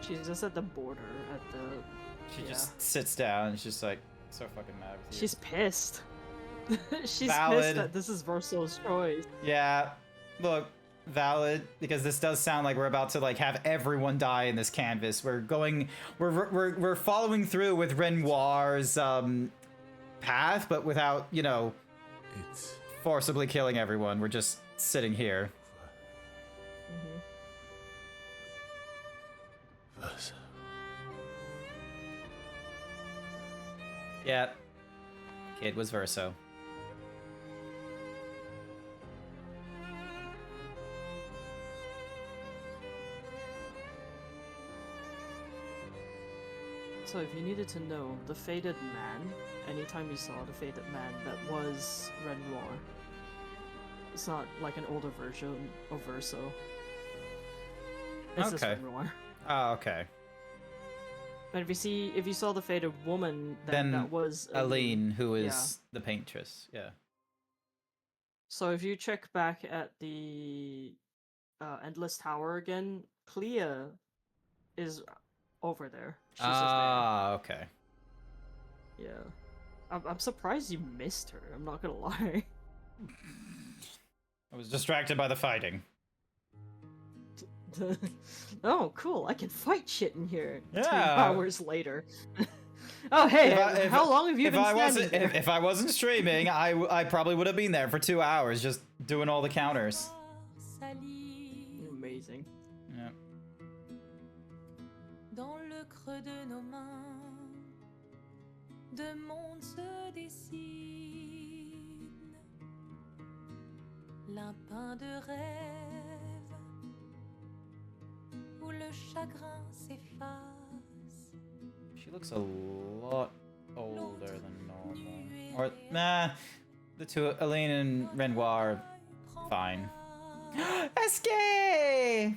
S12: She's just at the border, at the...
S2: She just sits down and she's just like, so fucking mad with you.
S12: She's pissed. She's
S2: Valid.
S12: pissed that this is Verso's choice.
S2: Yeah, look, valid, because this does sound like we're about to like have everyone die in this canvas. We're following through with Renoir's path, but without, you know,
S10: It's
S2: forcibly killing everyone. We're just sitting here.
S10: Verso.
S2: Yeah, kid was Verso.
S12: So if you needed to know, the Faded Man, anytime you saw the Faded Man, that was Renoir. It's not like an older version of Verso. It's just
S2: Okay.
S12: Renoir.
S2: Oh, okay.
S12: But if you saw the Faded Woman, then that was
S2: Aline, who is
S12: Yeah.
S2: the paintress. Yeah.
S12: So if you check back at the Endless Tower again, Clea is over there. She's just
S2: Ah, okay.
S12: there. Yeah. I'm surprised you missed her, I'm not gonna lie.
S2: I was distracted by the fighting.
S12: Oh, cool! I can fight shit in here. 2
S2: Yeah.
S12: hours later. Oh, hey, how long have you been standing
S2: wasn't,
S12: there?
S2: If I wasn't streaming, I probably would have been there for 2 hours just doing all the counters.
S12: Amazing.
S2: Yeah.
S15: Dans le creux de nos mains, deux mondes se dessinent. L'un peint de rêve, où le chagrin s'efface.
S2: She looks a lot older than normal. Or, nah, the two, Elaine and Renoir, are fine. Escape!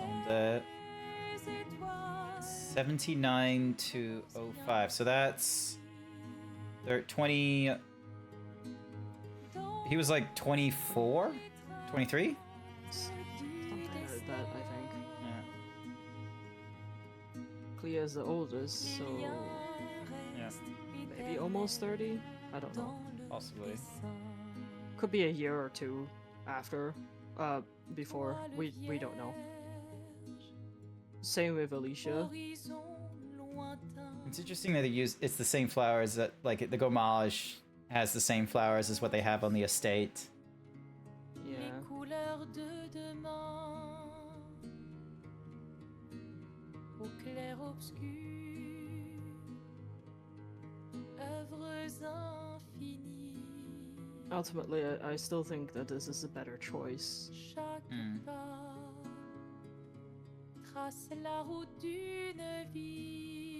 S2: On the 79 to 05, so that's 20. He was like 24, 23.
S12: Something like that, I think.
S2: Yeah.
S12: Clea's the oldest, so
S2: Yeah.
S12: maybe almost 30. I don't know.
S2: Possibly.
S12: Could be a year or two after, before. We don't know. Same with Alicia.
S2: It's interesting that it's the same flowers that, like, the gommage has the same flowers as what they have on the estate.
S12: Yeah.
S15: Couleurs de demain, au clair obscur, œuvres infinies.
S12: Ultimately, I still think that this is a better choice.
S15: Chaque pas trace la route d'une vie.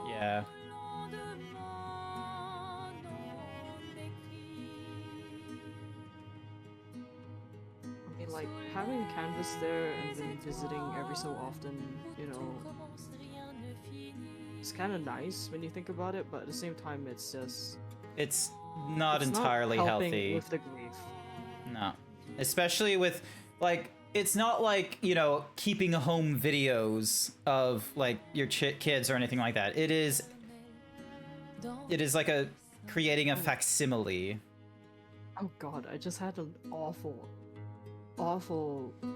S2: Yeah.
S12: I mean, like, having canvas there and then visiting every so often, you know, it's kind of nice when you think about it, but at the same time, it's just...
S2: It's not
S12: it's
S2: entirely
S12: not helping
S2: healthy.
S12: with the grief.
S2: No. Especially with, like, it's not like, you know, keeping home videos of, like, your kids or anything like that. It is like creating a facsimile.
S12: Oh god, I just had an awful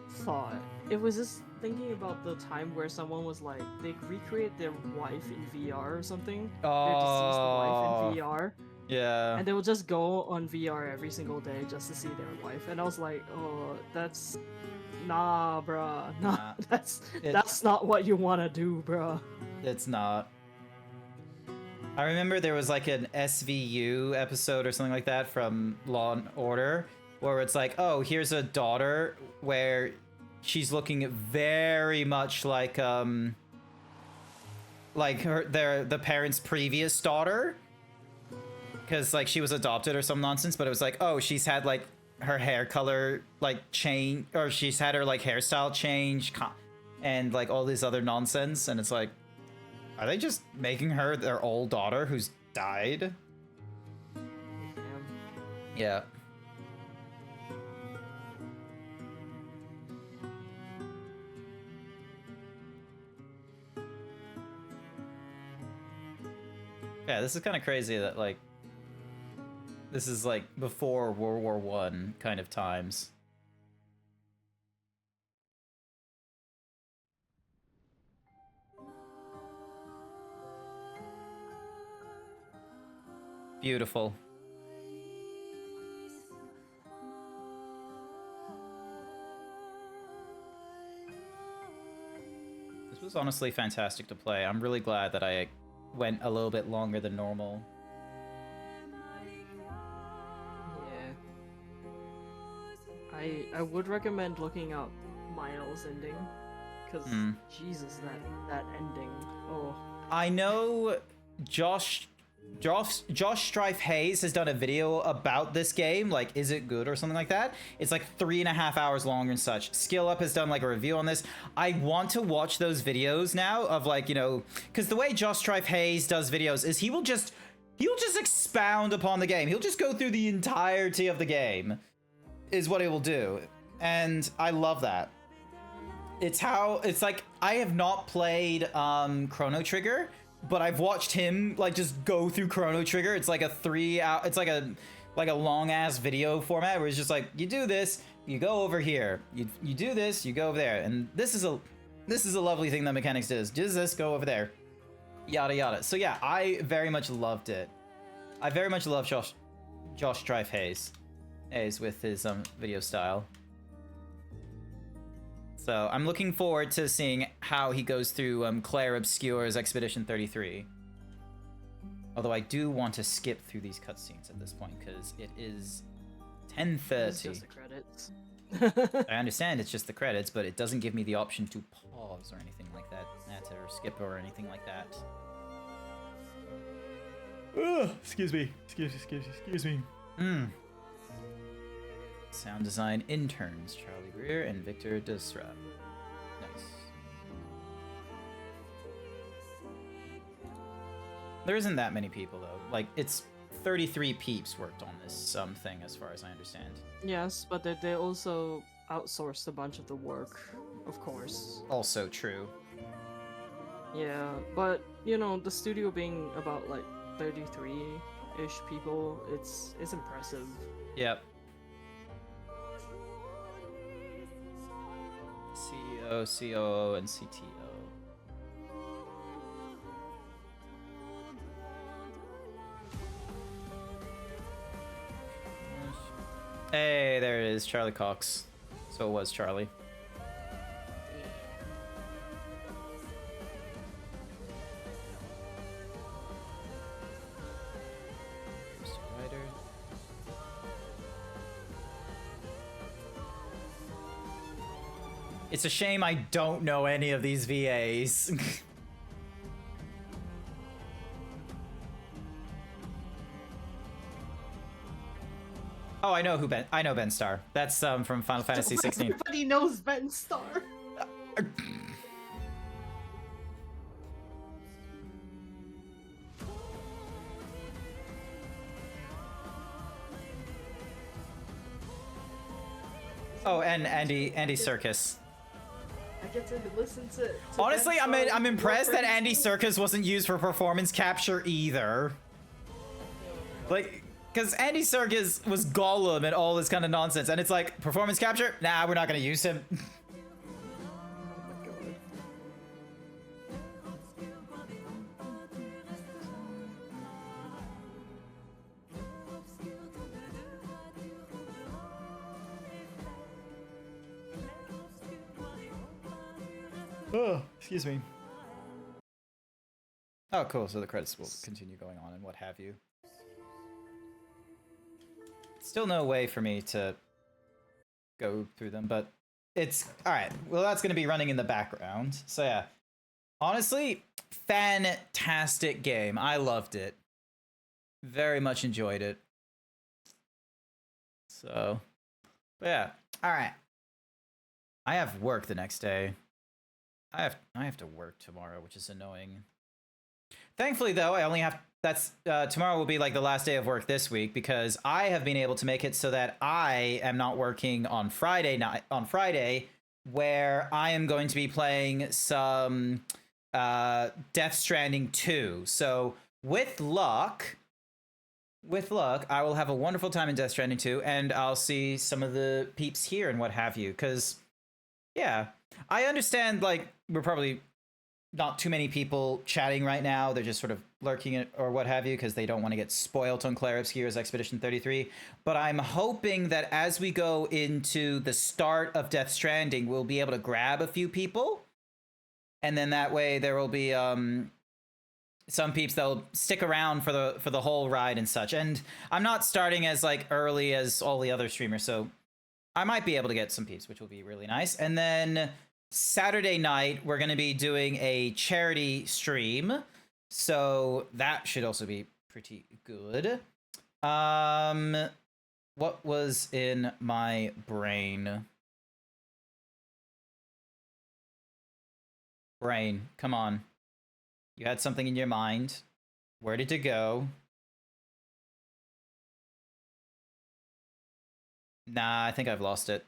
S12: thought. It was just thinking about the time where someone was like, they recreate their wife in VR or something. Their deceased wife in VR.
S2: Yeah.
S12: And they will just go on VR every single day just to see their wife. And I was like, oh, that's... Nah, bruh. Nah, that's not what you want to do, bruh.
S2: It's not. I remember there was like an SVU episode or something like that from Law and Order, where it's like, oh, here's a daughter where she's looking very much like the parents' previous daughter, because like she was adopted or some nonsense, but it was like, oh, she's had like her hair color like change, or she's had her like hairstyle change, and like all this other nonsense, and it's like, are they just making her their old daughter who's died? Yeah. Yeah, this is kind of crazy that, like, this is, like, before World War I kind of times. Beautiful. This was honestly fantastic to play. I'm really glad that I went a little bit longer than normal.
S12: Yeah. I would recommend looking up Miles' ending, because Jesus, that ending. Oh.
S2: I know Josh Strife Hayes has done a video about this game, like, is it good or something like that. It's like 3.5 hours long and such. Skill Up has done like a review on this. I want to watch those videos now of, like, you know, because the way Josh Strife Hayes does videos is he'll just expound upon the game. He'll just go through the entirety of the game is what he will do, and I love that. It's how it's like I have not played Chrono Trigger, but I've watched him like just go through Chrono Trigger. It's like a 3 hour, it's like a long ass video format where it's just like you do this, you go over here, you do this, you go over there, and this is a lovely thing that mechanics does. Does this go over there, yada yada. So yeah, I very much loved it. I very much love Josh Drive Hayes with his video style. So I'm looking forward to seeing how he goes through Clair Obscur's Expedition 33. Although I do want to skip through these cutscenes at this point because it is 10:30.
S12: It's just the credits.
S2: I understand it's just the credits, but it doesn't give me the option to pause or anything like that, or skip or anything like that. Excuse me. Excuse me. Sound design interns, Charlie Greer and Victor Desra. Nice. There isn't that many people though. Like, it's 33 peeps worked on this thing as far as I understand.
S12: Yes, but they also outsourced a bunch of the work, of course.
S2: Also true.
S12: Yeah, but you know, the studio being about like 33-ish people, it's impressive.
S2: Yep. CEO, COO, and CTO. Hey, there it is, Charlie Cox. So it was Charlie. It's a shame I don't know any of these VAs. Oh, I know Ben Starr. That's from Final Fantasy 16.
S12: Everybody knows Ben Starr.
S2: Oh, and Andy Serkis.
S12: I get to listen to
S2: Honestly,
S12: Ben Starr
S2: I'm impressed that
S12: reference.
S2: Andy Serkis wasn't used for performance capture either. Like, because Andy Serkis was Gollum and all this kind of nonsense, and it's like, performance capture? Nah, we're not gonna use him. Oh, excuse me. Oh, cool. So the credits will continue going on and what have you. Still no way for me to go through them, but it's all right. Well, that's going to be running in the background. So yeah, honestly, fantastic game. I loved it. Very much enjoyed it. So, but yeah. All right. I have work the next day. I have to work tomorrow, which is annoying. Thankfully, though, I only have tomorrow will be like the last day of work this week because I have been able to make it so that I am not working on Friday where I am going to be playing some Death Stranding 2. So with luck, I will have a wonderful time in Death Stranding 2, and I'll see some of the peeps here and what have you. Because, yeah, I understand, like, we're probably not too many people chatting right now. They're just sort of lurking it or what have you because they don't want to get spoiled on Clair Obscur's Expedition 33. But I'm hoping that as we go into the start of Death Stranding, we'll be able to grab a few people. And then that way there will be some peeps that'll stick around for the whole ride and such. And I'm not starting as like early as all the other streamers, so I might be able to get some peeps, which will be really nice. And then Saturday night, we're going to be doing a charity stream. So that should also be pretty good. What was in my brain? Brain, come on. You had something in your mind. Where did it go? Nah, I think I've lost it.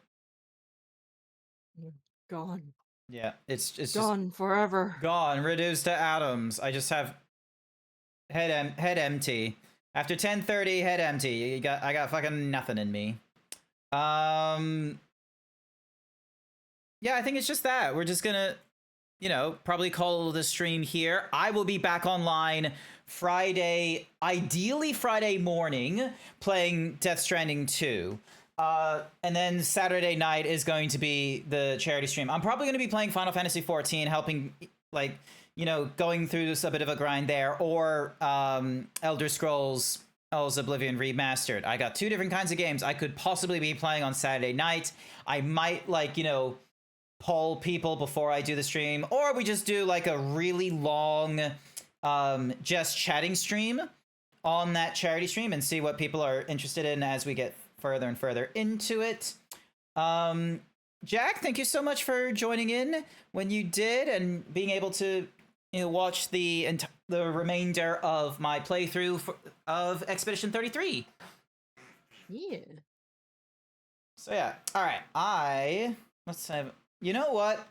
S12: Gone.
S2: Yeah, it's just
S12: gone forever.
S2: Gone, reduced to atoms. I just have head empty. After 10:30, head empty. I got fucking nothing in me. Yeah, I think it's just that. We're just gonna, you know, probably call the stream here. I will be back online Friday, ideally Friday morning, playing Death Stranding 2. And then Saturday night is going to be the charity stream. I'm probably going to be playing Final Fantasy 14, helping, like, you know, going through a bit of a grind there, or Elder Scrolls Oblivion Remastered. I got two different kinds of games I could possibly be playing on Saturday night. I might, like, you know, poll people before I do the stream, or we just do like a really long just chatting stream on that charity stream and see what people are interested in as we get further and further into it. Jack, thank you so much for joining in when you did and being able to, you know, watch the remainder of my playthrough of Expedition 33.
S12: Yeah.
S2: So yeah, all right. Let's have. You know what?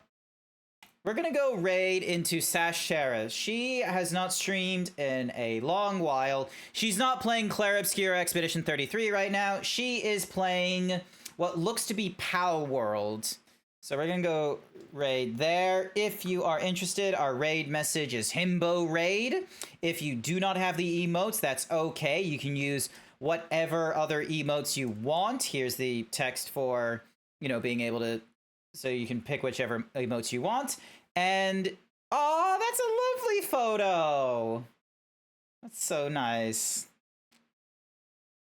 S2: We're gonna go raid into Sash Shara. She has not streamed in a long while. She's not playing Clair Obscur Expedition 33 right now. She is playing what looks to be Pow World. So we're gonna go raid there. If you are interested, our raid message is Himbo Raid. If you do not have the emotes, that's okay. You can use whatever other emotes you want. Here's the text for, you know, being able to, so you can pick whichever emotes you want. And, oh, that's a lovely photo. That's so nice.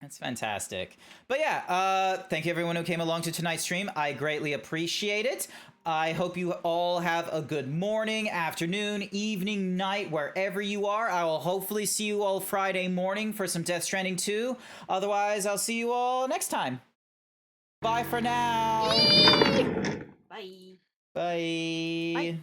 S2: That's fantastic. But yeah, thank you everyone who came along to tonight's stream. I greatly appreciate it. I hope you all have a good morning, afternoon, evening, night, wherever you are. I will hopefully see you all Friday morning for some Death Stranding 2. Otherwise, I'll see you all next time. Bye for now.
S12: Bye.
S2: Bye.
S12: Bye.